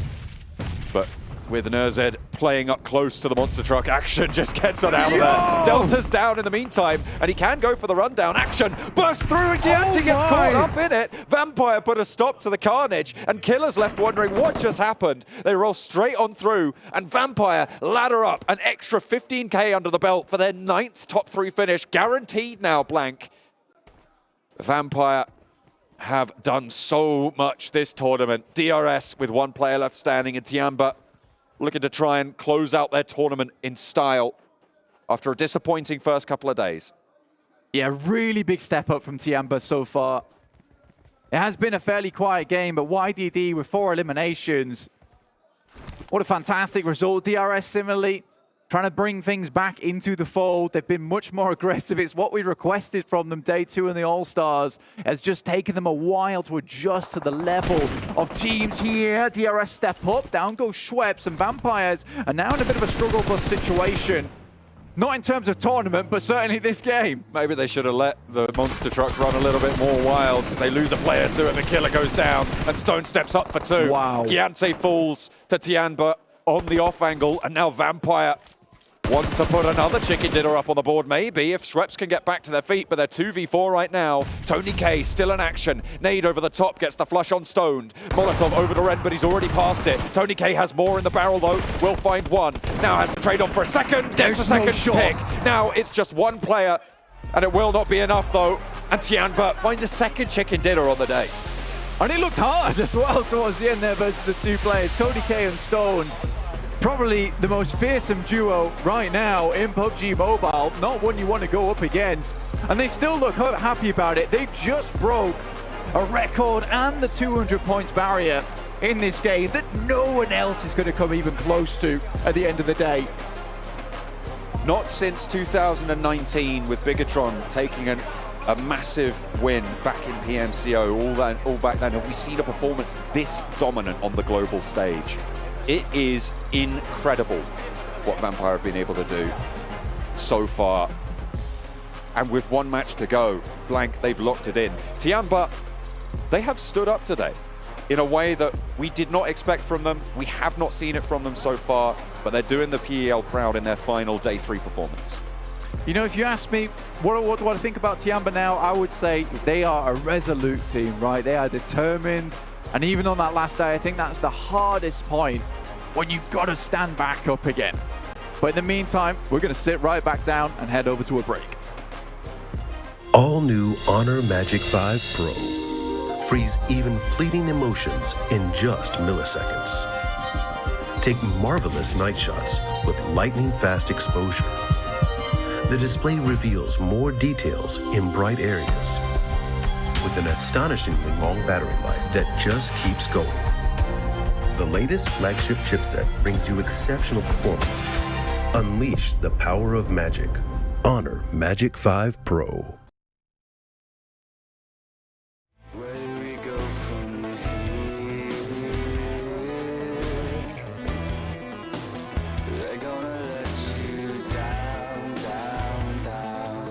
But with Nerzed playing up close to the monster truck, Action just gets it out of there. Delta's down in the meantime, and he can go for the rundown. Action bursts through, and Yante gets caught up in it. Vampire put a stop to the carnage, and Killer's left wondering what just happened. They roll straight on through, and Vampire ladder up an extra 15k under the belt for their 9th top 3 finish. Guaranteed now, Blank. Vampire have done so much this tournament. DRS with 1 player left standing, and Tiamba looking to try and close out their tournament in style after a disappointing first couple of days. Yeah, really big step up from Tiamba so far. It has been a fairly quiet game, but YDD with 4 eliminations. What a fantastic result. DRS similarly trying to bring things back into the fold. They've been much more aggressive. It's what we requested from them day 2 in the All-Stars. It's just taken them a while to adjust to the level of teams here. DRS step up, down goes Schweppes, and Vampires are now in a bit of a struggle bus situation. Not in terms of tournament, but certainly this game. Maybe they should have let the monster truck run a little bit more wild, because they lose a player to it. The Killer goes down, and Stone steps up for 2. Wow. Giante falls to Tiamba on the off angle, and now Vampire want to put another chicken dinner up on the board, maybe, if Schweppes can get back to their feet, but they're 2v4 right now. Tony K still in action. Nade over the top, gets the flush on Stoned. Molotov over to Ren, but he's already passed it. Tony K has more in the barrel, though. Will find 1. Now has to trade on for a second. Gets a second pick. Now it's just 1 player, and it will not be enough, though. And Tianba finds a second chicken dinner on the day. And it looked hard as well towards the end there versus the 2 players. Tony K and Stone. Probably the most fearsome duo right now in PUBG Mobile. Not one you want to go up against. And they still look happy about it. They just broke a record and the 200 points barrier in this game that no one else is going to come even close to at the end of the day. Not since 2019 with Bigatron taking a massive win back in PMCO. All back then have we seen a performance this dominant on the global stage. It is incredible what Vampire have been able to do so far. And with 1 match to go, Blank, they've locked it in. Tiamba, they have stood up today in a way that we did not expect from them. We have not seen it from them so far, but they're doing the PEL proud in their final day 3 performance. You know, if you ask me, what do I think about Tiamba now, I would say they are a resolute team, right? They are determined. And even on that last day, I think that's the hardest point when you've got to stand back up again. But in the meantime, we're going to sit right back down and head over to a break. All new Honor Magic 5 Pro. Freeze even fleeting emotions in just milliseconds. Take marvelous night shots with lightning fast exposure. The display reveals more details in bright areas, with an astonishingly long battery life that just keeps going. The latest flagship chipset brings you exceptional performance. Unleash the power of magic. Honor Magic 5 Pro. Where do we go from here? They're gonna let you down, down, down.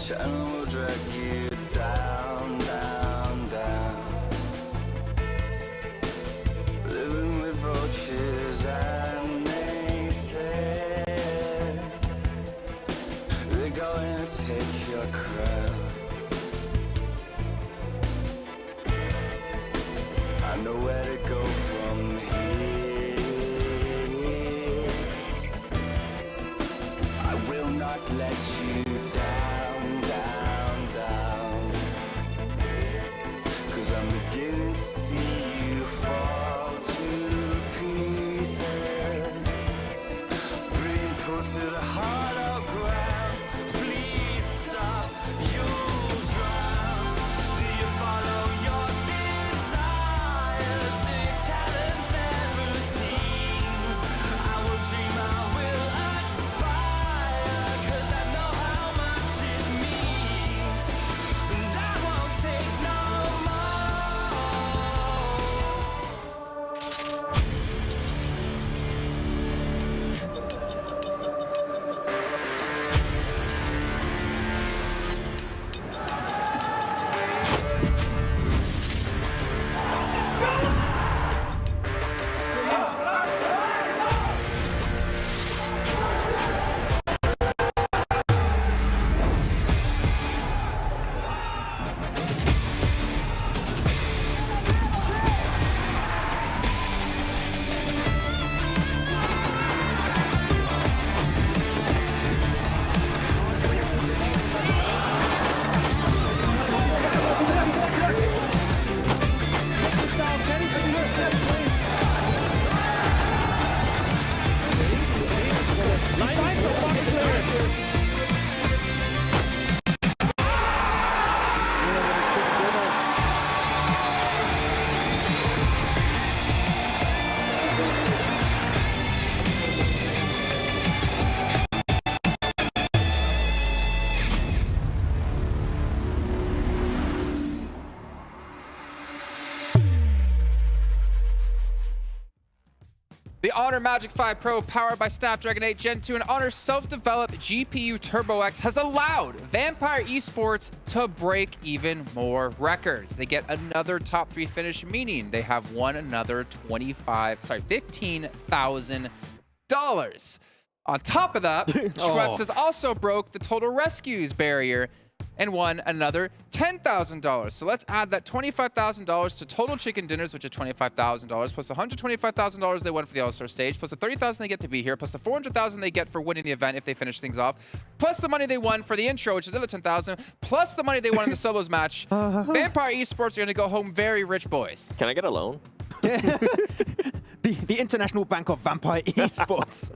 Channel will drag you down, down, down. Living with vultures and naysayers. They're going to take your crown. The Honor Magic 5 Pro, powered by Snapdragon 8 Gen 2 and Honor self-developed GPU Turbo X, has allowed Vampire Esports to break even more records. They get another top 3 finish, meaning they have won another $15,000. On top of that, Schweppes has also broke the total rescues barrier and won another $10,000. So let's add that $25,000 to total chicken dinners, which is $25,000, plus $125,000 they won for the All-Star Stage, plus the $30,000 they get to be here, plus the $400,000 they get for winning the event if they finish things off, plus the money they won for the intro, which is another $10,000, plus the money they won in the solos match. Vampire Esports are going to go home very rich, boys. Can I get a loan? The International Bank of Vampire Esports.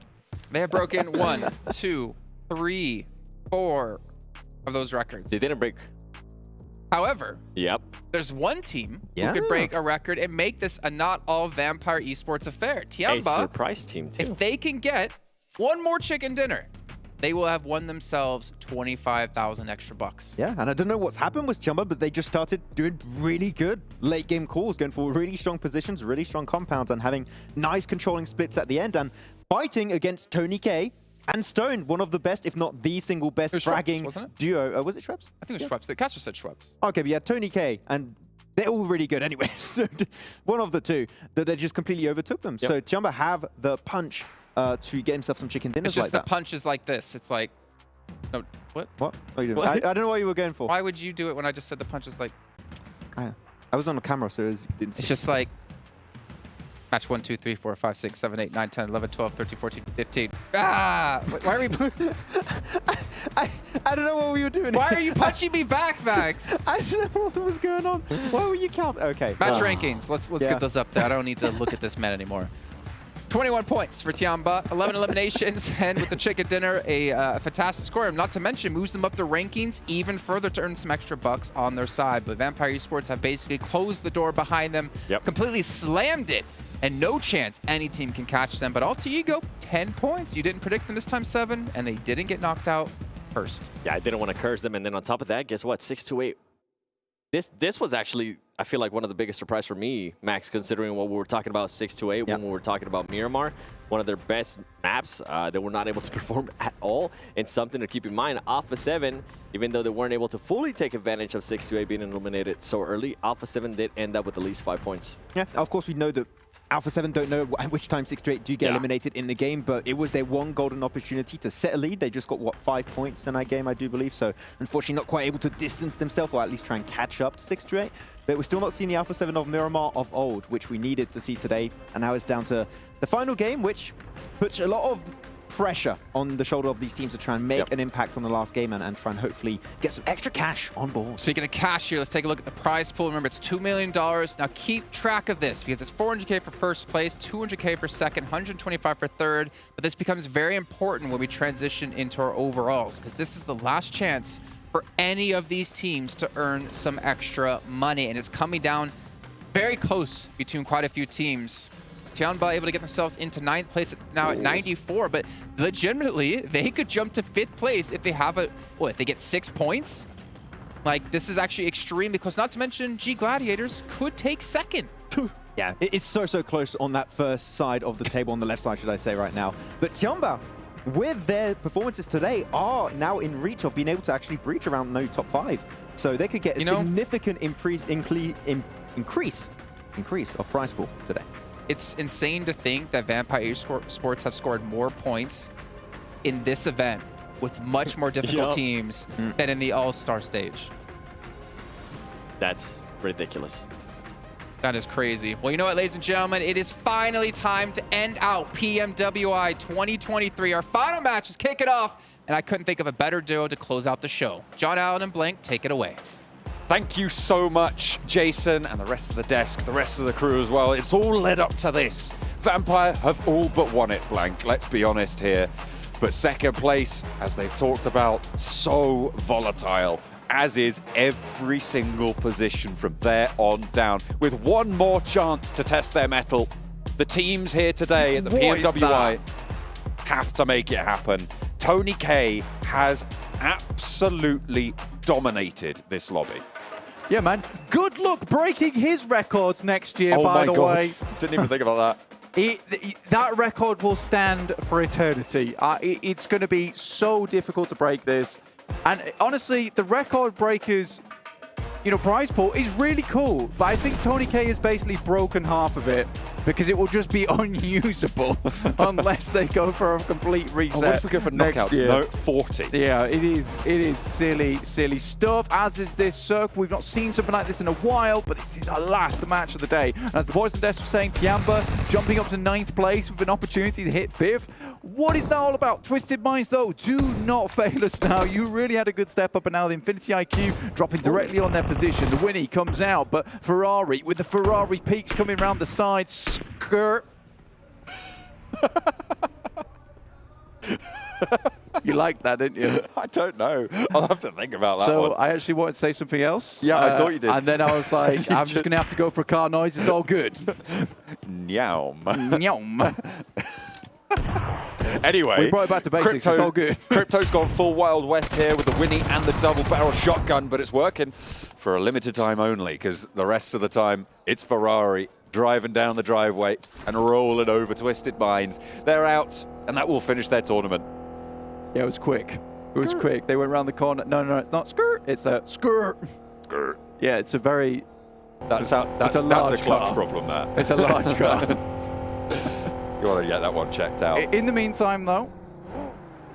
They have broken 1, 2, 3, 4 of those records. They didn't break. However, there's one team who could break a record and make this a not all Vampire Esports affair. Tiamba, a surprise team too. If they can get one more chicken dinner, they will have won themselves 25,000 extra bucks. Yeah, and I don't know what's happened with Tiamba, but they just started doing really good late game calls, going for really strong positions, really strong compounds, and having nice controlling splits at the end, and fighting against Tony K and Stone, one of the best, if not the single best fragging duo. Was it Schweppes? I think it was Schweppes. The caster said Schweppes. Okay, but yeah, Tony K, and they're all really good anyway. So one of the two that they just completely overtook them. So Tiamba have the punch to get himself some chicken dinners. It's just like the punch is like this. It's like, no, what? What are you doing? I don't know what you were going for. Why would you do it when I just said the punch is like? I was on the camera, so it didn't see. It's just like. Match 1, 2, 3, 4, 5, 6, 7, 8, 9, 10, 11, 12, 13, 14, 15. Ah! Why are we... I don't know what we were doing. Why are you punching me back, Max? I don't know what was going on. Why were you counting? Okay. Match rankings. Let's get those up there. I don't need to look at this man anymore. 21 points for Tiamba, 11 eliminations, and with the chicken dinner, a fantastic score. Not to mention, moves them up the rankings even further to earn some extra bucks on their side. But Vampire Esports have basically closed the door behind them, completely slammed it, and no chance any team can catch them. But Alter Ego, 10 points. You didn't predict them this time, 7, and they didn't get knocked out first. Yeah, I didn't want to curse them. And then on top of that, guess what? 6-8. This was actually, I feel like, one of the biggest surprise for me, Max, considering what we were talking about 6-8 when we were talking about Miramar. One of their best maps that were not able to perform at all. And something to keep in mind, Alpha7, even though they weren't able to fully take advantage of 6-8 being eliminated so early, Alpha7 did end up with at least 5 points. Yeah, of course we know that Alpha7 don't know at which time 6-8 do get eliminated in the game, but it was their one golden opportunity to set a lead. They just got, what, 5 points in that game, I do believe. So unfortunately not quite able to distance themselves, or at least try and catch up to 6-8. But we're still not seeing the Alpha7 of Miramar of old, which we needed to see today. And now it's down to the final game, which puts a lot of pressure on the shoulder of these teams to try and make an impact on the last game and try and hopefully get some extra cash on board. Speaking of cash here, let's take a look at the prize pool. Remember, it's $2 million. Now keep track of this because it's 400K for first place, 200K for second, 125 for third. But this becomes very important when we transition into our overalls because this is the last chance for any of these teams to earn some extra money. And it's coming down very close between quite a few teams. Tiamba able to get themselves into 9th place now at 94, but legitimately, they could jump to 5th place if they have if they get 6 points? Like, this is actually extremely close. Not to mention, G Gladiators could take 2nd. Yeah, it's so close on that first side of the table, on the left side, should I say, right now. But Tiamba, with their performances today, are now in reach of being able to actually breach around top 5. So they could get a significant increase of prize pool today. It's insane to think that Vampire Esports have scored more points in this event with much more difficult teams than in the All-Star Stage. That's ridiculous. That is crazy. Well, you know what, ladies and gentlemen? It is finally time to end out PMWI 2023. Our final match is kicking off, and I couldn't think of a better duo to close out the show. John Allen and Blink, take it away. Thank you so much, Jason, and the rest of the desk, the rest of the crew as well. It's all led up to this. Vampire have all but won it, Blank. Let's be honest here. But second place, as they've talked about, so volatile, as is every single position from there on down. With one more chance to test their mettle, the teams here today at the PMWI have to make it happen. Tony K has absolutely dominated this lobby. Yeah, man. Good luck breaking his records next year, by the way. Didn't even think about that. That record will stand for eternity. It's going to be so difficult to break this. And honestly, the record breakers, prize pool is really cool. But I think Tony K has basically broken half of it because it will just be unusable unless they go for a complete reset. What if we go for knockouts? No, 40. Yeah, it is silly stuff, as is this circle. We've not seen something like this in a while, but this is our last match of the day. And as the boys in desk were saying, Tiamba jumping up to 9th place with an opportunity to hit 5th. What is that all about? Twisted Minds, though, do not fail us now. You really had a good step up, and now the Infinity IQ dropping directly on their position. The Winnie comes out, but Ferrari, with the Ferrari peaks coming around the side, skirt. You liked that, didn't you? I don't know. I'll have to think about that So one. I actually wanted to say something else. Yeah, I thought you did. And then I was like, I'm just going to have to go for a car noise. It's all good. Nyam. Nyam. Anyway, We brought it back to basics. It's all good. Crypto's gone full Wild West here with the Winnie and the double barrel shotgun, but it's working for a limited time only because the rest of the time it's Ferrari driving down the driveway and rolling over Twisted Minds. They're out, and that will finish their tournament. Yeah, it was quick. It was quick. They went around the corner. No, it's not skirt. It's a skirt. Skirt. Yeah, it's a very... That's a large clutch car. problem, that. It's a large car. You want to get that one checked out. In the meantime, though,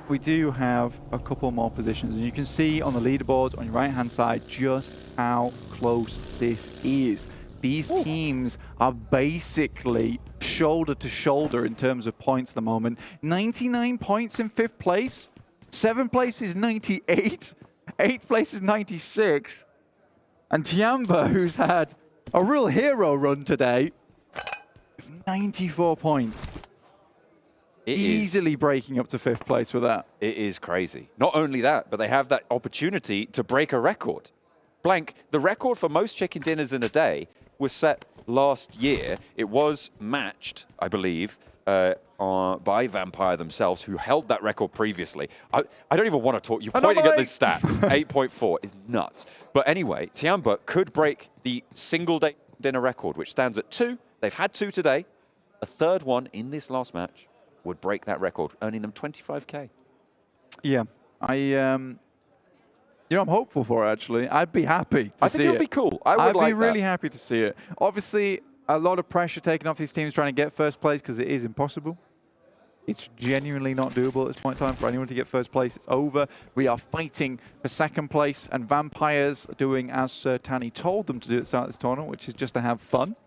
we do have a couple more positions. And you can see on the leaderboard on your right-hand side just how close this is. These teams are basically shoulder to shoulder in terms of points at the moment. 99 points in 5th place. 7th place is 98. 8th place is 96. And Tiamba, who's had a real hero run today, 94 points. Easily breaking up to 5th place with that. It is crazy. Not only that, but they have that opportunity to break a record. Blank, the record for most chicken dinners in a day was set last year. It was matched, I believe, by Vampire themselves, who held that record previously. I don't even want to talk. You're pointing at the stats. 8.4 is nuts. But anyway, Tiamba could break the single-day dinner record, which stands at 2. They've had 2 today. A third one in this last match would break that record, earning them 25K. Yeah, I'm hopeful for it, actually. I'd be happy to see it. I think it would be cool. I'd be really happy to see it. Obviously, a lot of pressure taken off these teams trying to get first place because it is impossible. It's genuinely not doable at this point in time for anyone to get first place. It's over. We are fighting for 2nd place, and Vampires are doing as Sir Tanny told them to do at the start of this tournament, which is just to have fun.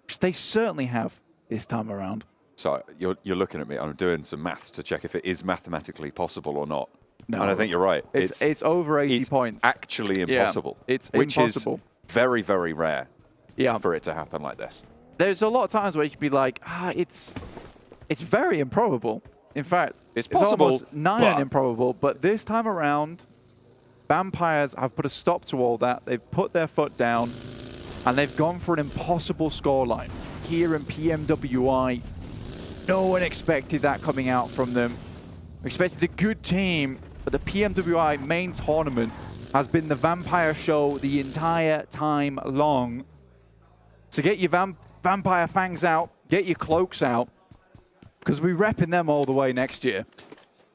Which they certainly have this time around. So you're looking at me. I'm doing some maths to check if it is mathematically possible or not. No, and I think you're right. It's over 80 points. Actually impossible. Yeah, it's which impossible. Is very, very rare. Yeah. For it to happen like this. There's a lot of times where you could be like, it's very improbable. In fact, it's possible, almost nigh improbable. But this time around, Vampires have put a stop to all that. They've put their foot down, and they've gone for an impossible scoreline. Here in PMWI, no one expected that coming out from them. We expected a good team, but the PMWI Main Tournament has been the Vampire show the entire time long. So get your Vampire fangs out, get your cloaks out, because we're repping them all the way next year.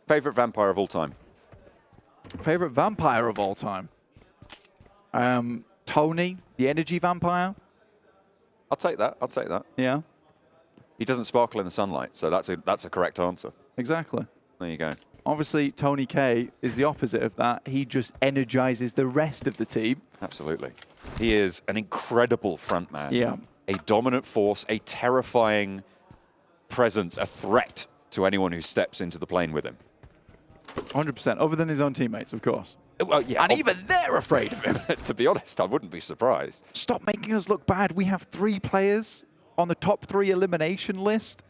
Favorite Vampire of all time? Favorite Vampire of all time? Tony, the Energy Vampire. I'll take that. I'll take that. Yeah. He doesn't sparkle in the sunlight, so that's a correct answer. Exactly. There you go. Obviously, Tony K is the opposite of that. He just energizes the rest of the team. Absolutely. He is an incredible frontman. Yeah. A dominant force, a terrifying presence, a threat to anyone who steps into the plane with him. 100%, other than his own teammates, of course. Well, yeah, and even they're afraid of him. To be honest, I wouldn't be surprised. Stop making us look bad. We have 3 players on the top 3 elimination list,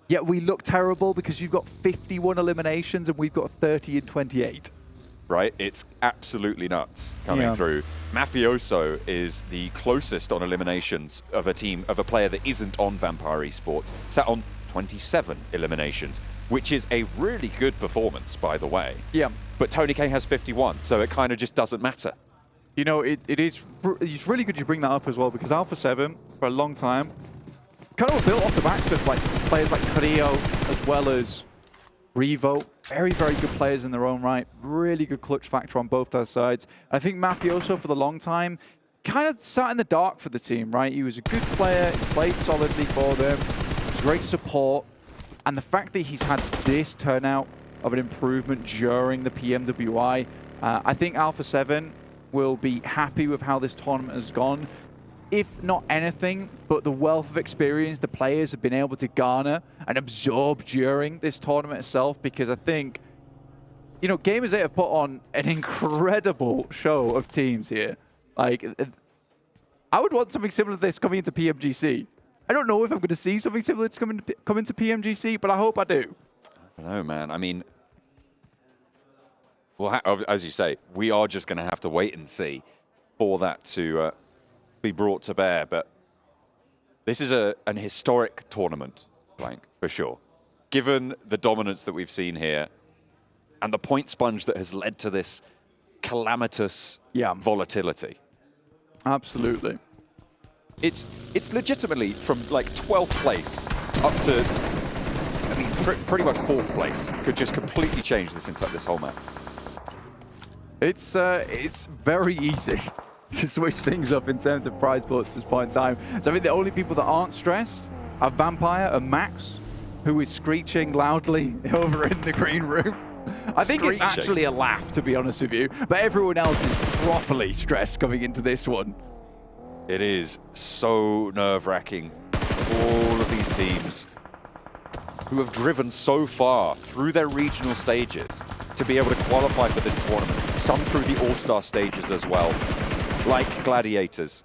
yet we look terrible because you've got 51 eliminations and we've got 30 and 28. Right? It's absolutely nuts coming through. Mafioso is the closest on eliminations of a team, of a player that isn't on Vampire Esports, sat on 27 eliminations, which is a really good performance, by the way. Yeah. But Tony K has 51, so it kind of just doesn't matter. You know, it's really good you bring that up as well, because Alpha7, for a long time, kind of built off the backs of like players like Creo as well as Revo. Very, very good players in their own right. Really good clutch factor on both their sides. I think Mafioso, for the long time, kind of sat in the dark for the team, right? He was a good player, he played solidly for them, was great support, and the fact that he's had this turnout of an improvement during the PMWI, I think Alpha7 will be happy with how this tournament has gone. If not anything, but the wealth of experience the players have been able to garner and absorb during this tournament itself, because I think, you know, Gamers8 have put on an incredible show of teams here. Like, I would want something similar to this coming into PMGC. I don't know if I'm going to see something similar to come into PMGC, but I hope I do. I don't know, man. I mean, well, as you say, we are just going to have to wait and see for that to be brought to bear. But this is an historic tournament, Blank, for sure. Given the dominance that we've seen here and the point sponge that has led to this calamitous volatility. Absolutely. It's legitimately from like 12th place up to, I mean, pretty much 4th place could just completely change this whole map. It's very easy to switch things up in terms of prize pools at this point in time. So I think the only people that aren't stressed are Vampire and Max, who is screeching loudly over in the green room. I think it's actually a laugh, to be honest with you, but everyone else is properly stressed coming into this one. It is so nerve-wracking. All of these teams who have driven so far through their regional stages to be able to qualify for this tournament, some through the All-Star stages as well, like Gladiators,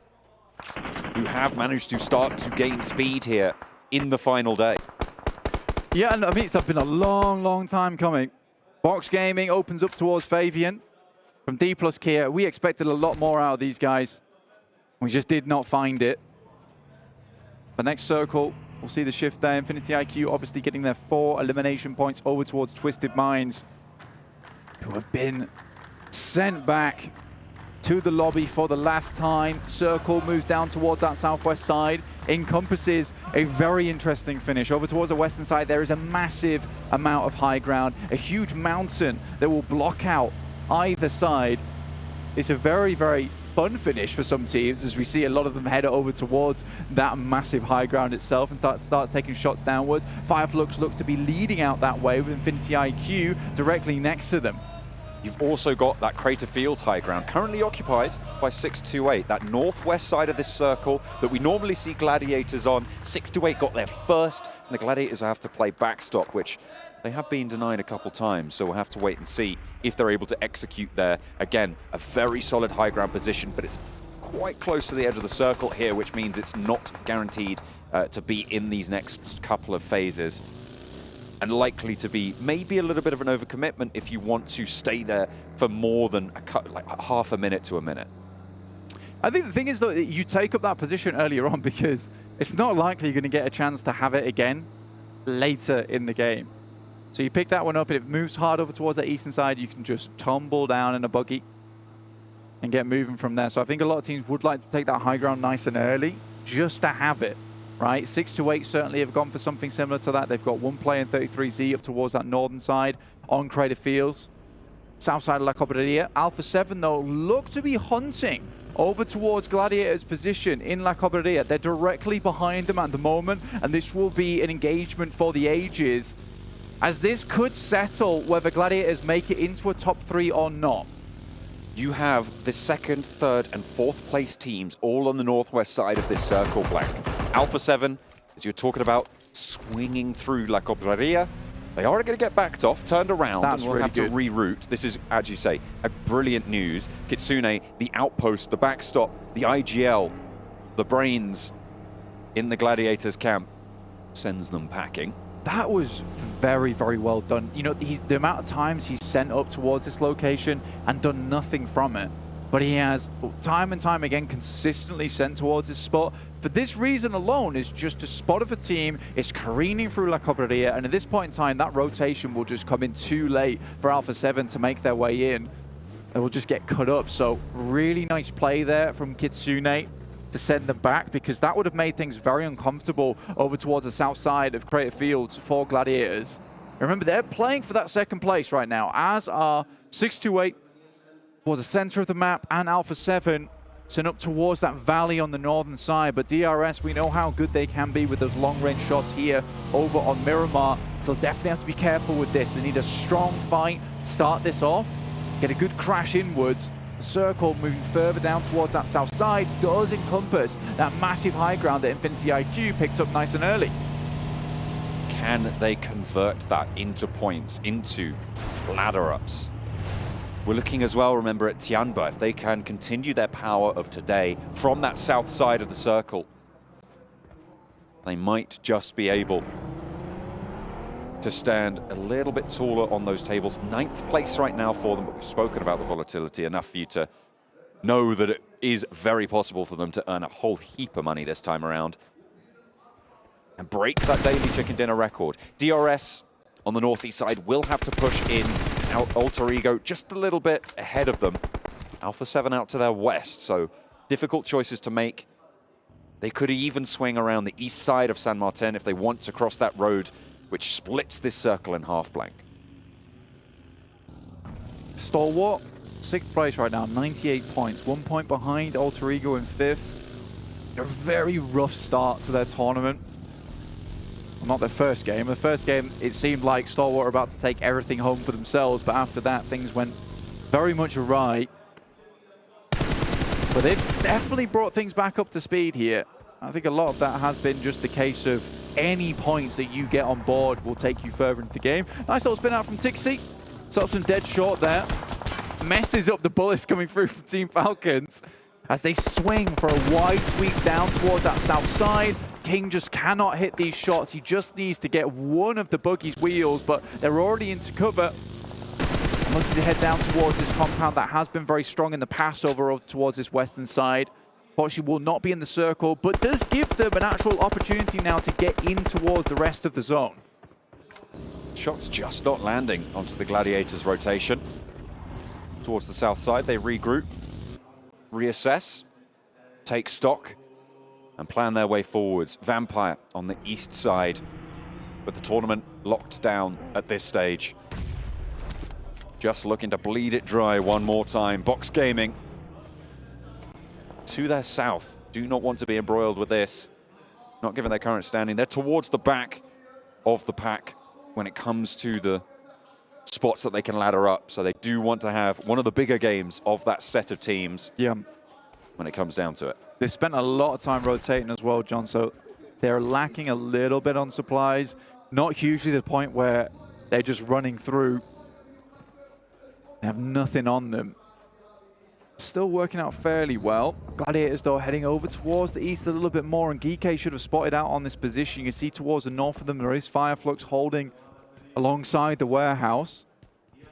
who have managed to start to gain speed here in the final day. Yeah, and I mean, it's been a long, long time coming. Box Gaming opens up towards Fabian from Dplus KIA. We expected a lot more out of these guys. We just did not find it. The next circle, we'll see the shift there. Infinity IQ obviously getting their 4 elimination points over towards Twisted Minds, who have been sent back to the lobby for the last time. Circle moves down towards that southwest side, encompasses a very interesting finish. Over towards the western side, there is a massive amount of high ground, a huge mountain that will block out either side. It's a very, very fun finish for some teams, as we see a lot of them head over towards that massive high ground itself and start taking shots downwards. Fireflux look to be leading out that way with Infinity IQ directly next to them. You've also got that Crater Fields high ground, currently occupied by 628, that northwest side of this circle that we normally see Gladiators on. 628 got there first, and the Gladiators have to play backstop, which they have been denied a couple times, so we'll have to wait and see if they're able to execute there. Again, a very solid high ground position, but it's quite close to the edge of the circle here, which means it's not guaranteed to be in these next couple of phases, and likely to be maybe a little bit of an overcommitment if you want to stay there for more than like half a minute to a minute. I think the thing is, though, that you take up that position earlier on because it's not likely you're going to get a chance to have it again later in the game. So you pick that one up, and it moves hard over towards the eastern side. You can just tumble down in a buggy and get moving from there. So I think a lot of teams would like to take that high ground nice and early just to have it. Right, 628 certainly have gone for something similar to that. They've got one player in 33Z up towards that northern side on Crater Fields. South side of La Cobreria. Alpha7, though, look to be hunting over towards Gladiator's position in La Cobreria. They're directly behind them at the moment, and this will be an engagement for the ages, as this could settle whether Gladiators make it into a top 3 or not. You have the 2nd, 3rd, and 4th place teams all on the northwest side of this circle, Blank. Alpha7, as you're talking about, swinging through La Cobreria. They are going to get backed off, turned around, and will have to reroute. This is, as you say, a brilliant news. Kitsune, the outpost, the backstop, the IGL, the brains in the Gladiators camp, sends them packing. That was very, very well done. You know, the amount of times he's sent up towards this location and done nothing from it. But he has, time and time again, consistently sent towards this spot. For this reason alone, is just a spot of a team. It's careening through La Cobreria, and at this point in time, that rotation will just come in too late for Alpha7 to make their way in. They will just get cut up. So really nice play there from Kitsune to to send them back, because that would have made things very uncomfortable over towards the south side of Crater Fields for Gladiators. Remember, they're playing for that second place right now, as are 628 towards the center of the map and Alpha7 sent up towards that valley on the northern side. But DRS, we know how good they can be with those long-range shots here over on Miramar. So they'll definitely have to be careful with this. They need a strong fight to start this off, get a good crash inwards. The circle moving further down towards that south side does encompass that massive high ground that Infinity IQ picked up nice and early. Can they convert that into points, into ladder-ups? We're looking as well, remember, at Tianba. If they can continue their power of today from that south side of the circle, they might just be able to stand a little bit taller on those tables. 9th place right now for them, but we've spoken about the volatility enough for you to know that it is very possible for them to earn a whole heap of money this time around and break that daily chicken dinner record. DRS on the northeast side will have to push in. Alter Ego just a little bit ahead of them. Alpha7 out to their west, so difficult choices to make. They could even swing around the east side of San Martin if they want to cross that road, which splits this circle in half blank. Stalwart, 6th place right now, 98 points. 1 point behind Alter Ego in 5th. A very rough start to their tournament. Well, not their first game. The first game, it seemed like Stalwart were about to take everything home for themselves, but after that, things went very much awry. But they've definitely brought things back up to speed here. I think a lot of that has been just the case of any points that you get on board will take you further into the game. Nice little spin out from Tixie. Stops them dead short there. Messes up the bullets coming through from Team Falcons as they swing for a wide sweep down towards that south side. King just cannot hit these shots. He just needs to get one of the buggy's wheels, but they're already into cover. Looking to head down towards this compound that has been very strong in the past over towards this western side. Fortunately, will not be in the circle, but does give them an actual opportunity now to get in towards the rest of the zone. Shots just not landing onto the Gladiators' rotation. Towards the south side, they regroup, reassess, take stock, and plan their way forwards. Vampire on the east side, with the tournament locked down at this stage. Just looking to bleed it dry one more time. Box Gaming to their south. Do not want to be embroiled with this. Not given their current standing. They're towards the back of the pack when it comes to the spots that they can ladder up. So they do want to have one of the bigger games of that set of teams. Yeah. When it comes down to it. They spent a lot of time rotating as well, John, so they're lacking a little bit on supplies. Not hugely to the point where they're just running through. They have nothing on them. Still working out fairly well. Gladiators, though, heading over towards the east a little bit more, and Geeke should have spotted out on this position. You can see towards the north of them, there is Fireflux holding alongside the warehouse.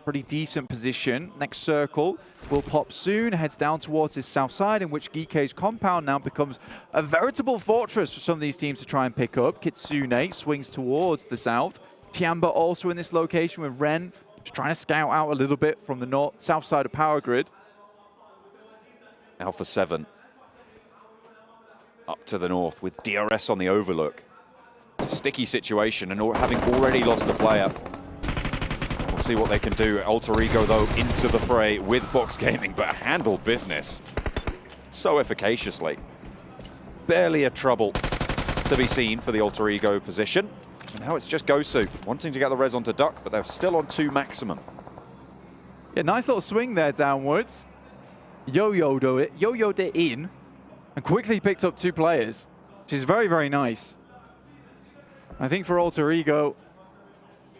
Pretty decent position. Next circle will pop soon, heads down towards this south side, in which Geeke's compound now becomes a veritable fortress for some of these teams to try and pick up. Kitsune swings towards the south. Tianba also in this location with Ren just trying to scout out a little bit from the north, south side of Power Grid. Alpha7 up to the north with DRS on the overlook. It's a sticky situation, and having already lost a player. We'll see what they can do. Alter Ego, though, into the fray with Box Gaming, but handled business so efficaciously. Barely a trouble to be seen for the Alter Ego position. And now it's just Gosu wanting to get the res onto Duck, but they're still on 2 maximum. Yeah, nice little swing there downwards. Yo-yoed it in and quickly picked up 2 players, which is very, very nice. I think for Alter Ego,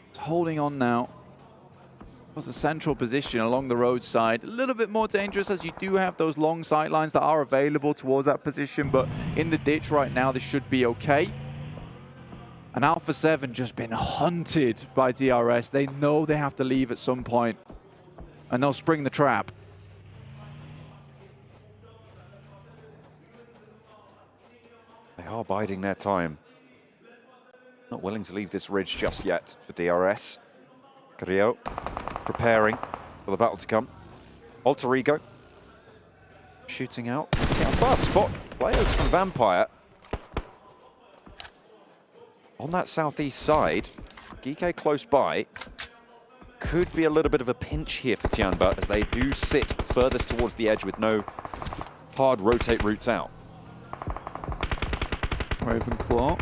it's holding on now. Was a central position along the roadside. A little bit more dangerous as you do have those long sight lines that are available towards that position, but in the ditch right now, this should be okay. And Alpha7 just been hunted by DRS. They know they have to leave at some point, and they'll spring the trap. They are biding their time. Not willing to leave this ridge just yet for DRS. Carrillo preparing for the battle to come. Alter Ego shooting out Tianba spot players from Vampire on that southeast side. GK close by. Could be a little bit of a pinch here for Tianba as they do sit furthest towards the edge with no hard rotate routes out. Ravenclaw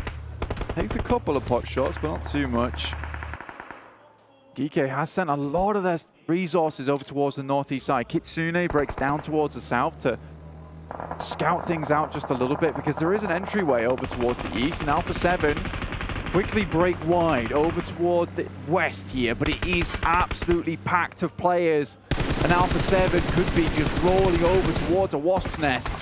takes a couple of pot shots, but not too much. GK has sent a lot of their resources over towards the northeast side. Kitsune breaks down towards the south to scout things out just a little bit because there is an entryway over towards the east, and Alpha7 quickly break wide over towards the west here, but it is absolutely packed of players, and Alpha7 could be just rolling over towards a wasp's nest.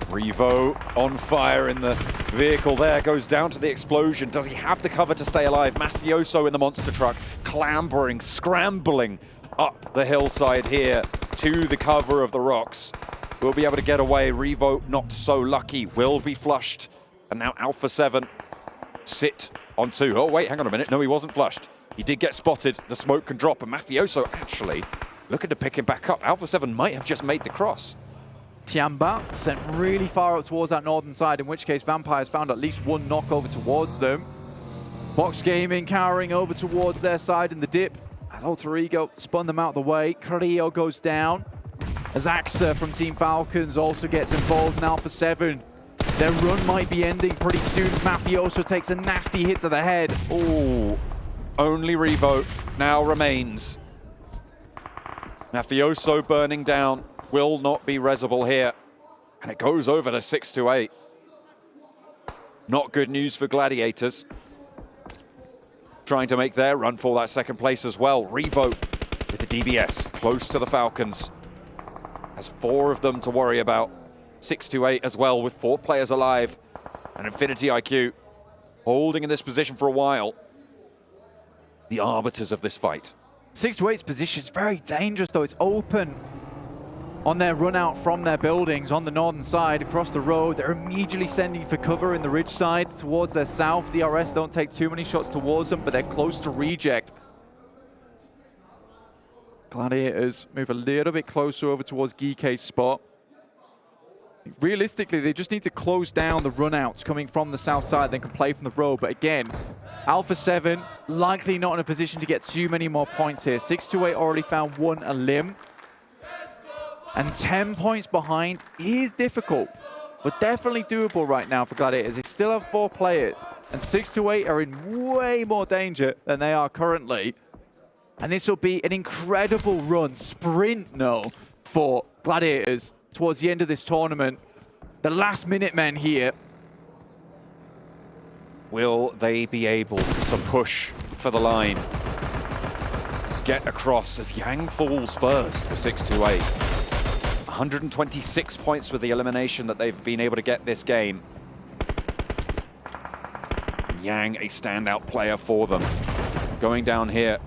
Revo on fire in the vehicle there, goes down to the explosion. Does he have the cover to stay alive? Mafioso in the monster truck, clambering, scrambling up the hillside here to the cover of the rocks. Will be able to get away. Revo not so lucky, will be flushed. And now Alpha7 sit on 2. Oh wait, hang on a minute. No, he wasn't flushed. He did get spotted. The smoke can drop, and Mafioso actually looking to pick him back up. Alpha7 might have just made the cross. Tianba sent really far up towards that northern side, in which case Vampire's found at least one knock over towards them. Box Gaming cowering over towards their side in the dip as Alter Ego spun them out the way. Carrillo goes down as Axa from Team Falcons also gets involved in Alpha7. Their run might be ending pretty soon as Mafioso takes a nasty hit to the head. Oh, only Revo now remains. Mafioso burning down. Will not be resible here. And it goes over to 6-8. Not good news for Gladiators. Trying to make their run for that second place as well. Revo with the DBS close to the Falcons. Has 4 of them to worry about. 6-8 as well with 4 players alive. And Infinity IQ holding in this position for a while. The arbiters of this fight. 6-8's position is very dangerous though. It's open on their run out from their buildings on the northern side across the road. They're immediately sending for cover in the ridge side towards their south. DRS don't take too many shots towards them, but they're close to reject. Gladiators move a little bit closer over towards GK's spot. Realistically, they just need to close down the run-outs coming from the south side, then can play from the road. But again, Alpha7 likely not in a position to get too many more points here. 6-8 already found 1 a limb. And 10 points behind is difficult, but definitely doable right now for Gladiators. They still have 4 players, and 6-8 are in way more danger than they are currently. And this will be an incredible run, sprint for Gladiators towards the end of this tournament. The last minute men here. Will they be able to push for the line? Get across as Yang falls first for 6-8. 126 points with the elimination that they've been able to get this game. Yang, a standout player for them. Going down here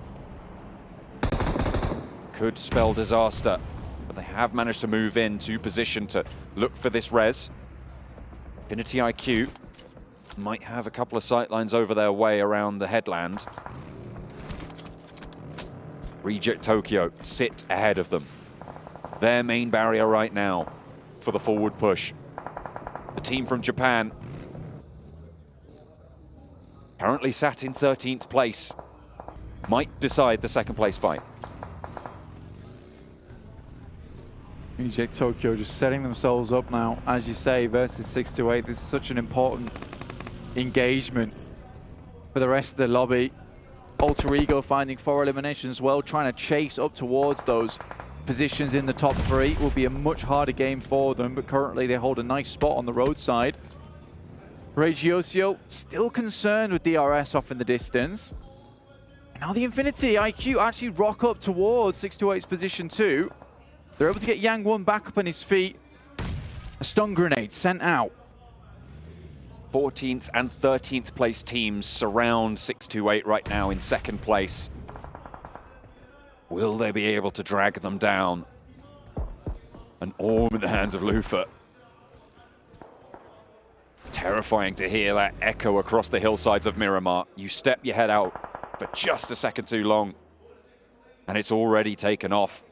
could spell disaster, but they have managed to move into position to look for this res. Infinity IQ might have a couple of sightlines over their way around the headland. Reject Tokyo sit ahead of them. Their main barrier right now for the forward push. The team from Japan currently sat in 13th place. Might decide the second place fight. Reject Tokyo just setting themselves up now, as you say, versus 6-8. This is such an important engagement for the rest of the lobby. Alter Ego finding 4 eliminations as well, trying to chase up towards those positions in the top 3. Will be a much harder game for them, but currently they hold a nice spot on the roadside. Regiosio still concerned with DRS off in the distance. And now the Infinity IQ actually rock up towards 6-8's position too. They're able to get Yang 1 back up on his feet. A stun grenade sent out. 14th and 13th place teams surround 6-8 right now in second place. Will they be able to drag them down? An orb in the hands of Lufa. Terrifying to hear that echo across the hillsides of Miramar. You step your head out for just a second too long, and it's already taken off.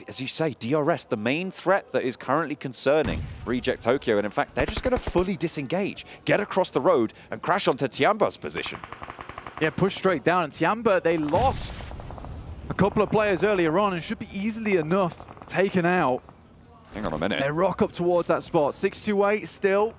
as you say, DRS, the main threat that is currently concerning Reject Tokyo, and in fact, they're just going to fully disengage, get across the road, and crash onto Tiamba's position. Yeah, push straight down. And Tiamba, they lost a couple of players earlier on and should be easily enough taken out. Hang on a minute. They rock up towards that spot. 628 still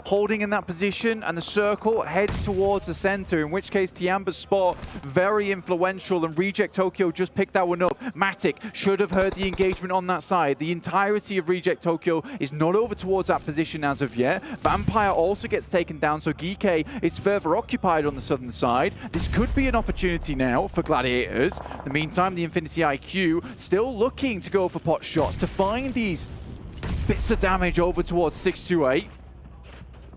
holding in that position, and the circle heads towards the center, in which case Tiamba's spot very influential, and Reject Tokyo just picked that one up. Matic should have heard the engagement on that side. The entirety of Reject Tokyo is not over towards that position as of yet. Vampire also gets taken down, so Gike is further occupied on the southern side. This could be an opportunity now for Gladiators. In the meantime, the Infinity IQ still looking to go for pot shots to find these bits of damage over towards 628.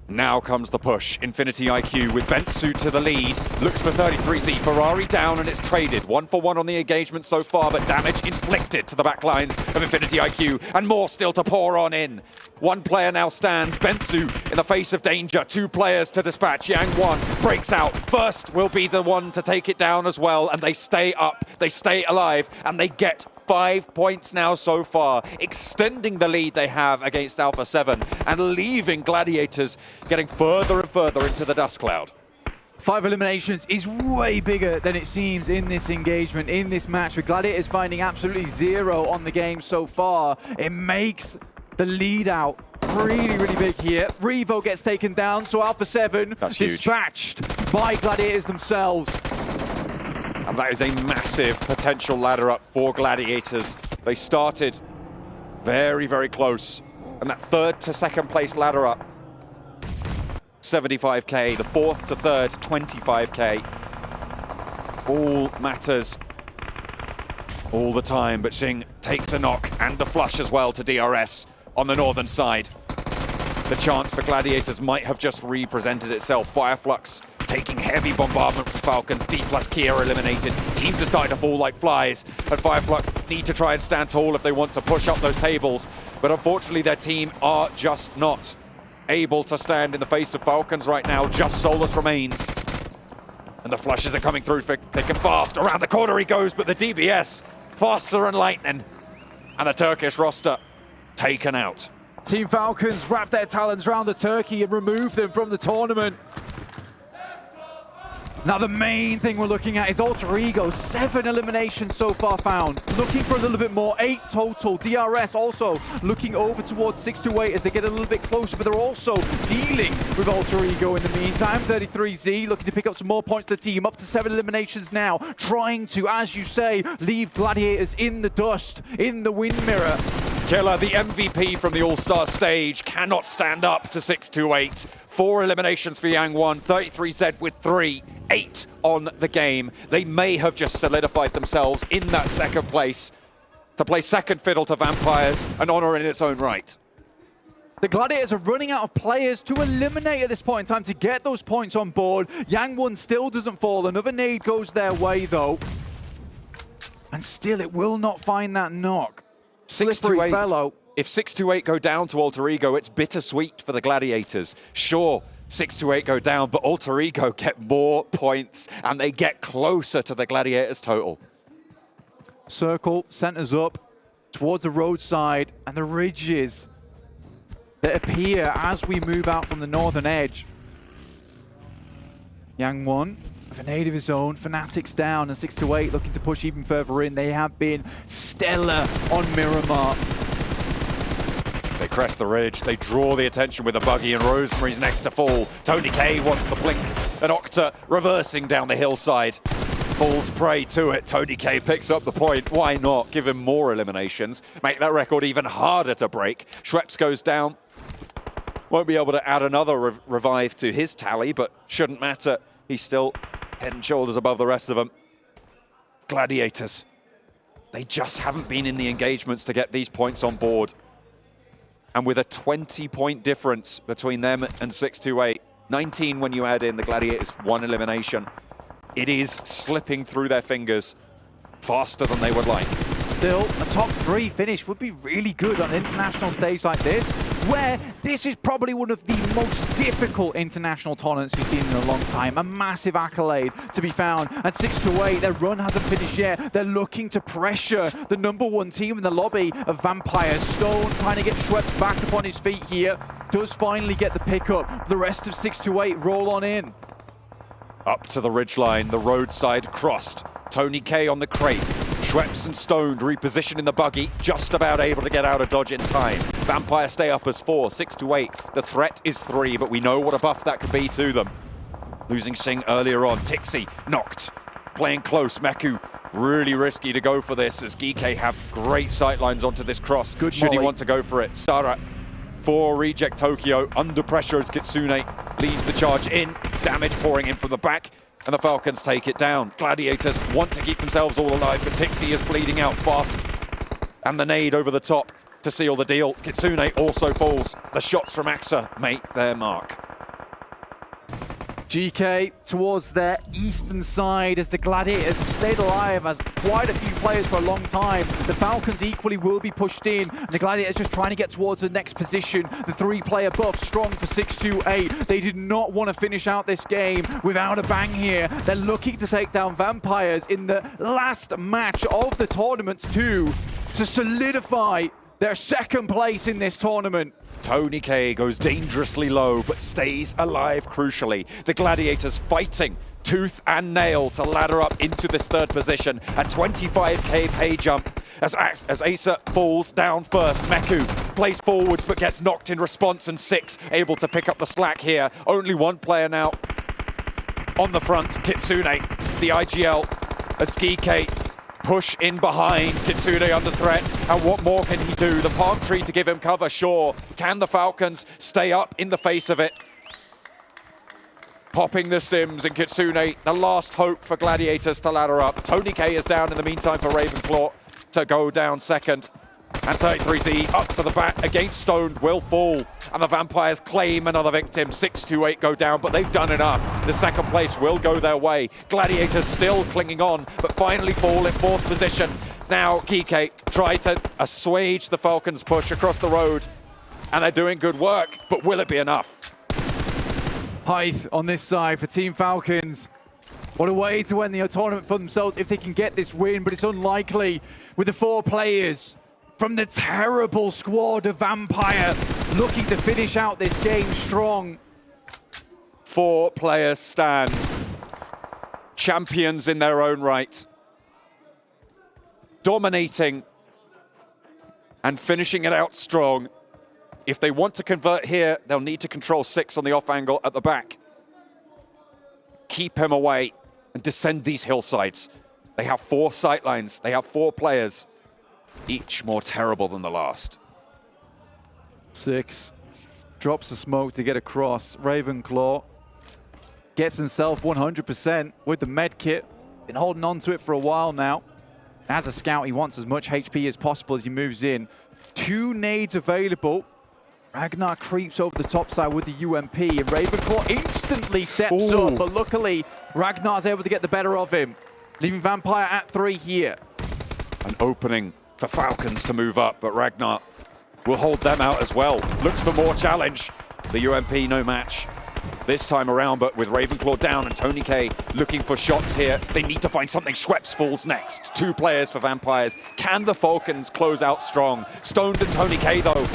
Now comes the push. Infinity IQ with Bentsu to the lead. Looks for 33Z. Ferrari down and it's traded. 1-for-1 on the engagement so far, but damage inflicted to the back lines of Infinity IQ, and more still to pour on in. One player now stands. Bentsu in the face of danger. Two players to dispatch. Yang1 breaks out. First will be the one to take it down as well, and they stay up. They stay alive, and they get 5 points now so far, extending the lead they have against Alpha7 and leaving Gladiators getting further and further into the dust cloud. 5 eliminations is way bigger than it seems in this engagement, in this match, with Gladiators finding absolutely 0 on the game so far. It makes the lead out really, really big here. Revo gets taken down, so Alpha7 dispatched by Gladiators themselves. And that is a massive potential ladder up for Gladiators. They started very, very close. And that third to second place ladder up, 75k. The fourth to third, 25k. All matters all the time, but Xing takes a knock and the flush as well to DRS on the northern side. The chance for Gladiators might have just represented itself. Fireflux taking heavy bombardment from Falcons. Dplus KIA are eliminated. Teams are starting to fall like flies, and Fireflux need to try and stand tall if they want to push up those tables. But unfortunately, their team are just not able to stand in the face of Falcons right now. Just Solus remains. And the flushes are coming through thick and fast. Around the corner he goes, but the DBS faster than lightning. And the Turkish roster taken out. Team Falcons wrap their talons around the Turkey and remove them from the tournament. Now the main thing we're looking at is Alter Ego. 7 eliminations so far found. Looking for a little bit more, 8 total. DRS also looking over towards 628 as they get a little bit closer, but they're also dealing with Alter Ego in the meantime. 33Z looking to pick up some more points to the team. Up to 7 eliminations now. Trying to, as you say, leave Gladiators in the dust, in the wind mirror. Killer, the MVP from the All-Stars Stage, cannot stand up to 628. 4 eliminations for Yang1, 33Z with 3, 8 on the game. They may have just solidified themselves in that second place to play second fiddle to Vampires, an honor in its own right. The Gladiators are running out of players to eliminate at this point in time to get those points on board. Yang1 still doesn't fall. Another nade goes their way, though. And still, it will not find that knock. Slippery fellow. If 628 go down to Alter Ego, it's bittersweet for the Gladiators. Sure, 628 go down, but Alter Ego get more points and they get closer to the Gladiators total. Circle centers up towards the roadside and the ridges that appear as we move out from the northern edge. Yang1 with a nade of his own, Fanatics down, and 628 looking to push even further in. They have been stellar on Miramar. They crest the ridge, they draw the attention with a buggy, and Rosemary's next to fall. Tony K wants the blink, and Octa reversing down the hillside. Falls prey to it. Tony K picks up the point. Why not? Give him more eliminations. Make that record even harder to break. Schweppes goes down. Won't be able to add another revive to his tally, but shouldn't matter. He's still head and shoulders above the rest of them. Gladiators. They just haven't been in the engagements to get these points on board. And with a 20-point difference between them and 628, 19 when you add in the Gladiators' 1 elimination, it is slipping through their fingers faster than they would like. Still, a top 3 finish would be really good on an international stage like this, where this is probably one of the most difficult international tournaments we've seen in a long time. A massive accolade to be found. At 6-8, their run hasn't finished yet. They're looking to pressure the #1 team in the lobby of Vampire. Stone trying to get swept back upon his feet here. Does finally get the pickup. The rest of 6-8 roll on in. Up to the ridgeline, the roadside crossed. Tony K on the crate. Schweppes and Stoned reposition in the buggy, just about able to get out of dodge in time. Vampire stay up as 4, 6-8. The threat is 3, but we know what a buff that could be to them. Losing Sing earlier on. Tixi knocked. Playing close. Meku really risky to go for this, as GK have great sightlines onto this cross. Good should he molly. want to go for it. Sara for reject Tokyo. Under pressure as Kitsune leads the charge in. Damage pouring in from the back, and the Falcons take it down. Gladiators want to keep themselves all alive, but Tixi is bleeding out fast. And the nade over the top to seal the deal. Kitsune also falls. The shots from Axa make their mark. GK towards their eastern side as the Gladiators have stayed alive as quite a few players for a long time. The Falcons equally will be pushed in, and the Gladiators just trying to get towards the next position. The 3-player buff strong for 6-8. They did not want to finish out this game without a bang here. They're looking to take down Vampires in the last match of the tournament too, to solidify their second place in this tournament. Tony K goes dangerously low, but stays alive crucially. The Gladiators fighting tooth and nail to ladder up into this third position. A 25k pay jump as Asa falls down first. Meku plays forwards but gets knocked in response, and 6 able to pick up the slack here. Only 1 player now on the front. Kitsune, the IGL, as GK push in behind. Kitsune under threat, and what more can he do? The palm tree to give him cover, sure. Can the Falcons stay up in the face of it? Popping the Sims, and Kitsune, the last hope for Gladiators to ladder up. Tony K is down in the meantime for Ravenclaw to go down second. And 33Z up to the bat against Stoned will fall. And the Vampires claim another victim. 6-8 go down, but they've done enough. The second place will go their way. Gladiators still clinging on, but finally fall in 4th position. Now Kike try to assuage the Falcons' push across the road. And they're doing good work, but will it be enough? Hythe on this side for Team Falcons. What a way to win the tournament for themselves if they can get this win, but it's unlikely with the 4 players from the terrible squad of Vampire looking to finish out this game strong. 4 players stand. Champions in their own right. Dominating and finishing it out strong. If they want to convert here, they'll need to control 6 on the off angle at the back. Keep him away and descend these hillsides. They have 4 sightlines. They have 4 players, each more terrible than the last. 6 drops the smoke to get across. Ravenclaw gets himself 100% with the med kit. Been holding on to it for a while now. As a scout, he wants as much HP as possible as he moves in. 2 nades available. Ragnar creeps over the top side with the UMP, and Ravenclaw instantly steps up, but luckily Ragnar's able to get the better of him, leaving Vampire at 3 here. An opening for Falcons to move up, but Ragnar will hold them out as well. Looks for more challenge. The UMP no match this time around, but with Ravenclaw down and Tony K looking for shots here, they need to find something. Schweppes falls next. 2 players for Vampires. Can the Falcons close out strong? Stoned and Tony K though,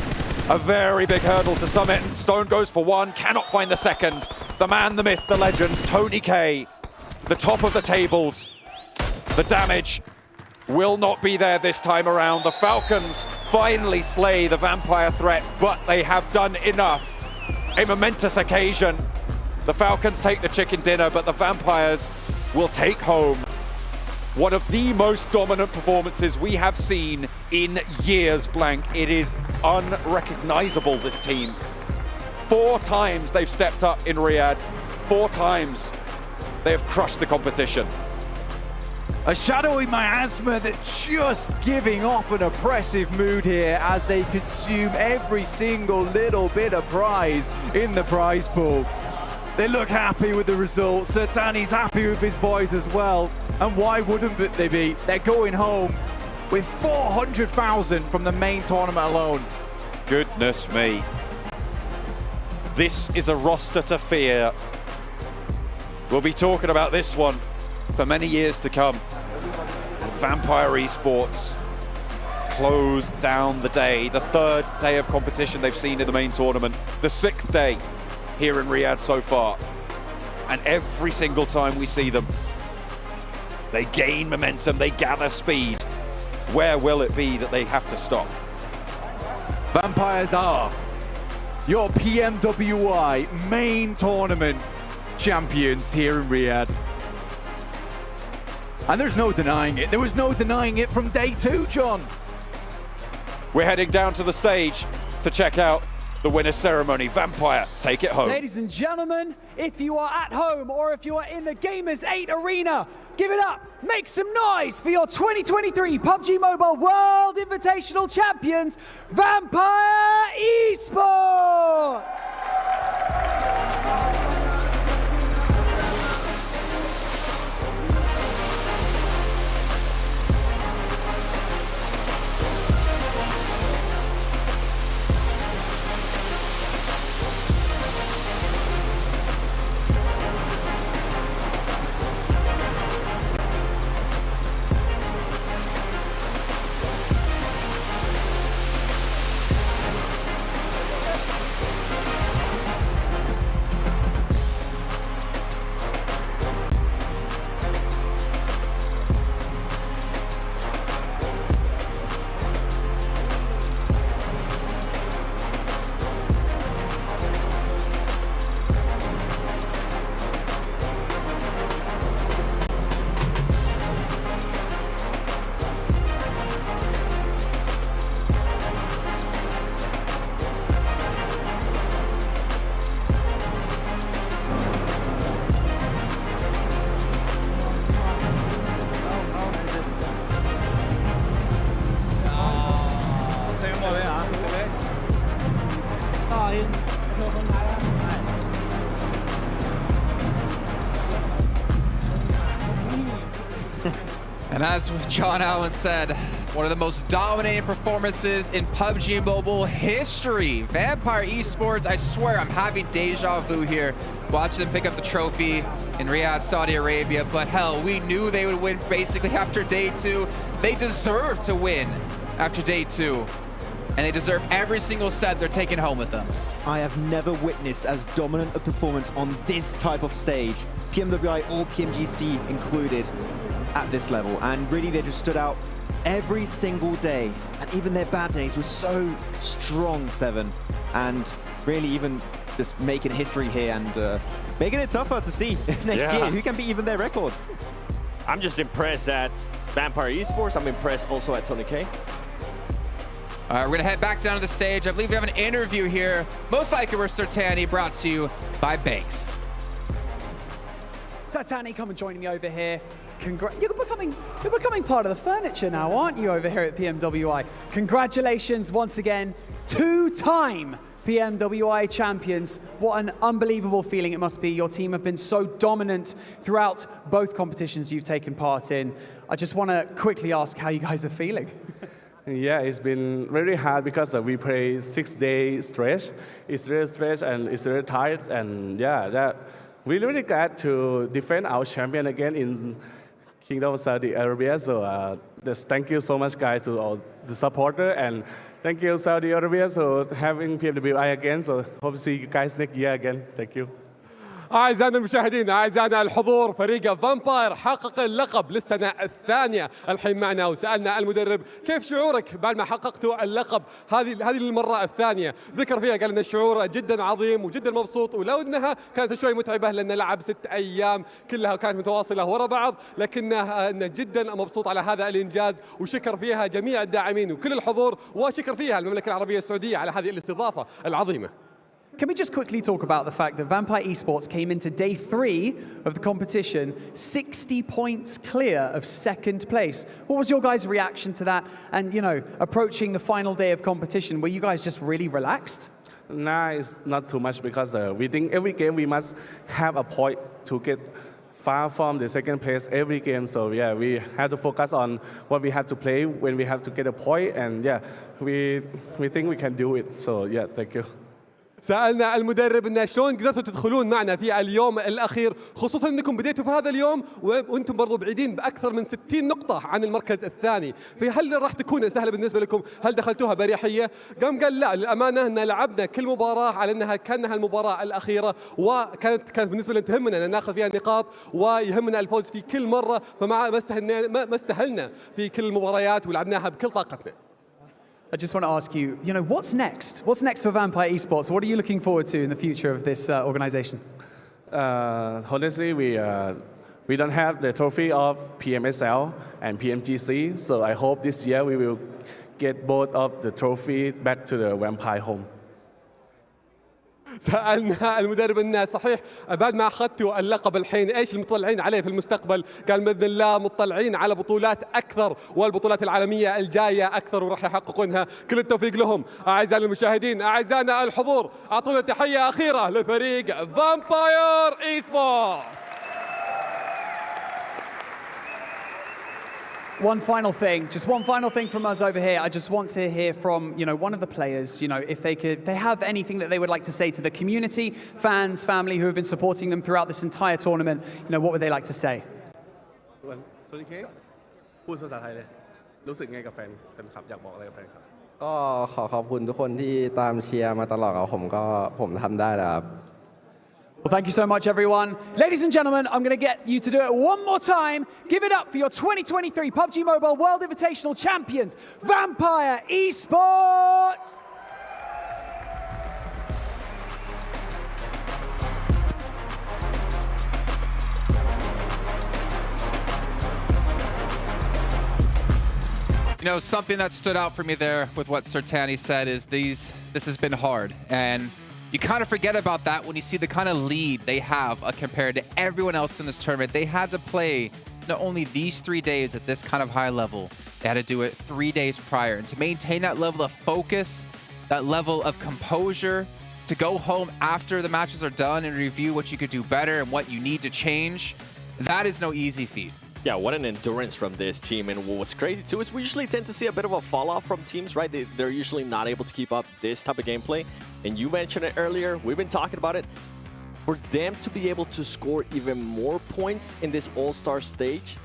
a very big hurdle to summit. Stone goes for 1, cannot find the second. The man, the myth, the legend, Tony K, the top of the tables. The damage will not be there this time around. The Falcons finally slay the Vampire threat, but they have done enough. A momentous occasion. The Falcons take the chicken dinner, but the Vampires will take home one of the most dominant performances we have seen in years, Blank. It is unrecognizable, this team. 4 times they've stepped up in Riyadh. 4 times they have crushed the competition. A shadowy miasma that's just giving off an oppressive mood here as they consume every single little bit of prize in the prize pool. They look happy with the results. Sertani's happy with his boys as well. And why wouldn't they be? They're going home with 400,000 from the main tournament alone. Goodness me. This is a roster to fear. We'll be talking about this one for many years to come. And Vampire Esports close down the day, the third day of competition they've seen in the main tournament, the sixth day here in Riyadh so far. And every single time we see them, they gain momentum, they gather speed. Where will it be that they have to stop? Vampires are your PMWI Main Tournament Champions here in Riyadh. And there's no denying it. There was no denying it from day 2, John. We're heading down to the stage to check out the winner's ceremony. Vampire, take it home. Ladies and gentlemen, if you are at home or if you are in the Gamers8 arena, give it up, make some noise for your 2023 PUBG Mobile World Invitational Champions, Vampire Esports! And as John Allen said, one of the most dominating performances in PUBG Mobile history. Vampire Esports, I swear I'm having deja vu here, watching them pick up the trophy in Riyadh, Saudi Arabia. But hell, we knew they would win basically after day 2. They deserve to win after day 2. And they deserve every single set they're taking home with them. I have never witnessed as dominant a performance on this type of stage, PMWI or PMGC included, at this level. And really, they just stood out every single day. And even their bad days were so strong, Seven. And really even just making history here and making it tougher to see next year. Who can beat even their records? I'm just impressed at Vampire Esports. I'm impressed also at Tony K. All right, we're gonna head back down to the stage. I believe we have an interview here. Most likely we're Sertani, brought to you by Banks. Sertani, come and join me over here. You're becoming part of the furniture now, aren't you, over here at PMWI? Congratulations once again, 2-time PMWI champions. What an unbelievable feeling it must be. Your team have been so dominant throughout both competitions you've taken part in. I just want to quickly ask how you guys are feeling. Yeah, it's been really hard because we play 6-day stretch. It's really stretch and it's really tight. And yeah, we're really glad to defend our champion again in Kingdom of Saudi Arabia. So just thank you so much, guys, to all the supporter. And thank you, Saudi Arabia, for having PMWI again. So hope to see you guys next year again. Thank you. أعزائنا المشاهدين، أعزائنا الحضور، فريق فامباير حقق اللقب للسنة الثانية الحين معنا. وسألنا المدرب كيف شعورك بعد ما حققتوا اللقب هذه المرة الثانية. ذكر فيها قال أن الشعور جدا عظيم وجدا مبسوط، ولو أنها كانت شوي متعبة لأن لعب 6 أيام كلها كانت متواصلة ورا بعض، لكنه جدا مبسوط على هذا الإنجاز، وشكر فيها جميع الداعمين وكل الحضور، وشكر فيها المملكة العربية السعودية على هذه الاستضافة العظيمة. Can we just quickly talk about the fact that Vampire Esports came into day 3 of the competition 60 points clear of 2nd place? What was your guys' reaction to that? And, you know, approaching the final day of competition, were you guys just really relaxed? Nah, it's not too much because we think every game we must have a point to get far from the second place every game. So yeah, we have to focus on what we have to play when we have to get a point. And yeah, we think we can do it. So yeah, thank you. سألنا المدرب إن شلون قدرتوا تدخلون معنا في اليوم الأخير، خصوصا أنكم بديتوا في هذا اليوم وأنتم برضو بعيدين بأكثر من 60 نقطة عن المركز الثاني، فهل راح تكون سهلة بالنسبة لكم؟ هل دخلتوها بأريحية؟ قال لا، للأمانة أن لعبنا كل مباراة على أنها كأنها المباراة الأخيرة، وكانت بالنسبة لنا تهمنا أن ناخذ فيها نقاط ويهمنا الفوز في كل مرة، فما ما استهلنا في كل المباريات ولعبناها بكل طاقتنا. I just want to ask you, what's next? What's next for Vampire Esports? What are you looking forward to in the future of this organization? Honestly, we don't have the trophy of PMSL and PMGC, so I hope this year we will get both of the trophy back to the Vampire home. سألنا المدرب إنه صحيح بعد ما أخذتوا اللقب الحين إيش المطلعين عليه في المستقبل؟ قال بإذن الله مطلعين على بطولات أكثر والبطولات العالمية الجاية أكثر وراح يحققونها، كل التوفيق لهم. أعزائنا المشاهدين، أعزائنا الحضور، أعطونا تحية أخيرة لفريق فامباير إي سبورت. One final thing from us over here. I just want to hear from, one of the players, if they have anything that they would like to say to the community, fans, family who have been supporting them throughout this entire tournament, what would they like to say? พูดภาษาไทยเลยรู้สึกไงกับแฟนคลับอยากบอกอะไรกับแฟนคลับ ก็ขอบคุณทุกคนที่ตามเชียร์มาตลอดครับผมทำได้แล้วครับ Well, thank you so much, everyone. Ladies and gentlemen, I'm going to get you to do it one more time. Give it up for your 2023 PUBG Mobile World Invitational Champions, Vampire Esports! Something that stood out for me there with what Sertani said is this has been hard, and you kind of forget about that when you see the kind of lead they have compared to everyone else in this tournament. They had to play not only these 3 days at this kind of high level, they had to do it 3 days prior. And to maintain that level of focus, that level of composure, to go home after the matches are done and review what you could do better and what you need to change, that is no easy feat. Yeah, what an endurance from this team. And what's crazy too is we usually tend to see a bit of a fall off from teams, right? They're usually not able to keep up this type of gameplay. And you mentioned it earlier, we've been talking about it. For them to be able to score even more points in this All-Star stage,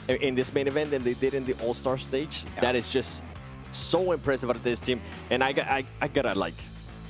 in this main event than they did in the All-Star stage, that is just so impressive out of this team. And I gotta like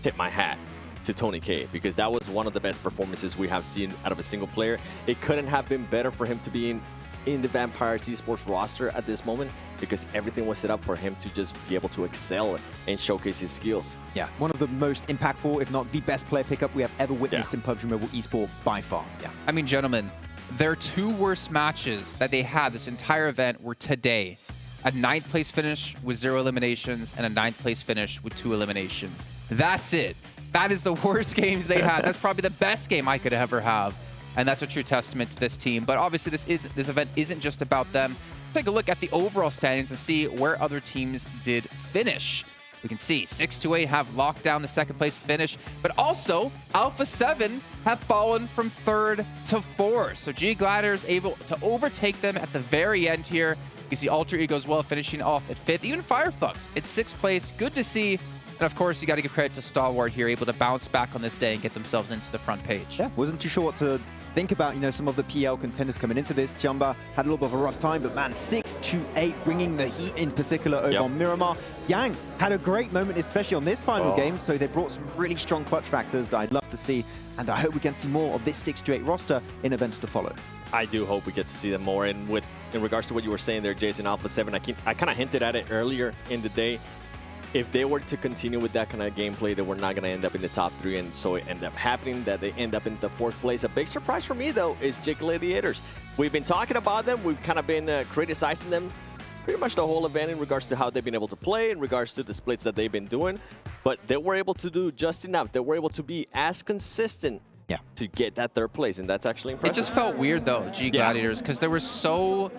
tip my hat to Tony K, because that was one of the best performances we have seen out of a single player. It couldn't have been better for him to be in the Vampire Esports roster at this moment, because everything was set up for him to just be able to excel and showcase his skills. Yeah, one of the most impactful, if not the best player pickup we have ever witnessed in PUBG Mobile Esport by far. Yeah. I mean, gentlemen, their 2 worst matches that they had this entire event were today. A 9th place finish with 0 eliminations and a 9th place finish with 2 eliminations. That's it. That is the worst games they had. That's probably the best game I could ever have. And that's a true testament to this team. But obviously, this event isn't just about them. Take a look at the overall standings and see where other teams did finish. We can see 628 have locked down the 2nd place finish, but also Alpha7 have fallen from 3rd to 4th. So G Gladiators able to overtake them at the very end here. You see Alter Ego as well finishing off at 5th. Even Fireflux at 6th place. Good to see. And of course, you got to give credit to Stalwart here, able to bounce back on this day and get themselves into the front page. Yeah, wasn't too sure what to think about, some of the PL contenders coming into this. Jumba had a little bit of a rough time, but man, 6-8 bringing the heat in particular over on Miramar. Yang had a great moment, especially on this final game, so they brought some really strong clutch factors that I'd love to see, and I hope we can see more of this 6-8 roster in events to follow. I do hope we get to see them more. And in regards to what you were saying there, Jason, Alpha7, I kind of hinted at it earlier in the day. If they were to continue with that kind of gameplay, they were not going to end up in the top 3, and so it ended up happening that they end up in the 4th place. A big surprise for me, though, is G Gladiators. We've been talking about them. We've kind of been criticizing them pretty much the whole event in regards to how they've been able to play, in regards to the splits that they've been doing, but they were able to do just enough. They were able to be as consistent to get that 3rd place, and that's actually impressive. It just felt weird, though, G Gladiators, because there was so...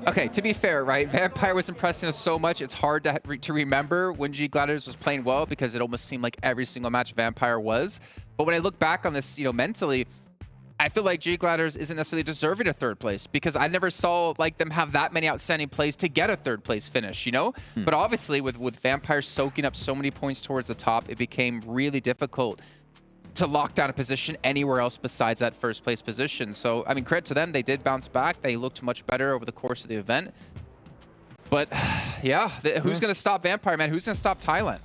Okay, to be fair, right? Vampire was impressing us so much, it's hard to remember when G Gladiators was playing well, because it almost seemed like every single match Vampire was. But when I look back on this, mentally, I feel like G-Gliders isn't necessarily deserving of 3rd place because I never saw like them have that many outstanding plays to get a 3rd place finish, you know? But obviously with Vampire soaking up so many points towards the top, it became really difficult to lock down a position anywhere else besides that 1st place position. So, I mean, credit to them, they did bounce back. They looked much better over the course of the event. But yeah, who's going to stop Vampire, man? Who's going to stop Thailand?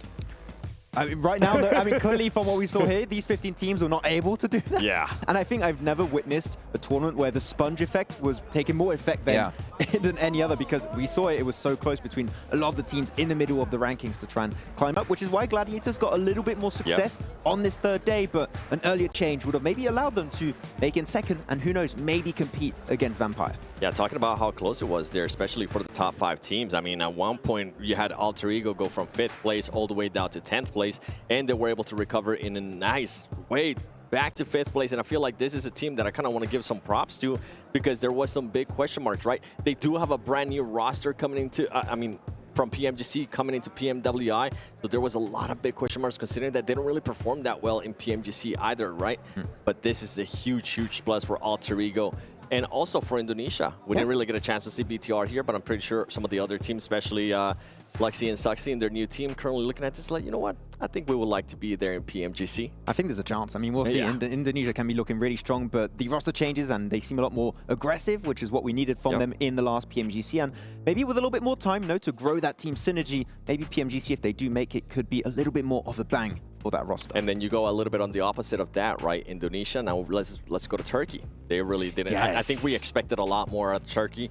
I mean, right now, I mean, clearly from what we saw here, these 15 teams were not able to do that. Yeah. And I think I've never witnessed a tournament where the sponge effect was taking more effect than any other, because we saw it was so close between a lot of the teams in the middle of the rankings to try and climb up, which is why Gladiators got a little bit more success on this 3rd day, but an earlier change would have maybe allowed them to make in 2nd, and who knows, maybe compete against Vampire. Yeah, talking about how close it was there, especially for the top 5 teams. I mean, at one point, you had Alter Ego go from 5th place all the way down to 10th place, and they were able to recover in a nice way back to 5th place. And I feel like this is a team that I kind of want to give some props to, because there was some big question marks, right? They do have a brand new roster coming into, I mean, from PMGC coming into PMWI. So there was a lot of big question marks, considering that they don't really perform that well in PMGC either, right? But this is a huge, huge plus for Alter Ego. And also for Indonesia. We didn't really get a chance to see BTR here, but I'm pretty sure some of the other teams, especially Lexi and Suxy and their new team, currently looking at this like, you know what? I think we would like to be there in PMGC. I think there's a chance. I mean, we'll see. Indonesia can be looking really strong, but the roster changes and they seem a lot more aggressive, which is what we needed from them in the last PMGC. And maybe with a little bit more time, to grow that team synergy, maybe PMGC, if they do make it, could be a little bit more of a bang for that roster. And then you go a little bit on the opposite of that, right? Indonesia. Now let's go to Turkey. They really didn't. I think we expected a lot more out of Turkey.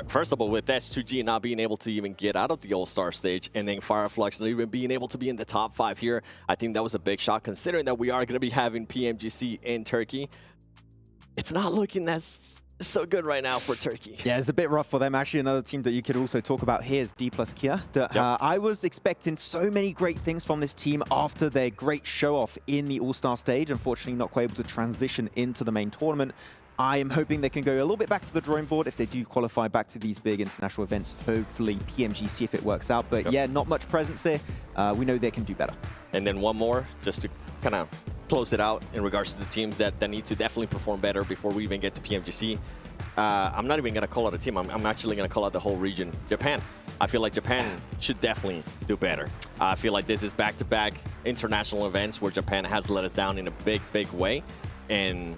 First of all, with S2G not being able to even get out of the All-Star stage, and then Fireflux not even being able to be in the top 5 here, I think that was a big shock, considering that we are going to be having PMGC in Turkey. It's not looking as so good right now for Turkey. Yeah, it's a bit rough for them. Actually, another team that you could also talk about here is Dplus KIA. I was expecting so many great things from this team after their great show-off in the All-Star stage. Unfortunately, not quite able to transition into the main tournament. I am hoping they can go a little bit back to the drawing board if they do qualify back to these big international events. Hopefully PMGC if it works out. But yeah, not much presence here. We know they can do better. And then one more, just to kind of close it out in regards to the teams that need to definitely perform better before we even get to PMGC. I'm not even going to call out a team. I'm actually going to call out the whole region. Japan. I feel like Japan should definitely do better. I feel like this is back-to-back international events where Japan has let us down in a big, big way. And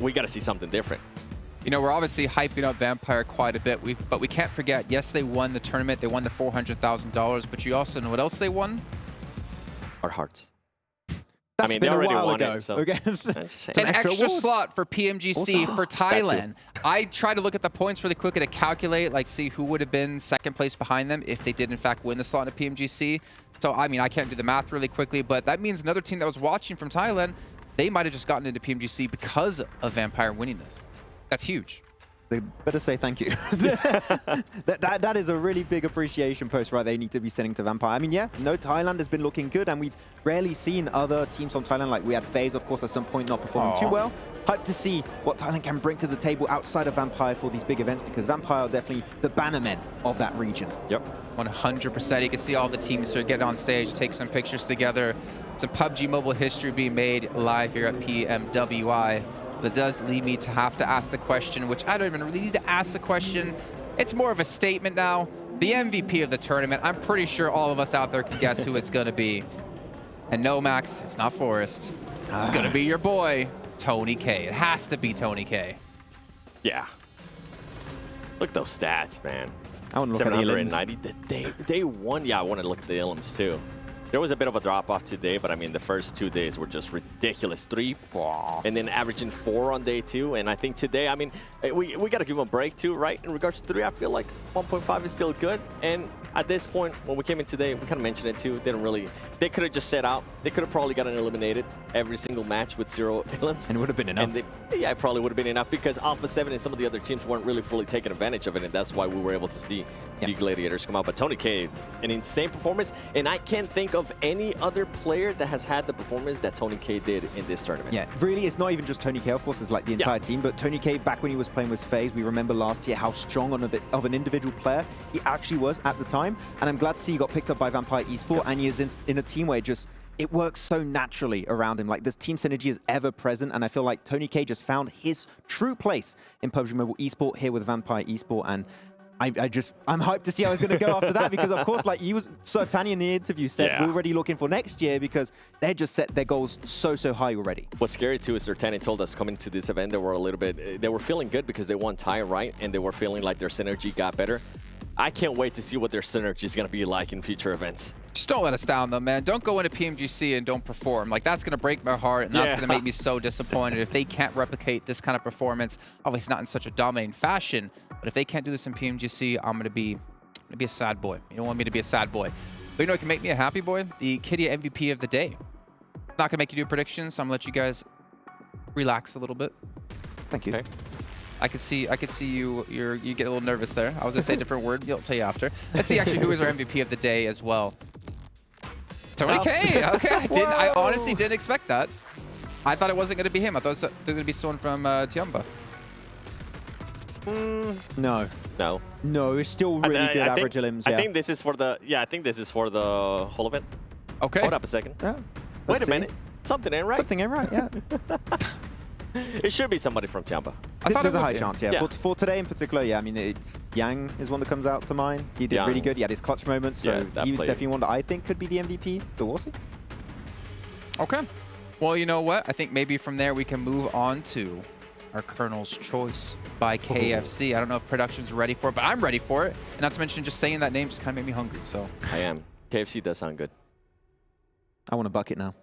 we got to see something different. You know, we're obviously hyping up Vampire quite a bit, but we can't forget, yes, they won the tournament. They won the $400,000, but you also know what else they won? Our hearts. That's I mean, been they already a while won ago. it, so An extra slot for PMGC for Thailand. I tried to look at the points really quickly to calculate, like see who would have been 2nd place behind them if they did in fact win the slot in a PMGC. So, I mean, I can't do the math really quickly, but that means another team that was watching from Thailand, they might have just gotten into PMGC because of Vampire winning this. That's huge. They better say thank you. that is a really big appreciation post, right? They need to be sending to Vampire. I mean, yeah, Thailand has been looking good, and we've rarely seen other teams from Thailand. Like we had FaZe, of course, at some point not performing too well. Hyped to see what Thailand can bring to the table outside of Vampire for these big events, because Vampire are definitely the bannermen of that region. Yep. 100%. You can see all the teams sort of get on stage, take some pictures together. Some PUBG Mobile history being made live here at PMWI. That does lead me to have to ask the question, which I don't even really need to ask the question. It's more of a statement now. The MVP of the tournament, I'm pretty sure all of us out there can guess who it's going to be. And no, Max, it's not Forrest. It's going to be your boy, Tony K. It has to be Tony K. Yeah. Look at those stats, man. I want to look at 790. Day one, yeah, I want to look at the Ilms too. There was a bit of a drop-off today, but I mean, the first 2 days were just ridiculous. 3, and then averaging 4 on day 2. And I think today, I mean, we got to give them a break too, right? In regards to 3, I feel like 1.5 is still good. And at this point, when we came in today, we kind of mentioned it too. They could have just set out. They could have probably gotten eliminated every single match with 0 elims. And it would have been enough. Yeah, it probably would have been enough, because Alpha7 and some of the other teams weren't really fully taking advantage of it. And that's why we were able to see the Gladiators come out. But Tony K, an insane performance. And I can't think of any other player that has had the performance that Tony K did in this tournament. Yeah, really, it's not even just Tony K. Of course, it's like the entire team. But Tony K, back when he was playing with FaZe, we remember last year how strong of an individual player he actually was at the time. And I'm glad to see he got picked up by Vampire Esports, and he is in a team where just it works so naturally around him. Like, this team synergy is ever present, and I feel like Tony K just found his true place in PUBG Mobile Esport here with Vampire Esport, and I'm hyped to see how it's going to go after that, because of course, like Sir Tani in the interview said, we're already looking for next year because they just set their goals so high already. What's scary too is Sir Tani told us coming to this event they were a little bit, they were feeling good because they won tie, right? And they were feeling like their synergy got better. I can't wait to see what their synergy is going to be like in future events. Just don't let us down, though, man. Don't go into PMGC and don't perform. Like, that's going to break my heart, and that's going to make me so disappointed if they can't replicate this kind of performance. Obviously, not in such a dominating fashion, but if they can't do this in PMGC, I'm going to be a sad boy. You don't want me to be a sad boy. But you know what can make me a happy boy? The KIA MVP of the day. Not going to make you do predictions, so I'm going to let you guys relax a little bit. Thank you. Okay. I could see you get a little nervous there. I was going to say a different word. I'll tell you after. Let's see actually who is our MVP of the day as well. Tony K. Okay, I honestly didn't expect that. I thought it wasn't going to be him. I thought it was going to be someone from Tiamba. No, it's still really good average limbs. I think this is for the whole event. Okay. Hold up a second. Yeah. Wait a minute. Something ain't right. Something ain't right. Yeah. It should be somebody from Tiamba. There's a high chance, yeah. For today in particular, yeah. I mean, Yang is one that comes out to mind. He did really good. He had his clutch moments, so he was definitely one that I think could be the MVP. But we'll see. Okay. Well, you know what? I think maybe from there we can move on to our Colonel's Choice by KFC. I don't know if production's ready for it, but I'm ready for it. And not to mention, just saying that name just kind of made me hungry. So I am. KFC does sound good. I want a bucket now.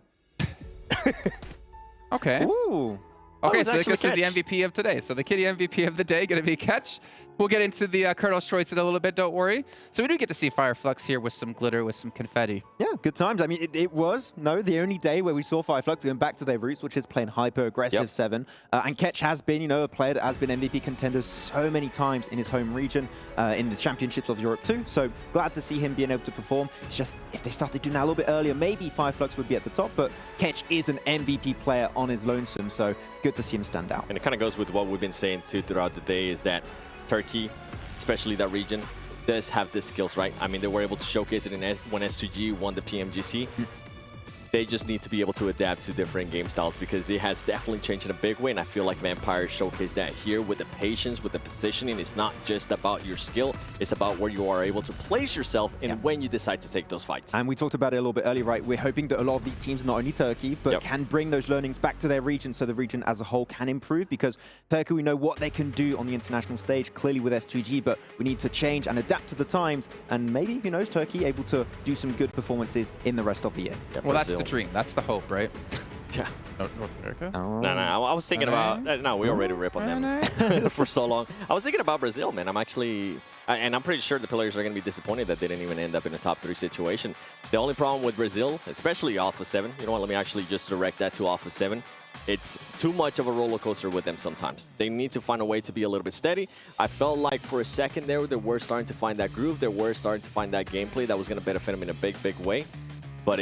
Okay. Ooh. Okay, so this is the MVP of today. So the KIA MVP of the day going to be Catch. We'll get into the Colonel's Choice in a little bit, don't worry. So we do get to see Fire Flux here with some glitter, with some confetti. Yeah, good times. I mean, it was, the only day where we saw Fire Flux going back to their roots, which is playing hyper-aggressive 7. And Ketch has been, a player that has been MVP contenders so many times in his home region, in the championships of Europe too. So glad to see him being able to perform. It's just, if they started doing that a little bit earlier, maybe Fire Flux would be at the top, but Ketch is an MVP player on his lonesome, so good to see him stand out. And it kind of goes with what we've been saying too throughout the day, is that Turkey, especially that region, does have the skills, right? I mean, they were able to showcase it when S2G won the PMGC. They just need to be able to adapt to different game styles, because it has definitely changed in a big way, and I feel like Vampire showcased that here with the patience, with the positioning. It's not just about your skill, it's about where you are able to place yourself and when you decide to take those fights. And we talked about it a little bit earlier, right? We're hoping that a lot of these teams, not only Turkey, but can bring those learnings back to their region, so the region as a whole can improve, because Turkey, we know what they can do on the international stage, clearly with S2G, but we need to change and adapt to the times, and maybe, who knows, Turkey able to do some good performances in the rest of the year. Well, that's the dream. That's the hope, right? Yeah. North America? No, I was thinking about... No, we already ripped on them for so long. I was thinking about Brazil, man. I'm actually... And I'm pretty sure the players are going to be disappointed that they didn't even end up in a top 3 situation. The only problem with Brazil, especially Alpha7, you know what, let me actually just direct that to Alpha7. It's too much of a roller coaster with them sometimes. They need to find a way to be a little bit steady. I felt like for a second there, they were starting to find that groove. They were starting to find that gameplay that was going to benefit them in a big way. But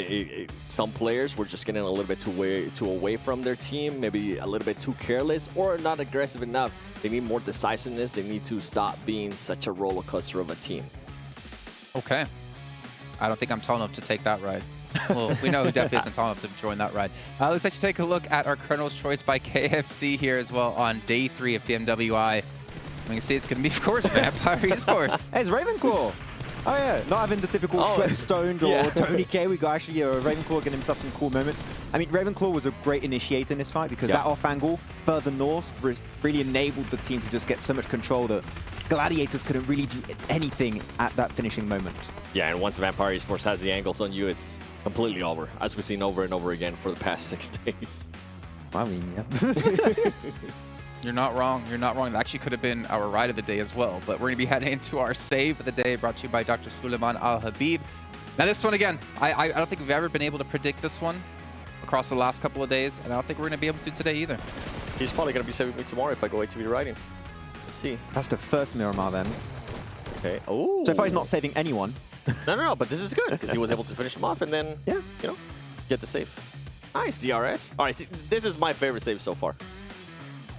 some players were just getting a little bit too away from their team, maybe a little bit too careless or not aggressive enough. They need more decisiveness. They need to stop being such a roller coaster of a team. Okay. I don't think I'm tall enough to take that ride. Well, we know who definitely isn't tall enough to join that ride. Let's actually take a look at our Colonel's Choice by KFC here as well on day 3 of PMWI. We can see it's going to be, of course, Vampire Esports. Hey, it's Ravenclaw. Oh yeah, not having the typical Shred Stoned or Tony K. We got actually Ravenclaw getting himself some cool moments. I mean, Ravenclaw was a great initiator in this fight, because that off angle further north really enabled the team to just get so much control that Gladiators couldn't really do anything at that finishing moment. Yeah, and once Vampire Esports has the angles on you, it's completely over, as we've seen over and over again for the past 6 days. I mean, yeah. You're not wrong. You're not wrong. That actually could have been our ride of the day as well. But we're going to be heading into our save of the day, brought to you by Dr. Suleiman Al-Habib. Now, this one, again, I don't think we've ever been able to predict this one across the last couple of days, and I don't think we're going to be able to today either. He's probably going to be saving me tomorrow if I go HTV riding. Let's see. That's the first Miramar then. Okay. Oh. So far he's not saving anyone. No, but this is good, because he was able to finish him off and then, get the save. Nice, DRS. All right, see, this is my favorite save so far.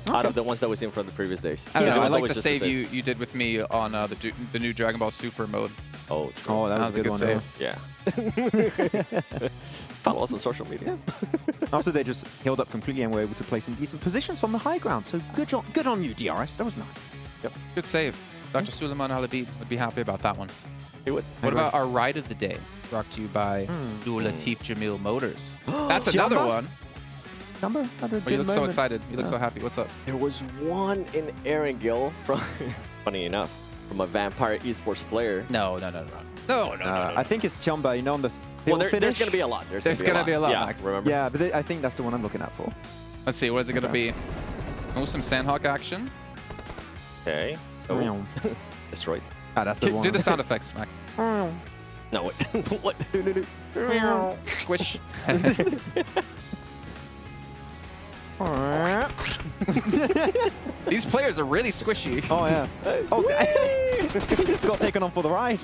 Okay. Out of the ones that we've seen from the previous days. I don't know, I like the save you did with me on the new Dragon Ball Super mode. Oh, true. Oh, that was a good one. save. Yeah. Follow us on social media. After they just healed up completely and were able to play some decent positions from the high ground. So good on you, DRS. That was nice. Yep. Good save. Dr. Suleiman Halabi would be happy about that one. He would. What about our ride of the day? Brought to you by Latif Jamil Motors. That's another one. Number Oh, you look so excited. You look so happy. What's up? There was one in Erangel from, funny enough, from a Vampire Esports player. No. I think it's Chumba, you know, on the Well, finish. there's going to be a lot. There's going to be a lot, yeah, Max. remember? Yeah, but I think that's the one I'm looking at for. Let's see. What is it going to be? Oh, some Sanhok action. Okay. Oh. Destroyed. Ah, that's the one. Do the sound effects, Max. No, wait. What? Squish. These players are really squishy. Oh, yeah. Oh, he just got taken on for the ride.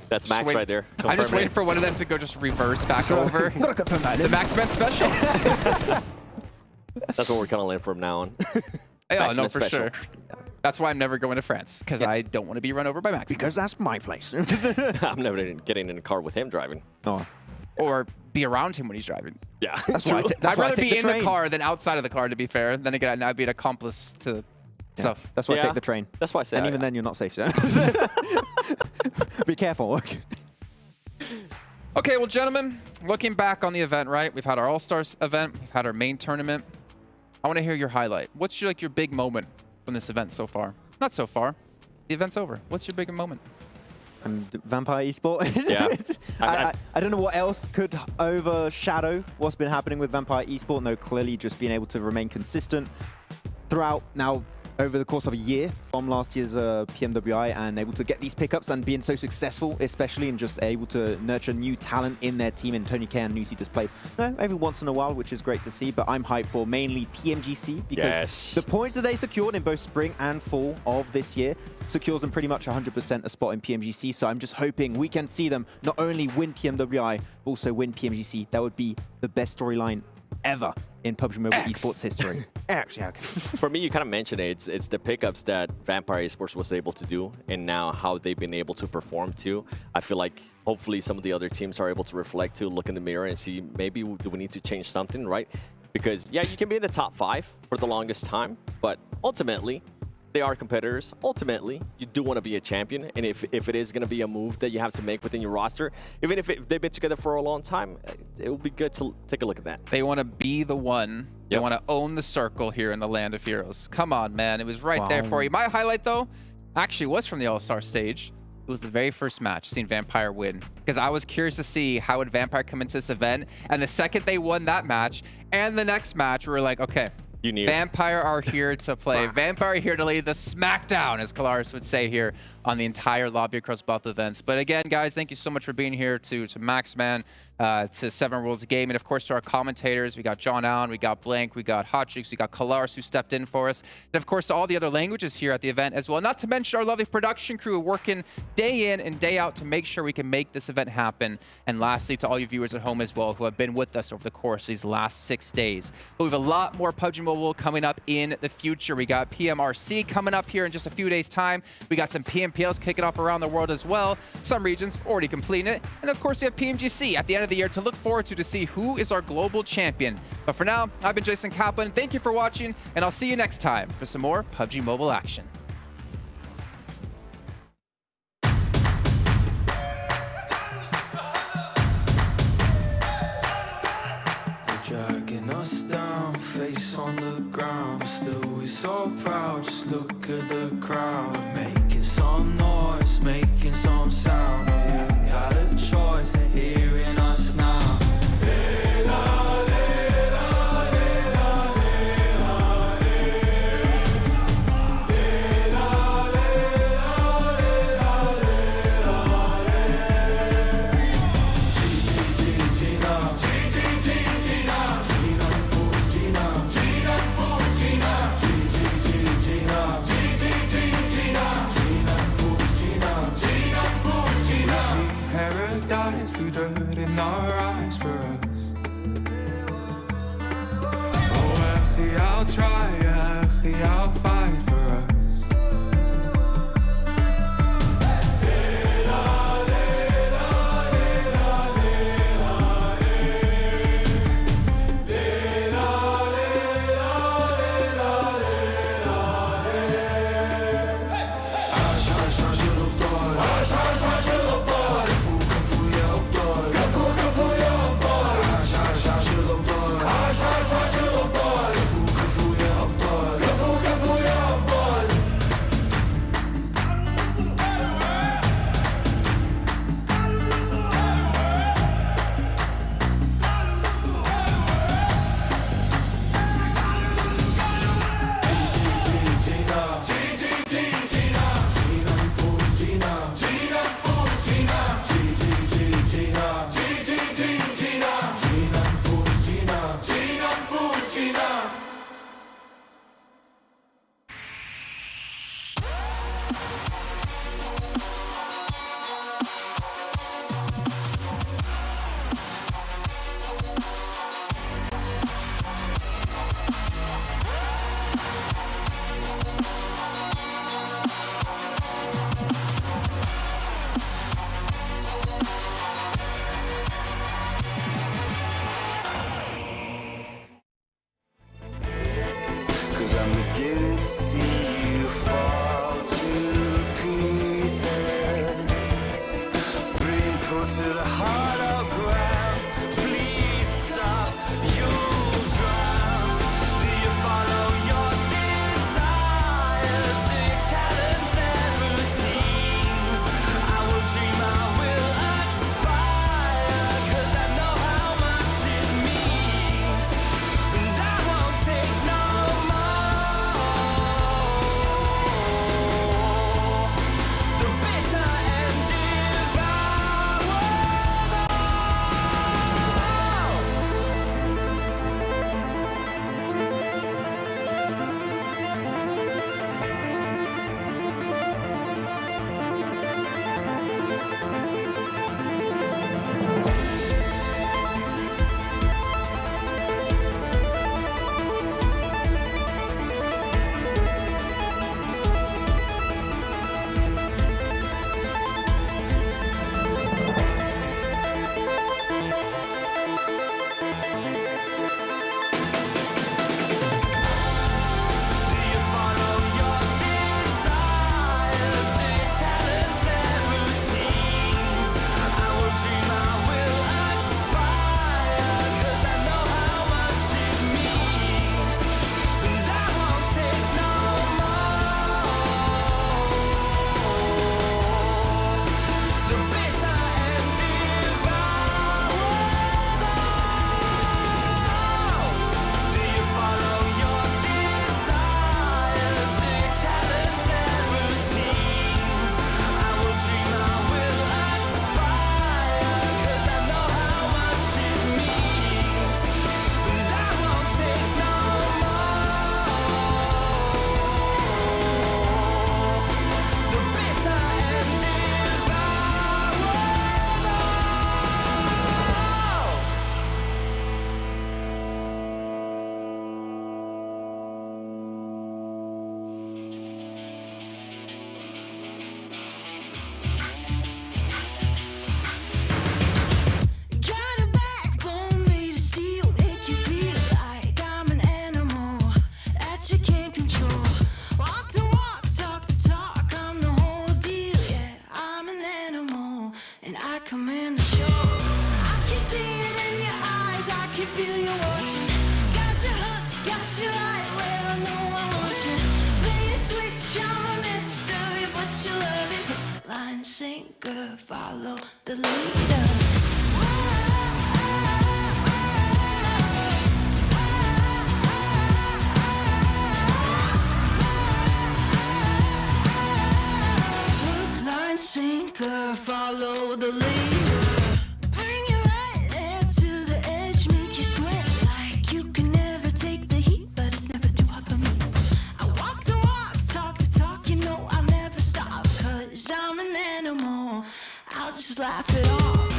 That's Max right there. I'm just waiting for one of them to go just reverse back over. I'm gonna confirm that. The Max Men special. That's what we're calling it from now on. Yeah, no, for sure. That's why I'm never going to France, because I don't want to be run over by Max. Because that's my place. I'm never getting in a car with him driving. Oh. Or be around him when he's driving. Yeah. That's why I'd rather be in the train. car than outside of the car, to be fair. Then again, I'd be an accomplice to stuff. That's why I take the train. That's why I say And even then, you're not safe. So. Be careful. Okay, well, gentlemen, looking back on the event, right? We've had our All-Stars event. We've had our main tournament. I want to hear your highlight. What's your big moment from this event so far? Not so far. The event's over. What's your big moment? Vampire Esports. Yeah. I don't know what else could overshadow what's been happening with Vampire Esports. No, clearly just being able to remain consistent throughout now over the course of a year from last year's PMWI, and able to get these pickups and being so successful, especially, and just able to nurture new talent in their team. And Tony KIA and Nusi just played every once in a while, which is great to see. But I'm hyped for mainly PMGC because the points that they secured in both spring and fall of this year secures them pretty much 100% a spot in PMGC. So I'm just hoping we can see them not only win PMWI, but also win PMGC. That would be the best storyline ever in PUBG Mobile Esports history. For me, you kind of mentioned it. It's the pickups that Vampire Esports was able to do, and now how they've been able to perform too. I feel like hopefully some of the other teams are able to reflect to look in the mirror and see maybe do we need to change something, right? Because yeah, you can be in the top 5 for the longest time, but ultimately they are competitors. Ultimately, you do want to be a champion, and if it is going to be a move that you have to make within your roster, even if they've been together for a long time, it will be good to take a look at that. They want to be the one. They want to own the circle here in the land of heroes. Come on, man. It was right there for you. My highlight, though, actually was from the All-Star stage. It was the very first match, seeing Vampire win. Because I was curious to see how would Vampire come into this event. And the second they won that match, and the next match, we were like, okay, Vampire are here to play. Vampire here to lead the smackdown, as Kalaris would say here on the entire lobby across both events. But again, guys, thank you so much for being here, to Maxman, to Seven Worlds Gaming, of course to our commentators. We got John Allen, we got Blank, we got Hot Chicks, we got Kalaris who stepped in for us, and of course to all the other languages here at the event as well. Not to mention our lovely production crew working day in and day out to make sure we can make this event happen. And lastly, to all you viewers at home as well who have been with us over the course of these last 6 days. But we have a lot more PUBG Mobile coming up in the future. We got PMRC coming up here in just a few days' time. We got some PMPLs kicking off around the world as well. Some regions already completing it. And of course, we have PMGC at the end of the year to look forward to see who is our global champion. But for now, I've been Jason Kaplan. Thank you for watching, and I'll see you next time for some more PUBG Mobile action. Dragging us down, face on the ground, but still we so proud. Just look at the crowd, making some noise, making some sound. We got a choice, they're hearing us now. Paradise through dirt in our eyes for us. Oh, actually, I'll try, actually, I'll fight for us. sinker, follow the leader. Hook, line, sinker, follow the leader. Bring you right there to the edge, make you sweat like you can never take the heat, but it's never too hot for me. I walk the walk, talk the talk, you know I'll never stop, 'cause I'm an animal. I'll just laugh it off.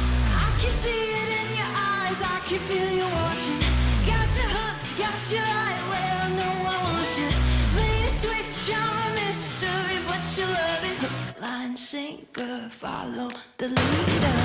I can see it in your eyes, I can feel you watching. Got you hooked, got you right where I know I want you. Play the switch, I'm a mystery, but you love it. Hook, line, sinker, follow the leader.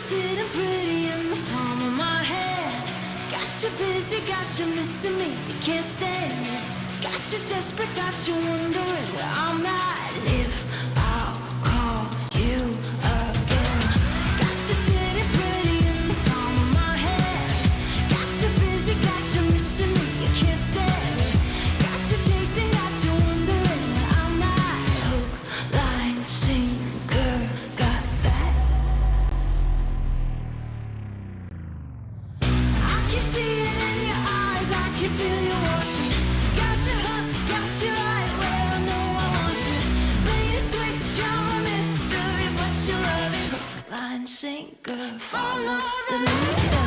Sitting pretty in the palm of my hand. Got you busy, got you missing me, you can't stand it. Got you desperate, got you wondering where I'm at. If I'll call you again. Got you sitting pretty in the palm of my hand. Got you busy, got you missing me, you can't stand it. Got you chasing, got you wondering where I'm at. Hook, line, sinker, got that. I can see it in your eyes, I can feel you watching. Got you hooked, got you right where I know I want you. Play the switch, I'm a mystery, but you love it. Hook, line, sinker, follow the leader.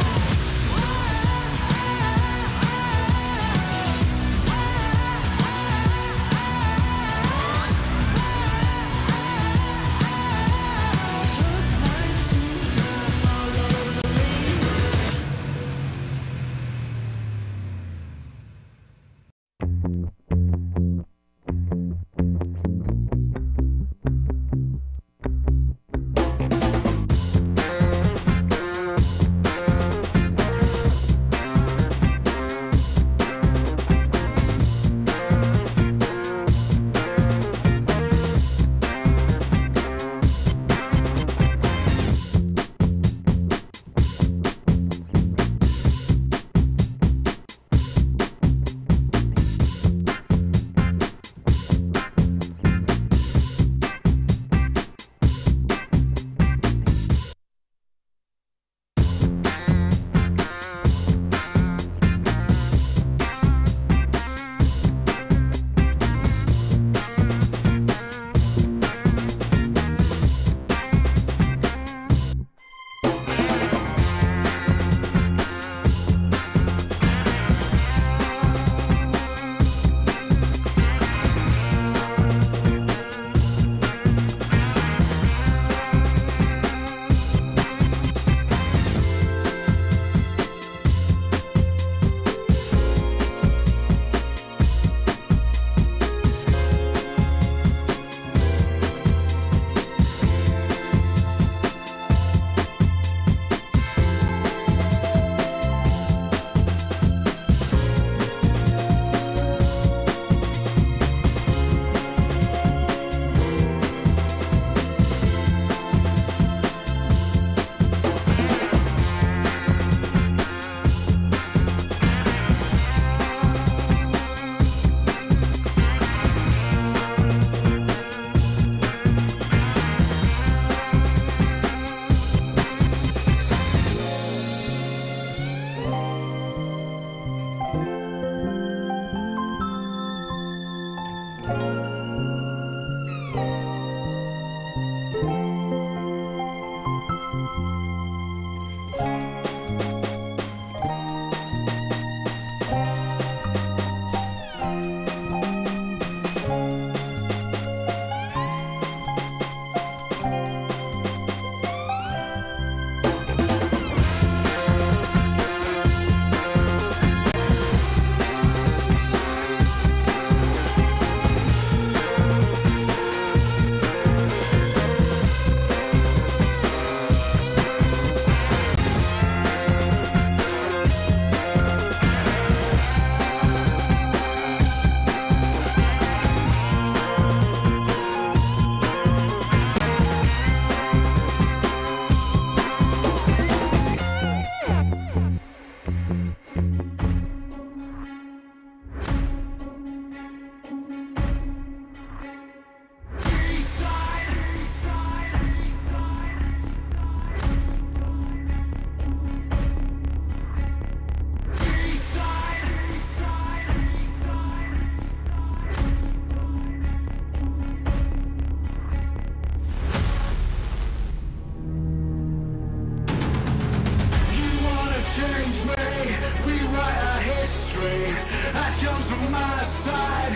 I chose from my side,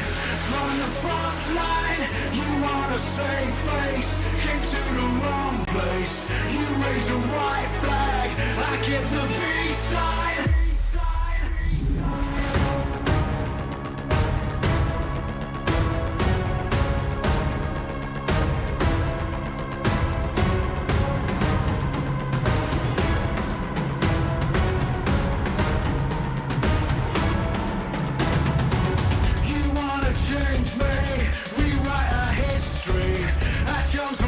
drawn the front line. You wanna save face, came to the wrong place. You raise a white flag, I give the peace sign. Change me, rewrite our history. I chose